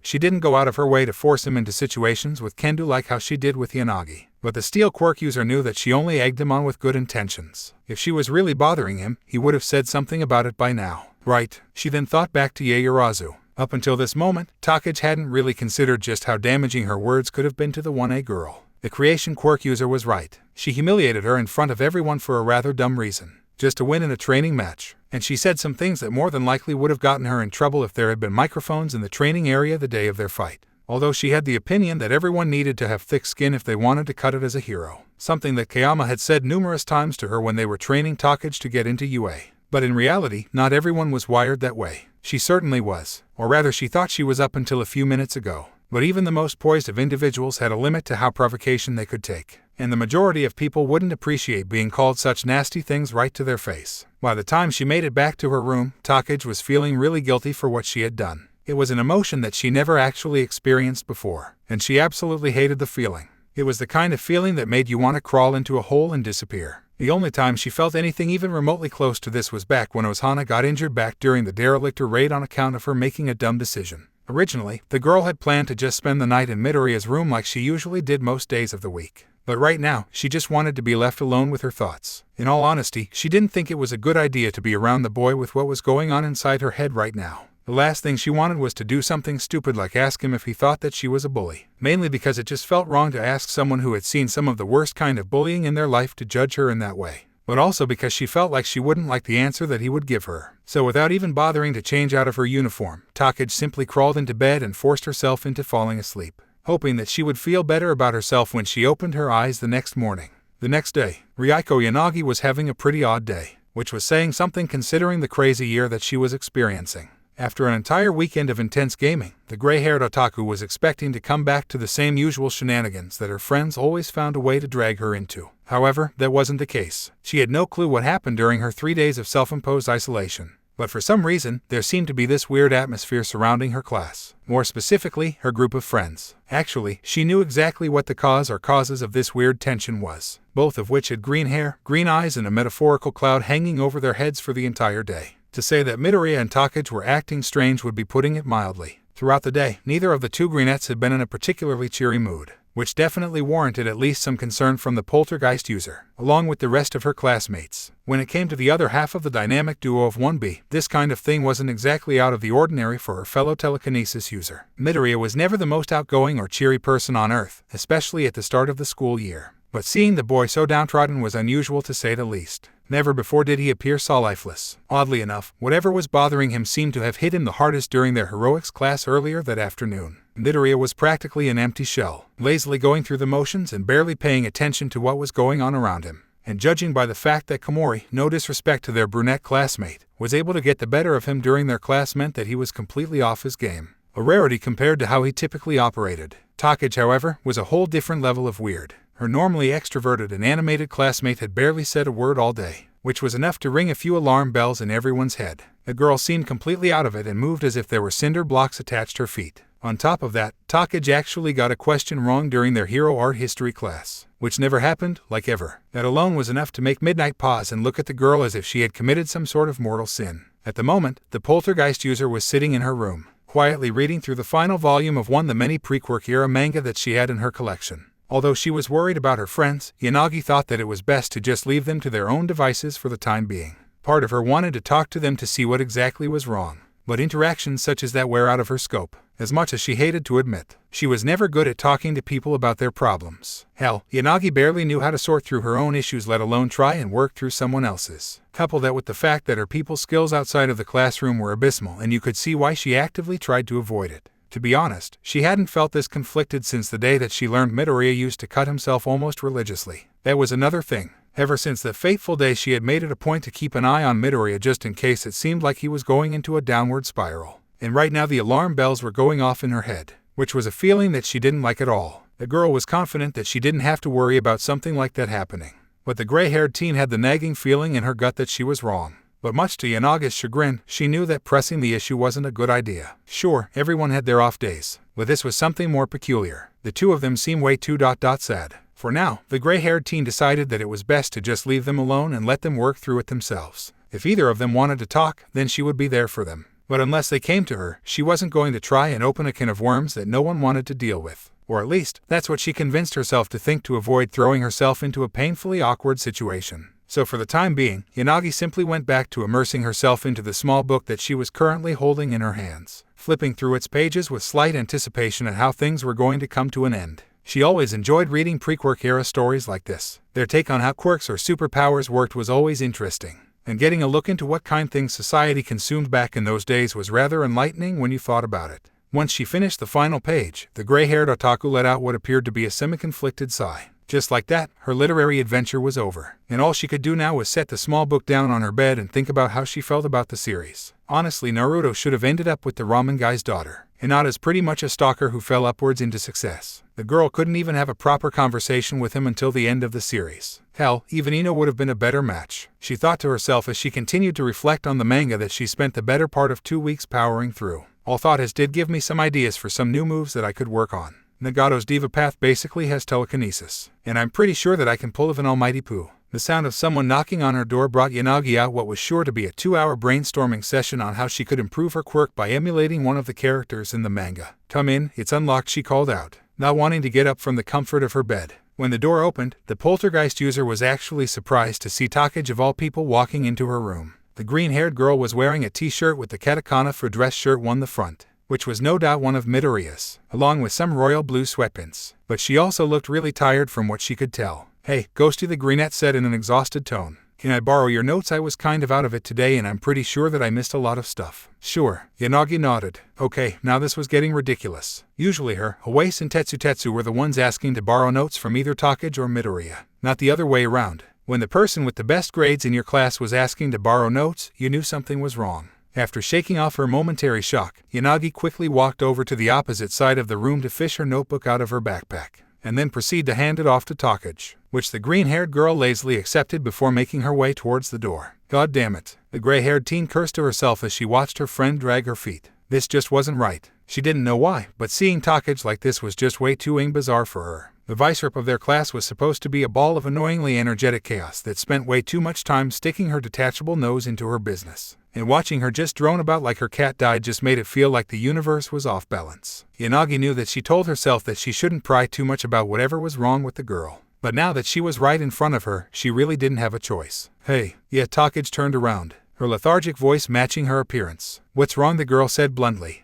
she didn't go out of her way to force him into situations with Kendo like how she did with Yanagi. But the steel quirk user knew that she only egged him on with good intentions. If she was really bothering him, he would have said something about it by now. Right, she then thought back to Yaoyorozu. Up until this moment, Takage hadn't really considered just how damaging her words could have been to the 1A girl. The creation quirk user was right. She humiliated her in front of everyone for a rather dumb reason. Just to win in a training match. And she said some things that more than likely would have gotten her in trouble if there had been microphones in the training area the day of their fight. Although she had the opinion that everyone needed to have thick skin if they wanted to cut it as a hero. Something that Kayama had said numerous times to her when they were training Takage to get into UA. But in reality, not everyone was wired that way. She certainly was. Or rather, she thought she was up until a few minutes ago. But even the most poised of individuals had a limit to how provocation they could take. And the majority of people wouldn't appreciate being called such nasty things right to their face. By the time she made it back to her room, Takage was feeling really guilty for what she had done. It was an emotion that she never actually experienced before, and she absolutely hated the feeling. It was the kind of feeling that made you want to crawl into a hole and disappear. The only time she felt anything even remotely close to this was back when Ozhana got injured back during the Derelictor raid on account of her making a dumb decision. Originally, the girl had planned to just spend the night in Midoriya's room like she usually did most days of the week. But right now, she just wanted to be left alone with her thoughts. In all honesty, she didn't think it was a good idea to be around the boy with what was going on inside her head right now. The last thing she wanted was to do something stupid like ask him if he thought that she was a bully. Mainly because it just felt wrong to ask someone who had seen some of the worst kind of bullying in their life to judge her in that way. But also because she felt like she wouldn't like the answer that he would give her. So without even bothering to change out of her uniform, Takage simply crawled into bed and forced herself into falling asleep, hoping that she would feel better about herself when she opened her eyes the next morning. The next day, Ryoko Yanagi was having a pretty odd day, which was saying something considering the crazy year that she was experiencing. After an entire weekend of intense gaming, the gray-haired otaku was expecting to come back to the same usual shenanigans that her friends always found a way to drag her into. However, that wasn't the case. She had no clue what happened during her 3 days of self-imposed isolation. But for some reason, there seemed to be this weird atmosphere surrounding her class. More specifically, her group of friends. Actually, she knew exactly what the cause or causes of this weird tension was, both of which had green hair, green eyes, and a metaphorical cloud hanging over their heads for the entire day. To say that Midoriya and Takagi were acting strange would be putting it mildly. Throughout the day, neither of the two brunettes had been in a particularly cheery mood, which definitely warranted at least some concern from the poltergeist user, along with the rest of her classmates. When it came to the other half of the dynamic duo of 1B, this kind of thing wasn't exactly out of the ordinary for her fellow telekinesis user. Midoriya was never the most outgoing or cheery person on Earth, especially at the start of the school year. But seeing the boy so downtrodden was unusual to say the least. Never before did he appear so lifeless. Oddly enough, whatever was bothering him seemed to have hit him the hardest during their heroics class earlier that afternoon. Midoriya was practically an empty shell, lazily going through the motions and barely paying attention to what was going on around him. And judging by the fact that Komori, no disrespect to their brunette classmate, was able to get the better of him during their class meant that he was completely off his game. A rarity compared to how he typically operated. Takagi, however, was a whole different level of weird. Her normally extroverted and animated classmate had barely said a word all day, which was enough to ring a few alarm bells in everyone's head. The girl seemed completely out of it and moved as if there were cinder blocks attached to her feet. On top of that, Takagi actually got a question wrong during their hero art history class, which never happened, like ever. That alone was enough to make Midnight pause and look at the girl as if she had committed some sort of mortal sin. At the moment, the poltergeist user was sitting in her room, quietly reading through the final volume of one of the many pre-quirk era manga that she had in her collection. Although she was worried about her friends, Yanagi thought that it was best to just leave them to their own devices for the time being. Part of her wanted to talk to them to see what exactly was wrong, but interactions such as that were out of her scope, as much as she hated to admit. She was never good at talking to people about their problems. Hell, Yanagi barely knew how to sort through her own issues, let alone try and work through someone else's. Couple that with the fact that her people skills outside of the classroom were abysmal, and you could see why she actively tried to avoid it. To be honest, she hadn't felt this conflicted since the day that she learned Midoriya used to cut himself almost religiously. That was another thing. Ever since that fateful day, she had made it a point to keep an eye on Midoriya just in case it seemed like he was going into a downward spiral. And right now the alarm bells were going off in her head, which was a feeling that she didn't like at all. The girl was confident that she didn't have to worry about something like that happening. But the gray-haired teen had the nagging feeling in her gut that she was wrong. But much to Yanagi's chagrin, she knew that pressing the issue wasn't a good idea. Sure, everyone had their off days, but this was something more peculiar. The two of them seemed way too sad. For now, the gray-haired teen decided that it was best to just leave them alone and let them work through it themselves. If either of them wanted to talk, then she would be there for them. But unless they came to her, she wasn't going to try and open a can of worms that no one wanted to deal with. Or at least, that's what she convinced herself to think to avoid throwing herself into a painfully awkward situation. So for the time being, Yanagi simply went back to immersing herself into the small book that she was currently holding in her hands, flipping through its pages with slight anticipation at how things were going to come to an end. She always enjoyed reading pre-quirk era stories like this. Their take on how quirks or superpowers worked was always interesting, and getting a look into what kind things society consumed back in those days was rather enlightening when you thought about it. Once she finished the final page, the gray-haired otaku let out what appeared to be a semi-conflicted sigh. Just like that, her literary adventure was over, and all she could do now was set the small book down on her bed and think about how she felt about the series. Honestly, Naruto should have ended up with the ramen guy's daughter, and not as pretty much a stalker who fell upwards into success. The girl couldn't even have a proper conversation with him until the end of the series. Hell, even Ino would have been a better match, she thought to herself as she continued to reflect on the manga that she spent the better part of 2 weeks powering through. All thought has did give me some ideas for some new moves that I could work on. Nagato's Diva Path basically has telekinesis, and I'm pretty sure that I can pull of an almighty poo. The sound of someone knocking on her door brought Yanagi out what was sure to be a 2-hour brainstorming session on how she could improve her quirk by emulating one of the characters in the manga. "Come in, it's unlocked," she called out, not wanting to get up from the comfort of her bed. When the door opened, the poltergeist user was actually surprised to see Takagi of all people walking into her room. The green-haired girl was wearing a t-shirt with the katakana for dress shirt on the front, which was no doubt one of Midoriya's, along with some royal blue sweatpants. But she also looked really tired from what she could tell. "Hey, Ghosty," the greenette said in an exhausted tone. Can I borrow your notes? I was kind of out of it today and I'm pretty sure that I missed a lot of stuff. Sure, Yanagi nodded. Okay, now this was getting ridiculous. Usually Awase and Tetsu were the ones asking to borrow notes from either Takage or Midoriya, not the other way around. When the person with the best grades in your class was asking to borrow notes, you knew something was wrong. After shaking off her momentary shock, Yanagi quickly walked over to the opposite side of the room to fish her notebook out of her backpack, and then proceed to hand it off to Takage, which the green-haired girl lazily accepted before making her way towards the door. God damn it. The gray-haired teen cursed to herself as she watched her friend drag her feet. This just wasn't right. She didn't know why, but seeing Takage like this was just way too bizarre for her. The vice-rep of their class was supposed to be a ball of annoyingly energetic chaos that spent way too much time sticking her detachable nose into her business. And watching her just drone about like her cat died just made it feel like the universe was off balance. Yanagi knew that she told herself that she shouldn't pry too much about whatever was wrong with the girl. But now that she was right in front of her, she really didn't have a choice. Hey, yeah, Takage turned around, her lethargic voice matching her appearance. What's wrong? The girl said bluntly.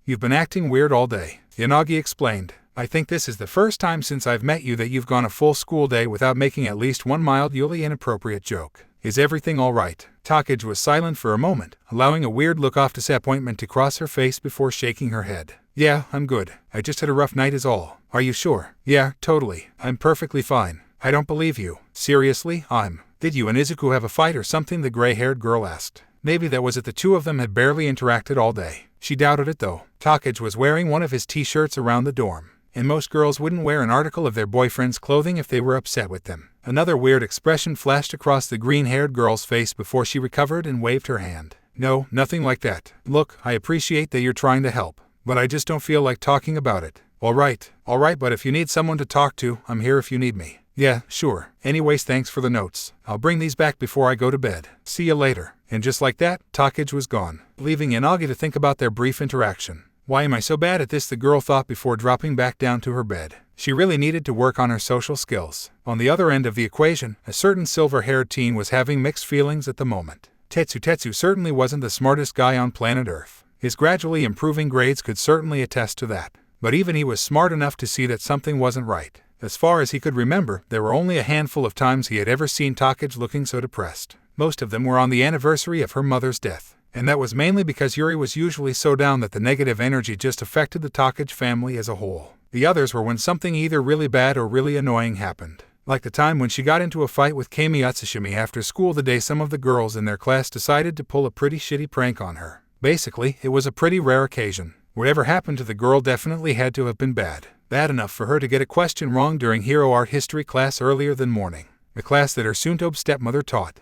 You've been acting weird all day. Yanagi explained. I think this is the first time since I've met you that you've gone a full school day without making at least one mildly inappropriate joke. Is everything all right? Takage was silent for a moment, allowing a weird look of disappointment to cross her face before shaking her head. Yeah, I'm good. I just had a rough night is all. Are you sure? Yeah, totally. I'm perfectly fine. I don't believe you. Seriously, Did you and Izuku have a fight or something? The gray-haired girl asked. Maybe that was it. The two of them had barely interacted all day. She doubted it though. Takage was wearing one of his t-shirts around the dorm, and most girls wouldn't wear an article of their boyfriend's clothing if they were upset with them. Another weird expression flashed across the green-haired girl's face before she recovered and waved her hand. No, nothing like that. Look, I appreciate that you're trying to help, but I just don't feel like talking about it. All right, but if you need someone to talk to, I'm here if you need me. Yeah, sure. Anyways, thanks for the notes. I'll bring these back before I go to bed. See you later. And just like that, Takage was gone, leaving Yanagi to think about their brief interaction. Why am I so bad at this? The girl thought before dropping back down to her bed. She really needed to work on her social skills. On the other end of the equation, a certain silver-haired teen was having mixed feelings at the moment. Tetsu certainly wasn't the smartest guy on planet Earth. His gradually improving grades could certainly attest to that. But even he was smart enough to see that something wasn't right. As far as he could remember, there were only a handful of times he had ever seen Takage looking so depressed. Most of them were on the anniversary of her mother's death. And that was mainly because Yuri was usually so down that the negative energy just affected the Takage family as a whole. The others were when something either really bad or really annoying happened. Like the time when she got into a fight with Kami Yatsushimi after school the day some of the girls in their class decided to pull a pretty shitty prank on her. Basically, it was a pretty rare occasion. Whatever happened to the girl definitely had to have been bad. Bad enough for her to get a question wrong during hero art history class earlier than morning. The class that her soon-to-be stepmother taught.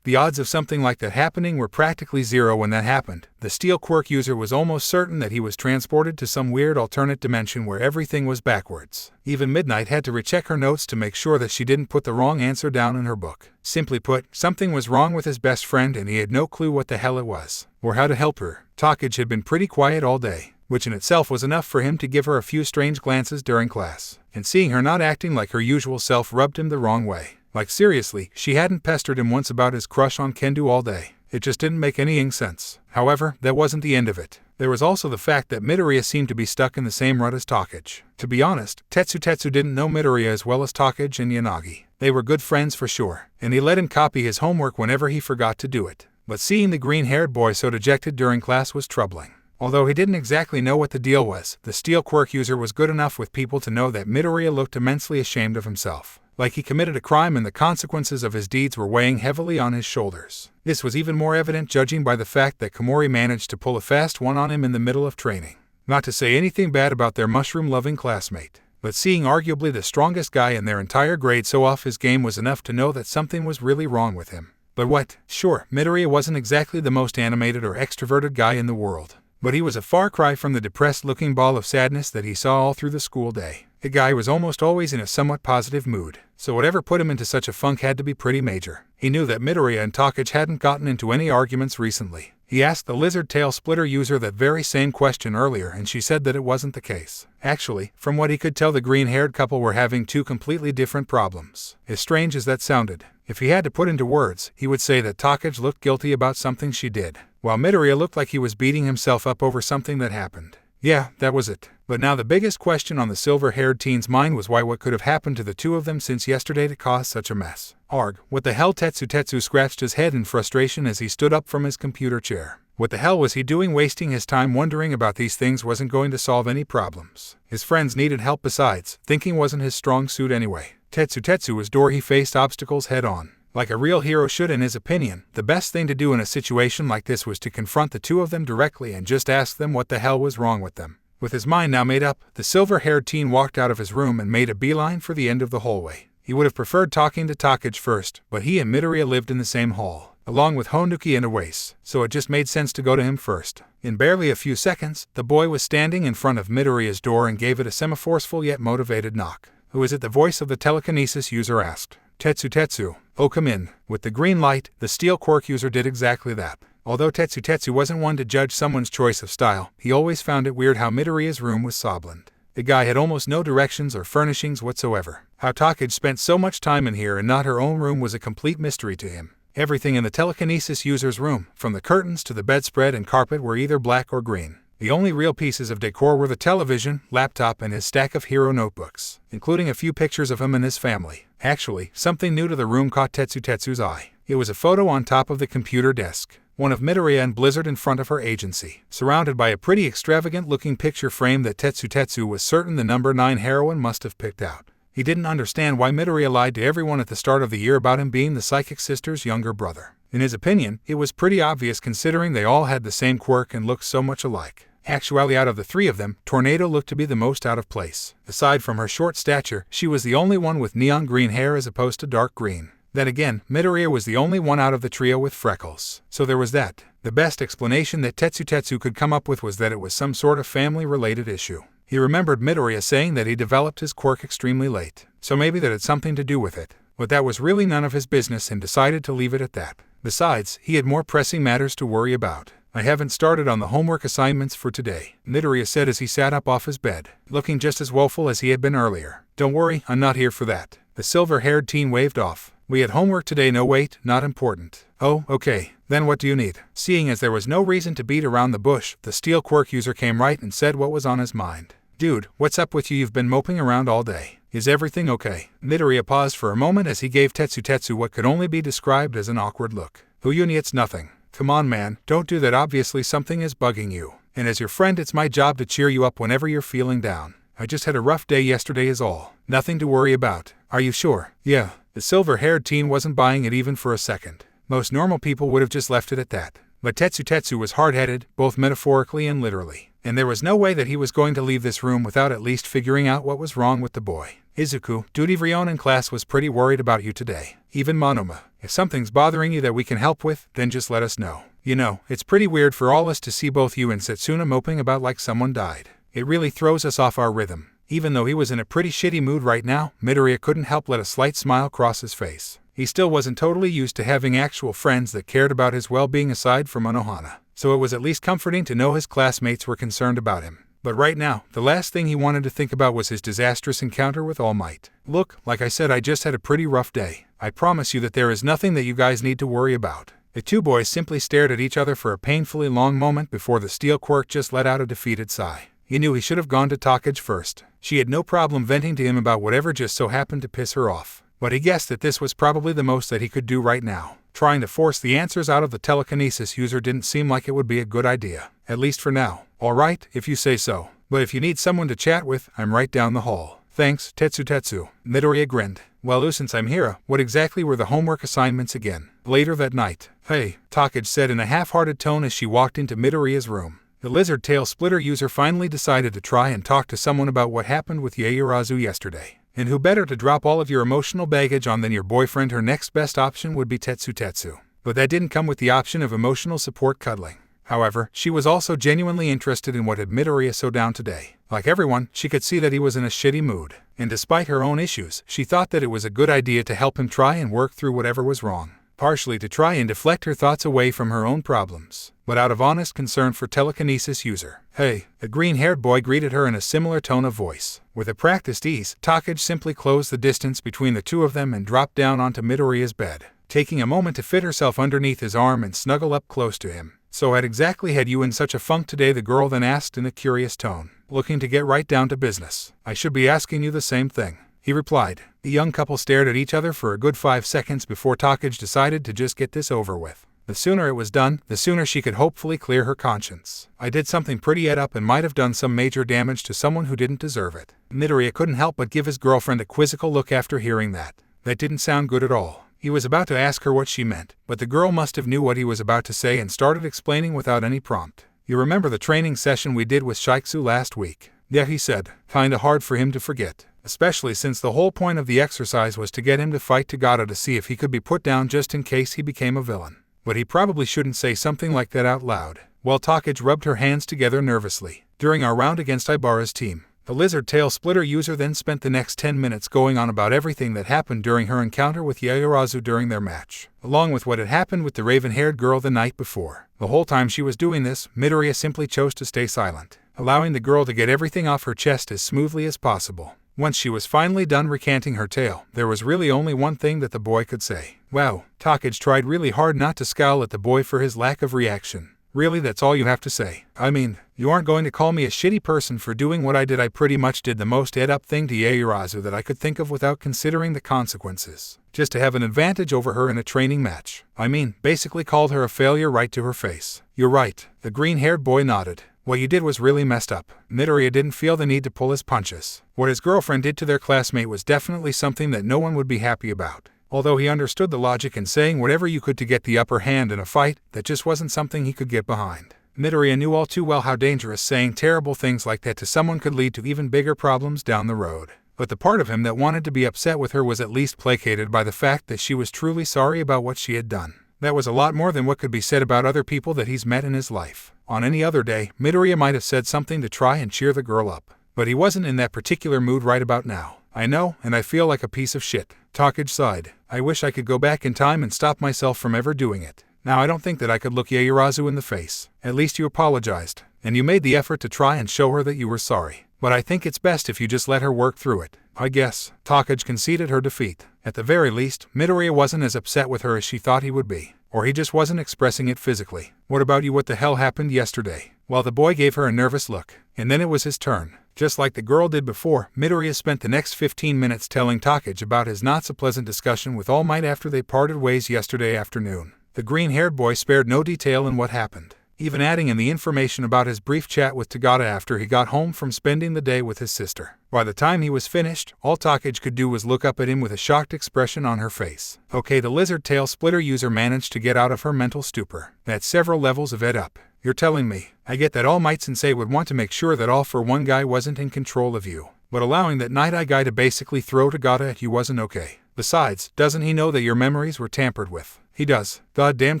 The odds of something like that happening were practically zero when that happened. The steel quirk user was almost certain that he was transported to some weird alternate dimension where everything was backwards. Even Midnight had to recheck her notes to make sure that she didn't put the wrong answer down in her book. Simply put, something was wrong with his best friend and he had no clue what the hell it was, or how to help her. Takage had been pretty quiet all day, which in itself was enough for him to give her a few strange glances during class. And seeing her not acting like her usual self rubbed him the wrong way. Seriously, she hadn't pestered him once about his crush on Kendo all day. It just didn't make any sense. However, that wasn't the end of it. There was also the fact that Midoriya seemed to be stuck in the same rut as Takage. To be honest, Tetsu didn't know Midoriya as well as Takage and Yanagi. They were good friends for sure, and he let him copy his homework whenever he forgot to do it. But seeing the green-haired boy so dejected during class was troubling. Although he didn't exactly know what the deal was, the steel quirk user was good enough with people to know that Midoriya looked immensely ashamed of himself. Like he committed a crime and the consequences of his deeds were weighing heavily on his shoulders. This was even more evident judging by the fact that Komori managed to pull a fast one on him in the middle of training. Not to say anything bad about their mushroom-loving classmate, but seeing arguably the strongest guy in their entire grade so off his game was enough to know that something was really wrong with him. But what? Sure, Midoriya wasn't exactly the most animated or extroverted guy in the world, but he was a far cry from the depressed-looking ball of sadness that he saw all through the school day. The guy was almost always in a somewhat positive mood, so whatever put him into such a funk had to be pretty major. He knew that Midoriya and Takage hadn't gotten into any arguments recently. He asked the lizard tail splitter user that very same question earlier and she said that it wasn't the case. Actually, from what he could tell, the green-haired couple were having two completely different problems. As strange as that sounded, if he had to put into words, he would say that Takage looked guilty about something she did, while Midoriya looked like he was beating himself up over something that happened. Yeah, that was it. But now the biggest question on the silver-haired teen's mind was what could have happened to the two of them since yesterday to cause such a mess. Arg, what the hell? Tetsu scratched his head in frustration as he stood up from his computer chair. What the hell was he doing wasting his time wondering about these things wasn't going to solve any problems. His friends needed help besides, thinking wasn't his strong suit anyway. Tetsu was door he faced obstacles head on. Like a real hero should in his opinion, the best thing to do in a situation like this was to confront the two of them directly and just ask them what the hell was wrong with them. With his mind now made up, the silver-haired teen walked out of his room and made a beeline for the end of the hallway. He would have preferred talking to Takage first, but he and Midoriya lived in the same hall, along with Honuki and Awase, so it just made sense to go to him first. In barely a few seconds, the boy was standing in front of Midoriya's door and gave it a semi-forceful yet motivated knock. "Who is it?" the voice of the telekinesis user asked. Tetsu. "Oh, come in." With the green light, the steel quirk user did exactly that. Although Tetsu wasn't one to judge someone's choice of style, he always found it weird how Midoriya's room was soblent. The guy had almost no directions or furnishings whatsoever. How Takage spent so much time in here and not her own room was a complete mystery to him. Everything in the telekinesis user's room, from the curtains to the bedspread and carpet, were either black or green. The only real pieces of decor were the television, laptop, and his stack of hero notebooks, including a few pictures of him and his family. Actually, something new to the room caught Tetsu's eye. It was a photo on top of the computer desk. One of Midoriya and Blizzard in front of her agency, surrounded by a pretty extravagant-looking picture frame that Tetsu was certain the number 9 heroine must have picked out. He didn't understand why Midoriya lied to everyone at the start of the year about him being the Psychic Sister's younger brother. In his opinion, it was pretty obvious considering they all had the same quirk and looked so much alike. Actually, out of the three of them, Tornado looked to be the most out of place. Aside from her short stature, she was the only one with neon green hair as opposed to dark green. Then again, Midoriya was the only one out of the trio with freckles. So there was that. The best explanation that Tetsu could come up with was that it was some sort of family-related issue. He remembered Midoriya saying that he developed his quirk extremely late, so maybe that had something to do with it. But that was really none of his business and decided to leave it at that. Besides, he had more pressing matters to worry about. "I haven't started on the homework assignments for today," Midoriya said as he sat up off his bed, looking just as woeful as he had been earlier. "Don't worry, I'm not here for that." The silver-haired teen waved off. "We had homework today. No, wait, not important." "Oh, okay. Then what do you need?" Seeing as there was no reason to beat around the bush, the steel quirk user came right and said what was on his mind. "Dude, what's up with you? You've been moping around all day. Is everything okay?" Midoriya paused for a moment as he gave Tetsu what could only be described as an awkward look. "Uyuni, it's nothing. Come on, man, don't do that. Obviously something is bugging you. And as your friend, it's my job to cheer you up whenever you're feeling down. I just had a rough day yesterday is all. Nothing to worry about." "Are you sure?" "Yeah." The silver-haired teen wasn't buying it even for a second. Most normal people would have just left it at that. But Tetsu was hard-headed, both metaphorically and literally. And there was no way that he was going to leave this room without at least figuring out what was wrong with the boy. "Izuku, Duty Rion in class was pretty worried about you today. Even Monoma. If something's bothering you that we can help with, then just let us know. You know, it's pretty weird for all us to see both you and Setsuna moping about like someone died. It really throws us off our rhythm." Even though he was in a pretty shitty mood right now, Midoriya couldn't help let a slight smile cross his face. He still wasn't totally used to having actual friends that cared about his well-being aside from Anohana, so it was at least comforting to know his classmates were concerned about him. But right now, the last thing he wanted to think about was his disastrous encounter with All Might. "Look, like I said, I just had a pretty rough day. I promise you that there is nothing that you guys need to worry about." The two boys simply stared at each other for a painfully long moment before the steel quirk just let out a defeated sigh. He knew he should have gone to Takage first. She had no problem venting to him about whatever just so happened to piss her off. But he guessed that this was probably the most that he could do right now. Trying to force the answers out of the telekinesis user didn't seem like it would be a good idea. At least for now. "All right, if you say so. But if you need someone to chat with, I'm right down the hall." "Thanks, Tetsu." Midoriya grinned. "Well, since I'm here, what exactly were the homework assignments again?" Later that night. "Hey," Takage said in a half-hearted tone as she walked into Midoriya's room. The lizard tail splitter user finally decided to try and talk to someone about what happened with Yaoyorozu yesterday. And who better to drop all of your emotional baggage on than your boyfriend? Her next best option would be Tetsu. But that didn't come with the option of emotional support cuddling. However, she was also genuinely interested in what had Midoriya so down today. Like everyone, she could see that he was in a shitty mood. And despite her own issues, she thought that it was a good idea to help him try and work through whatever was wrong. Partially to try and deflect her thoughts away from her own problems, but out of honest concern for telekinesis user. "Hey," a green-haired boy greeted her in a similar tone of voice. With a practiced ease, Takage simply closed the distance between the two of them and dropped down onto Midoriya's bed, taking a moment to fit herself underneath his arm and snuggle up close to him. "So what exactly had you in such a funk today?" the girl then asked in a curious tone. looking to get right down to business. I should be asking you the same thing, he replied. The young couple stared at each other for a good 5 seconds before Takagi decided to just get this over with. The sooner it was done, the sooner she could hopefully clear her conscience. I did something pretty up and might have done some major damage to someone who didn't deserve it. Midoriya couldn't help but give his girlfriend a quizzical look after hearing that. That didn't sound good at all. He was about to ask her what she meant, but the girl must have knew what he was about to say and started explaining without any prompt. You remember the training session we did with Shiksu last week? Yeah, he said, kinda hard for him to forget. Especially since the whole point of the exercise was to get him to fight Tagada to see if he could be put down just in case he became a villain. But he probably shouldn't say something like that out loud. While Takagi rubbed her hands together nervously. During our round against Ibara's team, the Lizard Tail Splitter user then spent the next 10 minutes going on about everything that happened during her encounter with Yaoyorozu during their match, along with what had happened with the raven-haired girl the night before. The whole time she was doing this, Midoriya simply chose to stay silent, allowing the girl to get everything off her chest as smoothly as possible. Once she was finally done recanting her tale, there was really only one thing that the boy could say. Wow, Takagi tried really hard not to scowl at the boy for his lack of reaction. Really, that's all you have to say? I mean, you aren't going to call me a shitty person for doing what I did. I pretty much did the most up thing to Yaoyorozu that I could think of without considering the consequences, just to have an advantage over her in a training match. I mean, basically called her a failure right to her face. You're right, the green-haired boy nodded. What you did was really messed up. Midoriya didn't feel the need to pull his punches. What his girlfriend did to their classmate was definitely something that no one would be happy about. Although he understood the logic in saying whatever you could to get the upper hand in a fight, that just wasn't something he could get behind. Midoriya knew all too well how dangerous saying terrible things like that to someone could lead to even bigger problems down the road. But the part of him that wanted to be upset with her was at least placated by the fact that she was truly sorry about what she had done. That was a lot more than what could be said about other people that he's met in his life. On any other day, Midoriya might have said something to try and cheer the girl up. But he wasn't in that particular mood right about now. I know, and I feel like a piece of shit. Takagi sighed. I wish I could go back in time and stop myself from ever doing it. Now I don't think that I could look Yaoyorozu in the face. At least you apologized, and you made the effort to try and show her that you were sorry. But I think it's best if you just let her work through it. I guess. Takagi conceded her defeat. At the very least, Midoriya wasn't as upset with her as she thought he would be. Or he just wasn't expressing it physically. What about you? What the hell happened yesterday? Well, the boy gave her a nervous look, and then it was his turn. Just like the girl did before, Midoriya spent the next 15 minutes telling Takagi about his not-so-pleasant discussion with All Might after they parted ways yesterday afternoon. The green-haired boy spared no detail in what happened, even adding in the information about his brief chat with Tagada after he got home from spending the day with his sister. By the time he was finished, all Takagi could do was look up at him with a shocked expression on her face. Okay, the Lizard Tail Splitter user managed to get out of her mental stupor. That's several levels of up. You're telling me. I get that All Might Sensei would want to make sure that All For One guy wasn't in control of you. But allowing that Night Eye guy to basically throw Tagada at you wasn't okay. Besides, doesn't he know that your memories were tampered with? He does. Goddamn,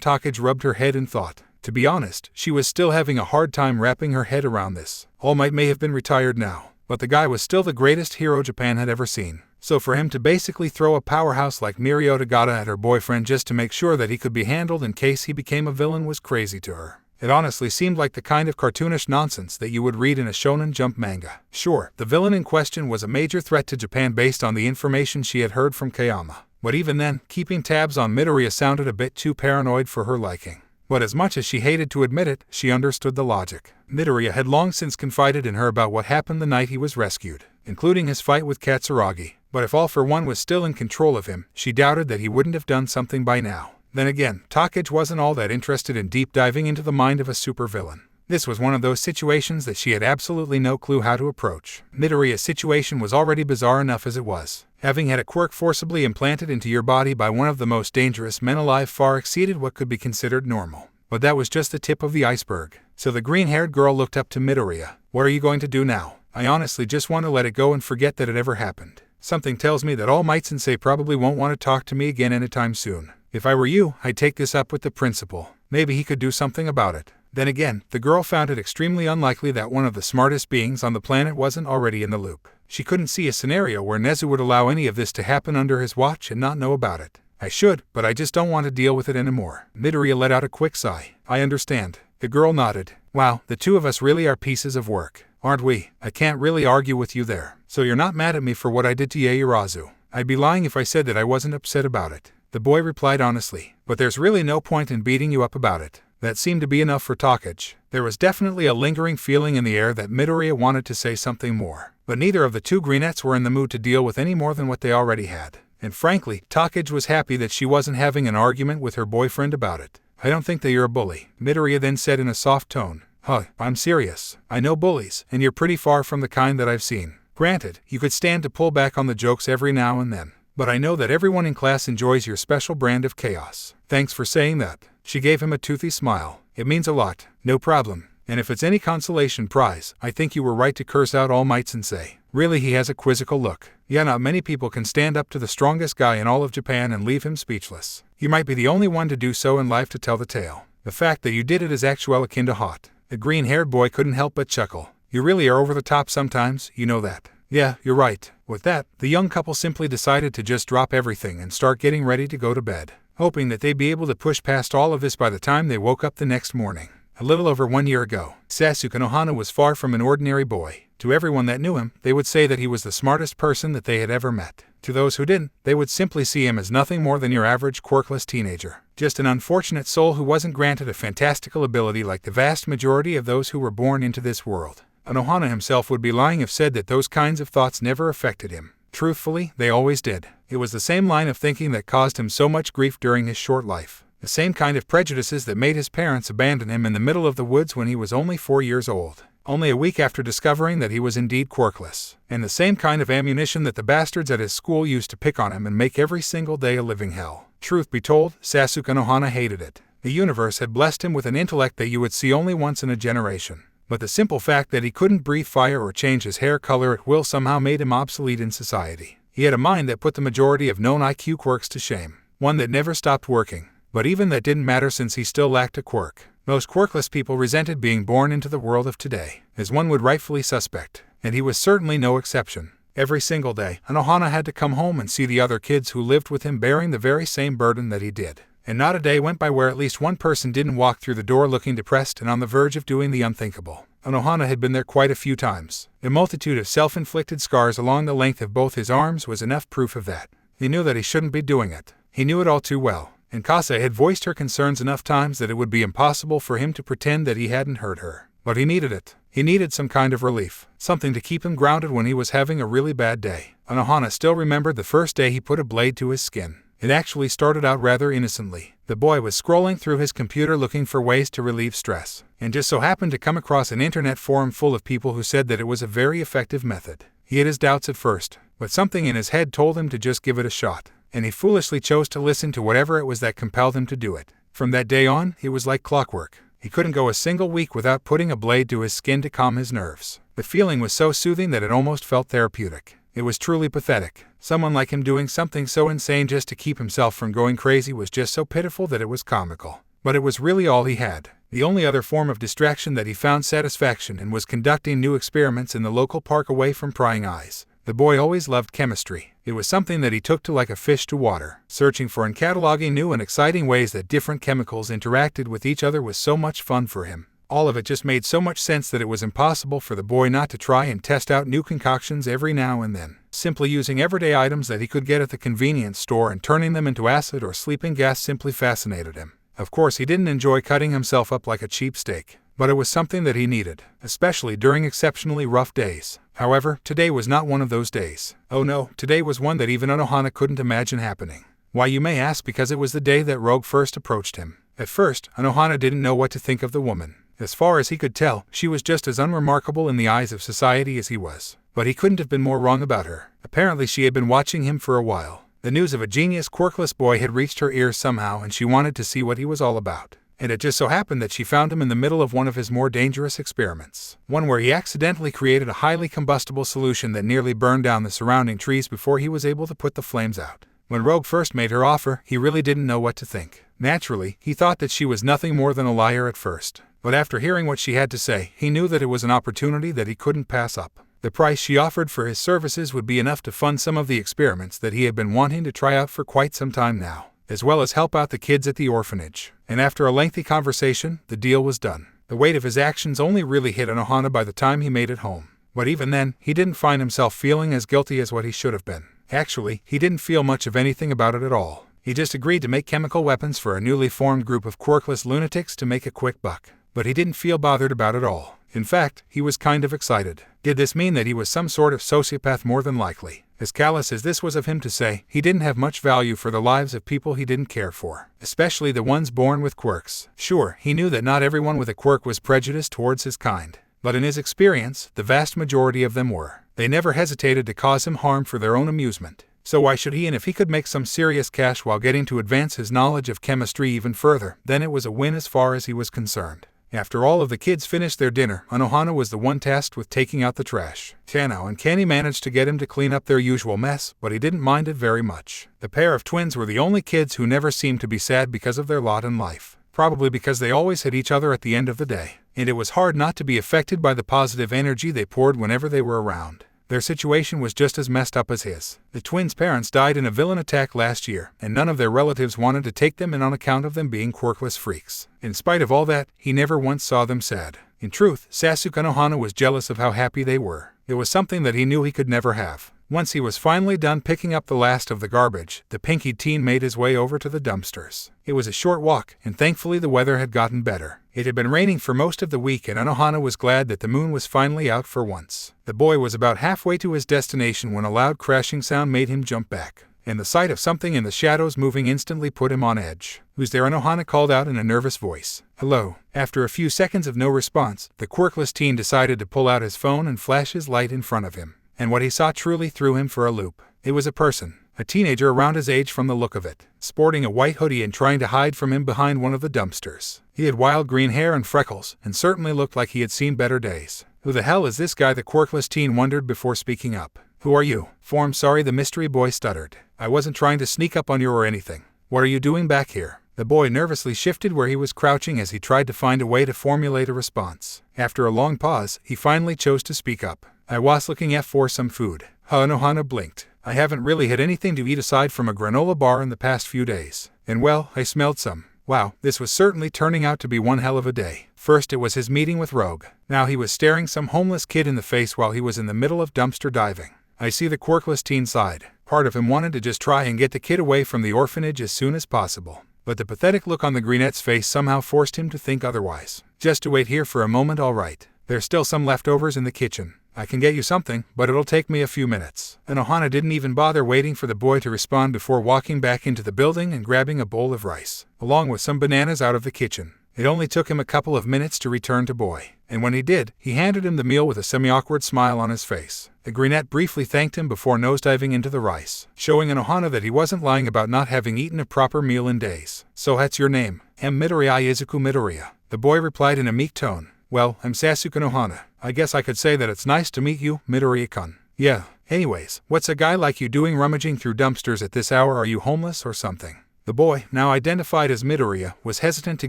Takagi rubbed her head in thought. To be honest, she was still having a hard time wrapping her head around this. All Might may have been retired now, but the guy was still the greatest hero Japan had ever seen. So for him to basically throw a powerhouse like Mirio Tagada at her boyfriend just to make sure that he could be handled in case he became a villain was crazy to her. It honestly seemed like the kind of cartoonish nonsense that you would read in a Shonen Jump manga. Sure, the villain in question was a major threat to Japan based on the information she had heard from Kayama. But even then, keeping tabs on Midoriya sounded a bit too paranoid for her liking. But as much as she hated to admit it, she understood the logic. Midoriya had long since confided in her about what happened the night he was rescued, including his fight with Katsuragi. But if All For One was still in control of him, she doubted that he wouldn't have done something by now. Then again, Takagi wasn't all that interested in deep diving into the mind of a supervillain. This was one of those situations that she had absolutely no clue how to approach. Midoriya's situation was already bizarre enough as it was. Having had a quirk forcibly implanted into your body by one of the most dangerous men alive far exceeded what could be considered normal. But that was just the tip of the iceberg. So the green-haired girl looked up to Midoriya. What are you going to do now? I honestly just want to let it go and forget that it ever happened. Something tells me that All Might Sensei probably won't want to talk to me again anytime soon. If I were you, I'd take this up with the principal. Maybe he could do something about it. Then again, the girl found it extremely unlikely that one of the smartest beings on the planet wasn't already in the loop. She couldn't see a scenario where Nezu would allow any of this to happen under his watch and not know about it. I should, but I just don't want to deal with it anymore. Midoriya let out a quick sigh. I understand. The girl nodded. Wow, the two of us really are pieces of work, aren't we? I can't really argue with you there. So you're not mad at me for what I did to Yaoyorozu? I'd be lying if I said that I wasn't upset about it. The boy replied honestly. But there's really no point in beating you up about it. That seemed to be enough for Takagi. There was definitely a lingering feeling in the air that Midoriya wanted to say something more, but neither of the two greenettes were in the mood to deal with any more than what they already had. And frankly, Takagi was happy that she wasn't having an argument with her boyfriend about it. I don't think that you're a bully, Midoriya then said in a soft tone. Huh, I'm serious. I know bullies, and you're pretty far from the kind that I've seen. Granted, you could stand to pull back on the jokes every now and then, but I know that everyone in class enjoys your special brand of chaos. Thanks for saying that. She gave him a toothy smile. It means a lot. No problem. And if it's any consolation prize, I think you were right to curse out All Might Sensei. Really, he has a quizzical look. Yeah, not many people can stand up to the strongest guy in all of Japan and leave him speechless. You might be the only one to do so in life to tell the tale. The fact that you did it is actually akin to hot. The green-haired boy couldn't help but chuckle. You really are over the top sometimes, you know that. Yeah, you're right. With that, the young couple simply decided to just drop everything and start getting ready to go to bed, hoping that they'd be able to push past all of this by the time they woke up the next morning. A little over 1 year ago, Sasuke Nohana was far from an ordinary boy. To everyone that knew him, they would say that he was the smartest person that they had ever met. To those who didn't, they would simply see him as nothing more than your average quirkless teenager. Just an unfortunate soul who wasn't granted a fantastical ability like the vast majority of those who were born into this world. Nohana himself would be lying if said that those kinds of thoughts never affected him. Truthfully, they always did. It was the same line of thinking that caused him so much grief during his short life. The same kind of prejudices that made his parents abandon him in the middle of the woods when he was only 4 years old, only a week after discovering that he was indeed quirkless. And the same kind of ammunition that the bastards at his school used to pick on him and make every single day a living hell. Truth be told, Sasuke Nohana hated it. The universe had blessed him with an intellect that you would see only once in a generation. But the simple fact that he couldn't breathe fire or change his hair color at will somehow made him obsolete in society. He had a mind that put the majority of known IQ quirks to shame. One that never stopped working. But even that didn't matter since he still lacked a quirk. Most quirkless people resented being born into the world of today, as one would rightfully suspect, and he was certainly no exception. Every single day, Nohana had to come home and see the other kids who lived with him bearing the very same burden that he did. And not a day went by where at least one person didn't walk through the door looking depressed and on the verge of doing the unthinkable. Nohana had been there quite a few times. A multitude of self-inflicted scars along the length of both his arms was enough proof of that. He knew that he shouldn't be doing it. He knew it all too well. And Kase had voiced her concerns enough times that it would be impossible for him to pretend that he hadn't heard her. But he needed it. He needed some kind of relief, something to keep him grounded when he was having a really bad day. Nohana still remembered the first day he put a blade to his skin. It actually started out rather innocently. The boy was scrolling through his computer looking for ways to relieve stress, and just so happened to come across an internet forum full of people who said that it was a very effective method. He had his doubts at first, but something in his head told him to just give it a shot, and he foolishly chose to listen to whatever it was that compelled him to do it. From that day on, it was like clockwork. He couldn't go a single week without putting a blade to his skin to calm his nerves. The feeling was so soothing that it almost felt therapeutic. It was truly pathetic. Someone like him doing something so insane just to keep himself from going crazy was just so pitiful that it was comical. But it was really all he had. The only other form of distraction that he found satisfaction in was conducting new experiments in the local park away from prying eyes. The boy always loved chemistry. It was something that he took to like a fish to water. Searching for and cataloging new and exciting ways that different chemicals interacted with each other was so much fun for him. All of it just made so much sense that it was impossible for the boy not to try and test out new concoctions every now and then. Simply using everyday items that he could get at the convenience store and turning them into acid or sleeping gas simply fascinated him. Of course, he didn't enjoy cutting himself up like a cheap steak, but it was something that he needed, especially during exceptionally rough days. However, today was not one of those days. Oh no, today was one that even Nohana couldn't imagine happening. Why, you may ask? Because it was the day that Rogue first approached him. At first, Nohana didn't know what to think of the woman. As far as he could tell, she was just as unremarkable in the eyes of society as he was. But he couldn't have been more wrong about her. Apparently she had been watching him for a while. The news of a genius quirkless boy had reached her ears somehow, and she wanted to see what he was all about. And it just so happened that she found him in the middle of one of his more dangerous experiments. One where he accidentally created a highly combustible solution that nearly burned down the surrounding trees before he was able to put the flames out. When Rogue first made her offer, he really didn't know what to think. Naturally, he thought that she was nothing more than a liar at first. But after hearing what she had to say, he knew that it was an opportunity that he couldn't pass up. The price she offered for his services would be enough to fund some of the experiments that he had been wanting to try out for quite some time now, as well as help out the kids at the orphanage. And after a lengthy conversation, the deal was done. The weight of his actions only really hit Nohana by the time he made it home. But even then, he didn't find himself feeling as guilty as what he should have been. Actually, he didn't feel much of anything about it at all. He just agreed to make chemical weapons for a newly formed group of quirkless lunatics to make a quick buck. But he didn't feel bothered about it all. In fact, he was kind of excited. Did this mean that he was some sort of sociopath? More than likely. As callous as this was of him to say, he didn't have much value for the lives of people he didn't care for, especially the ones born with quirks. Sure, he knew that not everyone with a quirk was prejudiced towards his kind, but in his experience, the vast majority of them were. They never hesitated to cause him harm for their own amusement. So why should he? And if he could make some serious cash while getting to advance his knowledge of chemistry even further, then it was a win as far as he was concerned. After all of the kids finished their dinner, Anohana was the one tasked with taking out the trash. Tano and Kenny managed to get him to clean up their usual mess, but he didn't mind it very much. The pair of twins were the only kids who never seemed to be sad because of their lot in life. Probably because they always had each other at the end of the day, and it was hard not to be affected by the positive energy they poured whenever they were around. Their situation was just as messed up as his. The twins' parents died in a villain attack last year, and none of their relatives wanted to take them in on account of them being quirkless freaks. In spite of all that, he never once saw them sad. In truth, Sasuke Anohana was jealous of how happy they were. It was something that he knew he could never have. Once he was finally done picking up the last of the garbage, the pinky teen made his way over to the dumpsters. It was a short walk, and thankfully the weather had gotten better. It had been raining for most of the week, and Anohana was glad that the moon was finally out for once. The boy was about halfway to his destination when a loud crashing sound made him jump back, and the sight of something in the shadows moving instantly put him on edge. "Who's there?" Anohana called out in a nervous voice. "Hello." After a few seconds of no response, the quirkless teen decided to pull out his phone and flash his light in front of him. And what he saw truly threw him for a loop. It was a person, a teenager around his age from the look of it, sporting a white hoodie and trying to hide from him behind one of the dumpsters. He had wild green hair and freckles, and certainly looked like he had seen better days. "Who the hell is this guy?" the quirkless teen wondered before speaking up. "Who are you?" "I'm sorry," the mystery boy stuttered. "I wasn't trying to sneak up on you or anything. What are you doing back here?" The boy nervously shifted where he was crouching as he tried to find a way to formulate a response. After a long pause, he finally chose to speak up. "I was looking for some food." Anohana blinked. "I haven't really had anything to eat aside from a granola bar in the past few days. And well, I smelled some." Wow, this was certainly turning out to be one hell of a day. First it was his meeting with Rogue. Now he was staring some homeless kid in the face while he was in the middle of dumpster diving. I see, the quirkless teen sighed. Part of him wanted to just try and get the kid away from the orphanage as soon as possible. But the pathetic look on the greenette's face somehow forced him to think otherwise. "Just to wait here for a moment, all right. There's still some leftovers in the kitchen. I can get you something, but it'll take me a few minutes." Anohana didn't even bother waiting for the boy to respond before walking back into the building and grabbing a bowl of rice, along with some bananas out of the kitchen. It only took him a couple of minutes to return to boy, and when he did, he handed him the meal with a semi-awkward smile on his face. The greenette briefly thanked him before nosediving into the rice, showing Anohana that he wasn't lying about not having eaten a proper meal in days. "So that's your name?" "Midoriya Izuku Midoriya," the boy replied in a meek tone. "Well, I'm Sasuke Anohana. I guess I could say that it's nice to meet you, Midoriya-kun." "Yeah. Anyways, what's a guy like you doing rummaging through dumpsters at this hour? Are you homeless or something?" The boy, now identified as Midoriya, was hesitant to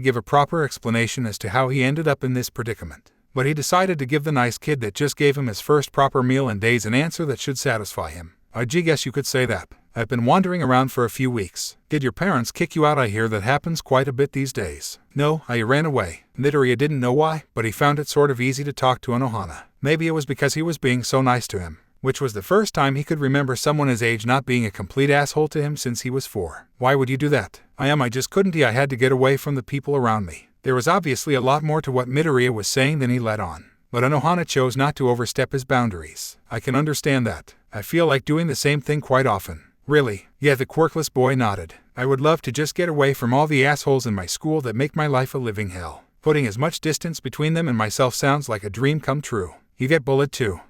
give a proper explanation as to how he ended up in this predicament. But he decided to give the nice kid that just gave him his first proper meal in days an answer that should satisfy him. "I guess you could say that. I've been wandering around for a few weeks." "Did your parents kick you out?" "I hear that happens quite a bit these days." "No, I ran away." Midoriya didn't know why, but he found it sort of easy to talk to Anohana. Maybe it was because he was being so nice to him, which was the first time he could remember someone his age not being a complete asshole to him since he was 4. "Why would you do that?" I just couldn't. I had to get away from the people around me." There was obviously a lot more to what Midoriya was saying than he let on, but Anohana chose not to overstep his boundaries. "I can understand that. I feel like doing the same thing quite often." "Really?" "Yeah," the quirkless boy nodded. "I would love to just get away from all the assholes in my school that make my life a living hell. Putting as much distance between them and myself sounds like a dream come true." "You get bullied too?"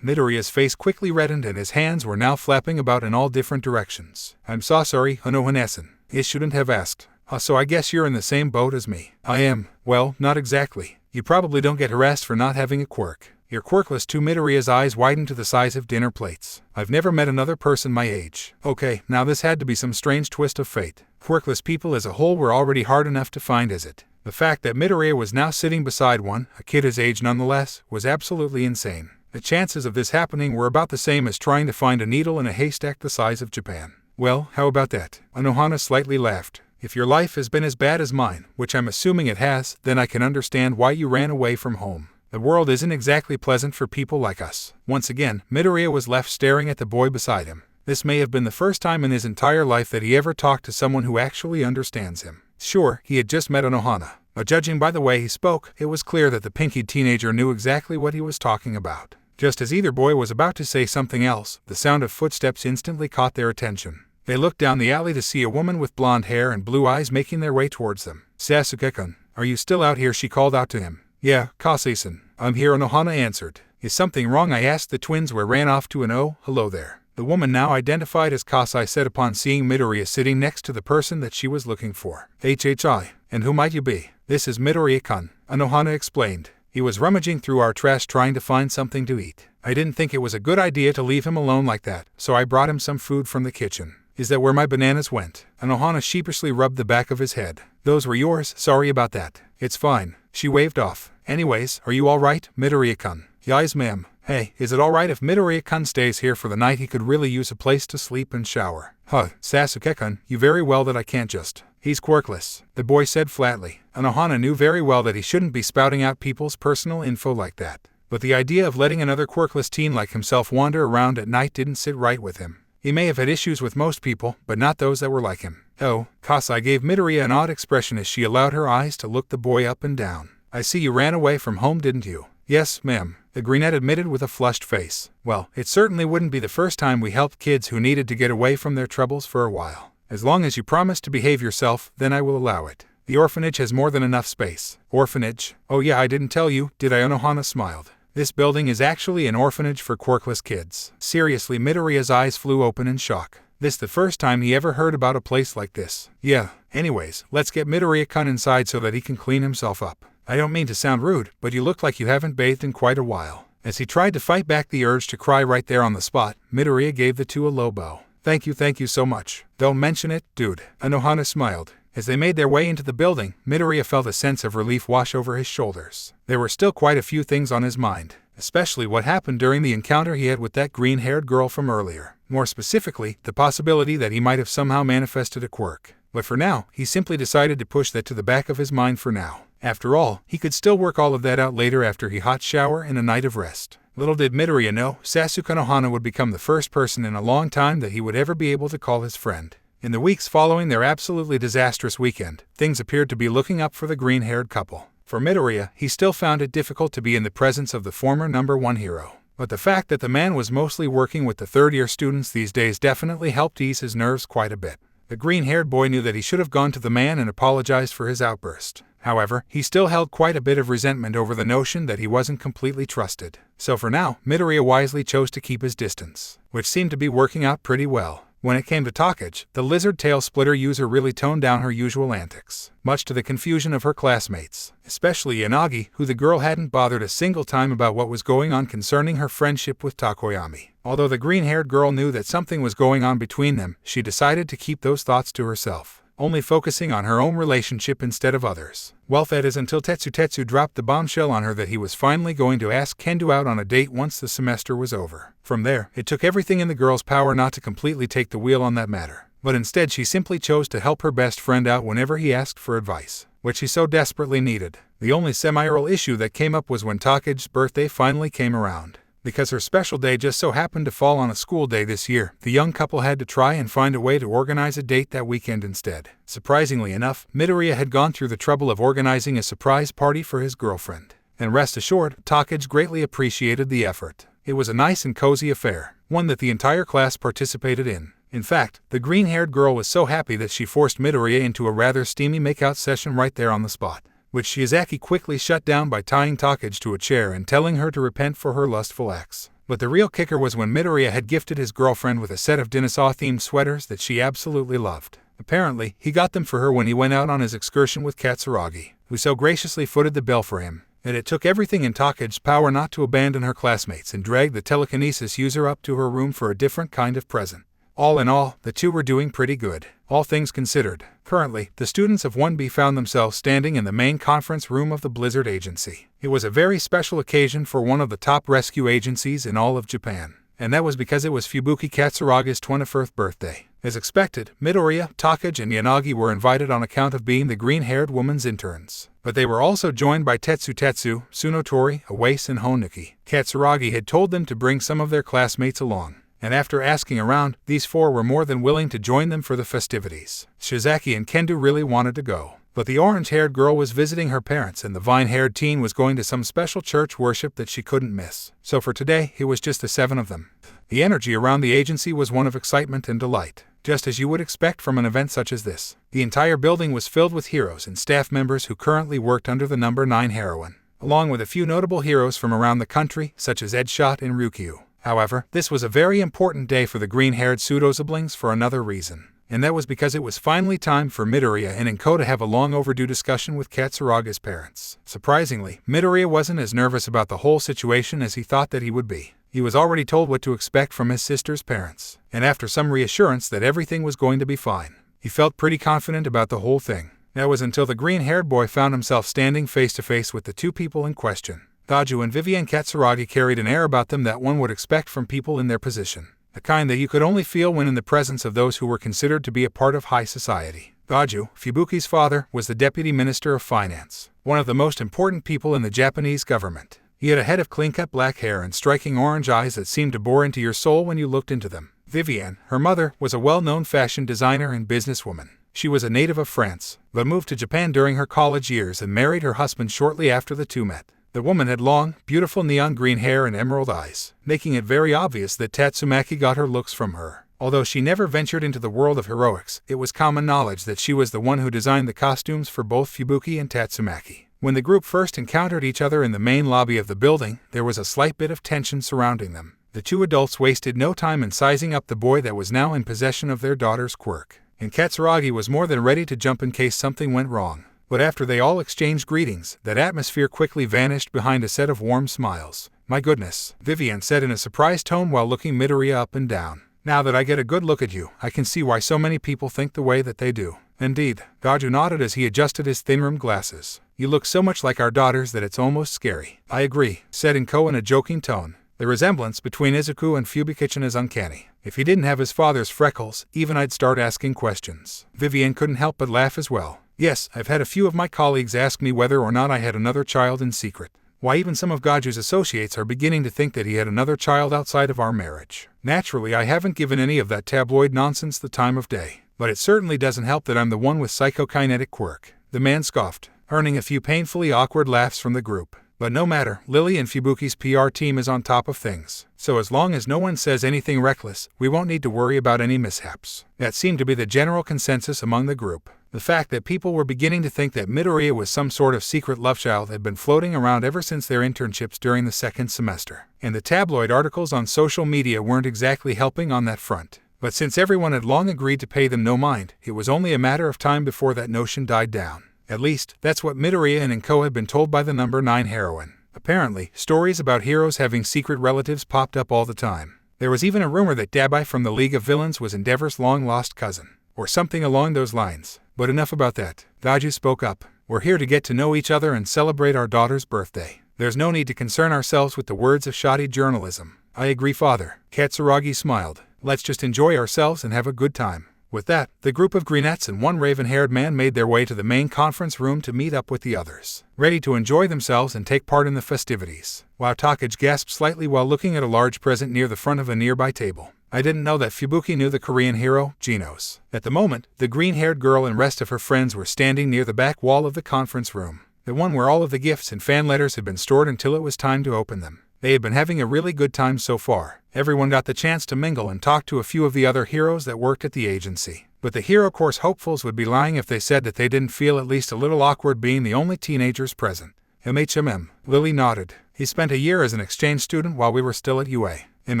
Midoriya's face quickly reddened and his hands were now flapping about in all different directions. "I'm so sorry, Anohana-san. I shouldn't have asked." So I guess you're in the same boat as me." "I am. Well, not exactly. You probably don't get harassed for not having a quirk." "You're quirkless too." Midoriya's eyes widened to the size of dinner plates. "I've never met another person my age." Okay, now this had to be some strange twist of fate. Quirkless people as a whole were already hard enough to find as it. The fact that Midoriya was now sitting beside one, a kid his age nonetheless, was absolutely insane. The chances of this happening were about the same as trying to find a needle in a haystack the size of Japan. "Well, how about that?" Anohana slightly laughed. "If your life has been as bad as mine, which I'm assuming it has, then I can understand why you ran away from home. The world isn't exactly pleasant for people like us." Once again, Midoriya was left staring at the boy beside him. This may have been the first time in his entire life that he ever talked to someone who actually understands him. Sure, he had just met Anohana, but judging by the way he spoke, it was clear that the pinky teenager knew exactly what he was talking about. Just as either boy was about to say something else, the sound of footsteps instantly caught their attention. They looked down the alley to see a woman with blonde hair and blue eyes making their way towards them. "Sasuke-kun, are you still out here?" she called out to him. "Yeah, Kasei-san, I'm here," Anohana answered. "Is something wrong?" I asked. The twins were ran off to an "Oh, hello there." The woman now identified as Kasei said upon seeing Midoriya sitting next to the person that she was looking for. "HHI, and who might you be?" "This is Midoriya-kun," Anohana explained. "He was rummaging through our trash trying to find something to eat. I didn't think it was a good idea to leave him alone like that, so I brought him some food from the kitchen." "Is that where my bananas went?" Anohana sheepishly rubbed the back of his head. "Those were yours, sorry about that." "It's fine." She waved off. "Anyways, are you alright, Midoriya-kun?" "Yes, ma'am." "Hey, is it alright if Midoriya-kun stays here for the night? He could really use a place to sleep and shower." "Huh, Sasuke-kun, you very well that I can't just." "He's quirkless," the boy said flatly. Anohana knew very well that he shouldn't be spouting out people's personal info like that. But the idea of letting another quirkless teen like himself wander around at night didn't sit right with him. He may have had issues with most people, but not those that were like him. "Oh," Kasei gave Midoriya an odd expression as she allowed her eyes to look the boy up and down. "I see you ran away from home, didn't you?" "Yes, ma'am," the brunette admitted with a flushed face. "Well, it certainly wouldn't be the first time we helped kids who needed to get away from their troubles for a while. As long as you promise to behave yourself, then I will allow it. The orphanage has more than enough space." "Orphanage? Oh yeah, I didn't tell you, did I?" Anohana smiled. "This building is actually an orphanage for quirkless kids." Seriously, Midoriya's eyes flew open in shock. This the first time he ever heard about a place like this. "Yeah, anyways, let's get Midoriya-kun inside so that he can clean himself up. I don't mean to sound rude, but you look like you haven't bathed in quite a while." As he tried to fight back the urge to cry right there on the spot, Midoriya gave the two a low bow. Thank you so much." "Don't mention it, dude," Anohana smiled. As they made their way into the building, Midoriya felt a sense of relief wash over his shoulders. There were still quite a few things on his mind, especially what happened during the encounter he had with that green-haired girl from earlier. More specifically, the possibility that he might have somehow manifested a quirk. But for now, he simply decided to push that to the back of his mind for now. After all, he could still work all of that out later after he hot shower and a night of rest. Little did Midoriya know, Sasuke Anohana would become the first person in a long time that he would ever be able to call his friend. In the weeks following their absolutely disastrous weekend, things appeared to be looking up for the green-haired couple. For Midoriya, he still found it difficult to be in the presence of the former #1 hero. But the fact that the man was mostly working with the third-year students these days definitely helped ease his nerves quite a bit. The green-haired boy knew that he should have gone to the man and apologized for his outburst. However, he still held quite a bit of resentment over the notion that he wasn't completely trusted. So for now, Midoriya wisely chose to keep his distance, which seemed to be working out pretty well. When it came to Takagi, the lizard tail splitter user really toned down her usual antics, much to the confusion of her classmates, especially Yanagi, who the girl hadn't bothered a single time about what was going on concerning her friendship with Tokoyami. Although the green-haired girl knew that something was going on between them, she decided to keep those thoughts to herself, only focusing on her own relationship instead of others. Well, that is until Tetsu dropped the bombshell on her that he was finally going to ask Kendo out on a date once the semester was over. From there, it took everything in the girl's power not to completely take the wheel on that matter, but instead she simply chose to help her best friend out whenever he asked for advice, which he so desperately needed. The only semi-real issue that came up was when Takagi's birthday finally came around. Because her special day just so happened to fall on a school day this year, the young couple had to try and find a way to organize a date that weekend instead. Surprisingly enough, Midoriya had gone through the trouble of organizing a surprise party for his girlfriend. And rest assured, Takagi greatly appreciated the effort. It was a nice and cozy affair, one that the entire class participated in. In fact, the green-haired girl was so happy that she forced Midoriya into a rather steamy make-out session right there on the spot, which Shiozaki quickly shut down by tying Takagi to a chair and telling her to repent for her lustful acts. But the real kicker was when Midoriya had gifted his girlfriend with a set of dinosaur-themed sweaters that she absolutely loved. Apparently, he got them for her when he went out on his excursion with Katsuragi, who so graciously footed the bill for him. And it took everything in Takagi's power not to abandon her classmates and drag the telekinesis user up to her room for a different kind of present. All in all, the two were doing pretty good, all things considered. Currently, the students of 1B found themselves standing in the main conference room of the Blizzard Agency. It was a very special occasion for one of the top rescue agencies in all of Japan, and that was because it was Fubuki Katsuragi's 21st birthday. As expected, Midoriya, Takagi, and Yanagi were invited on account of being the green-haired woman's interns. But they were also joined by Tetsu, Tsunotori, Awase, and Honuki. Katsuragi had told them to bring some of their classmates along, and after asking around, these four were more than willing to join them for the festivities. Shiozaki and Kendo really wanted to go, but the orange-haired girl was visiting her parents and the vine-haired teen was going to some special church worship that she couldn't miss. So for today, it was just the 7 of them. The energy around the agency was one of excitement and delight, just as you would expect from an event such as this. The entire building was filled with heroes and staff members who currently worked under the number 9 heroine, along with a few notable heroes from around the country, such as Edshot and Ryukyu. However, this was a very important day for the green-haired pseudo-siblings for another reason, and that was because it was finally time for Midoriya and Inko to have a long-overdue discussion with Katsuraga's parents. Surprisingly, Midoriya wasn't as nervous about the whole situation as he thought that he would be. He was already told what to expect from his sister's parents, and after some reassurance that everything was going to be fine, he felt pretty confident about the whole thing. That was until the green-haired boy found himself standing face-to-face with the two people in question. Daju and Vivian Katsuragi carried an air about them that one would expect from people in their position, the kind that you could only feel when in the presence of those who were considered to be a part of high society. Daju, Fubuki's father, was the Deputy Minister of Finance, one of the most important people in the Japanese government. He had a head of clean-cut black hair and striking orange eyes that seemed to bore into your soul when you looked into them. Vivian, her mother, was a well-known fashion designer and businesswoman. She was a native of France, but moved to Japan during her college years and married her husband shortly after the two met. The woman had long, beautiful neon green hair and emerald eyes, making it very obvious that Tatsumaki got her looks from her. Although she never ventured into the world of heroics, it was common knowledge that she was the one who designed the costumes for both Fubuki and Tatsumaki. When the group first encountered each other in the main lobby of the building, there was a slight bit of tension surrounding them. The two adults wasted no time in sizing up the boy that was now in possession of their daughter's quirk, and Katsuragi was more than ready to jump in case something went wrong. But after they all exchanged greetings, that atmosphere quickly vanished behind a set of warm smiles. "My goodness," Vivian said in a surprised tone while looking Midoriya up and down. "Now that I get a good look at you, I can see why so many people think the way that they do." "Indeed," Daju nodded as he adjusted his thin-rimmed glasses. "You look so much like our daughters that it's almost scary." "I agree," said Inko in a joking tone. "The resemblance between Izuku and Fubuki is uncanny. If he didn't have his father's freckles, even I'd start asking questions." Vivian couldn't help but laugh as well. "Yes, I've had a few of my colleagues ask me whether or not I had another child in secret. Why, even some of Gaju's associates are beginning to think that he had another child outside of our marriage. Naturally, I haven't given any of that tabloid nonsense the time of day, but it certainly doesn't help that I'm the one with psychokinetic quirk." The man scoffed, earning a few painfully awkward laughs from the group. "But no matter, Lily and Fubuki's PR team is on top of things, so as long as no one says anything reckless, we won't need to worry about any mishaps." That seemed to be the general consensus among the group. The fact that people were beginning to think that Midoriya was some sort of secret lovechild had been floating around ever since their internships during the second semester, and the tabloid articles on social media weren't exactly helping on that front. But since everyone had long agreed to pay them no mind, it was only a matter of time before that notion died down. At least, that's what Midoriya and Inko had been told by the number 9 heroine. Apparently, stories about heroes having secret relatives popped up all the time. There was even a rumor that Dabai from the League of Villains was Endeavor's long-lost cousin, or something along those lines. But enough about that. Daju spoke up. "We're here to get to know each other and celebrate our daughter's birthday. There's no need to concern ourselves with the words of shoddy journalism." "I agree, father." Katsuragi smiled. "Let's just enjoy ourselves and have a good time." With that, the group of greenettes and one raven-haired man made their way to the main conference room to meet up with the others, ready to enjoy themselves and take part in the festivities. Wow, Takage gasped slightly while looking at a large present near the front of a nearby table. "I didn't know that Fubuki knew the Korean hero, Genos." At the moment, the green-haired girl and rest of her friends were standing near the back wall of the conference room, the one where all of the gifts and fan letters had been stored until it was time to open them. They had been having a really good time so far. Everyone got the chance to mingle and talk to a few of the other heroes that worked at the agency. But the Hero Course hopefuls would be lying if they said that they didn't feel at least a little awkward being the only teenagers present. Lily nodded. "He spent a year as an exchange student while we were still at UA. Him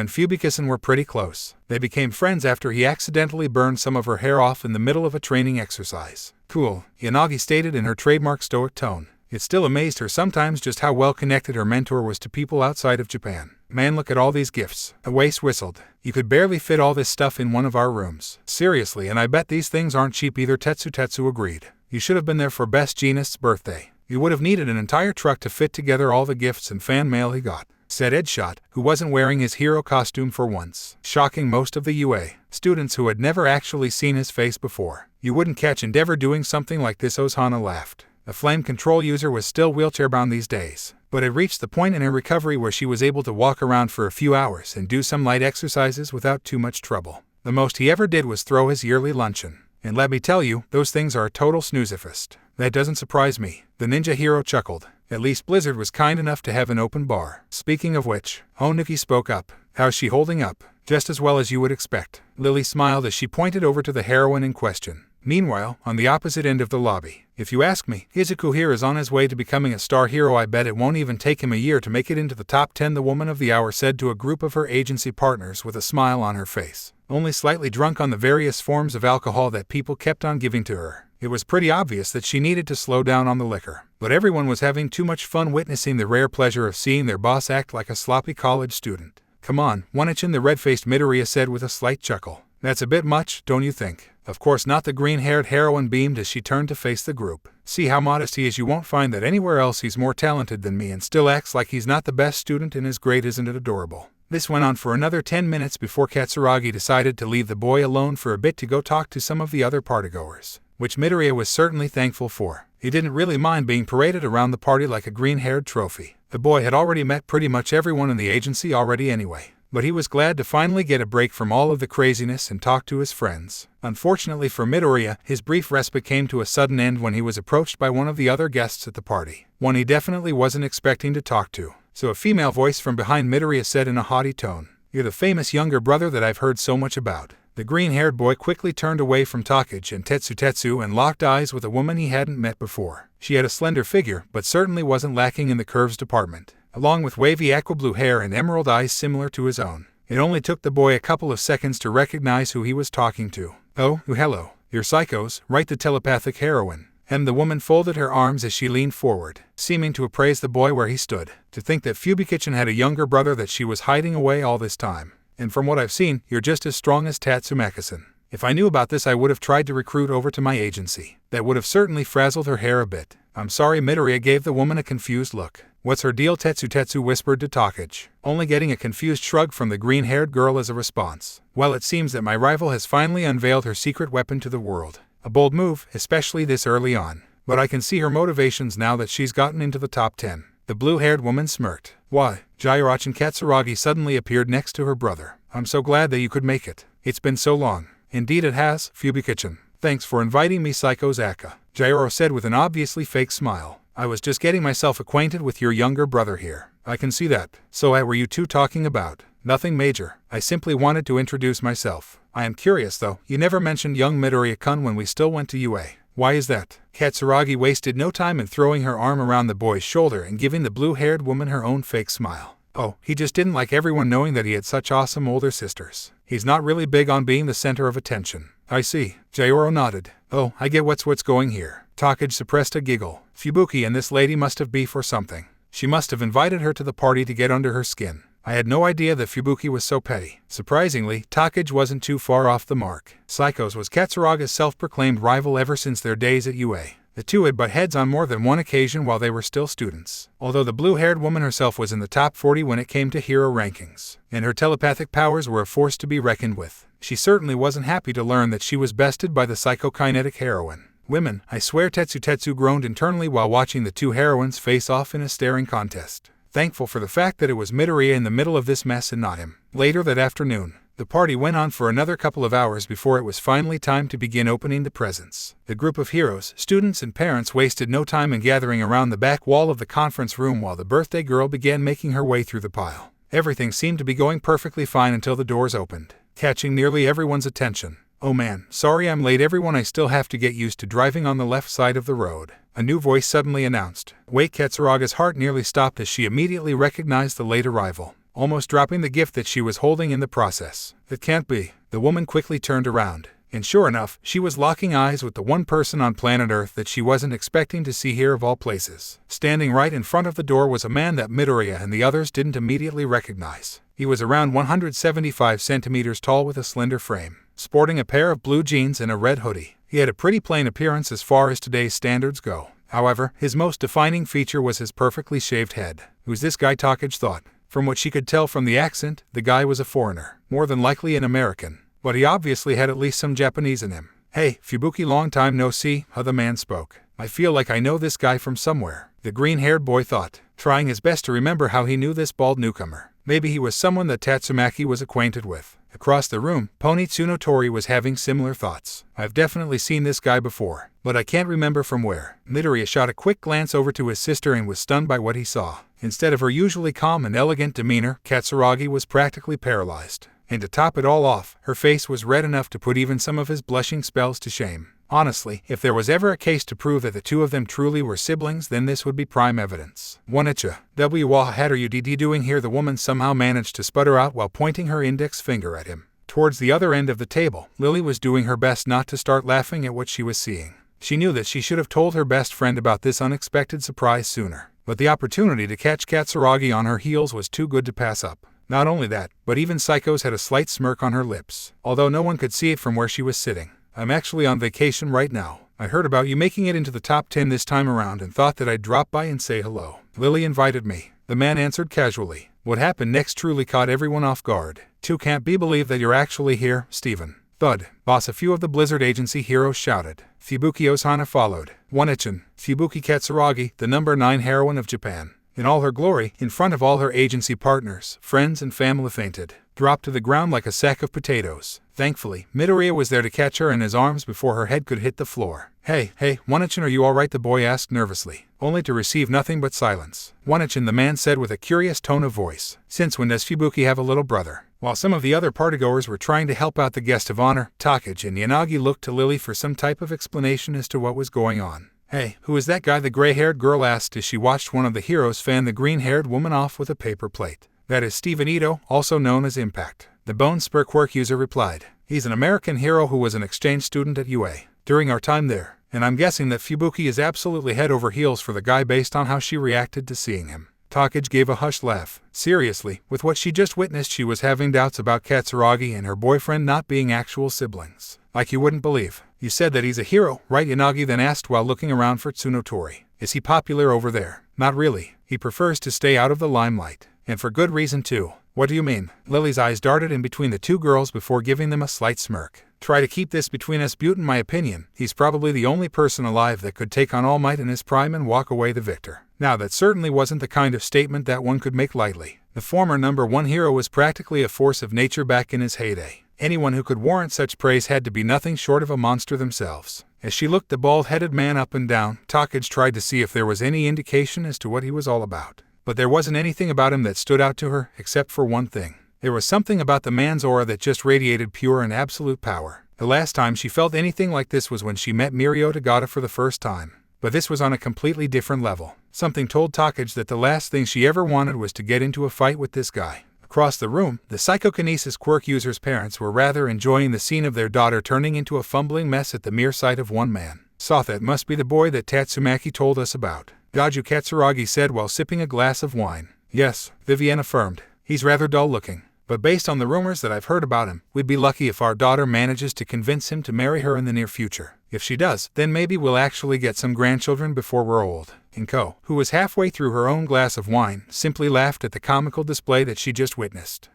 and Fubuki were pretty close. They became friends after he accidentally burned some of her hair off in the middle of a training exercise." "Cool," Yanagi stated in her trademark stoic tone. It still amazed her sometimes just how well connected her mentor was to people outside of Japan. "Man, look at all these gifts." Awase whistled. "You could barely fit all this stuff in one of our rooms." "Seriously, and I bet these things aren't cheap either." Tetsu agreed. "You should have been there for Best Jeanist's birthday. You would have needed an entire truck to fit together all the gifts and fan mail he got," said Edshot, who wasn't wearing his hero costume for once, shocking most of the UA students who had never actually seen his face before. "You wouldn't catch Endeavor doing something like this." Ozhana laughed. The flame control user was still wheelchair-bound these days, but had reached the point in her recovery where she was able to walk around for a few hours and do some light exercises without too much trouble. The most he ever did was throw his yearly luncheon. And let me tell you, those things are a total snoozifist. That doesn't surprise me, the ninja hero chuckled. At least Blizzard was kind enough to have an open bar. Speaking of which, Onuki spoke up. How's she holding up? Just as well as you would expect. Lily smiled as she pointed over to the heroine in question. Meanwhile, on the opposite end of the lobby, if you ask me, Izuku here is on his way to becoming a star hero. I bet it won't even take him a year to make it into the top 10, the woman of the hour said to a group of her agency partners with a smile on her face. Only slightly drunk on the various forms of alcohol that people kept on giving to her, it was pretty obvious that she needed to slow down on the liquor. But everyone was having too much fun witnessing the rare pleasure of seeing their boss act like a sloppy college student. Come on, One-Ichin, the red-faced Midoriya said with a slight chuckle. That's a bit much, don't you think? Of course not, the green-haired heroine beamed as she turned to face the group. See how modest he is. You won't find that anywhere else. He's more talented than me and still acts like he's not the best student in his grade. Isn't it adorable? This went on for another 10 minutes before Katsuragi decided to leave the boy alone for a bit to go talk to some of the other partygoers, which Midoriya was certainly thankful for. He didn't really mind being paraded around the party like a green-haired trophy. The boy had already met pretty much everyone in the agency already anyway, but he was glad to finally get a break from all of the craziness and talk to his friends. Unfortunately for Midoriya, his brief respite came to a sudden end when he was approached by one of the other guests at the party, one he definitely wasn't expecting to talk to. So a female voice from behind Midoriya said in a haughty tone, "You're the famous younger brother that I've heard so much about." The green-haired boy quickly turned away from Takagi and Tetsu and locked eyes with a woman he hadn't met before. She had a slender figure, but certainly wasn't lacking in the curves department, along with wavy aqua-blue hair and emerald eyes similar to his own. It only took the boy a couple of seconds to recognize who he was talking to. "Oh, hello. You're Psychos, right? The telepathic heroine." And the woman folded her arms as she leaned forward, seeming to appraise the boy where he stood. To think that Fubikichin had a younger brother that she was hiding away all this time. And from what I've seen, you're just as strong as Tatsumaki-san. If I knew about this, I would have tried to recruit over to my agency. That would have certainly frazzled her hair a bit. I'm sorry. Midoriya gave the woman a confused look. What's her deal? Tetsu whispered to Takagi, only getting a confused shrug from the green-haired girl as a response. Well, it seems that my rival has finally unveiled her secret weapon to the world. A bold move, especially this early on. But I can see her motivations now that she's gotten into the top 10. The blue-haired woman smirked. Why? Jiraiya Katsuragi suddenly appeared next to her brother. I'm so glad that you could make it. It's been so long. Indeed it has, Fubikichin. Thanks for inviting me, Psycho Zaka. Jiraiya said with an obviously fake smile. I was just getting myself acquainted with your younger brother here. I can see that. So what were you two talking about? Nothing major. I simply wanted to introduce myself. I am curious though, you never mentioned young Midoriya-kun when we still went to UA. Why is that? Katsuragi wasted no time in throwing her arm around the boy's shoulder and giving the blue-haired woman her own fake smile. Oh, he just didn't like everyone knowing that he had such awesome older sisters. He's not really big on being the center of attention. I see. Jiraiya nodded. Oh, I get what's going here. Takagi suppressed a giggle. Fubuki and this lady must have beef or something. She must have invited her to the party to get under her skin. I had no idea that Fubuki was so petty. Surprisingly, Takagi wasn't too far off the mark. Psychos was Katsuraga's self-proclaimed rival ever since their days at UA. The two had butt heads on more than one occasion while they were still students. Although the blue-haired woman herself was in the top 40 when it came to hero rankings, and her telepathic powers were a force to be reckoned with, she certainly wasn't happy to learn that she was bested by the psychokinetic heroine. Women, I swear, Tetsu groaned internally while watching the two heroines face off in a staring contest, thankful for the fact that it was Midoriya in the middle of this mess and not him. Later that afternoon, the party went on for another couple of hours before it was finally time to begin opening the presents. The group of heroes, students, and parents wasted no time in gathering around the back wall of the conference room while the birthday girl began making her way through the pile. Everything seemed to be going perfectly fine until the doors opened, catching nearly everyone's attention. Oh man, sorry I'm late everyone, I still have to get used to driving on the left side of the road, a new voice suddenly announced. Wait, Katsuraga's heart nearly stopped as she immediately recognized the late arrival, almost dropping the gift that she was holding in the process. It can't be. The woman quickly turned around, and sure enough, she was locking eyes with the one person on planet Earth that she wasn't expecting to see here of all places. Standing right in front of the door was a man that Midoriya and the others didn't immediately recognize. He was around 175 centimeters tall with a slender frame, sporting a pair of blue jeans and a red hoodie. He had a pretty plain appearance as far as today's standards go. However, his most defining feature was his perfectly shaved head. Who's this guy, Takagi thought. From what she could tell from the accent, the guy was a foreigner, more than likely an American, but he obviously had at least some Japanese in him. Hey, Fubuki, long time no see, the man spoke. I feel like I know this guy from somewhere, the green-haired boy thought, trying his best to remember how he knew this bald newcomer. Maybe he was someone that Tatsumaki was acquainted with. Across the room, Pony Tsunotori was having similar thoughts. I've definitely seen this guy before, but I can't remember from where. Midoriya shot a quick glance over to his sister and was stunned by what he saw. Instead of her usually calm and elegant demeanor, Katsuragi was practically paralyzed. And to top it all off, her face was red enough to put even some of his blushing spells to shame. Honestly, if there was ever a case to prove that the two of them truly were siblings, then this would be prime evidence. Wanicha, what are you doing here? The woman somehow managed to sputter out while pointing her index finger at him. Towards the other end of the table, Lily was doing her best not to start laughing at what she was seeing. She knew that she should have told her best friend about this unexpected surprise sooner, but the opportunity to catch Katsuragi on her heels was too good to pass up. Not only that, but even Psycho's had a slight smirk on her lips, although no one could see it from where she was sitting. I'm actually on vacation right now. I heard about you making it into the top 10 this time around and thought that I'd drop by and say hello. Lily invited me, the man answered casually. What happened next truly caught everyone off guard. Can't believe that you're actually here, Steven. Thud, boss. A few of the Blizzard Agency heroes shouted. Fubuki Ozhana followed. One-ichin, Fubuki Katsuragi, the number 9 heroine of Japan. In all her glory, in front of all her agency partners, friends and family fainted, dropped to the ground like a sack of potatoes. Thankfully, Midoriya was there to catch her in his arms before her head could hit the floor. Hey, One-ichin, are you alright? The boy asked nervously, only to receive nothing but silence. One-ichin, the man said with a curious tone of voice. Since when does Fubuki have a little brother? While some of the other partygoers were trying to help out the guest of honor, Takagi and Yanagi looked to Lily for some type of explanation as to what was going on. Hey, who is that guy? The gray-haired girl asked as she watched one of the heroes fan the green-haired woman off with a paper plate. That is Steven Ito, also known as Impact. The Bone Spur Quirk user replied. He's an American hero who was an exchange student at UA during our time there, and I'm guessing that Fubuki is absolutely head over heels for the guy based on how she reacted to seeing him. Takagi gave a hushed laugh. Seriously, with what she just witnessed, she was having doubts about Katsuragi and her boyfriend not being actual siblings. Like you wouldn't believe. You said that he's a hero, right? Yanagi then asked while looking around for Tsunotori. Is he popular over there? Not really. He prefers to stay out of the limelight. And for good reason too. What do you mean? Lily's eyes darted in between the two girls before giving them a slight smirk. Try to keep this between us, Butte. In my opinion, he's probably the only person alive that could take on All Might in his prime and walk away the victor. Now that certainly wasn't the kind of statement that one could make lightly. The former number 1 hero was practically a force of nature back in his heyday. Anyone who could warrant such praise had to be nothing short of a monster themselves. As she looked the bald-headed man up and down, Takagi tried to see if there was any indication as to what he was all about. But there wasn't anything about him that stood out to her, except for one thing. There was something about the man's aura that just radiated pure and absolute power. The last time she felt anything like this was when she met Mirio Tagata for the first time. But this was on a completely different level. Something told Takagi that the last thing she ever wanted was to get into a fight with this guy. Across the room, the psychokinesis quirk user's parents were rather enjoying the scene of their daughter turning into a fumbling mess at the mere sight of one man. That must be the boy that Tatsumaki told us about, Daju Katsuragi said while sipping a glass of wine. Yes, Vivienne affirmed. He's rather dull-looking. But based on the rumors that I've heard about him, we'd be lucky if our daughter manages to convince him to marry her in the near future. If she does, then maybe we'll actually get some grandchildren before we're old. Inko, who was halfway through her own glass of wine, simply laughed at the comical display that she just witnessed.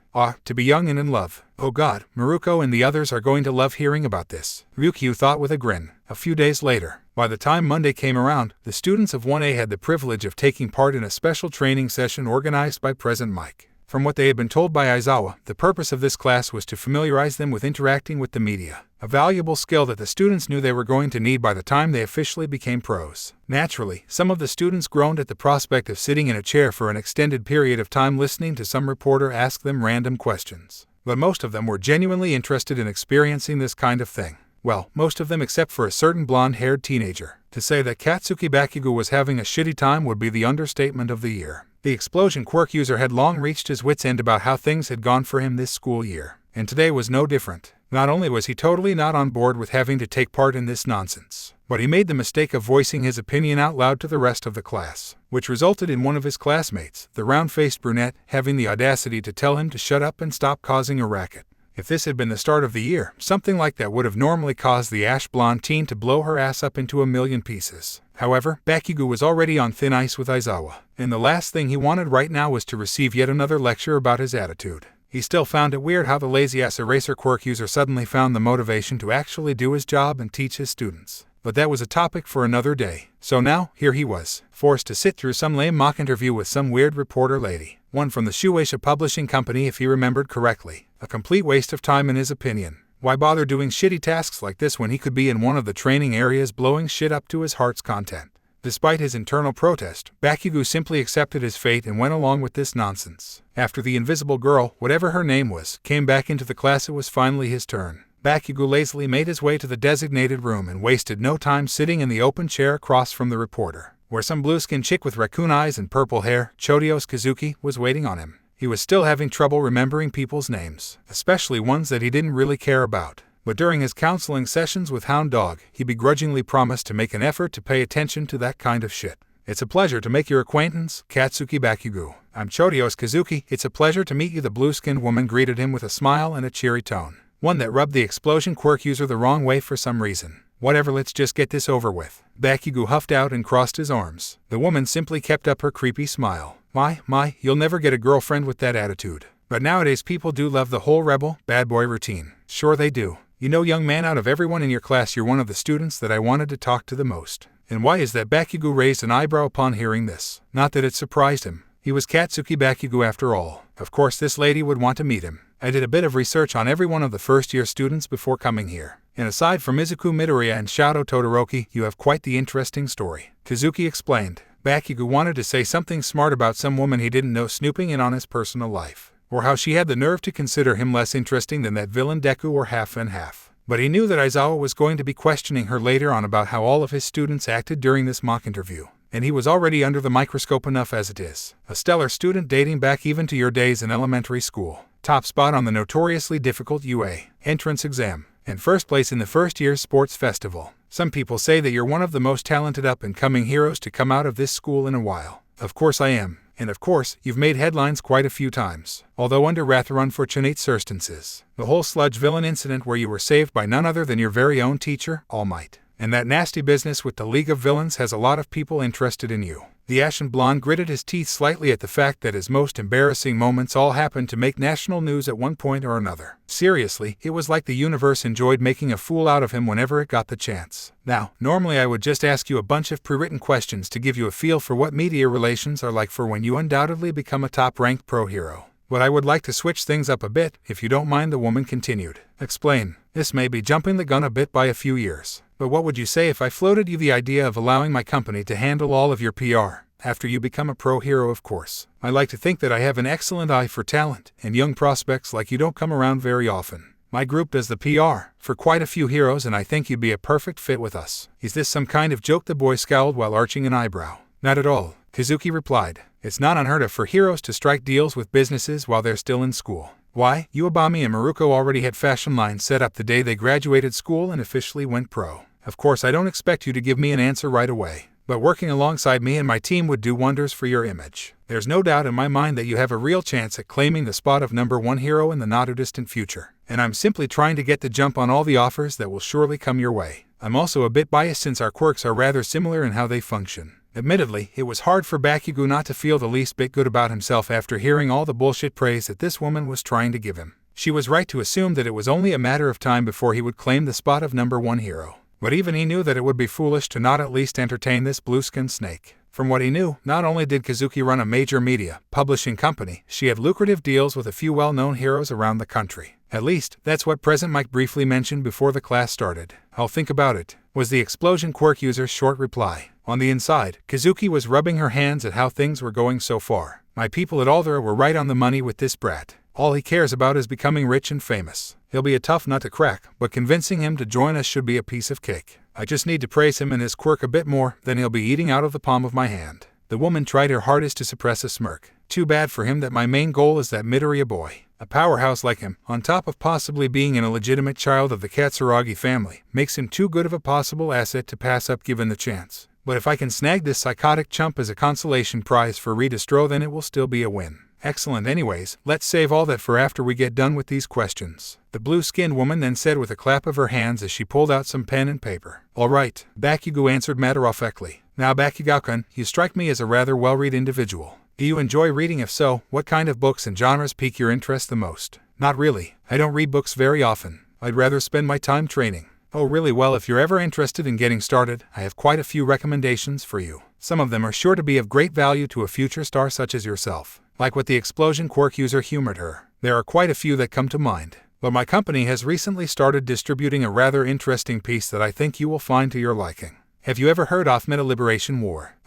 To be young and in love. Oh God, Maruko and the others are going to love hearing about this, Ryukyu thought with a grin. A few days later, by the time Monday came around, the students of 1A had the privilege of taking part in a special training session organized by President Mike. From what they had been told by Aizawa, the purpose of this class was to familiarize them with interacting with the media, a valuable skill that the students knew they were going to need by the time they officially became pros. Naturally, some of the students groaned at the prospect of sitting in a chair for an extended period of time listening to some reporter ask them random questions. But most of them were genuinely interested in experiencing this kind of thing. Well, most of them except for a certain blonde-haired teenager. To say that Katsuki Bakugo was having a shitty time would be the understatement of the year. The explosion quirk user had long reached his wits' end about how things had gone for him this school year, and today was no different. Not only was he totally not on board with having to take part in this nonsense, but he made the mistake of voicing his opinion out loud to the rest of the class, which resulted in one of his classmates, the round-faced brunette, having the audacity to tell him to shut up and stop causing a racket. If this had been the start of the year, something like that would have normally caused the ash-blonde teen to blow her ass up into a million pieces. However, Bakugo was already on thin ice with Aizawa, and the last thing he wanted right now was to receive yet another lecture about his attitude. He still found it weird how the lazy-ass eraser quirk user suddenly found the motivation to actually do his job and teach his students. but that was a topic for another day. So now, here he was, forced to sit through some lame mock interview with some weird reporter lady. One from the Shueisha Publishing Company if he remembered correctly. A complete waste of time in his opinion. Why bother doing shitty tasks like this when he could be in one of the training areas blowing shit up to his heart's content? Despite his internal protest, Bakugo simply accepted his fate and went along with this nonsense. After the invisible girl, whatever her name was, came back into the class, it was finally his turn. Bakugo lazily made his way to the designated room and wasted no time sitting in the open chair across from the reporter, where some blue-skinned chick with raccoon eyes and purple hair, Chodio's Kazuki, was waiting on him. He was still having trouble remembering people's names, especially ones that he didn't really care about. But during his counseling sessions with Hound Dog, he begrudgingly promised to make an effort to pay attention to that kind of shit. It's a pleasure to make your acquaintance, Katsuki Bakugo. I'm Chodio's Kazuki. It's a pleasure to meet you. The blue-skinned woman greeted him with a smile and a cheery tone. One that rubbed the explosion quirk user the wrong way for some reason. Whatever, let's just get this over with. Bakugo huffed out and crossed his arms. The woman simply kept up her creepy smile. My, you'll never get a girlfriend with that attitude. But nowadays people do love the whole rebel, bad boy routine. Sure they do. You know, young man, out of everyone in your class, you're one of the students that I wanted to talk to the most. And why is that? Bakugo raised an eyebrow upon hearing this. Not that it surprised him. He was Katsuki Bakugo after all. Of course this lady would want to meet him. I did a bit of research on every one of the first-year students before coming here. And aside from Izuku Midoriya and Shadow Todoroki, you have quite the interesting story. Kazuki explained. Bakugo wanted to say something smart about some woman he didn't know snooping in on his personal life, or how she had the nerve to consider him less interesting than that villain Deku, or half and half. But he knew that Aizawa was going to be questioning her later on about how all of his students acted during this mock interview, and he was already under the microscope enough as it is. A stellar student dating back even to your days in elementary school. Top spot on the notoriously difficult UA entrance exam, and first place in the first year's sports festival. Some people say that you're one of the most talented up-and-coming heroes to come out of this school in a while. Of course I am, and of course, you've made headlines quite a few times, although under rather unfortunate circumstances. The whole sludge villain incident where you were saved by none other than your very own teacher, All Might. And that nasty business with the League of Villains has a lot of people interested in you. The ashen blonde gritted his teeth slightly at the fact that his most embarrassing moments all happened to make national news at one point or another. Seriously, it was like the universe enjoyed making a fool out of him whenever it got the chance. Now, normally I would just ask you a bunch of pre-written questions to give you a feel for what media relations are like for when you undoubtedly become a top-ranked pro hero. But I would like to switch things up a bit, if you don't mind, the woman continued. Explain. This may be jumping the gun a bit by a few years. But what would you say if I floated you the idea of allowing my company to handle all of your PR? After you become a pro hero, of course. I like to think that I have an excellent eye for talent, and young prospects like you don't come around very often. My group does the PR for quite a few heroes, and I think you'd be a perfect fit with us. Is this some kind of joke? The boy scowled while arching an eyebrow. Not at all, Kazuki replied. It's not unheard of for heroes to strike deals with businesses while they're still in school. Why, Uebami and Maruko already had fashion lines set up the day they graduated school and officially went pro. Of course, I don't expect you to give me an answer right away, but working alongside me and my team would do wonders for your image. There's no doubt in my mind that you have a real chance at claiming the spot of #1 hero in the not-too-distant future, and I'm simply trying to get the jump on all the offers that will surely come your way. I'm also a bit biased since our quirks are rather similar in how they function. Admittedly, it was hard for Bakugo not to feel the least bit good about himself after hearing all the bullshit praise that this woman was trying to give him. She was right to assume that it was only a matter of time before he would claim the spot of #1 hero. But even he knew that it would be foolish to not at least entertain this blue-skinned snake. From what he knew, not only did Kazuki run a major media publishing company, she had lucrative deals with a few well-known heroes around the country. At least, that's what President Mike briefly mentioned before the class started. I'll think about it, was the explosion quirk user's short reply. On the inside, Kazuki was rubbing her hands at how things were going so far. My people at Aldera were right on the money with this brat. All he cares about is becoming rich and famous. He'll be a tough nut to crack, but convincing him to join us should be a piece of cake. I just need to praise him and his quirk a bit more, then he'll be eating out of the palm of my hand. The woman tried her hardest to suppress a smirk. Too bad for him that my main goal is that Midoriya boy. A powerhouse like him, on top of possibly being an illegitimate child of the Katsuragi family, makes him too good of a possible asset to pass up given the chance. But if I can snag this psychotic chump as a consolation prize for Redistro, then it will still be a win. Excellent. Anyways, let's save all that for after we get done with these questions. The blue-skinned woman then said with a clap of her hands as she pulled out some pen and paper. All right, Bakugo answered matter-of-factly. Now Bakugo-kun, you strike me as a rather well-read individual. Do you enjoy reading? If so, what kind of books and genres pique your interest the most? Not really. I don't read books very often. I'd rather spend my time training. Oh really? Well, if you're ever interested in getting started, I have quite a few recommendations for you. Some of them are sure to be of great value to a future star such as yourself. Like what the explosion quirk user humored her. There are quite a few that come to mind. But my company has recently started distributing a rather interesting piece that I think you will find to your liking. Have you ever heard of Meta Liberation War?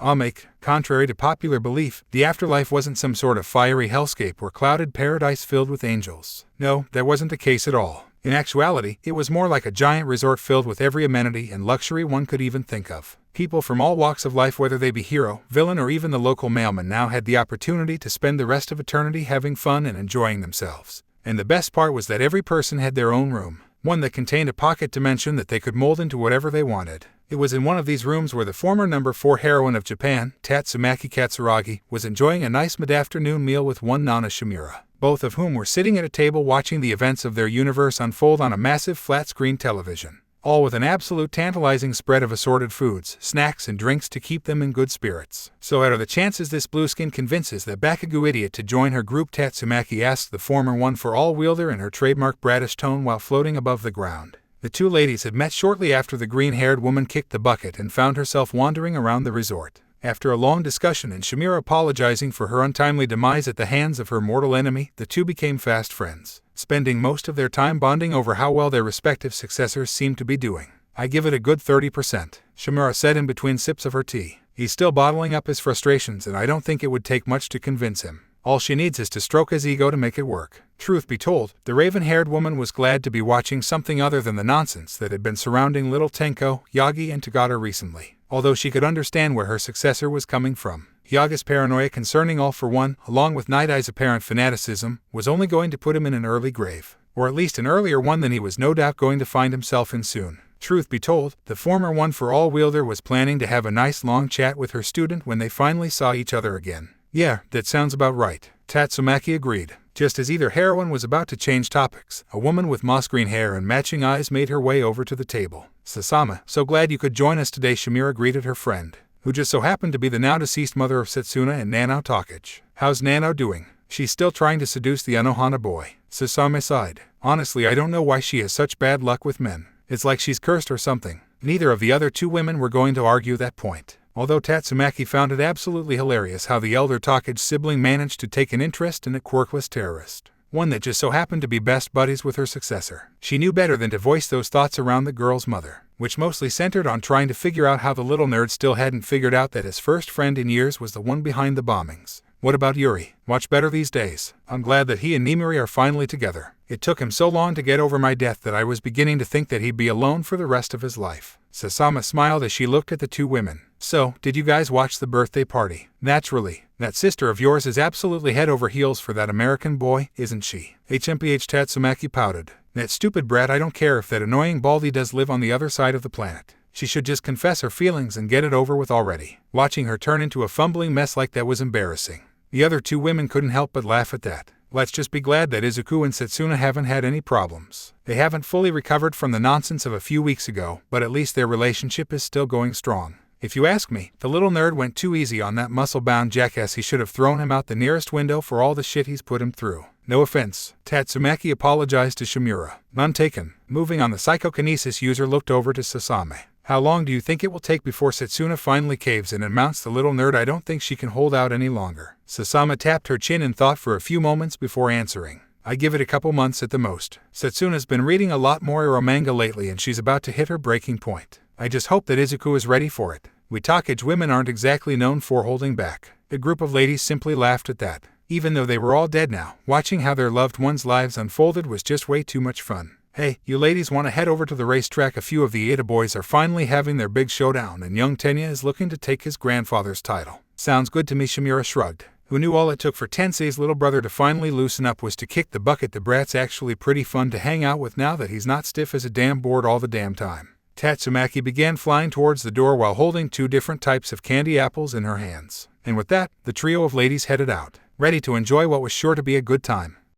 Contrary to popular belief, the afterlife wasn't some sort of fiery hellscape or clouded paradise filled with angels. No, that wasn't the case at all. In actuality, it was more like a giant resort filled with every amenity and luxury one could even think of. People from all walks of life, whether they be hero, villain, or even the local mailman, now had the opportunity to spend the rest of eternity having fun and enjoying themselves. And the best part was that every person had their own room, one that contained a pocket dimension that they could mold into whatever they wanted. It was in one of these rooms where the former number 4 heroine of Japan, Tatsumaki Katsuragi, was enjoying a nice mid-afternoon meal with one Nana Shimura, both of whom were sitting at a table watching the events of their universe unfold on a massive flat-screen television, all with an absolute tantalizing spread of assorted foods, snacks, and drinks to keep them in good spirits. So what are the chances this blueskin convinces that Bakugo idiot to join her group? Tatsumaki asked the former one-for-all wielder in her trademark bratish tone while floating above the ground. The two ladies had met shortly after the green-haired woman kicked the bucket and found herself wandering around the resort. After a long discussion and Shimura apologizing for her untimely demise at the hands of her mortal enemy, the two became fast friends, spending most of their time bonding over how well their respective successors seemed to be doing. I give it a good 30%, Shimura said in between sips of her tea. He's still bottling up his frustrations, and I don't think it would take much to convince him. All she needs is to stroke his ego to make it work. Truth be told, the raven-haired woman was glad to be watching something other than the nonsense that had been surrounding little Tenko, Yagi, and Tagata recently, although she could understand where her successor was coming from. Yaga's paranoia concerning All for One, along with Night Eye's apparent fanaticism, was only going to put him in an early grave, or at least an earlier one than he was no doubt going to find himself in soon. Truth be told, the former one-for-all wielder was planning to have a nice long chat with her student when they finally saw each other again. Yeah, that sounds about right, Tatsumaki agreed. Just as either heroine was about to change topics, a woman with moss-green hair and matching eyes made her way over to the table. Sasama, so glad you could join us today, Shimura greeted her friend, who just so happened to be the now-deceased mother of Setsuna and Nanao Takage. How's Nanao doing? She's still trying to seduce the Anohana boy. Sasame sighed. Honestly, I don't know why she has such bad luck with men. It's like she's cursed or something. Neither of the other two women were going to argue that point, although Tatsumaki found it absolutely hilarious how the elder Takage sibling managed to take an interest in a quirkless terrorist, one that just so happened to be best buddies with her successor. She knew better than to voice those thoughts around the girl's mother, which mostly centered on trying to figure out how the little nerd still hadn't figured out that his first friend in years was the one behind the bombings. What about Yuri? Much better these days. I'm glad that he and Nimuri are finally together. It took him so long to get over my death that I was beginning to think that he'd be alone for the rest of his life. Sasama smiled as she looked at the two women. So, did you guys watch the birthday party? Naturally. That sister of yours is absolutely head over heels for that American boy, isn't she? HMPH Tatsumaki pouted. That stupid brat, I don't care if that annoying Baldy does live on the other side of the planet. She should just confess her feelings and get it over with already. Watching her turn into a fumbling mess like that was embarrassing. The other two women couldn't help but laugh at that. Let's just be glad that Izuku and Setsuna haven't had any problems. They haven't fully recovered from the nonsense of a few weeks ago, but at least their relationship is still going strong. If you ask me, the little nerd went too easy on that muscle-bound jackass. He should have thrown him out the nearest window for all the shit he's put him through. No offense. Tatsumaki apologized to Shimura. None taken. Moving on, the psychokinesis user looked over to Sasame. How long do you think it will take before Setsuna finally caves in and mounts the little nerd? I don't think she can hold out any longer. Sasama tapped her chin in thought for a few moments before answering. I give it a couple months at the most. Setsuna's been reading a lot more Ero manga lately and she's about to hit her breaking point. I just hope that Izuku is ready for it. We Takage women aren't exactly known for holding back. The group of ladies simply laughed at that. Even though they were all dead now, watching how their loved ones' lives unfolded was just way too much fun. Hey, you ladies want to head over to the racetrack? A few of the Ada boys are finally having their big showdown and young Tenya is looking to take his grandfather's title. Sounds good to me, Shimura shrugged. Who knew all it took for Tensei's little brother to finally loosen up was to kick the bucket. The brat's actually pretty fun to hang out with now that he's not stiff as a damn board all the damn time. Tatsumaki began flying towards the door while holding two different types of candy apples in her hands. And with that, the trio of ladies headed out, ready to enjoy what was sure to be a good time.